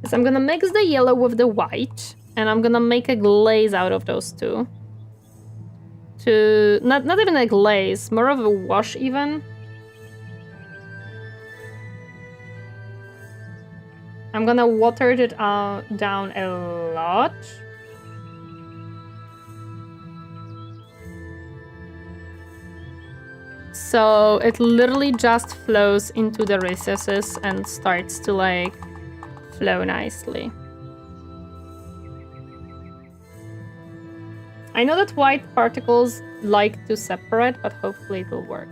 is I'm gonna mix the yellow with the white and I'm gonna make a glaze out of those two. To not even a glaze, more of a wash even. I'm gonna water it down a lot. So it literally just flows into the recesses and starts to like flow nicely. I know that white particles like to separate, but hopefully it will work.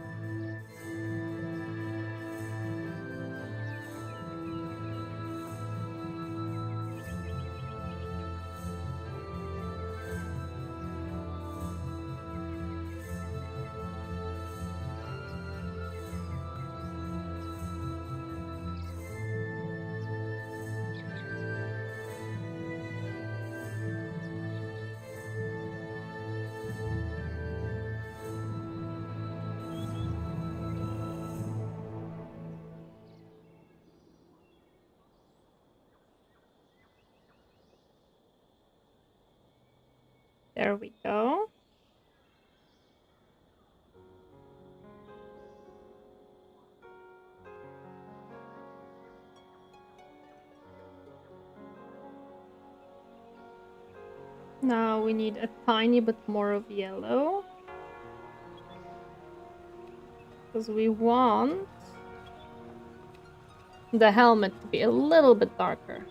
There we go. Now we need a tiny bit more of yellow. Because we want the helmet to be a little bit darker.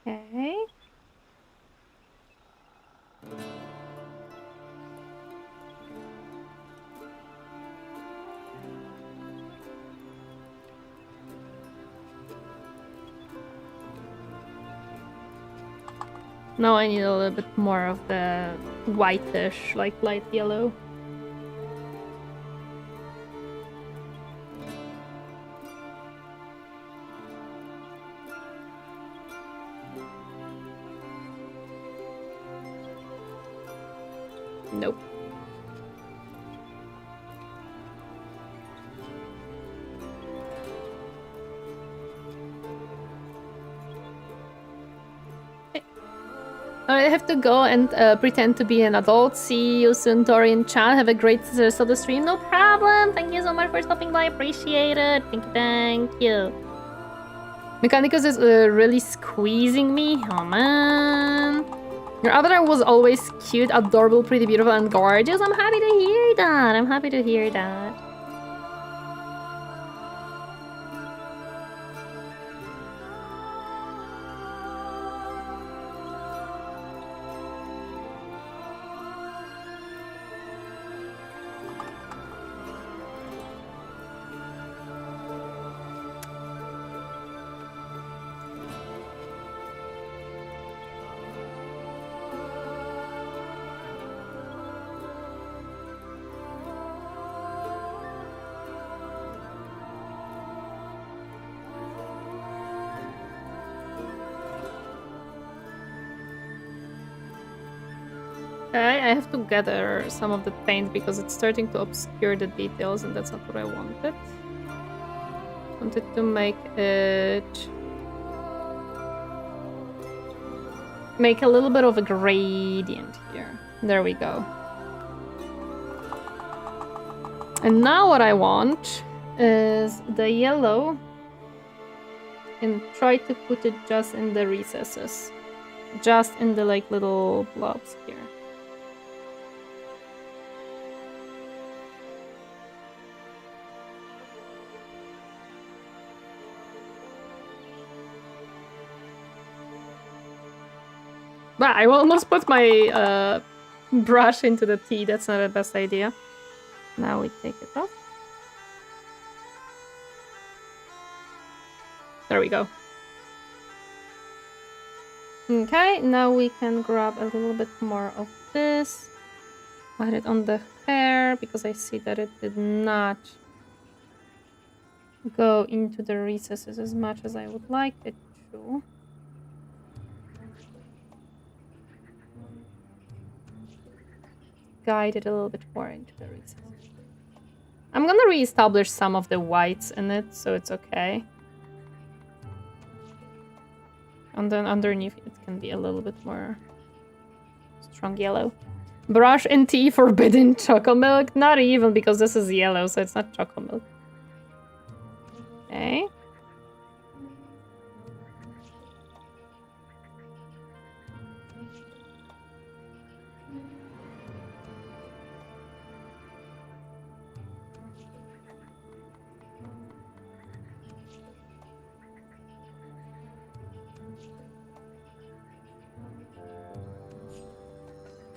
Okay. Now I need a little bit more of the whitish, like light yellow. Nope. I have to go and pretend to be an adult. See you soon, Torineesan. Have a great rest of the stream. No problem. Thank you so much for stopping by. Appreciate it. Thank you. Mechanicus is really squeezing me. Oh, man. Your avatar was always cute, adorable, pretty, beautiful, and gorgeous. I'm happy to hear that. I'm happy to hear that. Okay, I have to gather some of the paint because it's starting to obscure the details and that's not what I wanted. Wanted to make it... make a little bit of a gradient here. There we go. And now what I want is the yellow and try to put it just in the recesses. Just in the like little blobs here. But I will almost put my brush into the tea. That's not the best idea. Now we take it off. There we go. Okay, now we can grab a little bit more of this. Add it on the hair because I see that it did not go into the recesses as much as I would like it to. Guide it a little bit more into the recesses. I'm gonna re-establish some of the whites in it, so it's okay. And then underneath it can be a little bit more strong yellow. Brush and tea forbidden chocolate milk? Not even, because this is yellow, so it's not chocolate milk. Okay.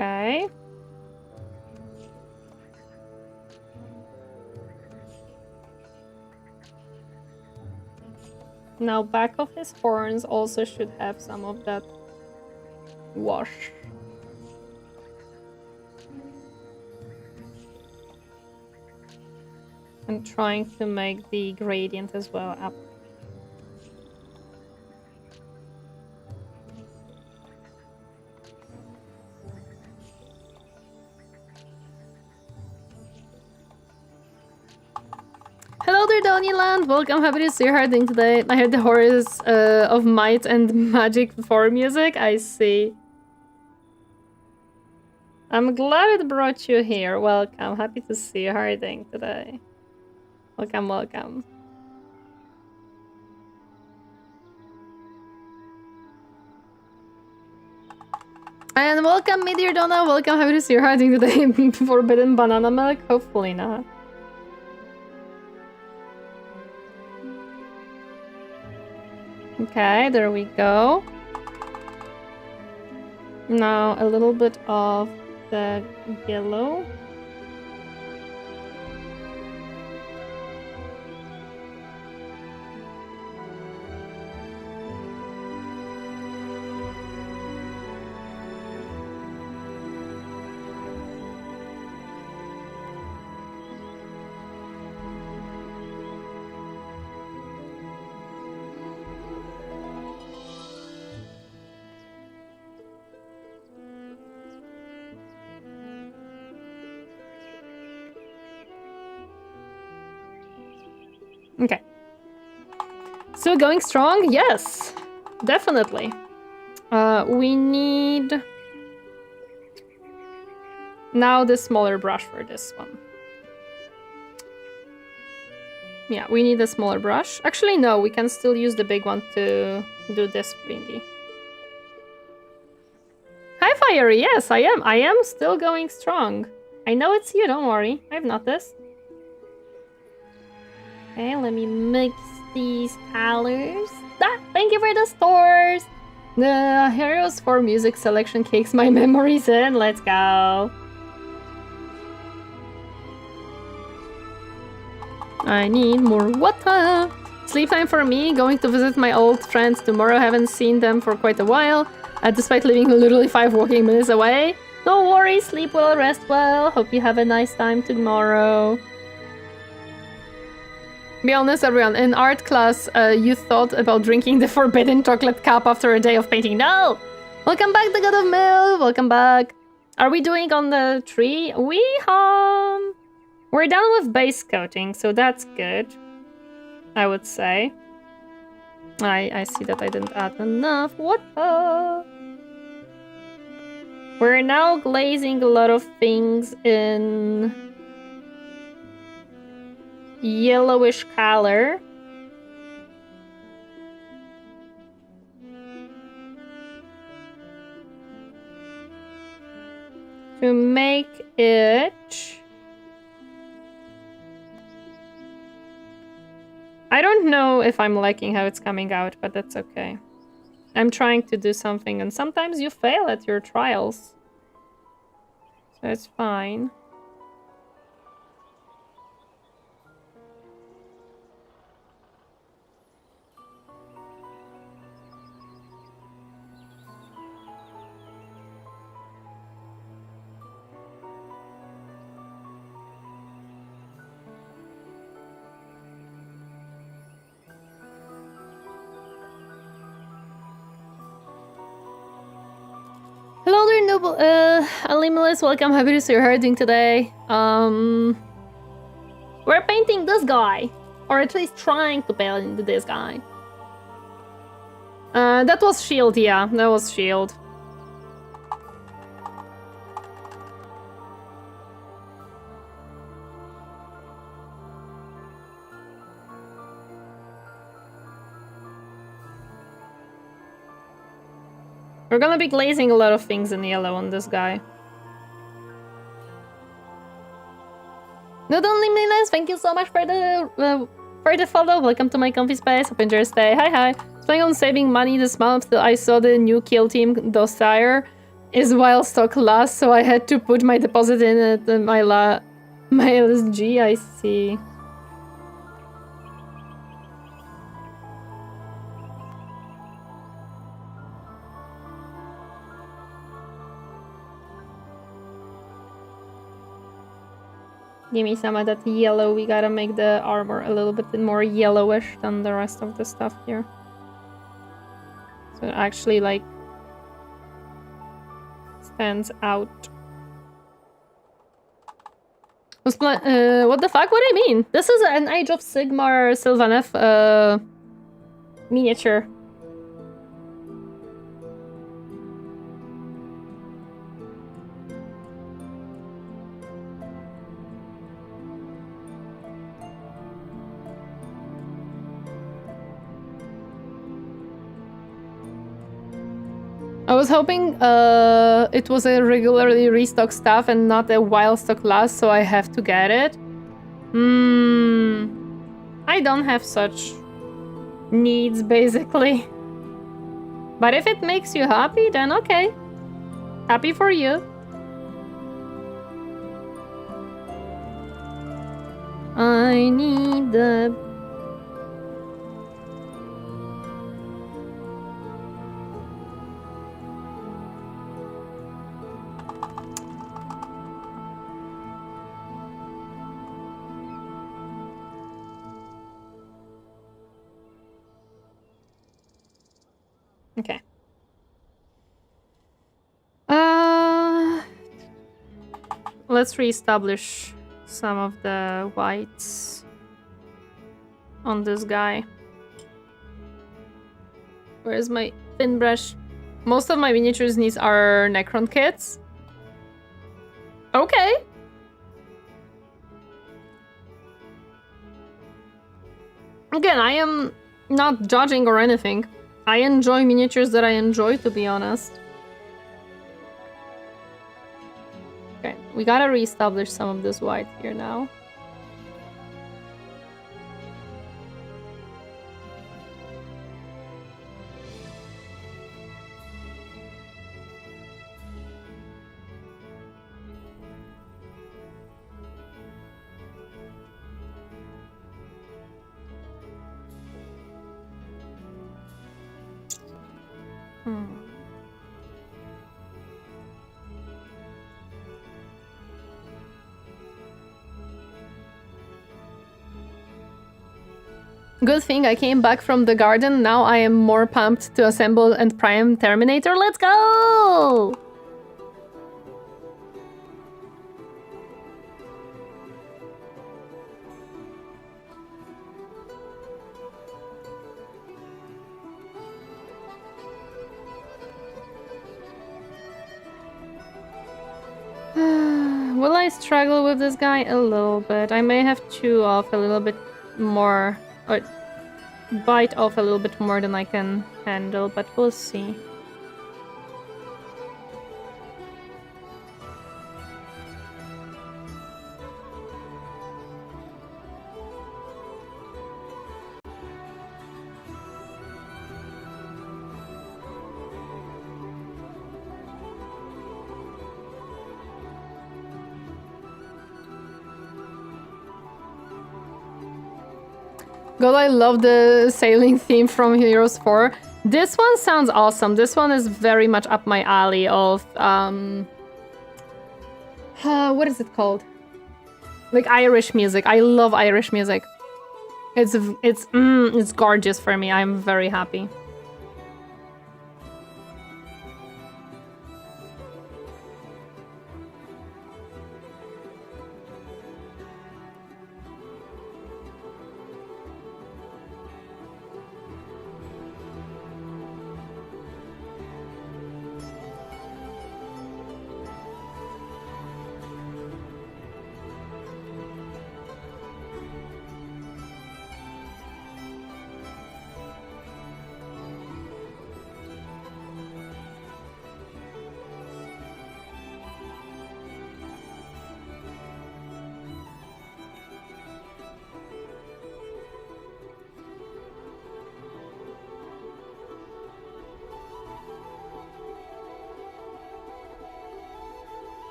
Okay. Now back of his horns also should have some of that wash. I'm trying to make the gradient as well up. Hello there, Donnyland! Welcome, happy to see you harding today. I heard the horrors of might and magic for music. I see. I'm glad it brought you here. Welcome, happy to see you harding today. Welcome, welcome. And welcome, Meteor Donna. Welcome, happy to see you harding today. Forbidden banana milk? Hopefully not. Okay, there we go. Now a little bit of the yellow. Okay. Still going strong? Yes, definitely. We need now the smaller brush for this one. Yeah, we need a smaller brush. Actually, no, we can still use the big one to do this thingy. Hi, Fiery. Yes, I am. I am still going strong. I know it's you. Don't worry. I've noticed. Okay, let me mix these colors. Ah, thank you for the stores! The Heroes for Music selection kicks my memories in. Let's go. I need more water. Sleep time for me. Going to visit my old friends tomorrow. Haven't seen them for quite a while. Despite living literally 5 walking minutes away. Don't worry, sleep well, rest well. Hope you have a nice time tomorrow. Be honest, everyone, in art class, you thought about drinking the forbidden chocolate cup after a day of painting. No! Welcome back, the God of Mill! Welcome back. Are we doing on the tree? We're done with base coating, so that's good. I would say. I see that I didn't add enough. What the? We're now glazing a lot of things in yellowish color. To make it... I don't know if I'm liking how it's coming out, but that's okay. I'm trying to do something, and sometimes you fail at your trials. So it's fine. Hello there, Noob. Alimeless, welcome. Happy to see you're herding today. We're painting this guy. Or at least trying to paint this guy. That was shield, yeah. That was shield. We're gonna be glazing a lot of things in yellow on this guy. Not only Minas, thank you so much for the follow. Welcome to my comfy space. Hope you enjoy your stay. Hi. Planning on saving money this month. I saw the new kill team Dossier is while stock lasts, so I had to put my deposit in at my LSG. I see. Give me some of that yellow. We gotta make the armor a little bit more yellowish than the rest of the stuff here. So it actually, like, stands out. What the fuck? What do you mean? This is an Age of Sigmar Sylvaneth miniature. I was hoping it was a regularly restock stuff and not a wild stock last, so I have to get it. I don't have such needs, basically. But if it makes you happy, then okay. Happy for you. I need the... Okay. Let's reestablish some of the whites on this guy. Where's my thin brush? Most of my miniatures needs are Necron kits. Okay. Again, I am not judging or anything. I enjoy miniatures that I enjoy, to be honest. Okay, we gotta reestablish some of this white here now. Good thing I came back from the garden. Now I am more pumped to assemble and prime Terminator. Let's go! struggle with this guy a little bit. I may have chew off a little bit more, or bite off a little bit more than I can handle, but we'll see. God, I love the sailing theme from Heroes 4. This one sounds awesome. This one is very much up my alley of, what is it called? Like Irish music. I love Irish music. It's gorgeous for me. I'm very happy.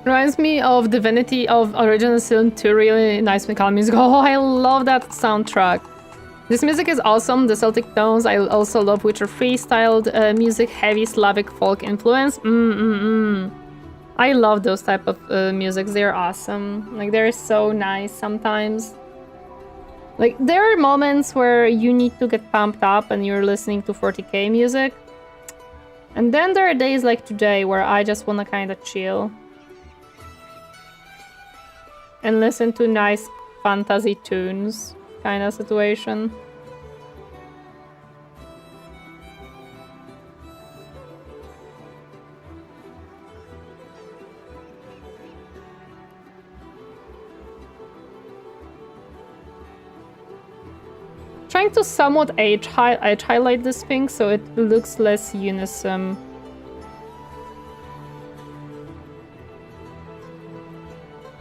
Reminds me of Divinity of Original Sin 2, really nice mechanical music. Oh, I love that soundtrack. This music is awesome, the Celtic tones. I also love Witcher freestyled music, heavy Slavic folk influence. I love those type of musics, they're awesome. Like, they're so nice sometimes. Like, there are moments where you need to get pumped up and you're listening to 40k music. And then there are days like today where I just want to kind of chill and listen to nice fantasy tunes kind of situation. Trying to somewhat edge highlight this thing so it looks less unison.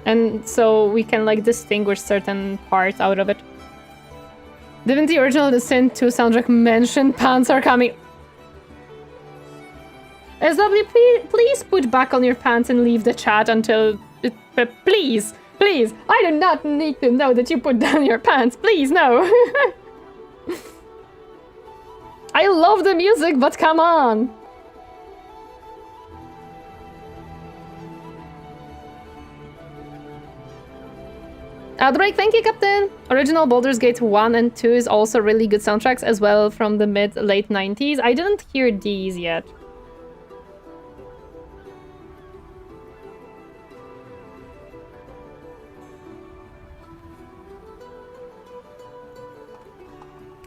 And so we can like distinguish certain parts out of it. Didn't the original The Sin 2 soundtrack mention pants are coming? SW, please put back on your pants and leave the chat until... please, please. I do not need to know that you put down your pants. Please, no. I love the music, but come on. Drake, thank you, Captain! Original Baldur's Gate 1 and 2 is also really good soundtracks as well from the mid-late 90s. I didn't hear these yet.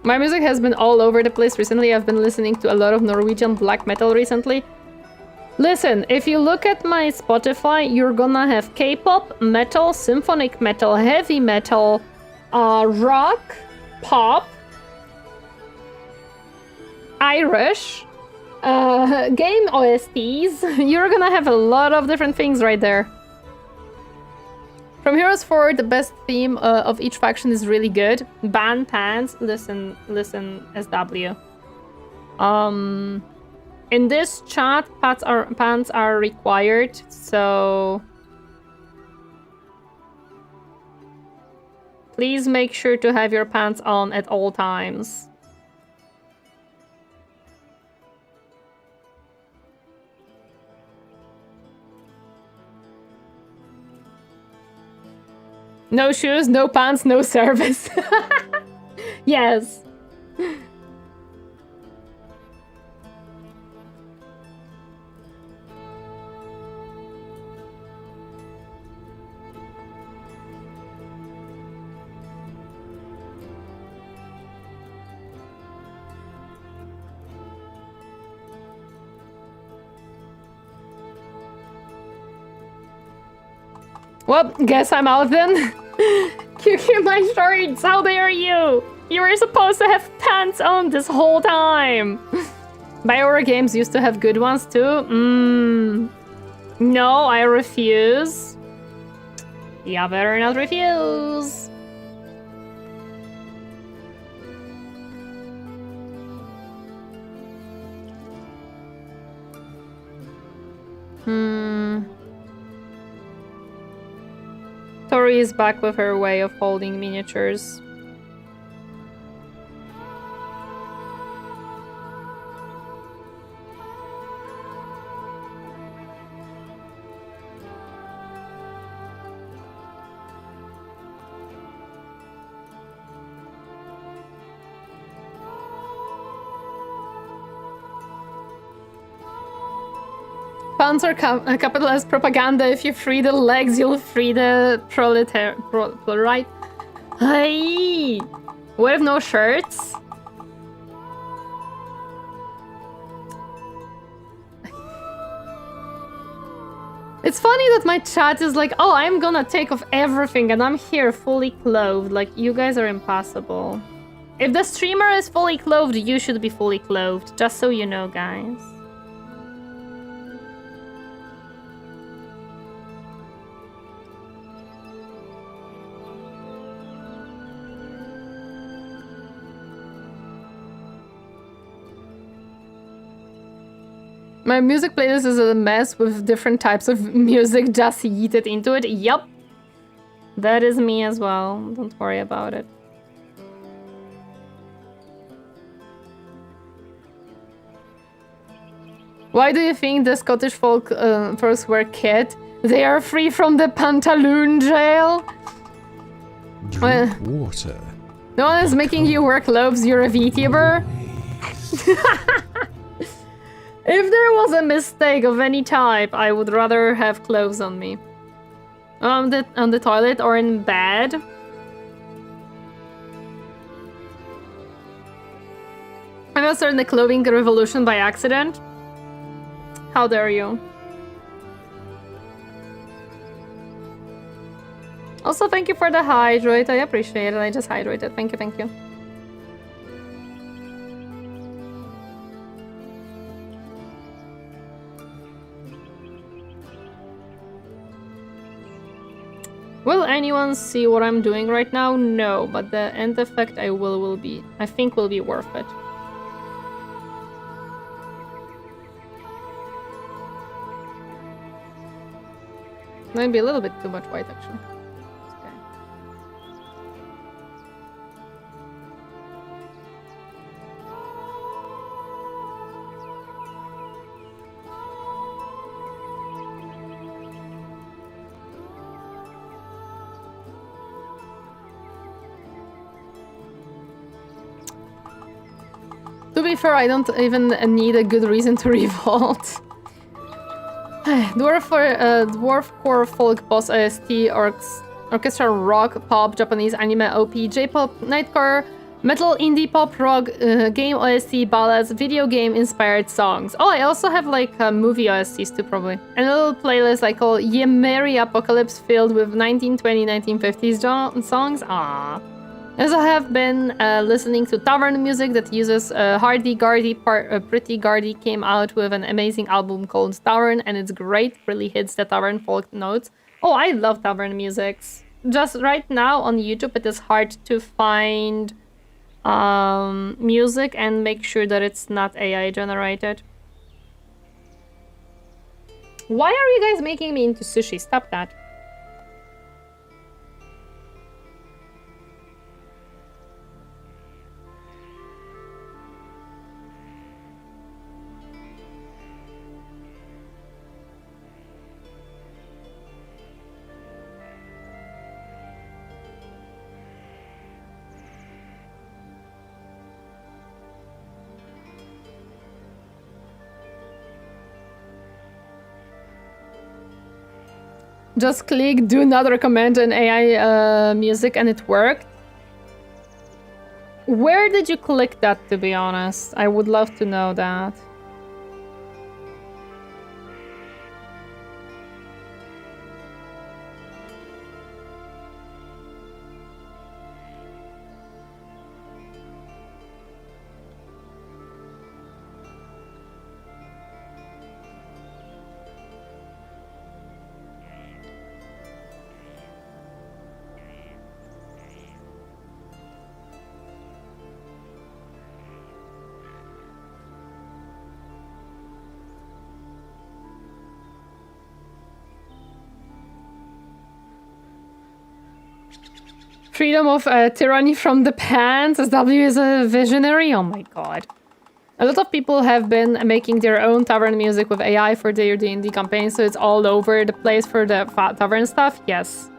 My music has been all over the place recently. I've been listening to a lot of Norwegian black metal recently. Listen, if you look at my Spotify, you're gonna have K-pop, metal, symphonic metal, heavy metal, rock, pop, Irish, game OSTs. You're gonna have a lot of different things right there. From Heroes 4, the best theme of each faction is really good. Ban pants. Listen, SW. In this chat, pants are required, so please make sure to have your pants on at all times. No shoes, no pants, no service. Yes. Well, guess I'm out then. QQ my shorts, how dare you? You were supposed to have pants on this whole time. BioWare games used to have good ones too. No, I refuse. Yeah, better not refuse. Tori is back with her way of holding miniatures. Pants are capitalist propaganda. If you free the legs, you'll free the right? Hey, we have no shirts. It's funny that my chat is like, oh, I'm gonna take off everything and I'm here fully clothed. Like, you guys are impossible. If the streamer is fully clothed, you should be fully clothed. Just so you know, guys. My music playlist is a mess with different types of music just yeeted into it. Yup. That is me as well. Don't worry about it. Why do you think the Scottish folk first wear kit? They are free from the pantaloon jail. Drink water. No one is making you wear clothes. You're a VTuber. If there was a mistake of any type, I would rather have clothes on me. On the toilet or in bed. I'm not starting the clothing revolution by accident. How dare you? Also, thank you for the hydrate. I appreciate it. I just hydrated. Thank you, thank you. Will anyone see what I'm doing right now? No, but the end effect I think will be worth it. Might be a little bit too much white, actually. Okay. To be fair, I don't even need a good reason to revolt. Dwarfcore folk boss OST, orchestra rock, pop, Japanese anime OP, J-pop, nightcore, metal, indie pop, rock, game OST, ballads, video game inspired songs. Oh, I also have like movie OSTs too, probably. And a little playlist I call Ye Merry Apocalypse filled with 1920, 1950s songs. Aww. As I have been listening to tavern music that uses Pretty Gardy came out with an amazing album called Tavern, and it's great, really hits the tavern folk notes. Oh, I love tavern musics. Just right now on YouTube it is hard to find music and make sure that it's not AI generated. Why are you guys making me into sushi? Stop that. Just click do not recommend an AI music and it worked. Where did you click that, to be honest? I would love to know that. Freedom of tyranny from the pants. SW is a visionary. Oh my god. A lot of people have been making their own tavern music with AI for their D&D campaigns, so it's all over the place for the tavern stuff. Yes.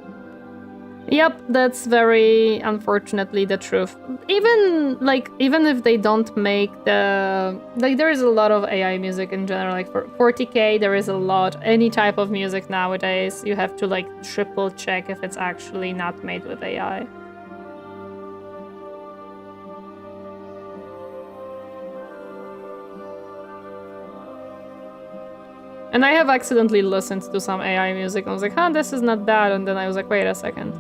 Yep, that's very unfortunately the truth. Even if they don't make the there is a lot of AI music in general. Like for 40k, there is a lot. Any type of music nowadays, you have to like triple check if it's actually not made with AI. And I have accidentally listened to some AI music and I was like, huh, this is not bad. And then I was like, wait a second.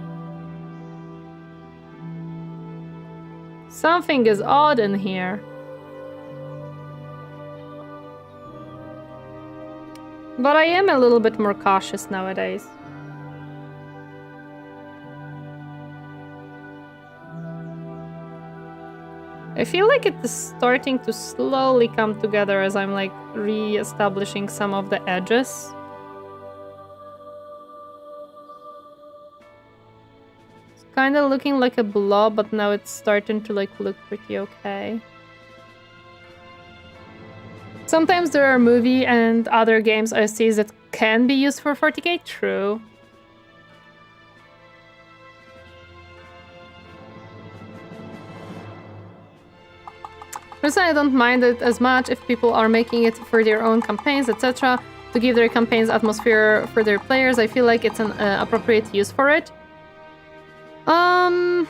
Something is odd in here. But I am a little bit more cautious nowadays. I feel like it is starting to slowly come together as I'm like re-establishing some of the edges. It's kind of looking like a blob, but now it's starting to like look pretty okay. Sometimes there are movie and other games OSTs that can be used for 40k, true. Personally, I don't mind it as much if people are making it for their own campaigns, etc. To give their campaigns atmosphere for their players. I feel like it's an appropriate use for it. Kind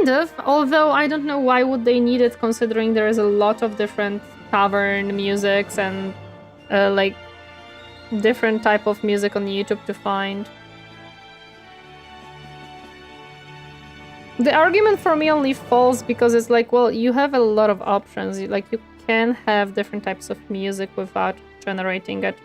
of. Although I don't know why would they need it, considering there is a lot of different tavern musics and like different type of music on YouTube to find. The argument for me only falls because it's like, well, you have a lot of options. Like, you can have different types of music without generating it.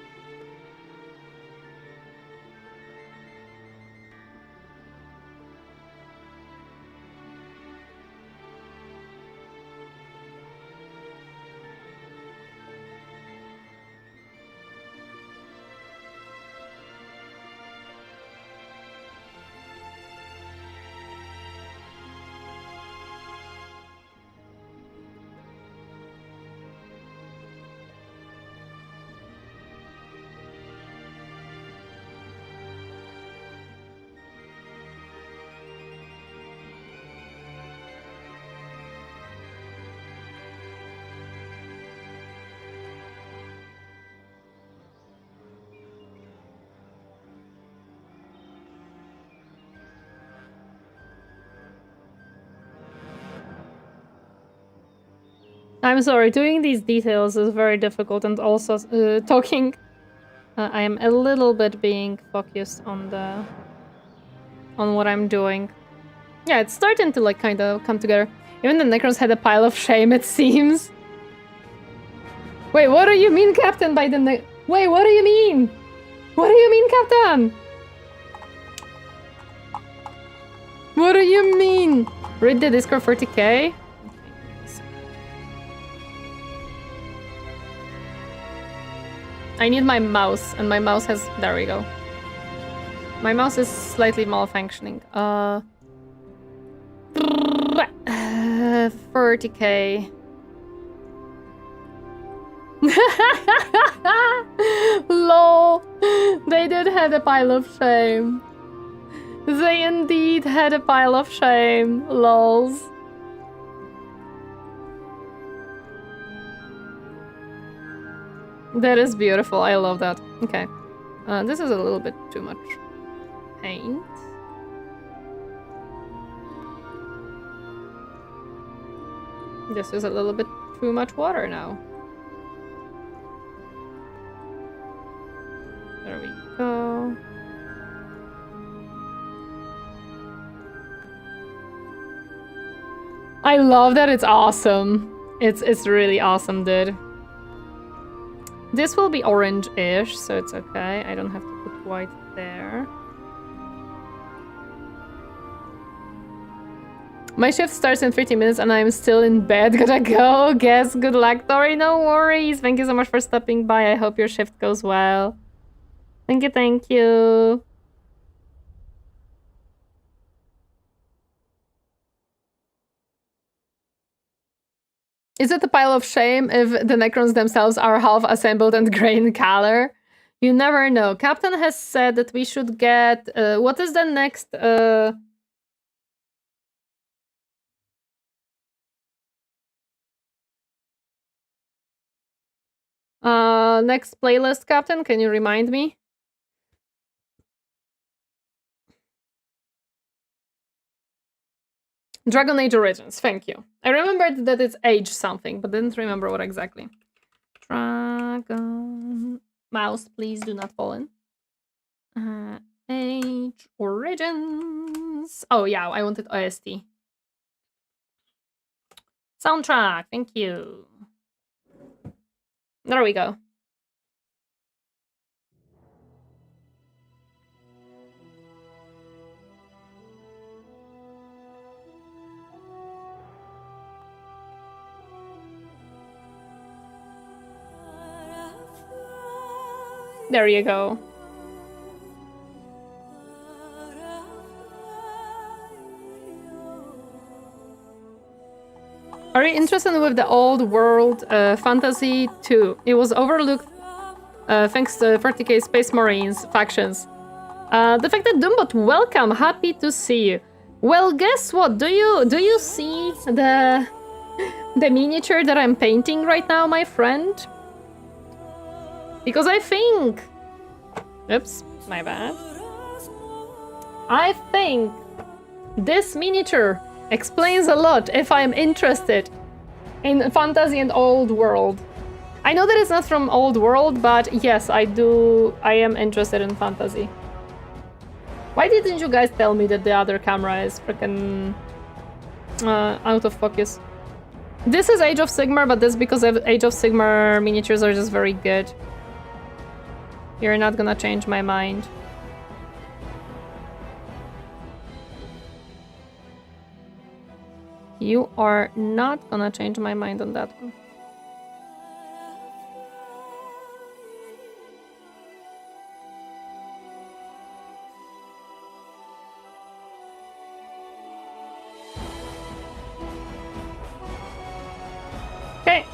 I'm sorry, doing these details is very difficult, and also talking, I am a little bit being focused on what I'm doing. Yeah, it's starting to like kind of come together. Even the Necrons had a pile of shame, it seems. Wait, what do you mean, Captain? By the wait, what do you mean? What do you mean, Captain? What do you mean? Read the Discord 40k. I need my mouse, and my mouse has... There we go. My mouse is slightly malfunctioning. 40k. Lol. They did have a pile of shame. They indeed had a pile of shame. Lols. That is beautiful. I love that. Okay. This is a little bit too much paint. This is a little bit too much water now. There we go. I love that. It's awesome. It's really awesome, dude. This will be orange-ish, so it's okay. I don't have to put white there. My shift starts in 30 minutes and I'm still in bed. Gotta go. Guess. Good luck, Tori. No worries. Thank you so much for stopping by. I hope your shift goes well. Thank you, thank you. Is it a pile of shame if the Necrons themselves are half assembled and grey in color? You never know. Captain has said that we should get... what is the next... next playlist, Captain? Can you remind me? Dragon Age Origins, thank you. I remembered that it's age something, but didn't remember what exactly. Dragon... Mouse, please do not fall in. Age Origins... Oh yeah, I wanted OST. Soundtrack, thank you. There we go. There you go. Are you interested with the old world fantasy too? It was overlooked thanks to 40k Space Marines factions. The fact that Doombot, welcome, happy to see you. Well, guess what? Do you see the miniature that I'm painting right now, my friend? Because I think... Oops, my bad. I think this miniature explains a lot if I'm interested in fantasy and old world. I know that it's not from old world, but yes, I am interested in fantasy. Why didn't you guys tell me that the other camera is freaking out of focus? This is Age of Sigmar, but that's because Age of Sigmar miniatures are just very good. You're not gonna change my mind. You are not gonna change my mind on that one. Okay.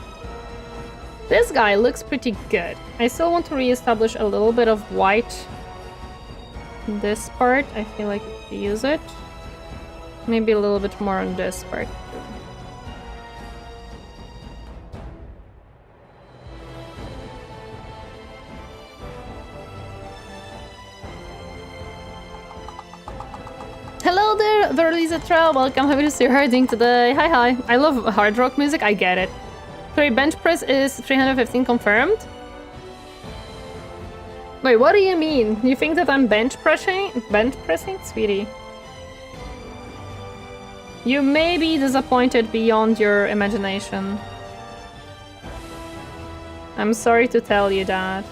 This guy looks pretty good. I still want to re-establish a little bit of white in this part. I feel like I could use it. Maybe a little bit more on this part too. Hello there, Verliza Trail. Welcome. Happy to see you herding today. Hi, hi. I love hard rock music. I get it. Sorry, bench press is 315 confirmed. Wait, what do you mean? You think that I'm bench pressing? Bench pressing, sweetie? You may be disappointed beyond your imagination. I'm sorry to tell you that.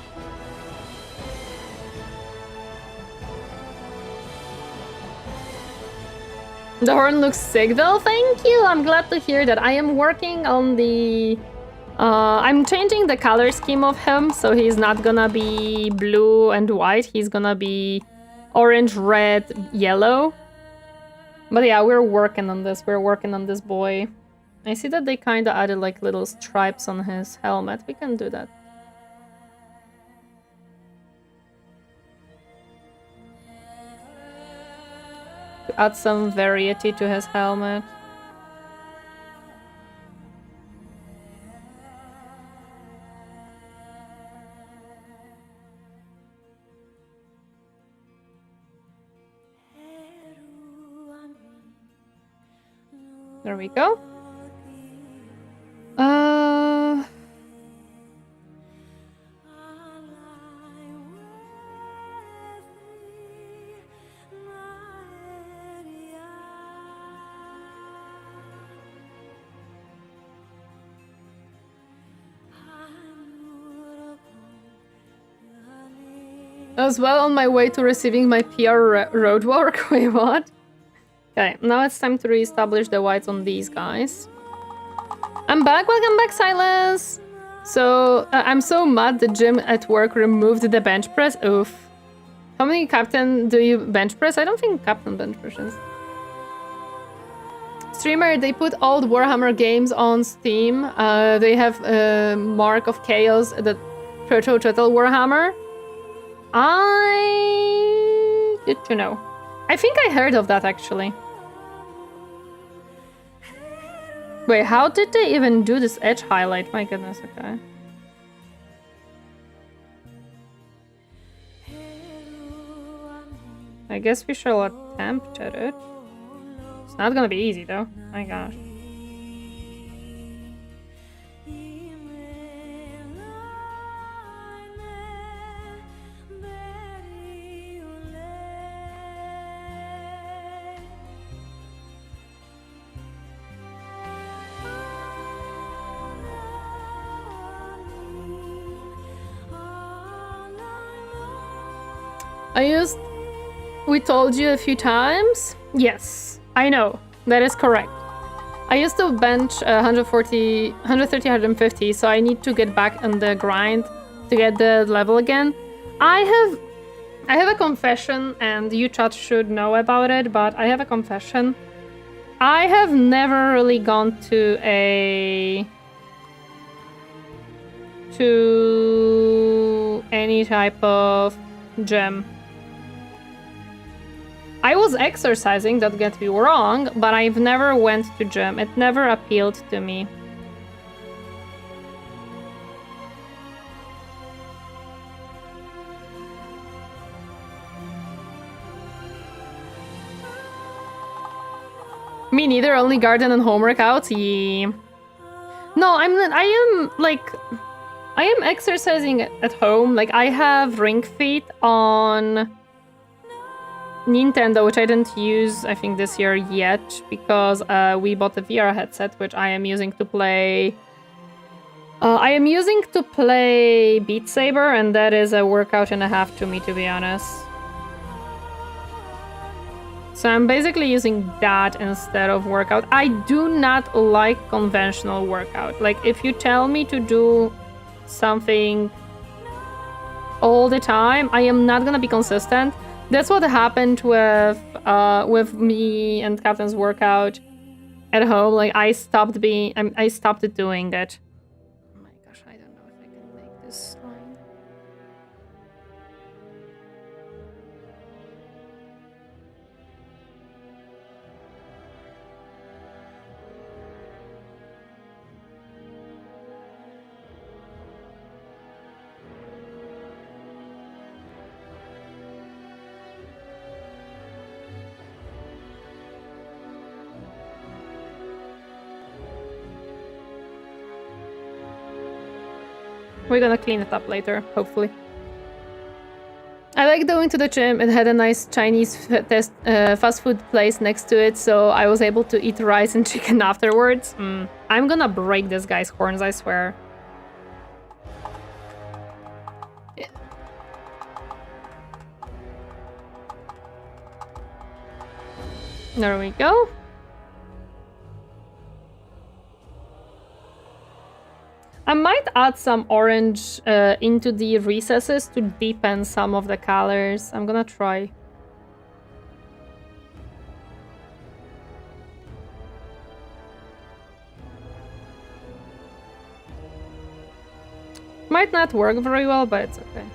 The horn looks sick though, thank you! I'm glad to hear that. I am working on the... I'm changing the color scheme of him, so he's not gonna be blue and white, he's gonna be orange, red, yellow. But yeah, we're working on this boy. I see that they kinda added like little stripes on his helmet, we can do that. To add some variety to his helmet. There we go. I was well on my way to receiving my PR road work. Wait, what? Okay, now it's time to reestablish the whites on these guys. I'm back, welcome back, Silence! So, I'm so mad the gym at work removed the bench press. Oof. How many captain do you bench press? I don't think captain bench presses. streamer, they put old Warhammer games on Steam. They have Mark of Chaos, the Proto-Total Warhammer. Good to know. I think I heard of that, actually. Wait, how did they even do this edge highlight? My goodness, okay. I guess we shall attempt at it. It's not gonna be easy, though. My gosh. We told you a few times? Yes, I know. That is correct. I used to bench 130, 150, so I need to get back on the grind to get the level again. I have a confession, and you chat should know about it, but I have a confession. I have never really gone to any type of gym. I was exercising, don't get me wrong, but I've never went to gym. It never appealed to me. Me neither, only garden and home workouts. Yeah. No, I'm not, I am exercising at home. Like, I have Ring Fit on Nintendo, which I didn't use, I think, this year yet, because we bought a VR headset, which I am using to play... I am using to play Beat Saber, and that is a workout and a half to me, to be honest. So I'm basically using that instead of workout. I do not like conventional workout. Like, if you tell me to do something all the time, I am not gonna be consistent. That's what happened with me and Captain's workout at home. Like, I stopped doing it. Oh my gosh, I don't know if I can make this line. We're gonna clean it up later, hopefully. I like going to the gym. It had a nice Chinese fast food place next to it, so I was able to eat rice and chicken afterwards. I'm gonna break this guy's horns, I swear. There we go. I might add some orange into the recesses to deepen some of the colors. I'm gonna try. Might not work very well, but it's okay.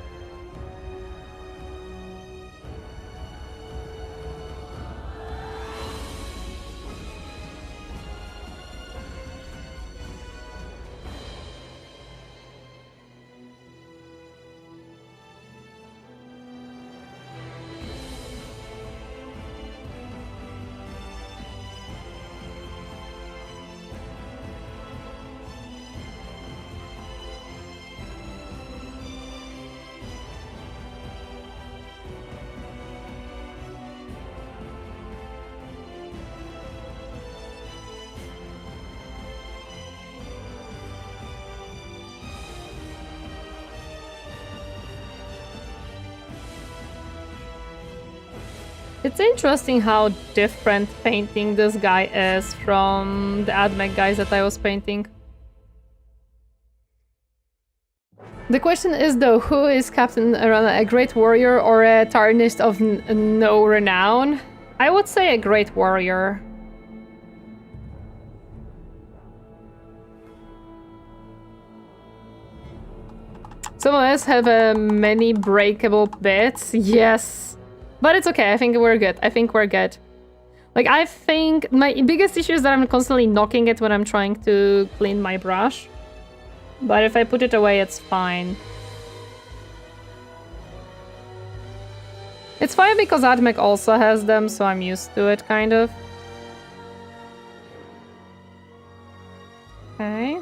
It's interesting how different painting this guy is from the AdMech guys that I was painting. The question is though, who is Captain Arana, a great warrior or a tarnished of no renown? I would say a great warrior. Some of us have many breakable bits. Yes. But it's okay. I think we're good. I think we're good. Like, I think my biggest issue is that I'm constantly knocking it when I'm trying to clean my brush. But if I put it away, it's fine. It's fine because Admech also has them, so I'm used to it, kind of. Okay.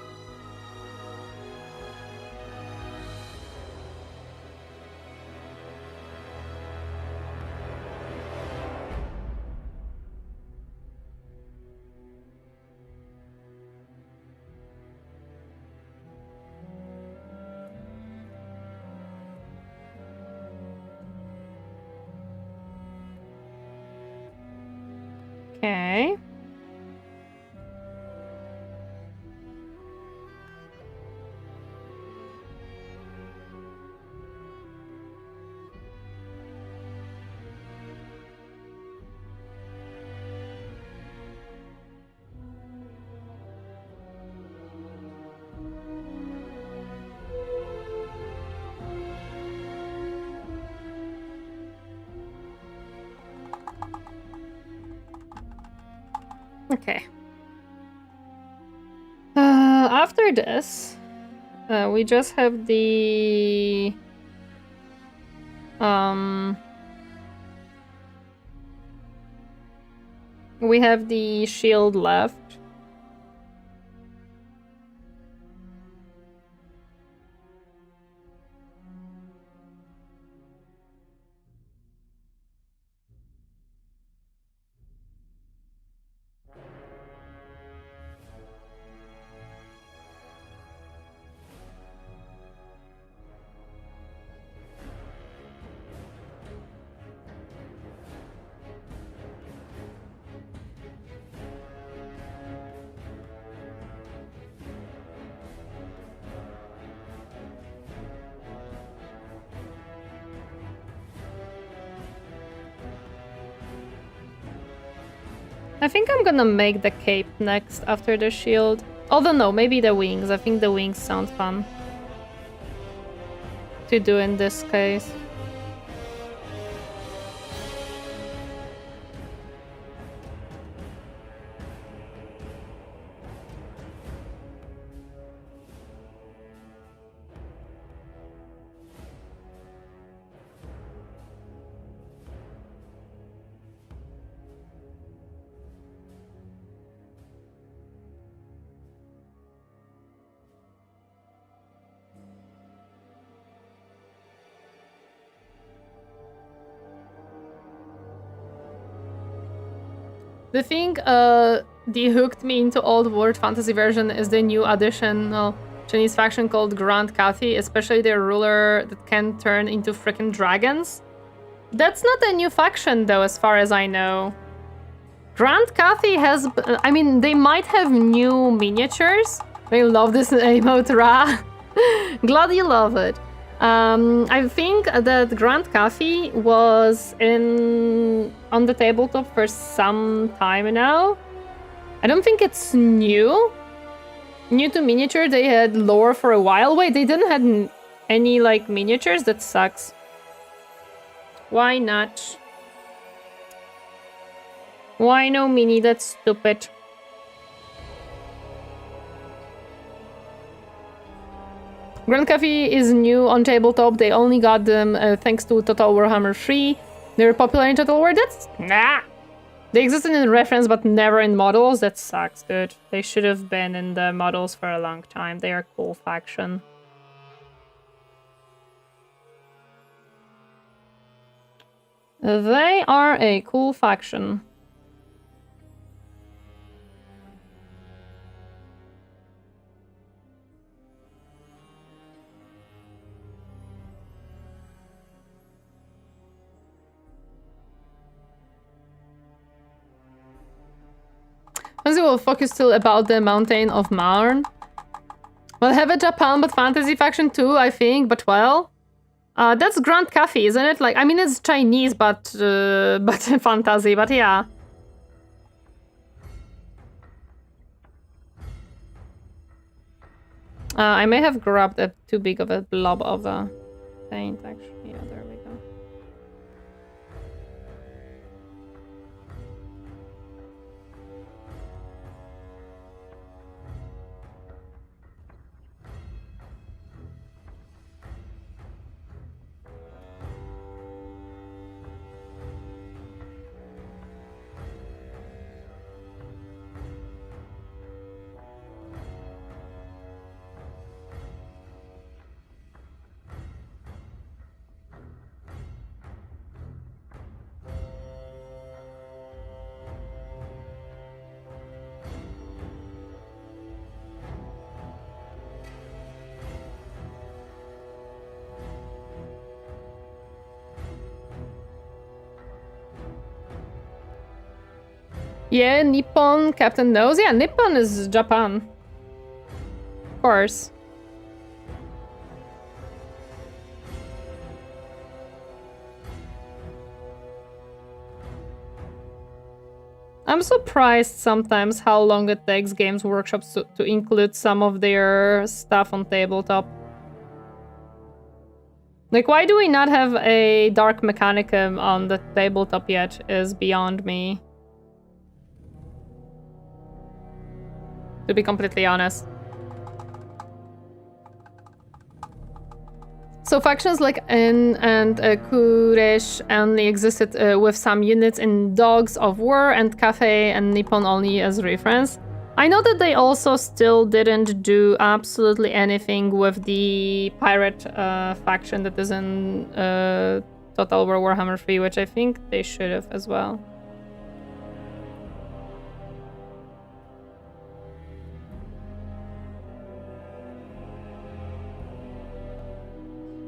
Okay. Okay. After this, we just have the we have the shield left. I think I'm gonna make the cape next after the shield. Although no, maybe the wings. I think the wings sound fun to do in this case. The thing that hooked me into old World Fantasy version is the new additional Chinese faction called Grand Cathy, especially their ruler that can turn into freaking dragons. That's not a new faction though, as far as I know. Grand Cathy has... I mean, they might have new miniatures. I love this emote, Ra. Glad you love it. I think that Grand Cathy was on the tabletop for some time now. I don't think it's new. New to miniature, they had lore for a while. Wait, they didn't have any, like, miniatures? That sucks. Why not? Why no mini? That's stupid. Grand Cathy is new on tabletop. They only got them thanks to Total Warhammer 3. They're popular in Total War. That's... nah! They existed in reference, but never in models. That sucks, dude. They should have been in the models for a long time. They are a cool faction. They are a cool faction. Fantasy will focus still about the Mountain of Marn. We'll have a Japan but fantasy faction too, I think, but well... that's Grand Cathy, isn't it? Like, I mean, it's Chinese, but fantasy, but yeah. I may have grabbed a too big of a blob of paint, actually. Yeah, there we go. Yeah, Nippon, Captain knows. Yeah, Nippon is Japan. Of course. I'm surprised sometimes how long it takes Games Workshops to include some of their stuff on tabletop. Like, why do we not have a Dark Mechanicum on the tabletop yet is beyond me. To be completely honest. So factions like En and Kuresh only existed with some units in Dogs of War and Cafe and Nippon only as reference. I know that they also still didn't do absolutely anything with the pirate faction that is in Total War Warhammer 3, which I think they should have as well.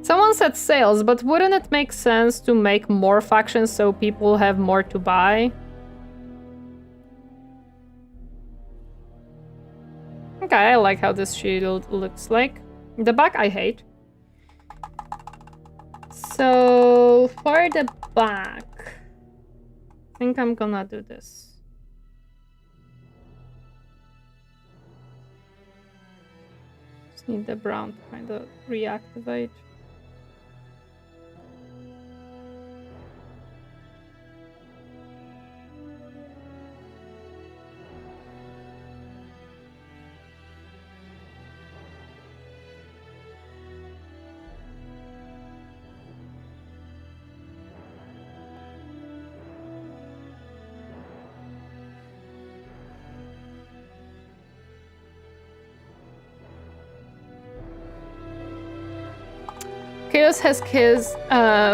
Someone said sales, but wouldn't it make sense to make more factions so people have more to buy? Okay, I like how this shield looks like. The back I hate. So, for the back, I think I'm gonna do this. Just need the brown to kind of reactivate. Chaos has Kiss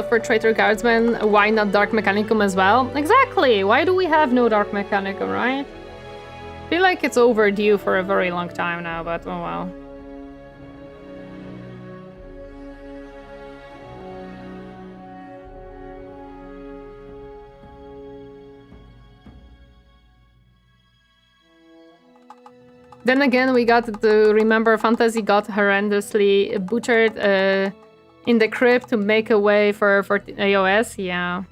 for Traitor Guardsmen. Why not Dark Mechanicum as well? Exactly! Why do we have no Dark Mechanicum, right? I feel like it's overdue for a very long time now, but oh well. Then again, we got to remember Fantasy got horrendously butchered in the crypt to make a way for AOS, yeah.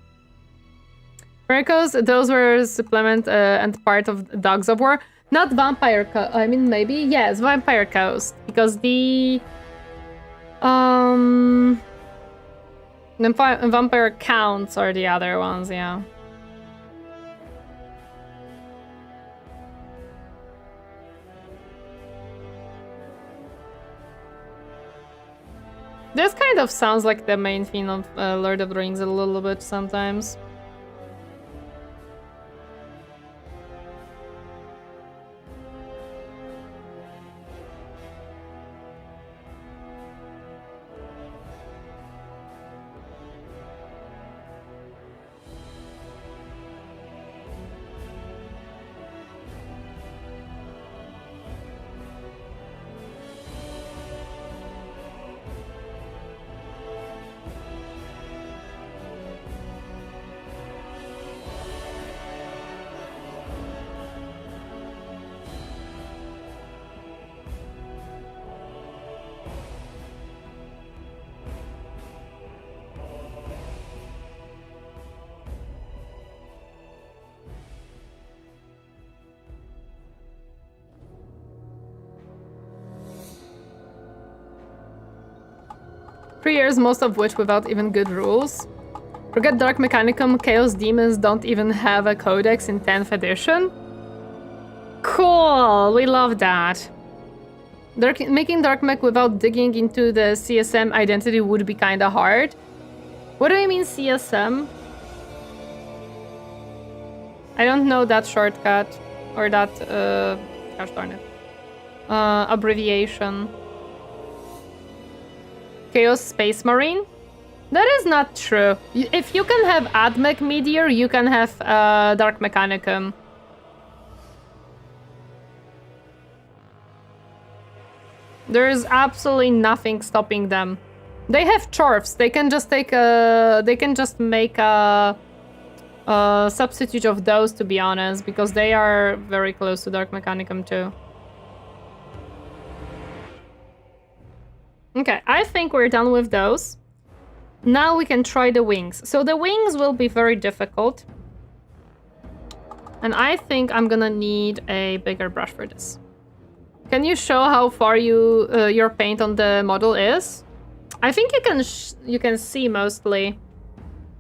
Miracles, those were supplement and part of Dogs of War. Not Vampire Coast, I mean maybe, yes, Vampire Coast. Because the Vampire Counts are the other ones, yeah. This kind of sounds like the main theme of Lord of the Rings a little bit sometimes. 3 years, most of which without even good rules. Forget Dark Mechanicum, Chaos Demons don't even have a codex in 10th edition. Cool, we love that. Making Dark Mech without digging into the CSM identity would be kinda hard. What do you mean CSM? I don't know that shortcut or that, gosh darn it, abbreviation. Chaos Space Marine? That is not true. If you can have AdMech Meteor, you can have Dark Mechanicum. There is absolutely nothing stopping them. They have Chorfs. They can just take a. They can just make a substitute of those, to be honest, because they are very close to Dark Mechanicum too. Okay, I think we're done with those. Now we can try the wings. So the wings will be very difficult. And I think I'm gonna need a bigger brush for this. Can you show how far your paint on the model is? I think you can see mostly.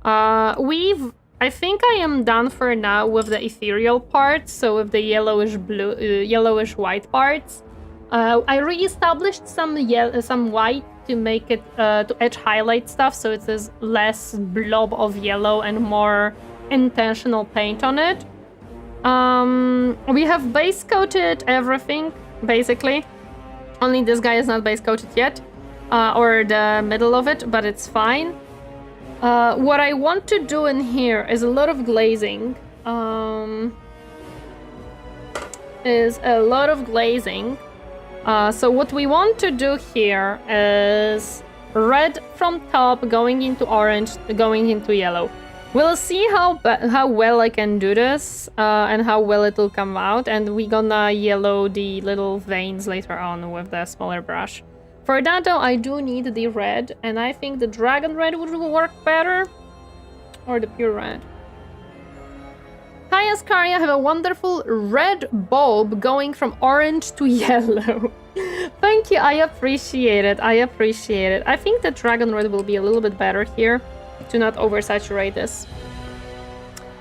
I think I am done for now with the ethereal parts, so with the yellowish blue, yellowish white parts. I re-established some white to make it to edge highlight stuff, so it is less blob of yellow and more intentional paint on it. We have base coated everything. Basically, only this guy is not base coated yet, or the middle of it, but it's fine. What I want to do in here is a lot of glazing. So what we want to do here is red from top, going into orange, going into yellow. We'll see how well I can do this and how well it will come out, and we're gonna yellow the little veins later on with the smaller brush. For that though, I do need the red, and I think the dragon red would work better, or the pure red. Hi Ascaria, have a wonderful red bulb going from orange to yellow. Thank you, I appreciate it, I appreciate it. I think the dragon red will be a little bit better here, to not oversaturate this.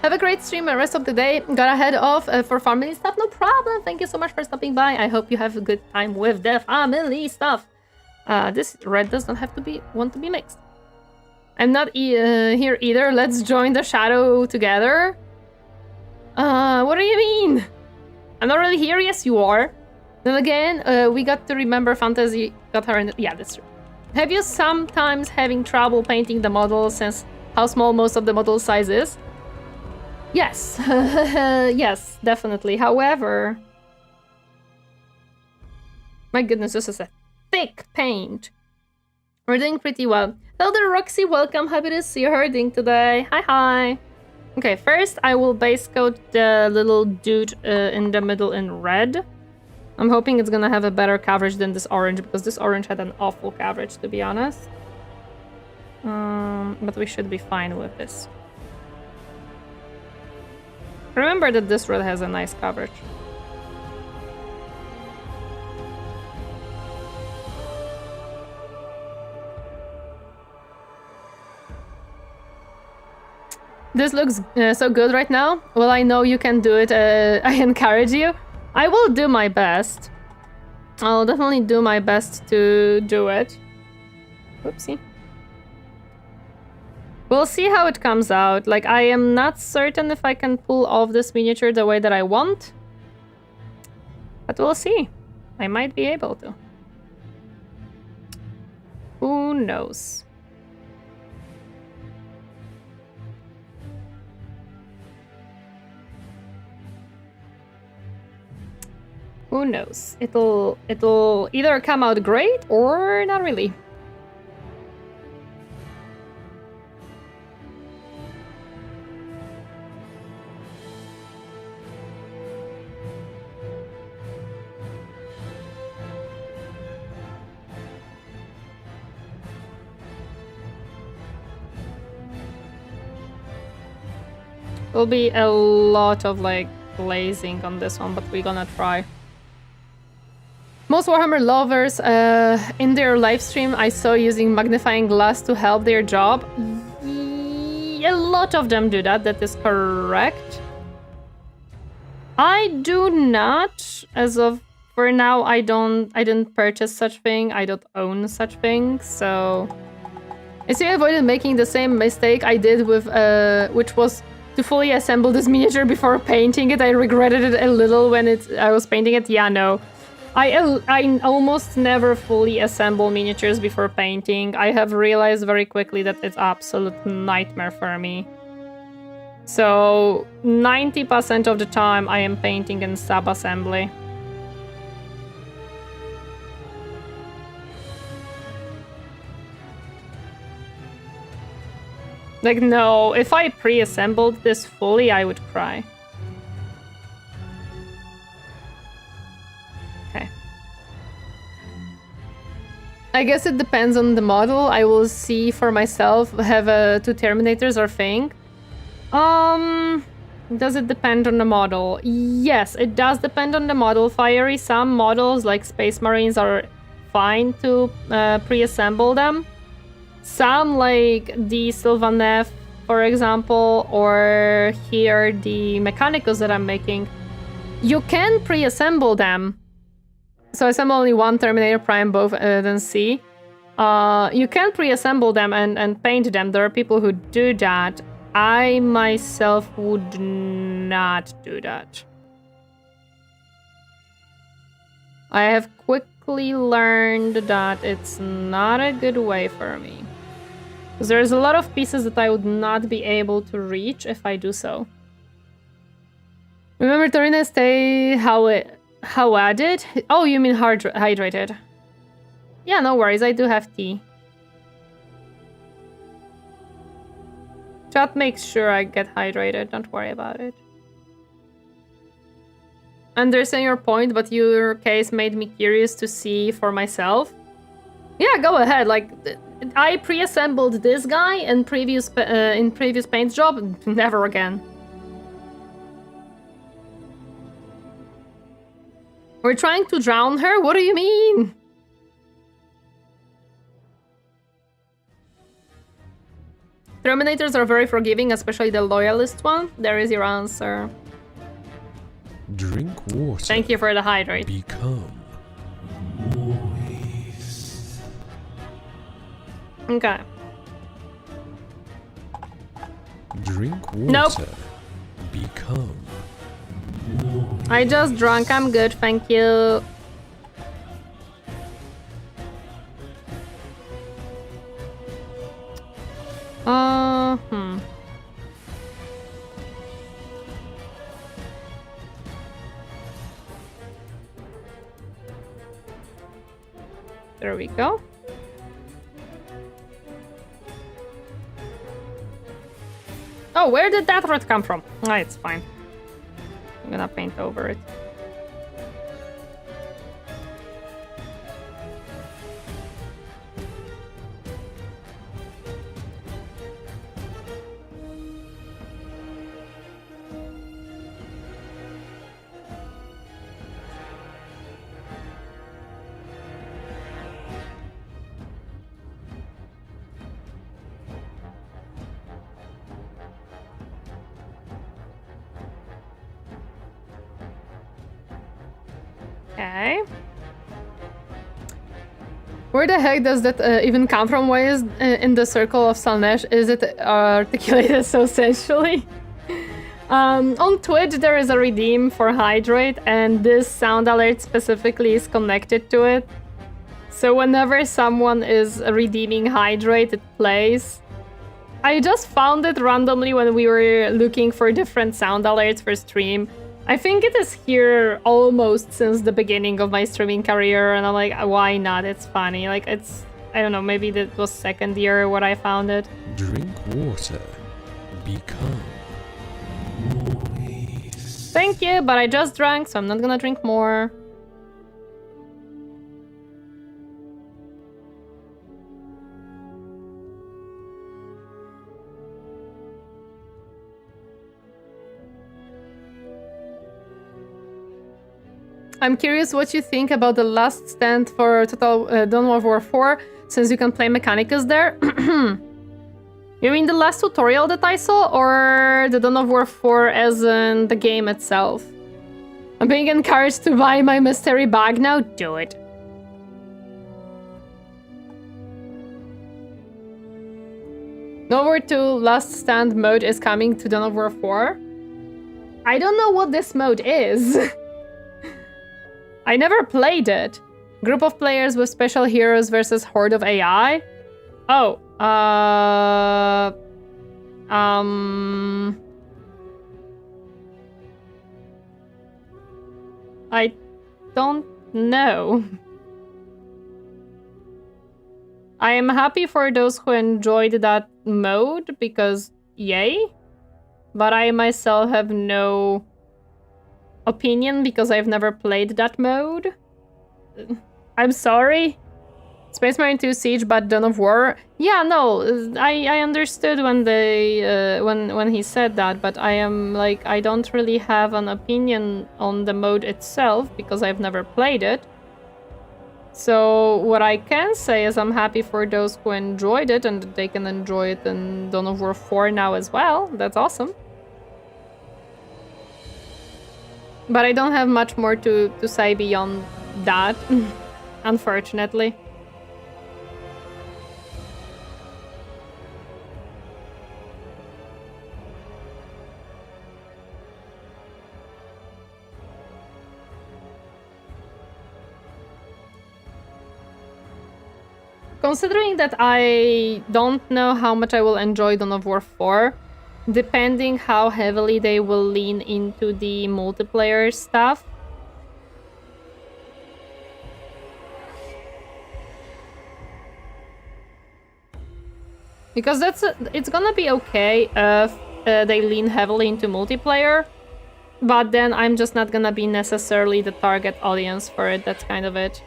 Have a great stream and rest of the day. Gotta head off for family stuff. No problem. Thank you so much for stopping by. I hope you have a good time with the family stuff. This red does not have to want to be mixed. I'm not here either. Let's join the shadow together. What do you mean? I'm not really here. Yes, you are. Then again, we got to remember Fantasy got her in. Yeah, that's true. Have you sometimes having trouble painting the model since how small most of the model size is? Yes, yes, definitely. However, my goodness, this is a thick paint. We're doing pretty well. Hello there, Roxy, welcome. Happy to see you herding today. Hi, hi. Okay, first I will base coat the little dude in the middle in red. I'm hoping it's gonna have a better coverage than this orange, because this orange had an awful coverage, to be honest. But we should be fine with this. Remember that this red has a nice coverage. This looks so good right now. Well, I know you can do it. I encourage you. I will do my best. I'll definitely do my best to do it. Whoopsie. We'll see how it comes out. Like, I am not certain if I can pull off this miniature the way that I want. But we'll see. I might be able to. Who knows? Who knows? It'll either come out great or not really. There'll be a lot of like glazing on this one, but we're gonna try. Most Warhammer lovers in their live stream I saw using magnifying glass to help their job. A lot of them do that, that is correct. I do not, as of for now, I didn't purchase such thing, I don't own such thing, so... I still avoided making the same mistake I did with, which was to fully assemble this miniature before painting it. I regretted it a little when I was painting it. Yeah, no. I almost never fully assemble miniatures before painting. I have realized very quickly that it's absolute nightmare for me. So 90% of the time I am painting in sub-assembly. Like, no, if I pre-assembled this fully, I would cry. Okay. I guess it depends on the model. I will see for myself, have two Terminators or thing. Does it depend on the model? Yes, it does depend on the model. Fiery, some models like Space Marines are fine to pre-assemble them. Some, like the Sylvaneth, for example, or here the Mechanicus that I'm making, you can pre-assemble them. So I assemble only one Terminator Prime, both than C. You can pre-assemble them and paint them. There are people who do that. I myself would not do that. I have quickly learned that it's not a good way for me. Because there's a lot of pieces that I would not be able to reach if I do so. Remember, Torineesan, stay how added? Oh, you mean hydrated? Yeah, no worries, I do have tea. Chat makes sure I get hydrated, don't worry about it. Understand your point, but your case made me curious to see for myself. Yeah, go ahead. Like, I pre-assembled this guy in previous paint job. Never again. We're trying to drown her? What do you mean? Terminators are very forgiving, especially the loyalist one. There is your answer. Drink water. Thank you for the hydrate. Become moist. Okay. Drink water. Nope. Become I just drank. I'm good, thank you. There we go. Oh, where did that red come from? Ah, it's fine. I'm gonna paint over it. Okay. Where the heck does that even come from? Why is in the circle of Salnesh is it articulated so sensually? On Twitch there is a redeem for Hydrate, and this sound alert specifically is connected to it. So whenever someone is redeeming Hydrate, it plays. I just found it randomly when we were looking for different sound alerts for stream. I think it is here almost since the beginning of my streaming career, and I'm like, why not? It's funny. Like, it's, I don't know, maybe that was second year when I found it. drink water. Become moist. Thank you, but I just drank, so I'm not gonna drink more. I'm curious what you think about the last stand for Total Dawn of War 4, since you can play Mechanicus there. You mean the last tutorial that I saw, or the Dawn of War 4 as in the game itself? I'm being encouraged to buy my mystery bag now. Do it. Dawn of War 2 Last Stand mode is coming to Dawn of War 4. I don't know what this mode is. I never played it. Group of players with special heroes versus horde of AI. Oh, I don't know. I am happy for those who enjoyed that mode because yay. But I myself have no opinion because I've never played that mode. I'm sorry. Space Marine 2 Siege, but Dawn of War. Yeah, no, I understood when they when he said that, but I am like I don't really have an opinion on the mode itself because I've never played it. So what I can say is I'm happy for those who enjoyed it and they can enjoy it in Dawn of War 4 now as well. That's awesome. But I don't have much more to say beyond that, unfortunately. Considering that I don't know how much I will enjoy Dawn of War 4, depending how heavily they will lean into the multiplayer stuff. Because it's gonna be okay if they lean heavily into multiplayer, but then I'm just not gonna be necessarily the target audience for it. That's kind of it.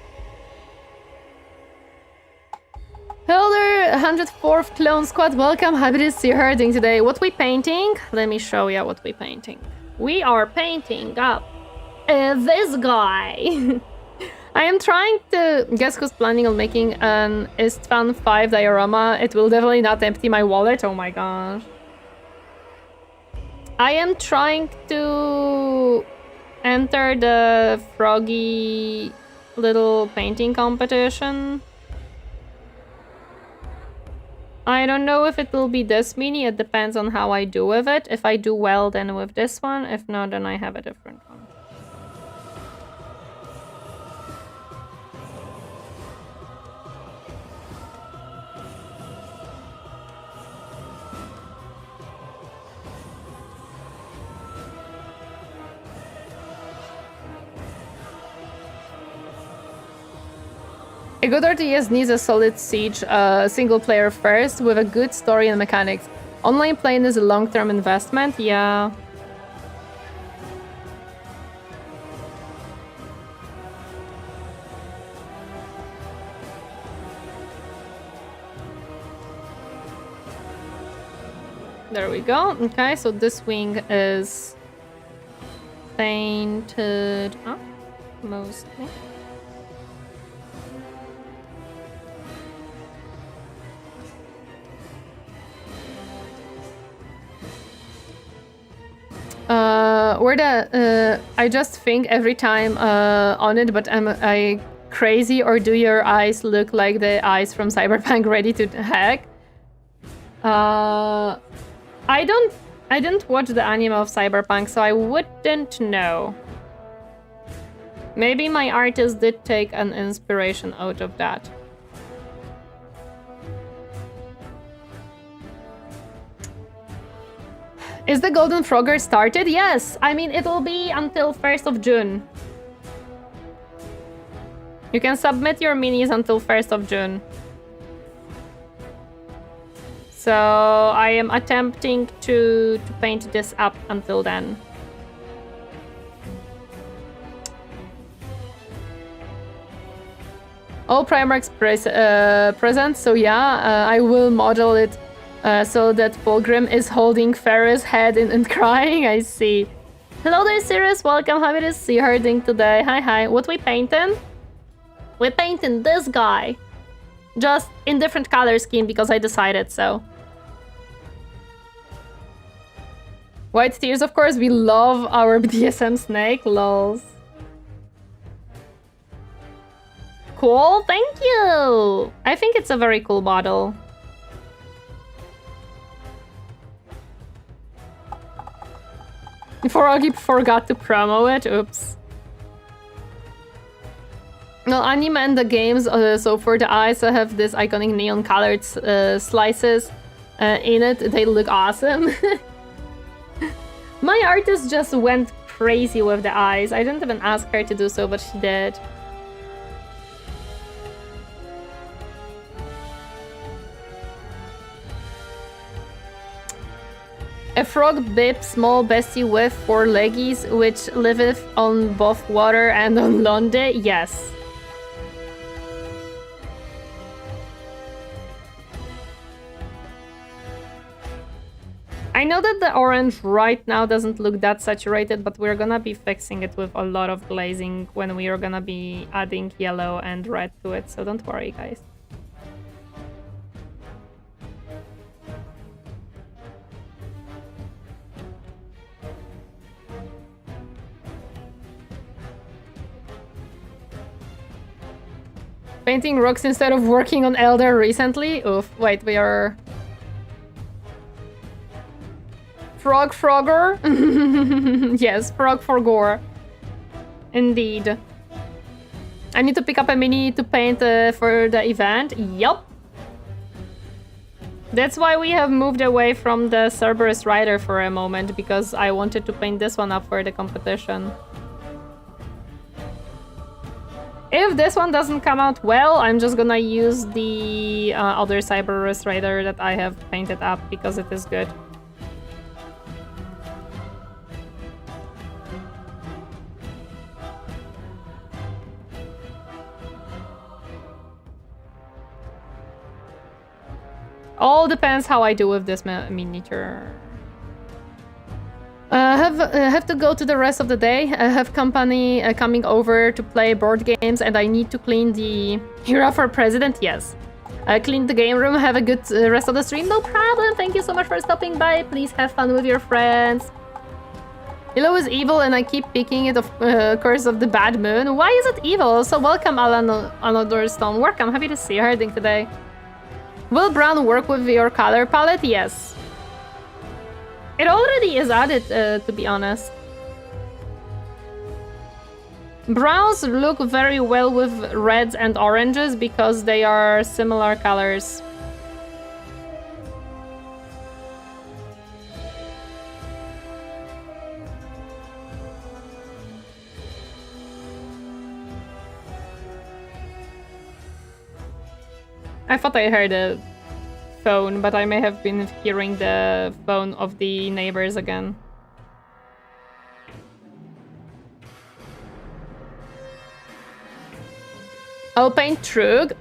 Hello there, 104th Clone Squad, welcome, happy to see you herding today. What we painting? Let me show you what we painting. We are painting up this guy. I am trying to guess who's planning on making an Istvan 5 diorama. It will definitely not empty my wallet, oh my gosh. I am trying to enter the froggy little painting competition. I don't know if it will be this mini, it depends on how I do with it. If I do well, then with this one. If not, then I have a different one. A good RTS needs a solid siege single player first with a good story and mechanics. Online playing is a long-term investment, yeah. There we go. Okay, so this wing is painted up mostly. I just think every time on it, but am I crazy or do your eyes look like the eyes from Cyberpunk ready to hack? I didn't watch the anime of Cyberpunk, so I wouldn't know. Maybe my artist did take an inspiration out of that. Is the Golden Frogger started? Yes! I mean, it'll be until 1st of June. You can submit your minis until 1st of June. So I am attempting to paint this up until then. All Primarch's present, so yeah, I will model it so that Fulgrim is holding Ferris' head and crying. I see. Hello there, Sirius. Welcome. Happy to see her doing today. Hi, hi. What we painting? We're painting this guy. Just in different color scheme because I decided so. White tears, of course. We love our BDSM snake. Lols. Cool. Thank you. I think it's a very cool bottle. Froggy forgot to promo it. Oops. No, anime and the games, so for the eyes, I have this iconic neon-colored slices in it. They look awesome. My artist just went crazy with the eyes. I didn't even ask her to do so, but she did. A frog bib, small bestie with 4 leggies, which liveth on both water and on land. Yes. I know that the orange right now doesn't look that saturated, but we're gonna be fixing it with a lot of glazing when we are gonna be adding yellow and red to it, so don't worry, guys. Painting rocks instead of working on Elder recently? Oof, wait, we are... Frogger? Yes, Frog for gore. Indeed. I need to pick up a mini to paint for the event. Yup. That's why we have moved away from the Cerberus Rider for a moment, because I wanted to paint this one up for the competition. If this one doesn't come out well, I'm just gonna use the other Cerberus Rider that I have painted up because it is good. All depends how I do with this miniature. Have to go to the rest of the day. I have company coming over to play board games, and I need to clean the Hero for President. Yes. Clean the game room. Have a good rest of the stream. No problem. Thank you so much for stopping by. Please have fun with your friends. Yellow is evil, and I keep picking it of Curse of the Bad Moon. Why is it evil? So welcome, Alan Stone. Welcome. Happy to see you herding today. Will brown work with your color palette? Yes. It already is added, to be honest. Browns look very well with reds and oranges because they are similar colors. I thought I heard a phone, but I may have been hearing the phone of the neighbors again. I'll paint Trug.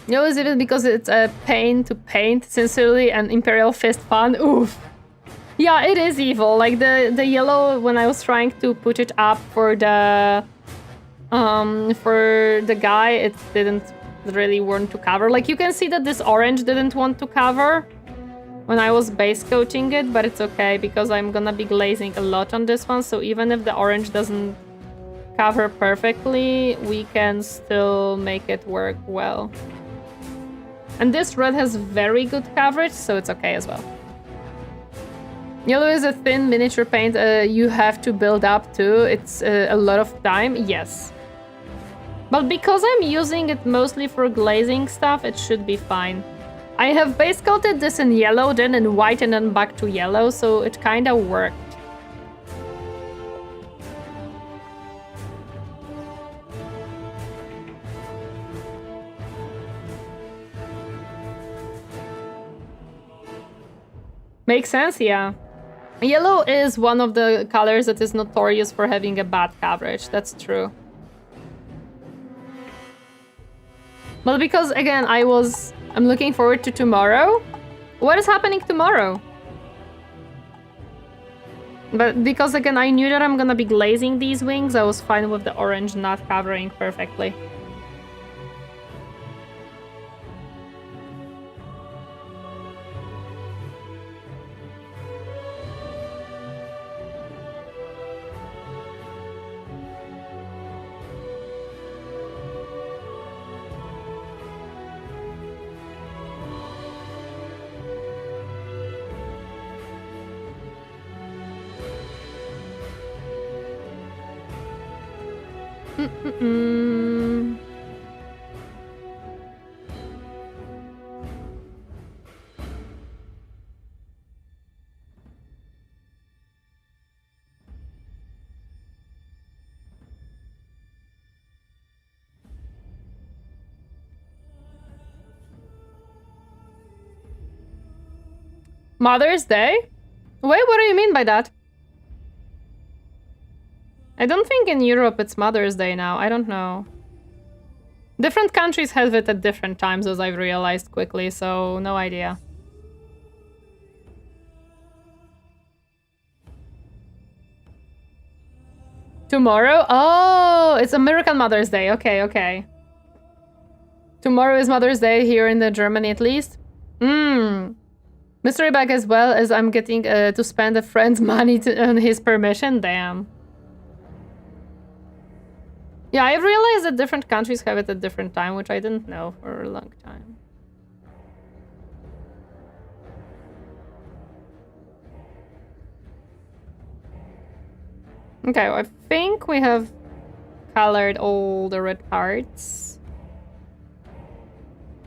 No, is it because it's a pain to paint, sincerely, and Imperial Fist fan? Oof. Yeah, it is evil. Like the yellow, when I was trying to put it up for the guy, it didn't really want to cover. Like, you can see that this orange didn't want to cover when I was base coating it, but it's okay because I'm gonna be glazing a lot on this one, so even if the orange doesn't cover perfectly, we can still make it work well. And this red has very good coverage, so it's okay as well. Yellow is a thin miniature paint you have to build up to. It's a lot of time, yes. But because I'm using it mostly for glazing stuff, it should be fine. I have base coated this in yellow, then in white, and then back to yellow, so it kinda worked. Makes sense, yeah. Yellow is one of the colors that is notorious for having a bad coverage, that's true. Well, because, again, I'm looking forward to tomorrow. What is happening tomorrow? But because again, I knew that I'm gonna be glazing these wings, I was fine with the orange not covering perfectly. Mother's Day? Wait, what do you mean by that? I don't think in Europe it's Mother's Day now. I don't know. Different countries have it at different times, as I've realized quickly, so no idea. Tomorrow? Oh, it's American Mother's Day. Okay, okay. Tomorrow is Mother's Day here in the Germany, at least. Mystery bag as well, as I'm getting to spend a friend's money on his permission. Damn. Yeah, I realized that different countries have it at different time, which I didn't know for a long time. Okay, I think we have colored all the red parts.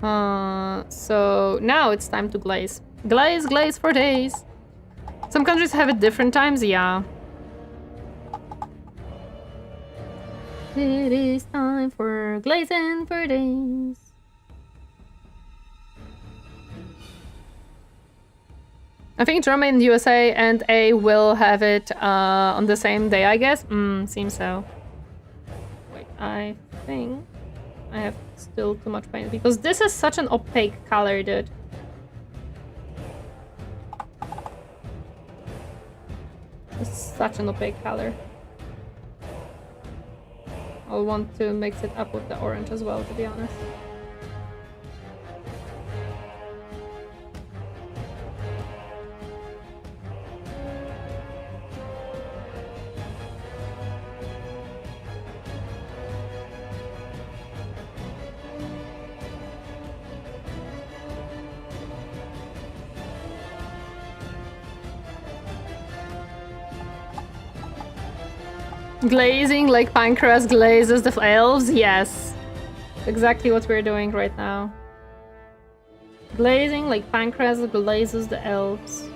So now it's time to glaze. Glaze, glaze for days. Some countries have it different times, yeah. It is time for glazing for days. I think Germany and USA and A will have it on the same day, I guess. Seems so. Wait, I think I have still too much paint because this is such an opaque color, dude. It's such an opaque color. I'll want to mix it up with the orange as well, to be honest. Glazing like Pancras glazes the elves? Yes. Exactly what we're doing right now. Glazing like Pancras glazes the elves.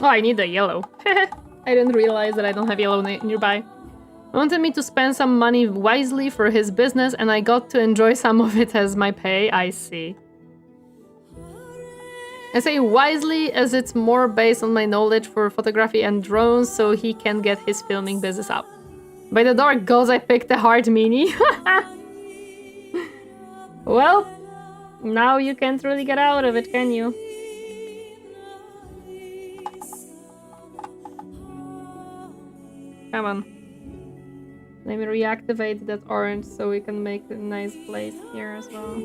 Oh, I need the yellow. I didn't realize that I don't have yellow nearby. He wanted me to spend some money wisely for his business, and I got to enjoy some of it as my pay. I see. I say wisely as it's more based on my knowledge for photography and drones, so he can get his filming business up. By the dark gods, I picked a hard mini. Well, now you can't really get out of it, can you? Come on. Let me reactivate that orange so we can make a nice place here as well.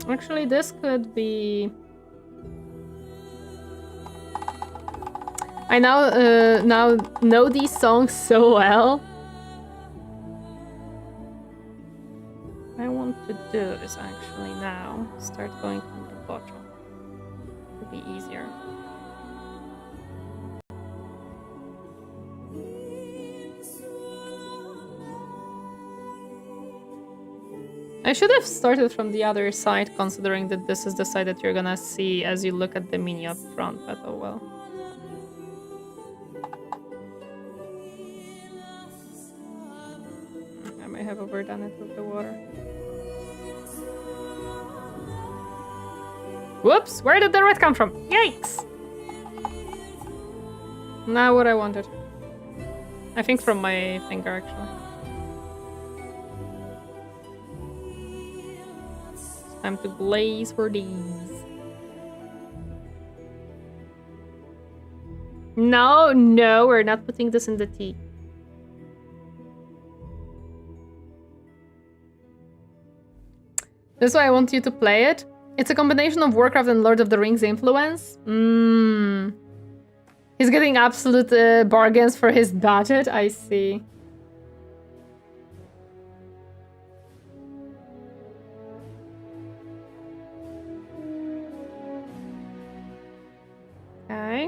Actually, this could be... I now know these songs so well. do is actually now start going from the bottom. It'll be easier. I should have started from the other side, considering that this is the side that you're gonna see as you look at the mini up front, but oh well. I might have overdone it with the water. Whoops! Where did the red come from? Yikes! Not what I wanted. I think from my finger, actually. Time to glaze for these. No, no, we're not putting this in the tea. That's why I want you to play it. It's a combination of Warcraft and Lord of the Rings influence. He's getting absolute bargains for his budget, I see. Okay.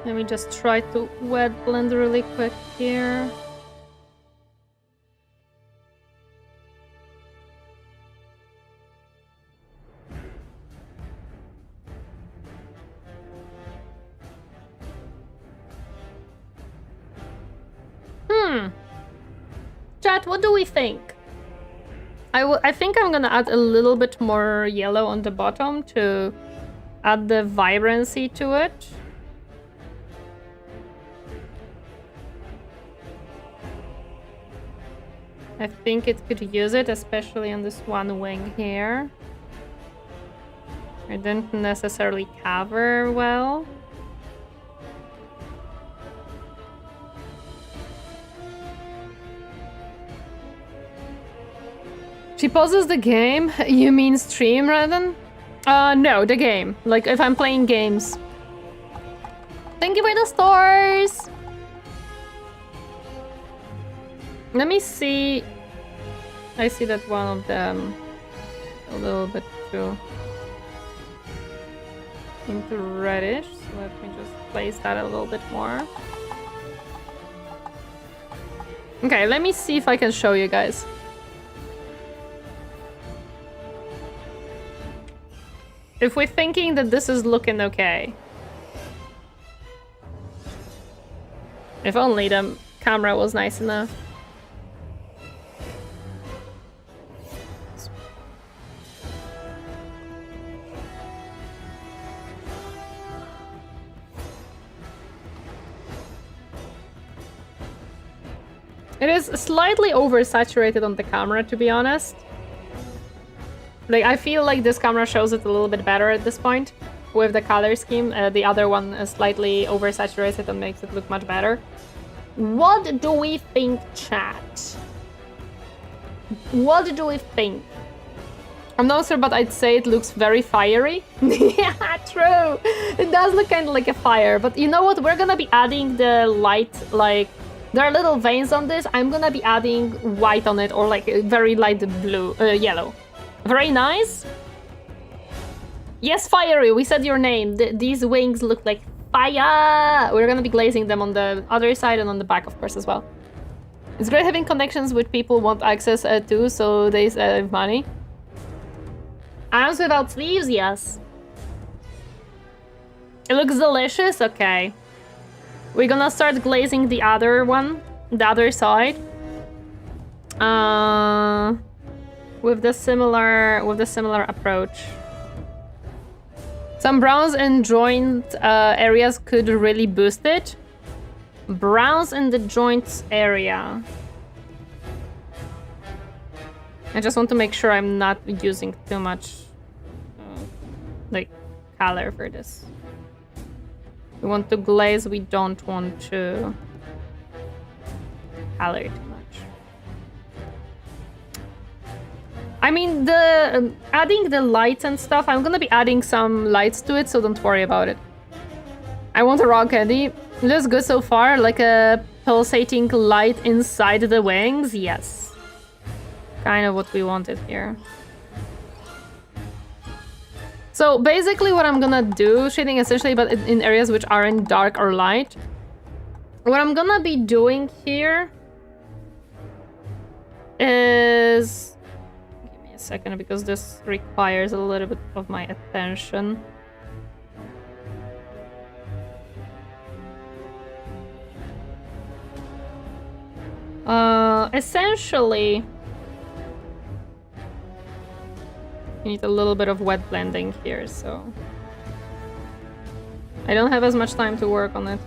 Let me just try to wet blend really quick here. Chat, what do we think? I think I'm gonna add a little bit more yellow on the bottom to add the vibrancy to it. I think it could use it, especially on this one wing here. It didn't necessarily cover well. She pauses the game? You mean stream, Redden? No, the game. Like, if I'm playing games. Thank you for the stars! Let me see. I see that one of them a little bit too into reddish. So let me just place that a little bit more. Okay, let me see if I can show you guys. If we're thinking that this is looking okay. If only the camera was nice enough. It is slightly oversaturated on the camera, to be honest. Like, I feel like this camera shows it a little bit better at this point with the color scheme. The other one is slightly oversaturated and makes it look much better. What do we think, chat? What do we think? I'm not sure, but I'd say it looks very fiery. Yeah, true. It does look kind of like a fire, but you know what? We're gonna be adding the light, like, there are little veins on this. I'm gonna be adding white on it, or like a very light blue, yellow. Very nice. Yes, fiery. We said your name. These wings look like fire. We're gonna be glazing them on the other side and on the back, of course, as well. It's great having connections with people who want access to, so they save money. Arms without sleeves, yes. It looks delicious? Okay. We're gonna start glazing the other one, the other side. With the similar approach. Some browns in joint areas could really boost it. Browns in the joints area. I just want to make sure I'm not using too much like color for this. We want to glaze, we don't want to color too much. I mean, the adding the lights and stuff, I'm gonna be adding some lights to it, so don't worry about it. I want a rock candy. Looks good so far, like a pulsating light inside the wings. Yes. Kind of what we wanted here. So basically what I'm gonna do, shading essentially, but in areas which aren't dark or light. What I'm gonna be doing here is... Give me a second, because this requires a little bit of my attention. Essentially, you need a little bit of wet blending here, so I don't have as much time to work on it.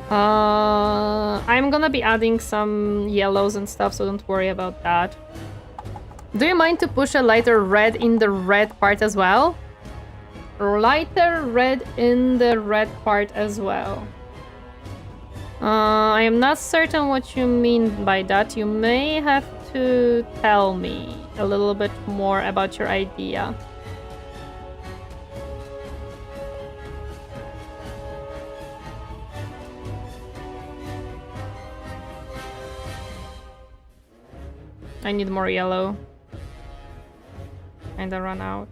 I'm gonna be adding some yellows and stuff, so don't worry about that. Do you mind to push a lighter red in the red part as well? Lighter red in the red part as well. I am not certain what you mean by that. You may have to tell me a little bit more about your idea. I need more yellow. Kinda run out.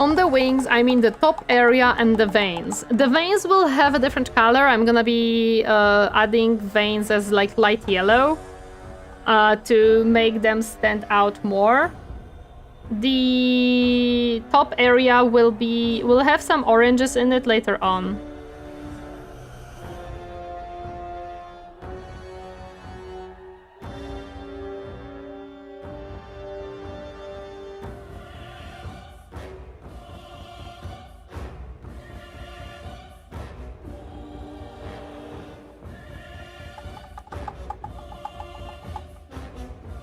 On the wings, I mean the top area and the veins. The veins will have a different color. I'm gonna be adding veins as like light yellow to make them stand out more. The top area will have some oranges in it later on.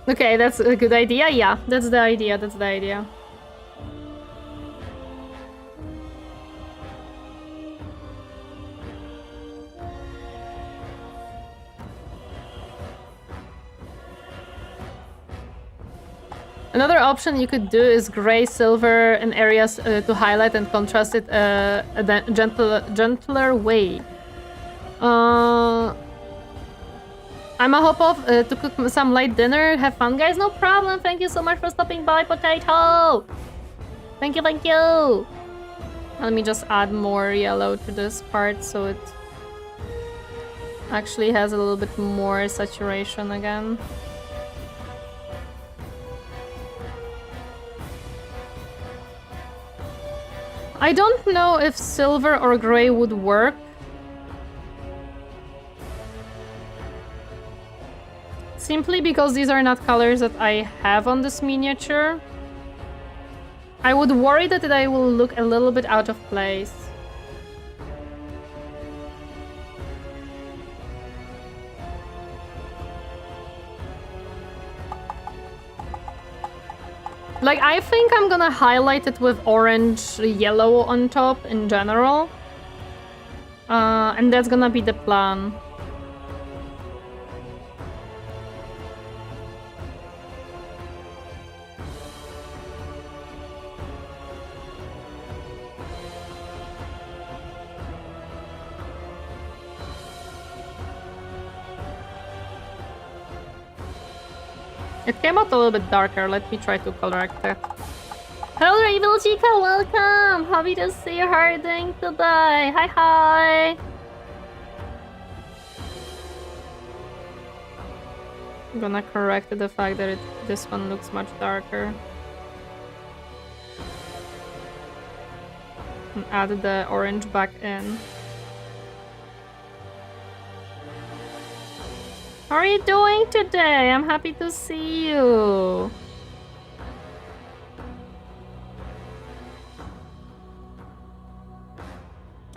Okay, that's a good idea. Yeah, that's the idea. That's the idea. Another option you could do is gray silver in areas to highlight and contrast it a gentler way. I'm a hop off to cook some light dinner. Have fun, guys. No problem. Thank you so much for stopping by, Potato. Thank you, thank you. Let me just add more yellow to this part so it actually has a little bit more saturation again. I don't know if silver or gray would work. Simply because these are not colors that I have on this miniature. I would worry that I will look a little bit out of place. Like, I think I'm gonna highlight it with orange, yellow on top in general. And that's gonna be the plan. It came out a little bit darker. Let me try to correct it. Hello there, Evil Chica, welcome! Happy to see you. How are you doing today? Hi, hi! I'm gonna correct the fact that this one looks much darker. And add the orange back in. How are you doing today? I'm happy to see you.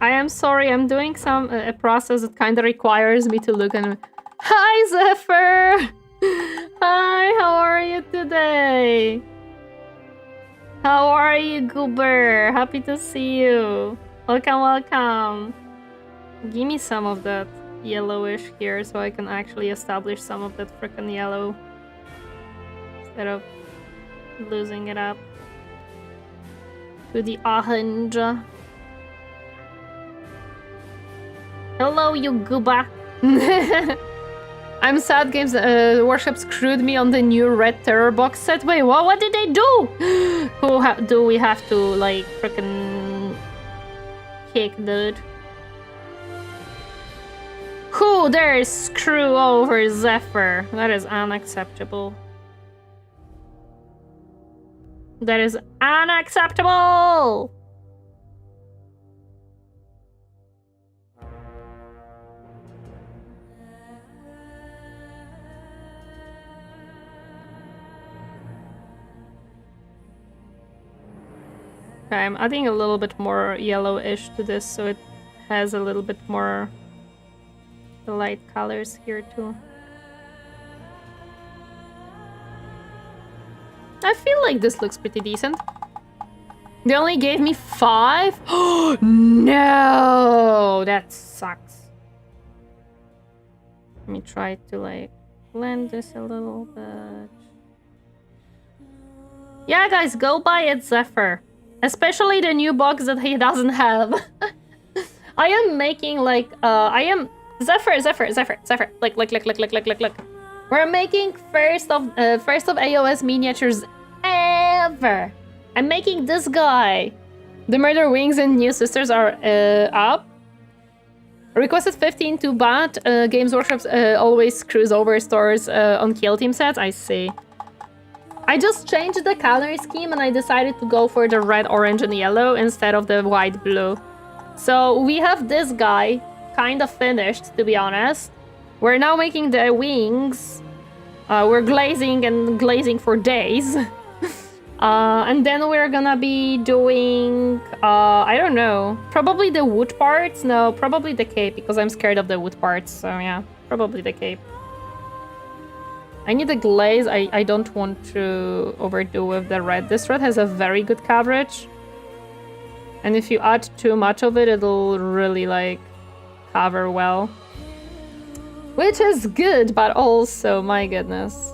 I am sorry, I'm doing a process that kind of requires me to look and... Hi, Zephyr! Hi, how are you today? How are you, Goober? Happy to see you. Welcome, welcome. Give me some of that yellowish here so I can actually establish some of that frickin' yellow instead of losing it up to the orange. Hello, you gooba. I'm sad Games Workshop screwed me on the new Red Terror box set. Wait, what did they do? Who do we have to, like, frickin' kick, dude? Who dares screw over Zephyr? That is unacceptable. That is unacceptable! Okay, I'm adding a little bit more yellowish to this so it has a little bit more light colors here too. I feel like this looks pretty decent. They only gave me 5? Oh no! That sucks. Let me try to like blend this a little bit. Yeah guys, go buy it, Zephyr. Especially the new box that he doesn't have. I am making like Zephyr. Look. We're making first of AOS miniatures ever. I'm making this guy. The Murder Wings and New Sisters are up. Requested 15 to bat. Games Workshop always screws over stores on Kill Team sets. I see. I just changed the color scheme and I decided to go for the red, orange, and yellow instead of the white, blue. So we have this guy kind of finished, to be honest. We're now making the wings. We're glazing for days. And then we're gonna be doing, I don't know, probably the wood parts. No, probably the cape because I'm scared of the wood parts. So yeah, probably the cape. I need a glaze. I don't want to overdo with the red. This red has a very good coverage. And if you add too much of it, it'll really like cover well. Which is good, but also, my goodness.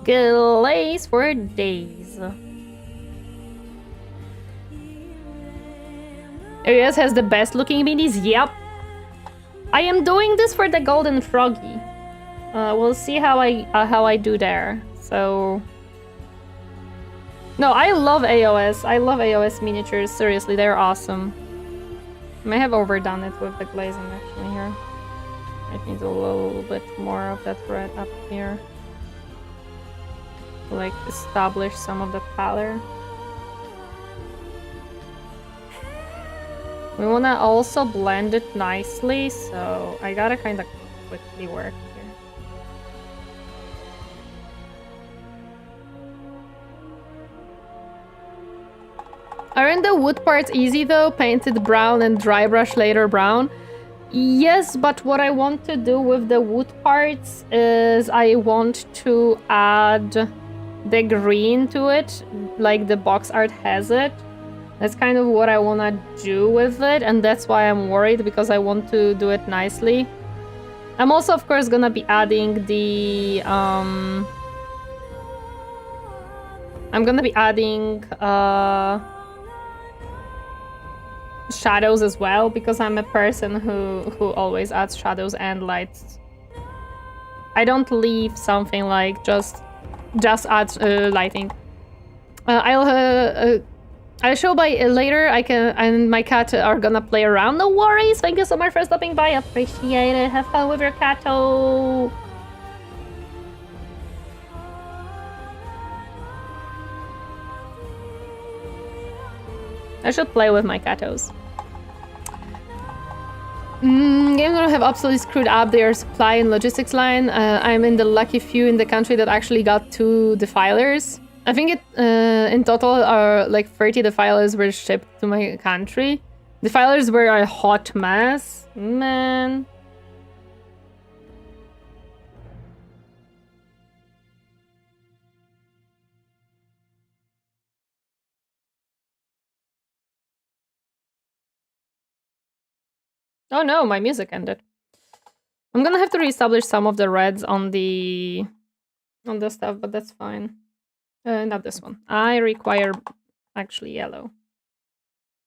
Glaze for days. Arias has the best looking minis. Yep. I am doing this for the Golden Froggy. We'll see how I do there. So no, I love AOS. I love AOS miniatures. Seriously, they're awesome. I may have overdone it with the glazing actually here. I need a little bit more of that red up here. To, like, establish some of the color. We wanna also blend it nicely, so I gotta kind of quickly work. Aren't the wood parts easy though? Painted brown and dry brush later brown? Yes, but what I want to do with the wood parts is I want to add the green to it, like the box art has it. That's kind of what I want to do with it, and that's why I'm worried, because I want to do it nicely. I'm also, of course, gonna be adding the... I'm gonna be adding... shadows as well, because I'm a person who always adds shadows and lights. I don't leave something like just just add lighting. I'll show by later. I can and my cat are gonna play around. No worries. Thank you so much for stopping by. Appreciate it. Have fun with your catto. I should play with my cattos. Game gonna have absolutely screwed up their supply and logistics line. I'm in the lucky few in the country that actually got 2 defilers. I think it in total are like 30 defilers were shipped to my country. Defilers were a hot mess, man. Oh no, my music ended. I'm gonna have to reestablish some of the reds on the stuff, but that's fine. Not this one. I require actually yellow.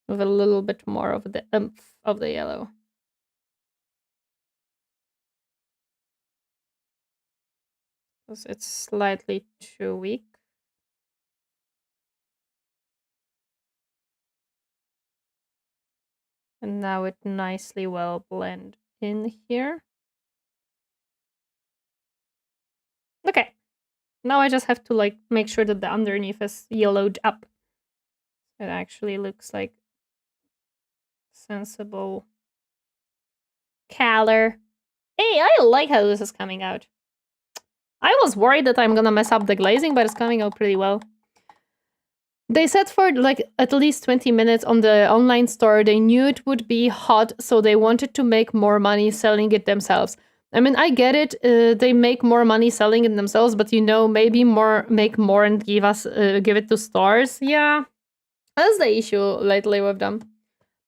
With a little bit more of the oomph of the yellow. Because it's slightly too weak. And now it nicely well blend in here. Okay. Now I just have to like make sure that the underneath is yellowed up. It actually looks like sensible color. Hey, I like how this is coming out. I was worried that I'm gonna mess up the glazing, but it's coming out pretty well. They said for like at least 20 minutes on the online store, they knew it would be hot, so they wanted to make more money selling it themselves. I mean, I get it. They make more money selling it themselves, but you know, maybe make more and give it to stores. Yeah, that's the issue lately with them.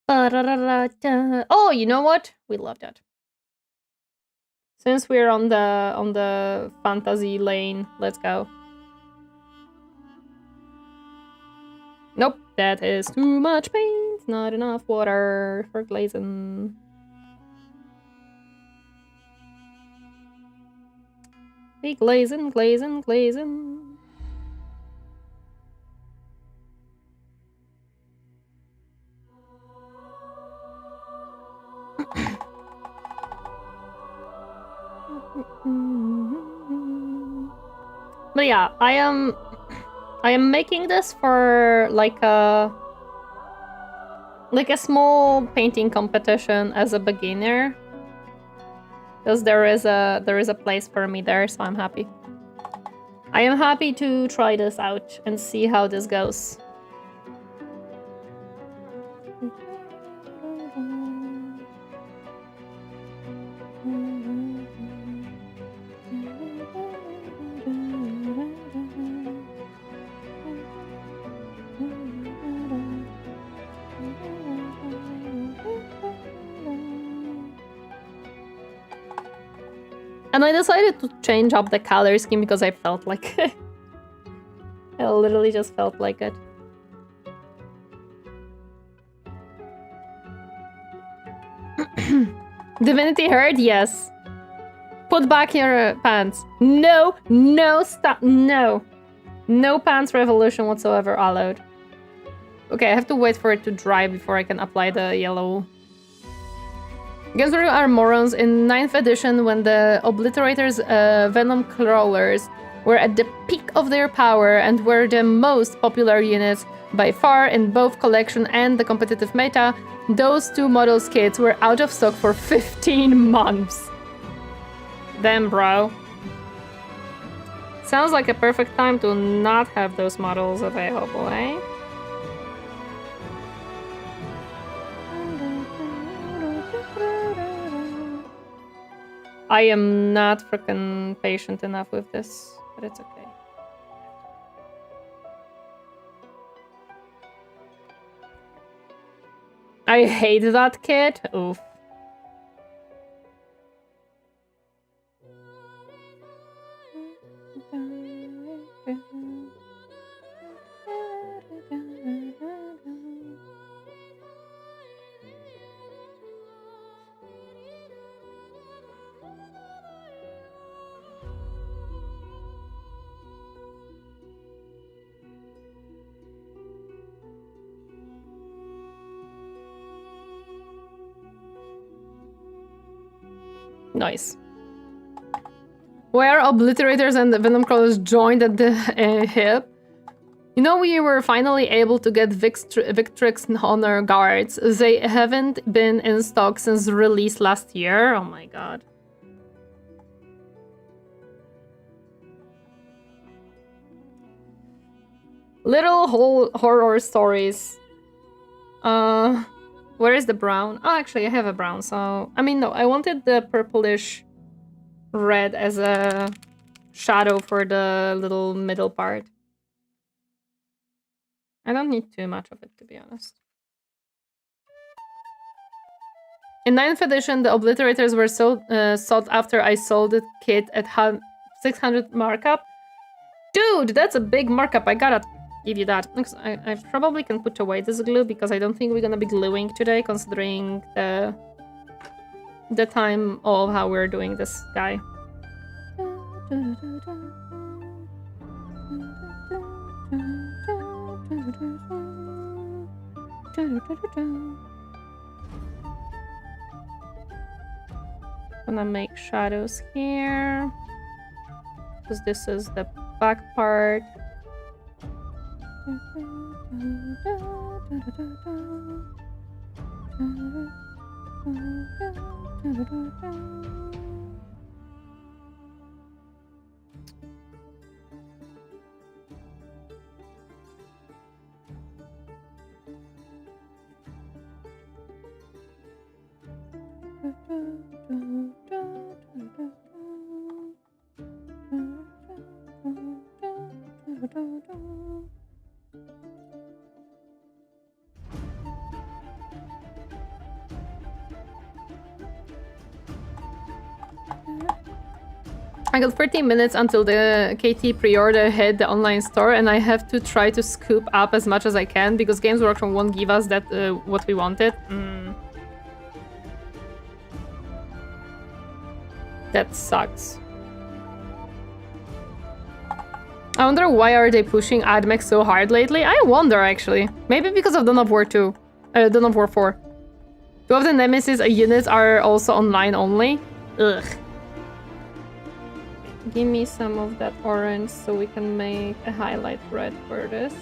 Oh, you know what? We love that. Since we're on the fantasy lane, let's go. Nope, that is too much paint. Not enough water for glazing. Be glazing, glazing, glazing. But yeah, I am making this for like a small painting competition as a beginner. Because there is a place for me there, so I'm happy. I am happy to try this out and see how this goes. And I decided to change up the color scheme because I felt like it. I literally just felt like it. Divinity Herd? Yes. Put back your pants. No, no, stop, no. No pants revolution whatsoever allowed. Okay, I have to wait for it to dry before I can apply the yellow. Games are morons. In 9th edition, when the Obliterators Venom Crawlers were at the peak of their power and were the most popular units by far in both collection and the competitive meta, those 2 models kits were out of stock for 15 months. Damn, bro. Sounds like a perfect time to not have those models available, eh? I am not freaking patient enough with this, but it's okay. I hate that kit. Oof. Nice. Where obliterators and the venom crawlers joined at the hip. You know, we were finally able to get Victrix Honor Guards. They haven't been in stock since release last year. Oh my god. Little horror stories. Where is the brown? Oh, actually, I have a brown, so... I mean, no, I wanted the purplish red as a shadow for the little middle part. I don't need too much of it, to be honest. In 9th edition, the obliterators were so sought after I sold the kit at 600 markup. Dude, that's a big markup. I gotta give you that. I probably can put away this glue because I don't think we're gonna be gluing today, considering the time of how we're doing this guy. Gonna make shadows here because this is the back part. I got 13 minutes until the KT pre-order hit the online store, and I have to try to scoop up as much as I can because Games Workshop won't give us that what we wanted. That sucks. I wonder why are they pushing AdMech so hard lately? I wonder, actually. Maybe because of Dawn of War 2. Dawn of War 4. Two of the Nemesis units are also online only. Ugh. Give me some of that orange so we can make a highlight red for this.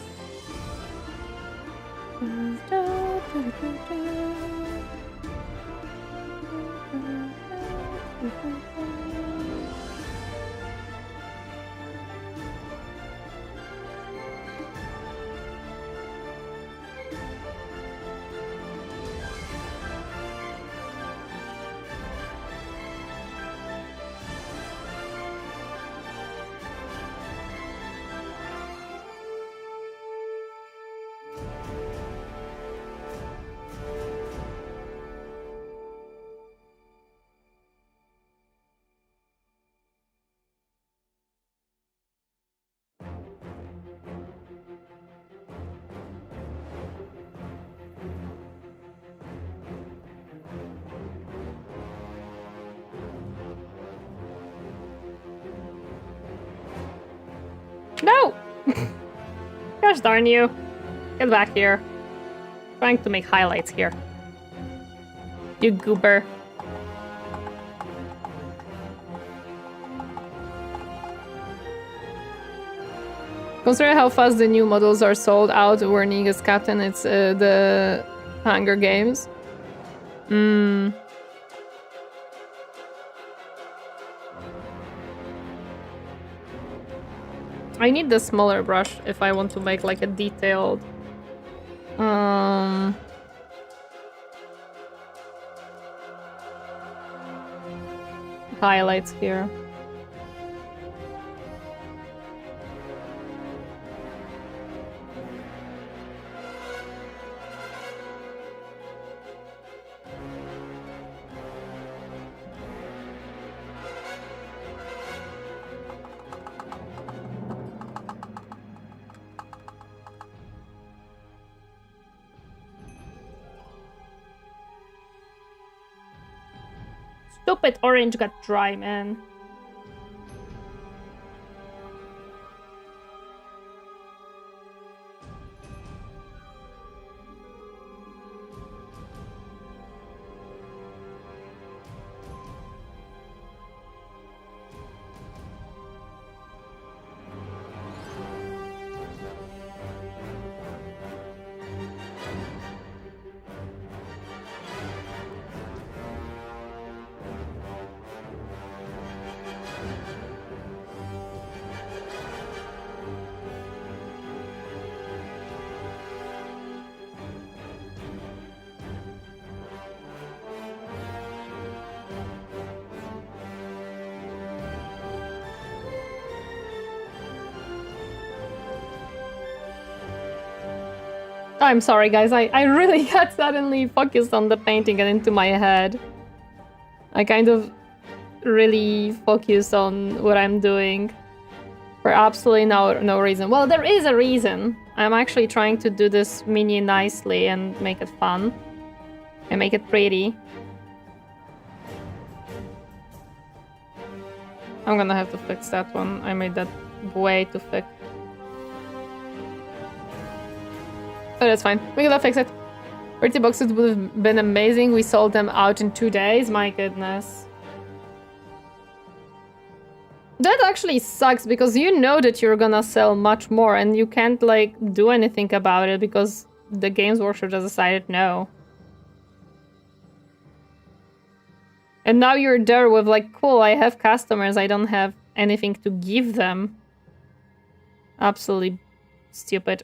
No! Gosh darn you. Get back here. Trying to make highlights here. You goober. Consider how fast the new models are sold out. Warning Captain, it's the Hunger Games. I need the smaller brush if I want to make like a detailed highlights here. Stupid orange got dry, man. I'm sorry, guys. I really got suddenly focused on the painting and into my head. I kind of really focus on what I'm doing for absolutely no reason. Well, there is a reason. I'm actually trying to do this mini nicely and make it fun and make it pretty. I'm gonna have to fix that one. I made that way too thick. But that's fine. We're gonna fix it. 30 boxes would have been amazing. We sold them out in 2 days. My goodness. That actually sucks because you know that you're gonna sell much more and you can't like do anything about it because the Games Workshop just decided no. And now you're there with like, cool, I have customers, I don't have anything to give them. Absolutely stupid.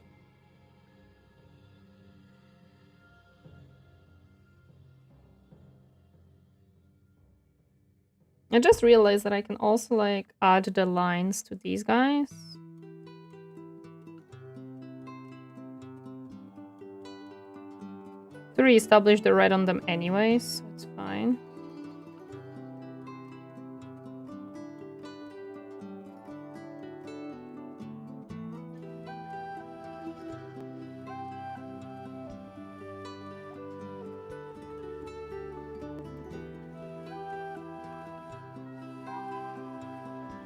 I just realized that I can also like add the lines to these guys. To reestablish the red on them anyways, so it's fine.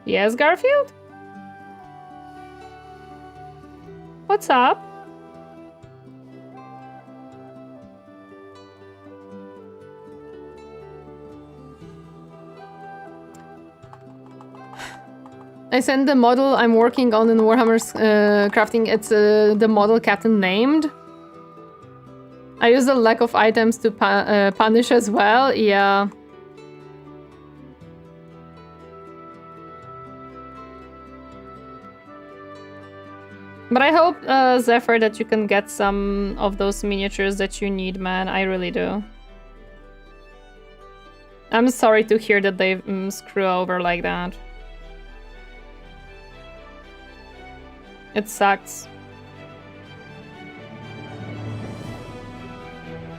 Yes, Garfield? What's up? I sent the model I'm working on in Warhammer's crafting. It's the model Captain Named. I use the lack of items to punish as well. Yeah. But I hope, Zephyr, that you can get some of those miniatures that you need, man. I really do. I'm sorry to hear that they screw over like that. It sucks.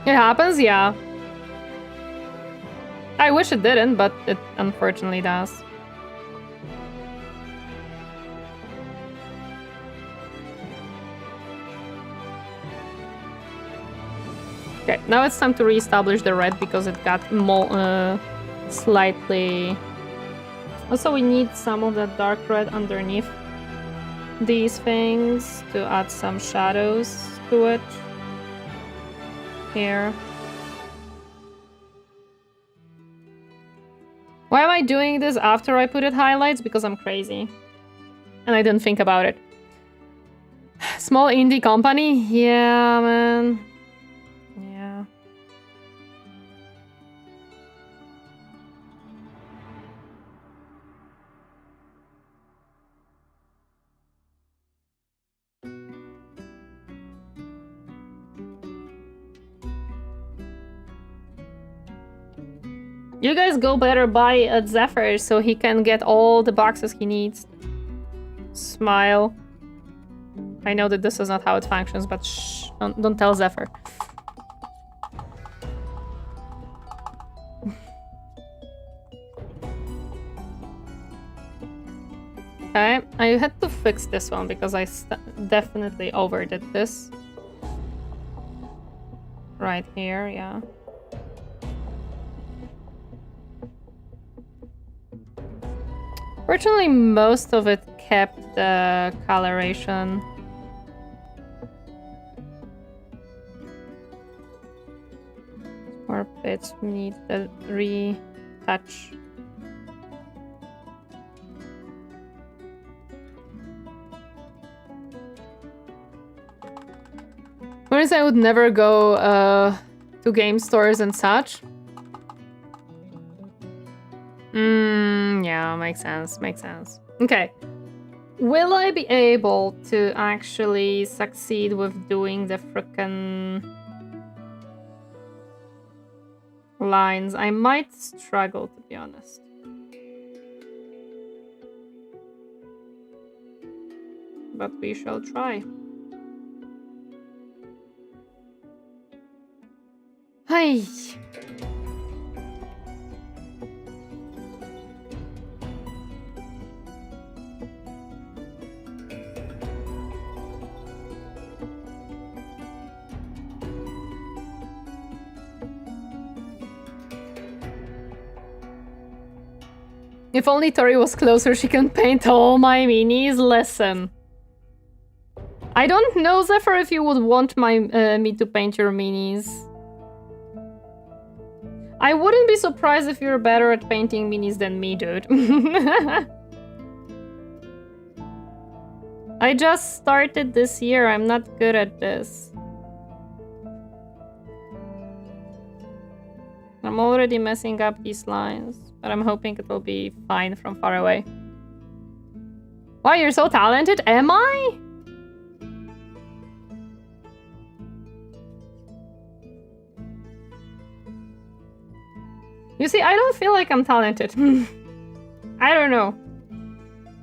It happens, yeah. I wish it didn't, but it unfortunately does. Okay, now it's time to reestablish the red because it got slightly... Also, we need some of that dark red underneath these things to add some shadows to it. Here. Why am I doing this after I put it highlights? Because I'm crazy. And I didn't think about it. Small indie company? Yeah, man. Yeah. You guys go better buy Zephyr so he can get all the boxes he needs. Smile. I know that this is not how it functions, but shh, don't tell Zephyr. Okay, I had to fix this one because I definitely overdid this. Right here, yeah. Fortunately, most of it kept the coloration. More bits need the retouch. Whereas I would never go to game stores and such. Yeah, makes sense, makes sense. Okay. Will I be able to actually succeed with doing the frickin' lines? I might struggle, to be honest. But we shall try. Ay. If only Tori was closer, she can paint all my minis. Listen. I don't know, Zephyr, if you would want me to paint your minis. I wouldn't be surprised if you're better at painting minis than me, dude. I just started this year. I'm not good at this. I'm already messing up these lines, but I'm hoping it will be fine from far away. Wow, you're so talented. Am I? You see, I don't feel like I'm talented. I don't know.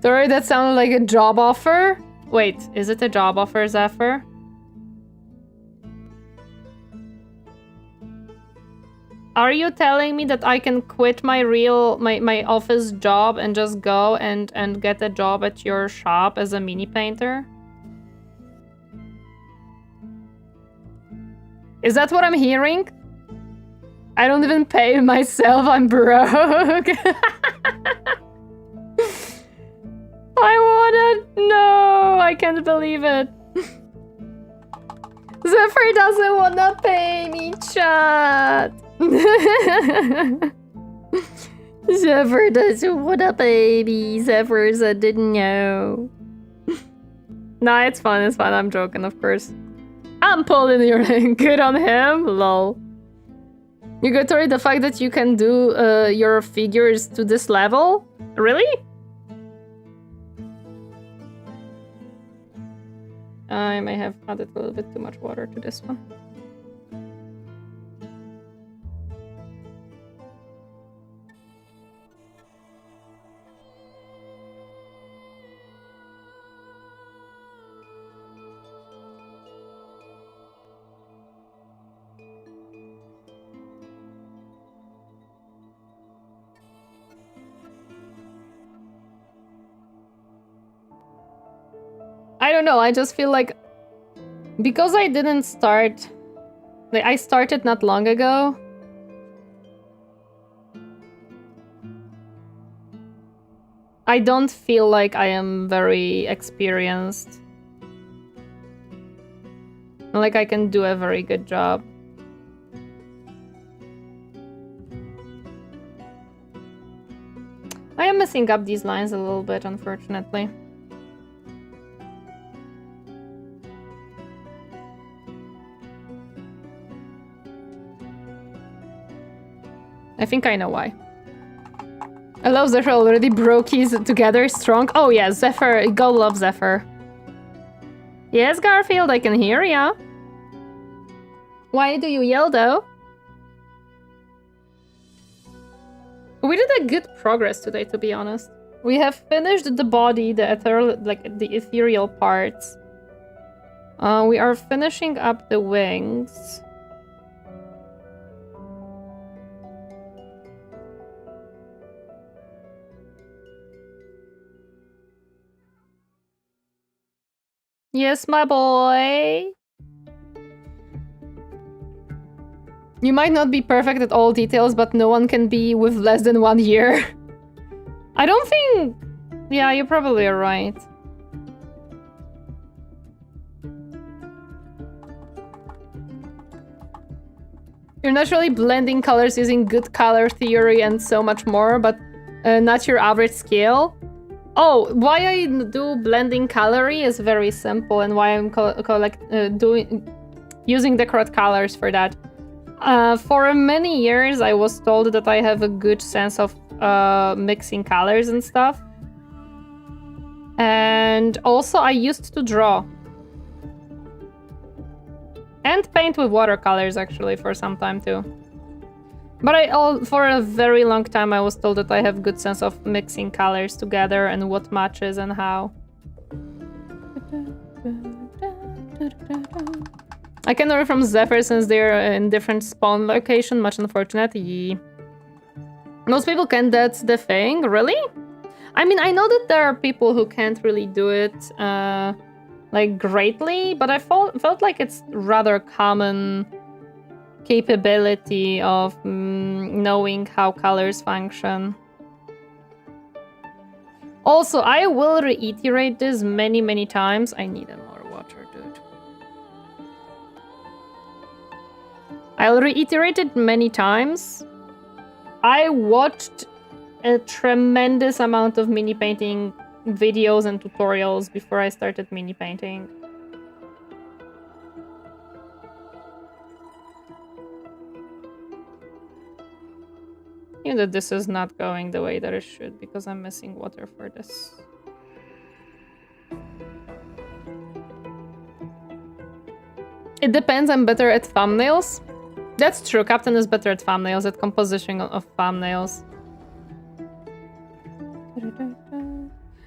Sorry, that sounded like a job offer. Wait, is it a job offer, Zephyr? Are you telling me that I can quit my my office job and just go and get a job at your shop as a mini painter? Is that what I'm hearing? I don't even pay myself, I'm broke. I wanna... No, I can't believe it. Zephyr doesn't wanna pay me, chat. Zephyr doesn't wanna pay me. Zephyr said didn't know. Nah, it's fun, I'm joking, of course. I'm pulling your leg. Good on him, lol. You got Tori, the fact that you can do your figures to this level? Really? I may have added a little bit too much water to this one. I don't know, I just feel like because I didn't start, like I started not long ago. I don't feel like I am very experienced. Like I can do a very good job. I am messing up these lines a little bit, unfortunately. I think I know why. I love Zephyr already broke his together strong. Oh yeah, Zephyr, go love Zephyr. Yes, Garfield, I can hear ya. Why do you yell though? We did a good progress today, to be honest. We have finished the body, the ethereal parts. We are finishing up the wings. Yes, my boy. You might not be perfect at all details, but no one can be with less than 1 year. I don't think... Yeah, you probably are right. You're naturally blending colors using good color theory and so much more, but not your average scale. Oh, why I do blending coloring is very simple, and why I'm using the correct colors for that. For many years, I was told that I have a good sense of mixing colors and stuff. And also, I used to draw. And paint with watercolors, actually, for some time, too. But for a very long time, I was told that I have good sense of mixing colors together and what matches and how. I can order from Zephyr since they're in different spawn location. Much unfortunate. Yeah. Most people can, that's the thing. Really? I mean, I know that there are people who can't really do it like greatly, but I felt like it's rather common capability of knowing how colors function. Also, I will reiterate this many times. I need more water, dude. I'll reiterate it many times. I watched a tremendous amount of mini painting videos and tutorials before I started mini painting. You know that this is not going the way that it should because I'm missing water for this. It depends, I'm better at thumbnails. That's true, Captain is better at thumbnails, at composition of thumbnails.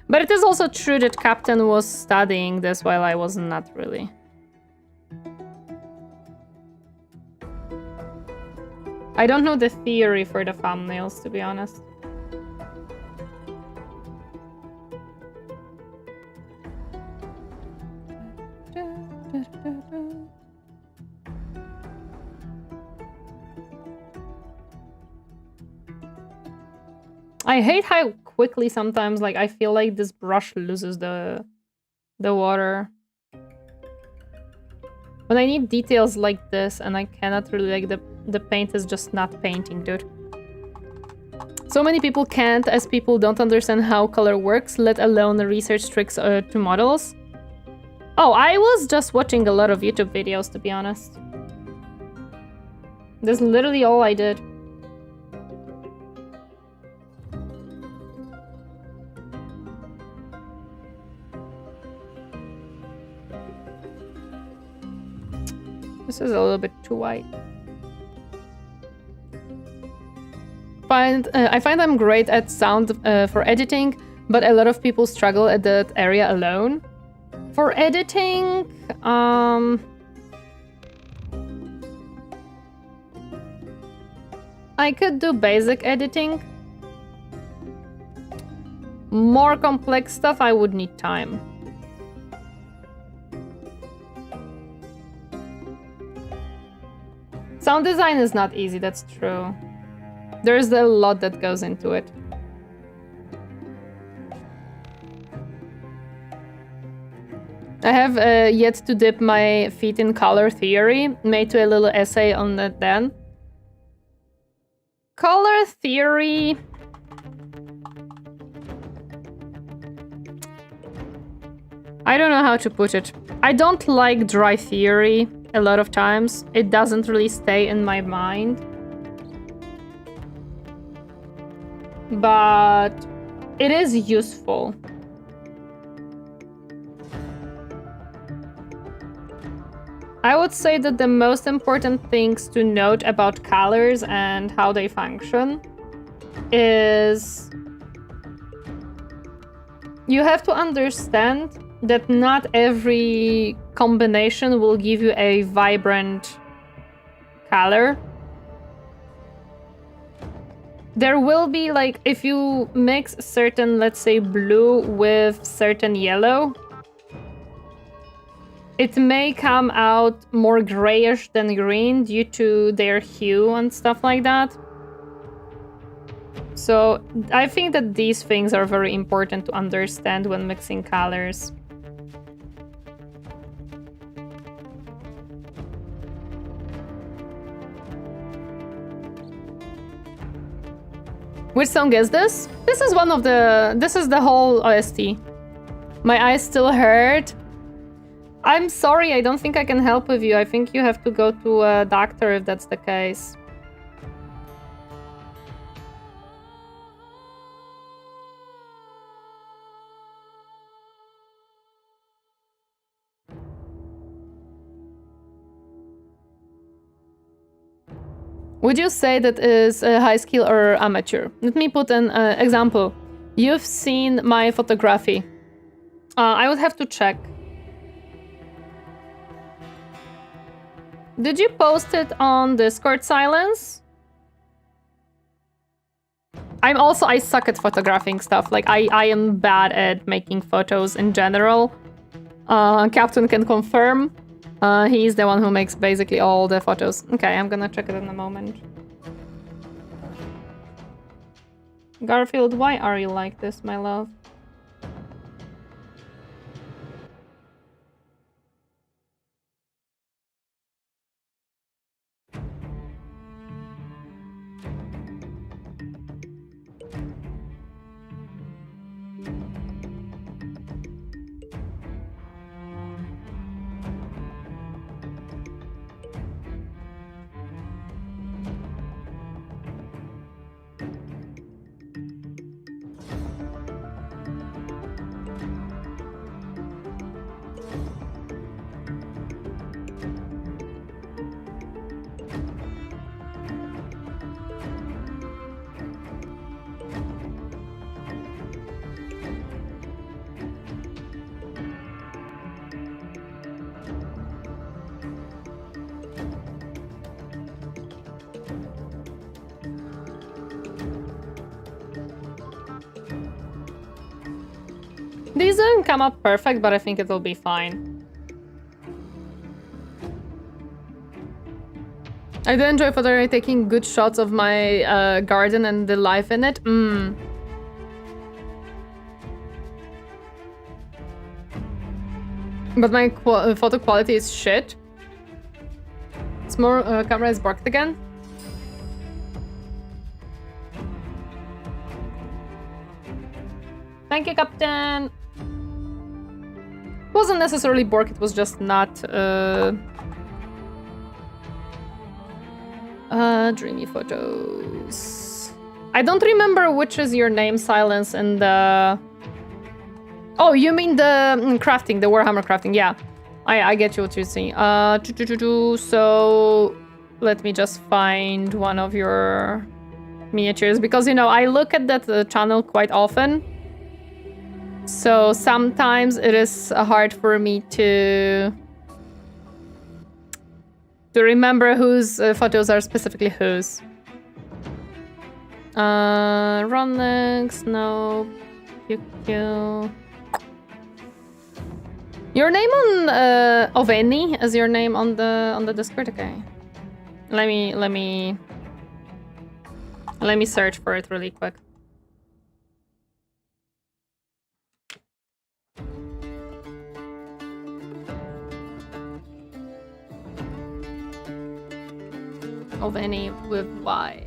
But it is also true that Captain was studying this while I was not really. I don't know the theory for the thumbnails, to be honest. I hate how quickly sometimes, like, I feel like this brush loses the water. When I need details like this and I cannot really, like, the paint is just not painting, dude. So many people can't, as people don't understand how color works, let alone the research tricks to models. Oh, I was just watching a lot of YouTube videos, to be honest. That's literally all I did. This is a little bit too white. I find I'm great at sound for editing, but a lot of people struggle at that area alone. For editing, I could do basic editing. More complex stuff, I would need time. Sound design is not easy, that's true. There's a lot that goes into it. I have yet to dip my feet in color theory. Made to a little essay on that then. Color theory... I don't know how to put it. I don't like dry theory a lot of times. It doesn't really stay in my mind. But it is useful. I would say that the most important things to note about colors and how they function is you have to understand that not every combination will give you a vibrant color. There will be, like, if you mix certain, let's say, blue with certain yellow, it may come out more grayish than green due to their hue and stuff like that. So I think that these things are very important to understand when mixing colors. Which song is this? This is one of the... This is the whole OST. My eyes still hurt. I'm sorry, I don't think I can help with you. I think you have to go to a doctor if that's the case. Would you say that is a high skill or amateur? Let me put an example. You've seen my photography. I would have to check. Did you post it on Discord, Silence? I suck at photographing stuff. Like, I am bad at making photos in general. Captain can confirm. He's the one who makes basically all the photos. Okay, I'm gonna check it in a moment. Garfield, why are you like this, my love? These don't come up perfect, but I think it'll be fine. I do enjoy photography, taking good shots of my garden and the life in it. But my photo quality is shit. It's more camera is barked again. Thank you, Captain. It wasn't necessarily Bork, it was just not dreamy photos. I don't remember which is your name, Silence, and the... Oh, you mean the crafting, the Warhammer crafting, yeah. I get you what you're saying. So let me just find one of your miniatures, because, you know, I look at that channel quite often. So sometimes it is hard for me to remember whose photos are specifically whose. Ronlex, no, QQ. Your name on Oveni is your name on the Discord. Okay, let me search for it really quick. Of any with Y.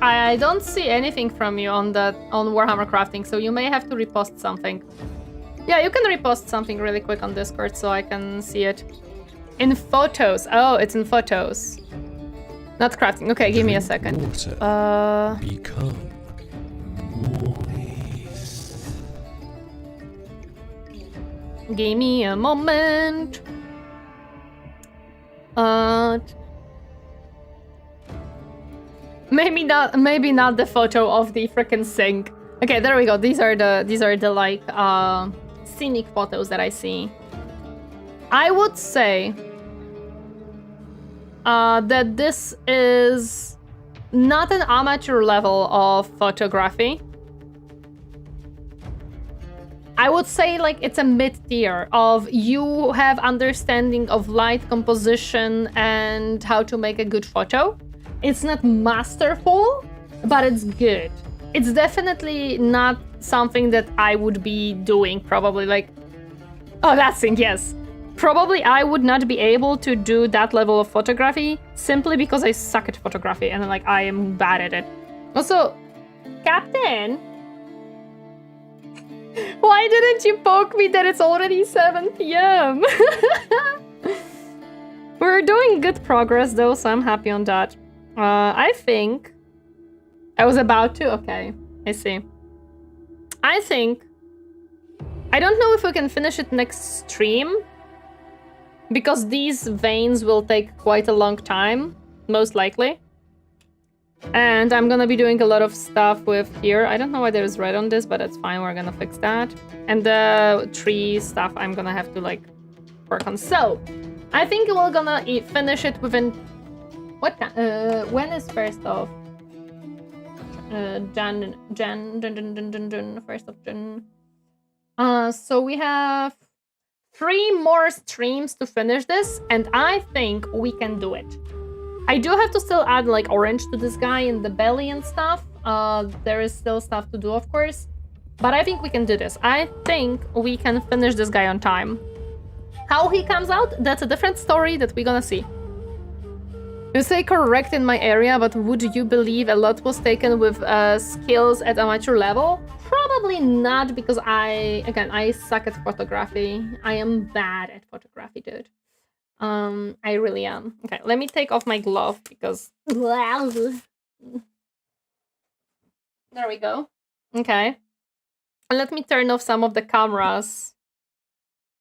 I don't see anything from you on Warhammer crafting, so you may have to repost something. Yeah, you can repost something really quick on Discord so I can see it. In photos. Oh, it's in photos. Not crafting. Okay, give me a second. Become. Give me a moment. Maybe not the photo of the frickin' sink. Okay, there we go. These are the like scenic photos that I see. I would say that this is not an amateur level of photography. I would say like it's a mid-tier of you have understanding of light composition and how to make a good photo. It's not masterful, but it's good. It's definitely not something that I would be doing probably like... Oh, that thing, yes. Probably I would not be able to do that level of photography simply because I suck at photography and like I am bad at it. Also, Captain... Why didn't you poke me that it's already 7 p.m? We're doing good progress though, so I'm happy on that. I think... I was about to? Okay, I see. I think... I don't know if we can finish it next stream, because these veins will take quite a long time, most likely. And I'm gonna be doing a lot of stuff with here. I don't know why there's red on this, but that's fine. We're gonna fix that. And the tree stuff I'm gonna have to like work on. So I think we're gonna finish it within what when is 1st of Jan 1st of Jan. So we have 3 more streams to finish this, and I think we can do it. I do have to still add like orange to this guy in the belly and stuff. There is still stuff to do, of course. But I think we can do this. I think we can finish this guy on time. How he comes out, that's a different story that we're gonna see. You say correct in my area, but would you believe a lot was taken with skills at amateur level? Probably not, because I suck at photography. I am bad at photography, dude. I really am. Okay, let me take off my glove because... There we go. Okay. Let me turn off some of the cameras.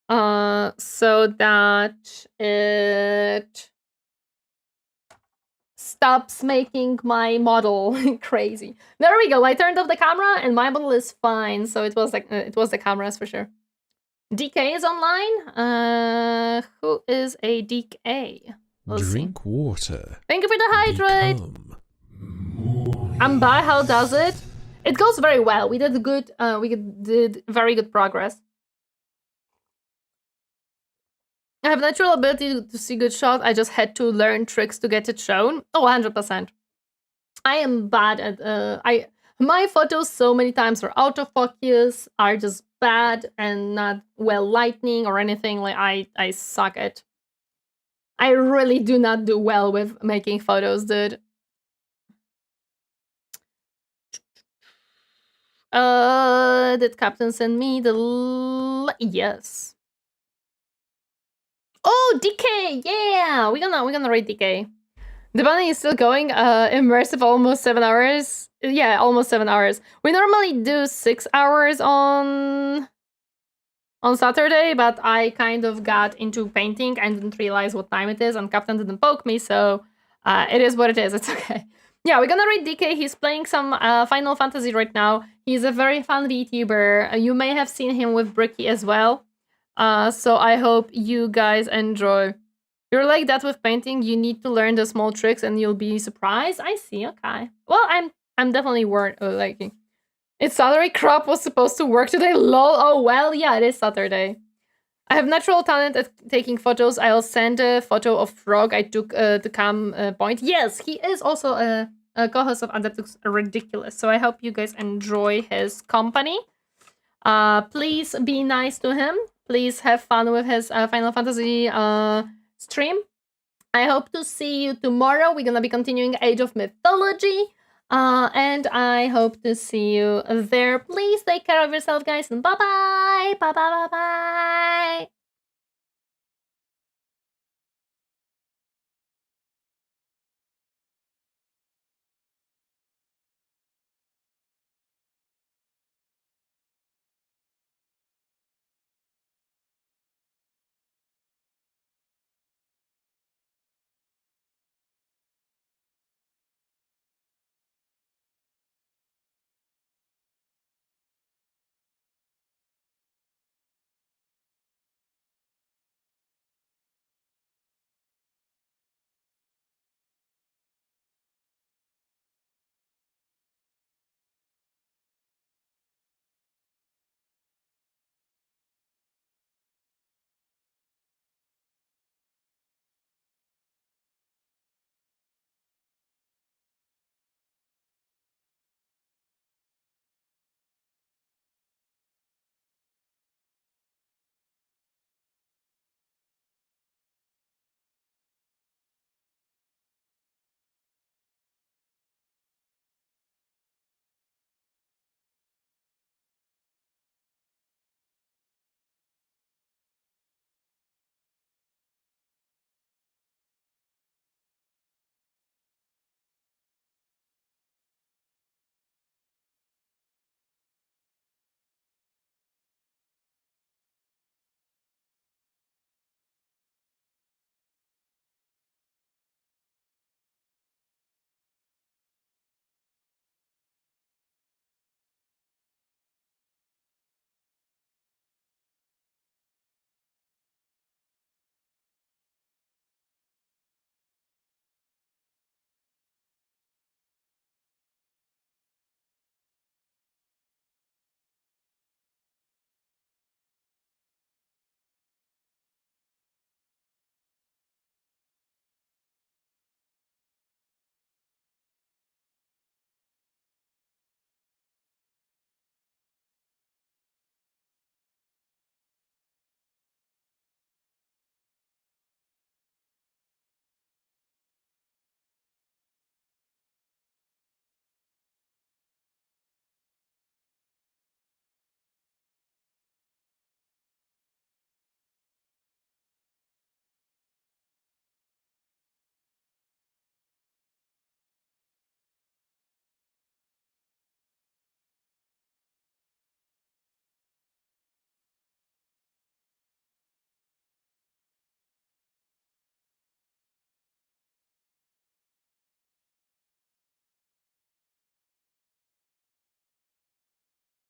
So that it stops making my model crazy. There we go. I turned off the camera and my model is fine. So it was like it was the cameras for sure. DK is online. Who is a DK? Drink water. Thank you for the hydrate. Amba, how does it? It goes very well. We did good. We did very good progress. I have natural ability to see good shots. I just had to learn tricks to get it shown. Oh, 100%. I am bad at my photos so many times are out of focus, are just bad and not well lighting or anything. Like I suck at. I really do not do well with making photos, dude. Did Captain send me the yes. Oh, DK, yeah, we're gonna rate DK. The bunny is still going. Immersive, almost 7 hours. Yeah, almost 7 hours. We normally do 6 hours on Saturday, but I kind of got into painting and didn't realize what time it is, and Captain didn't poke me, so it is what it is. It's okay. Yeah, we're gonna rate DK. He's playing some Final Fantasy right now. He's a very fun VTuber. You may have seen him with Bricky as well. So I hope you guys enjoy. You're like that with painting. You need to learn the small tricks and you'll be surprised. I see. Okay. Well, I'm definitely liking. It's Saturday. Crop was supposed to work today. Lol. Oh well. Yeah, it is Saturday. I have natural talent at taking photos. I'll send a photo of Frog I took to cam point. Yes, he is also a co-host of Adeptus Ridiculous. So I hope you guys enjoy his company. Please be nice to him. Please have fun with his Final Fantasy stream. I hope to see you tomorrow. We're gonna be continuing Age of Mythology. And I hope to see you there. Please take care of yourself, guys, and bye-bye. Bye-bye, bye-bye.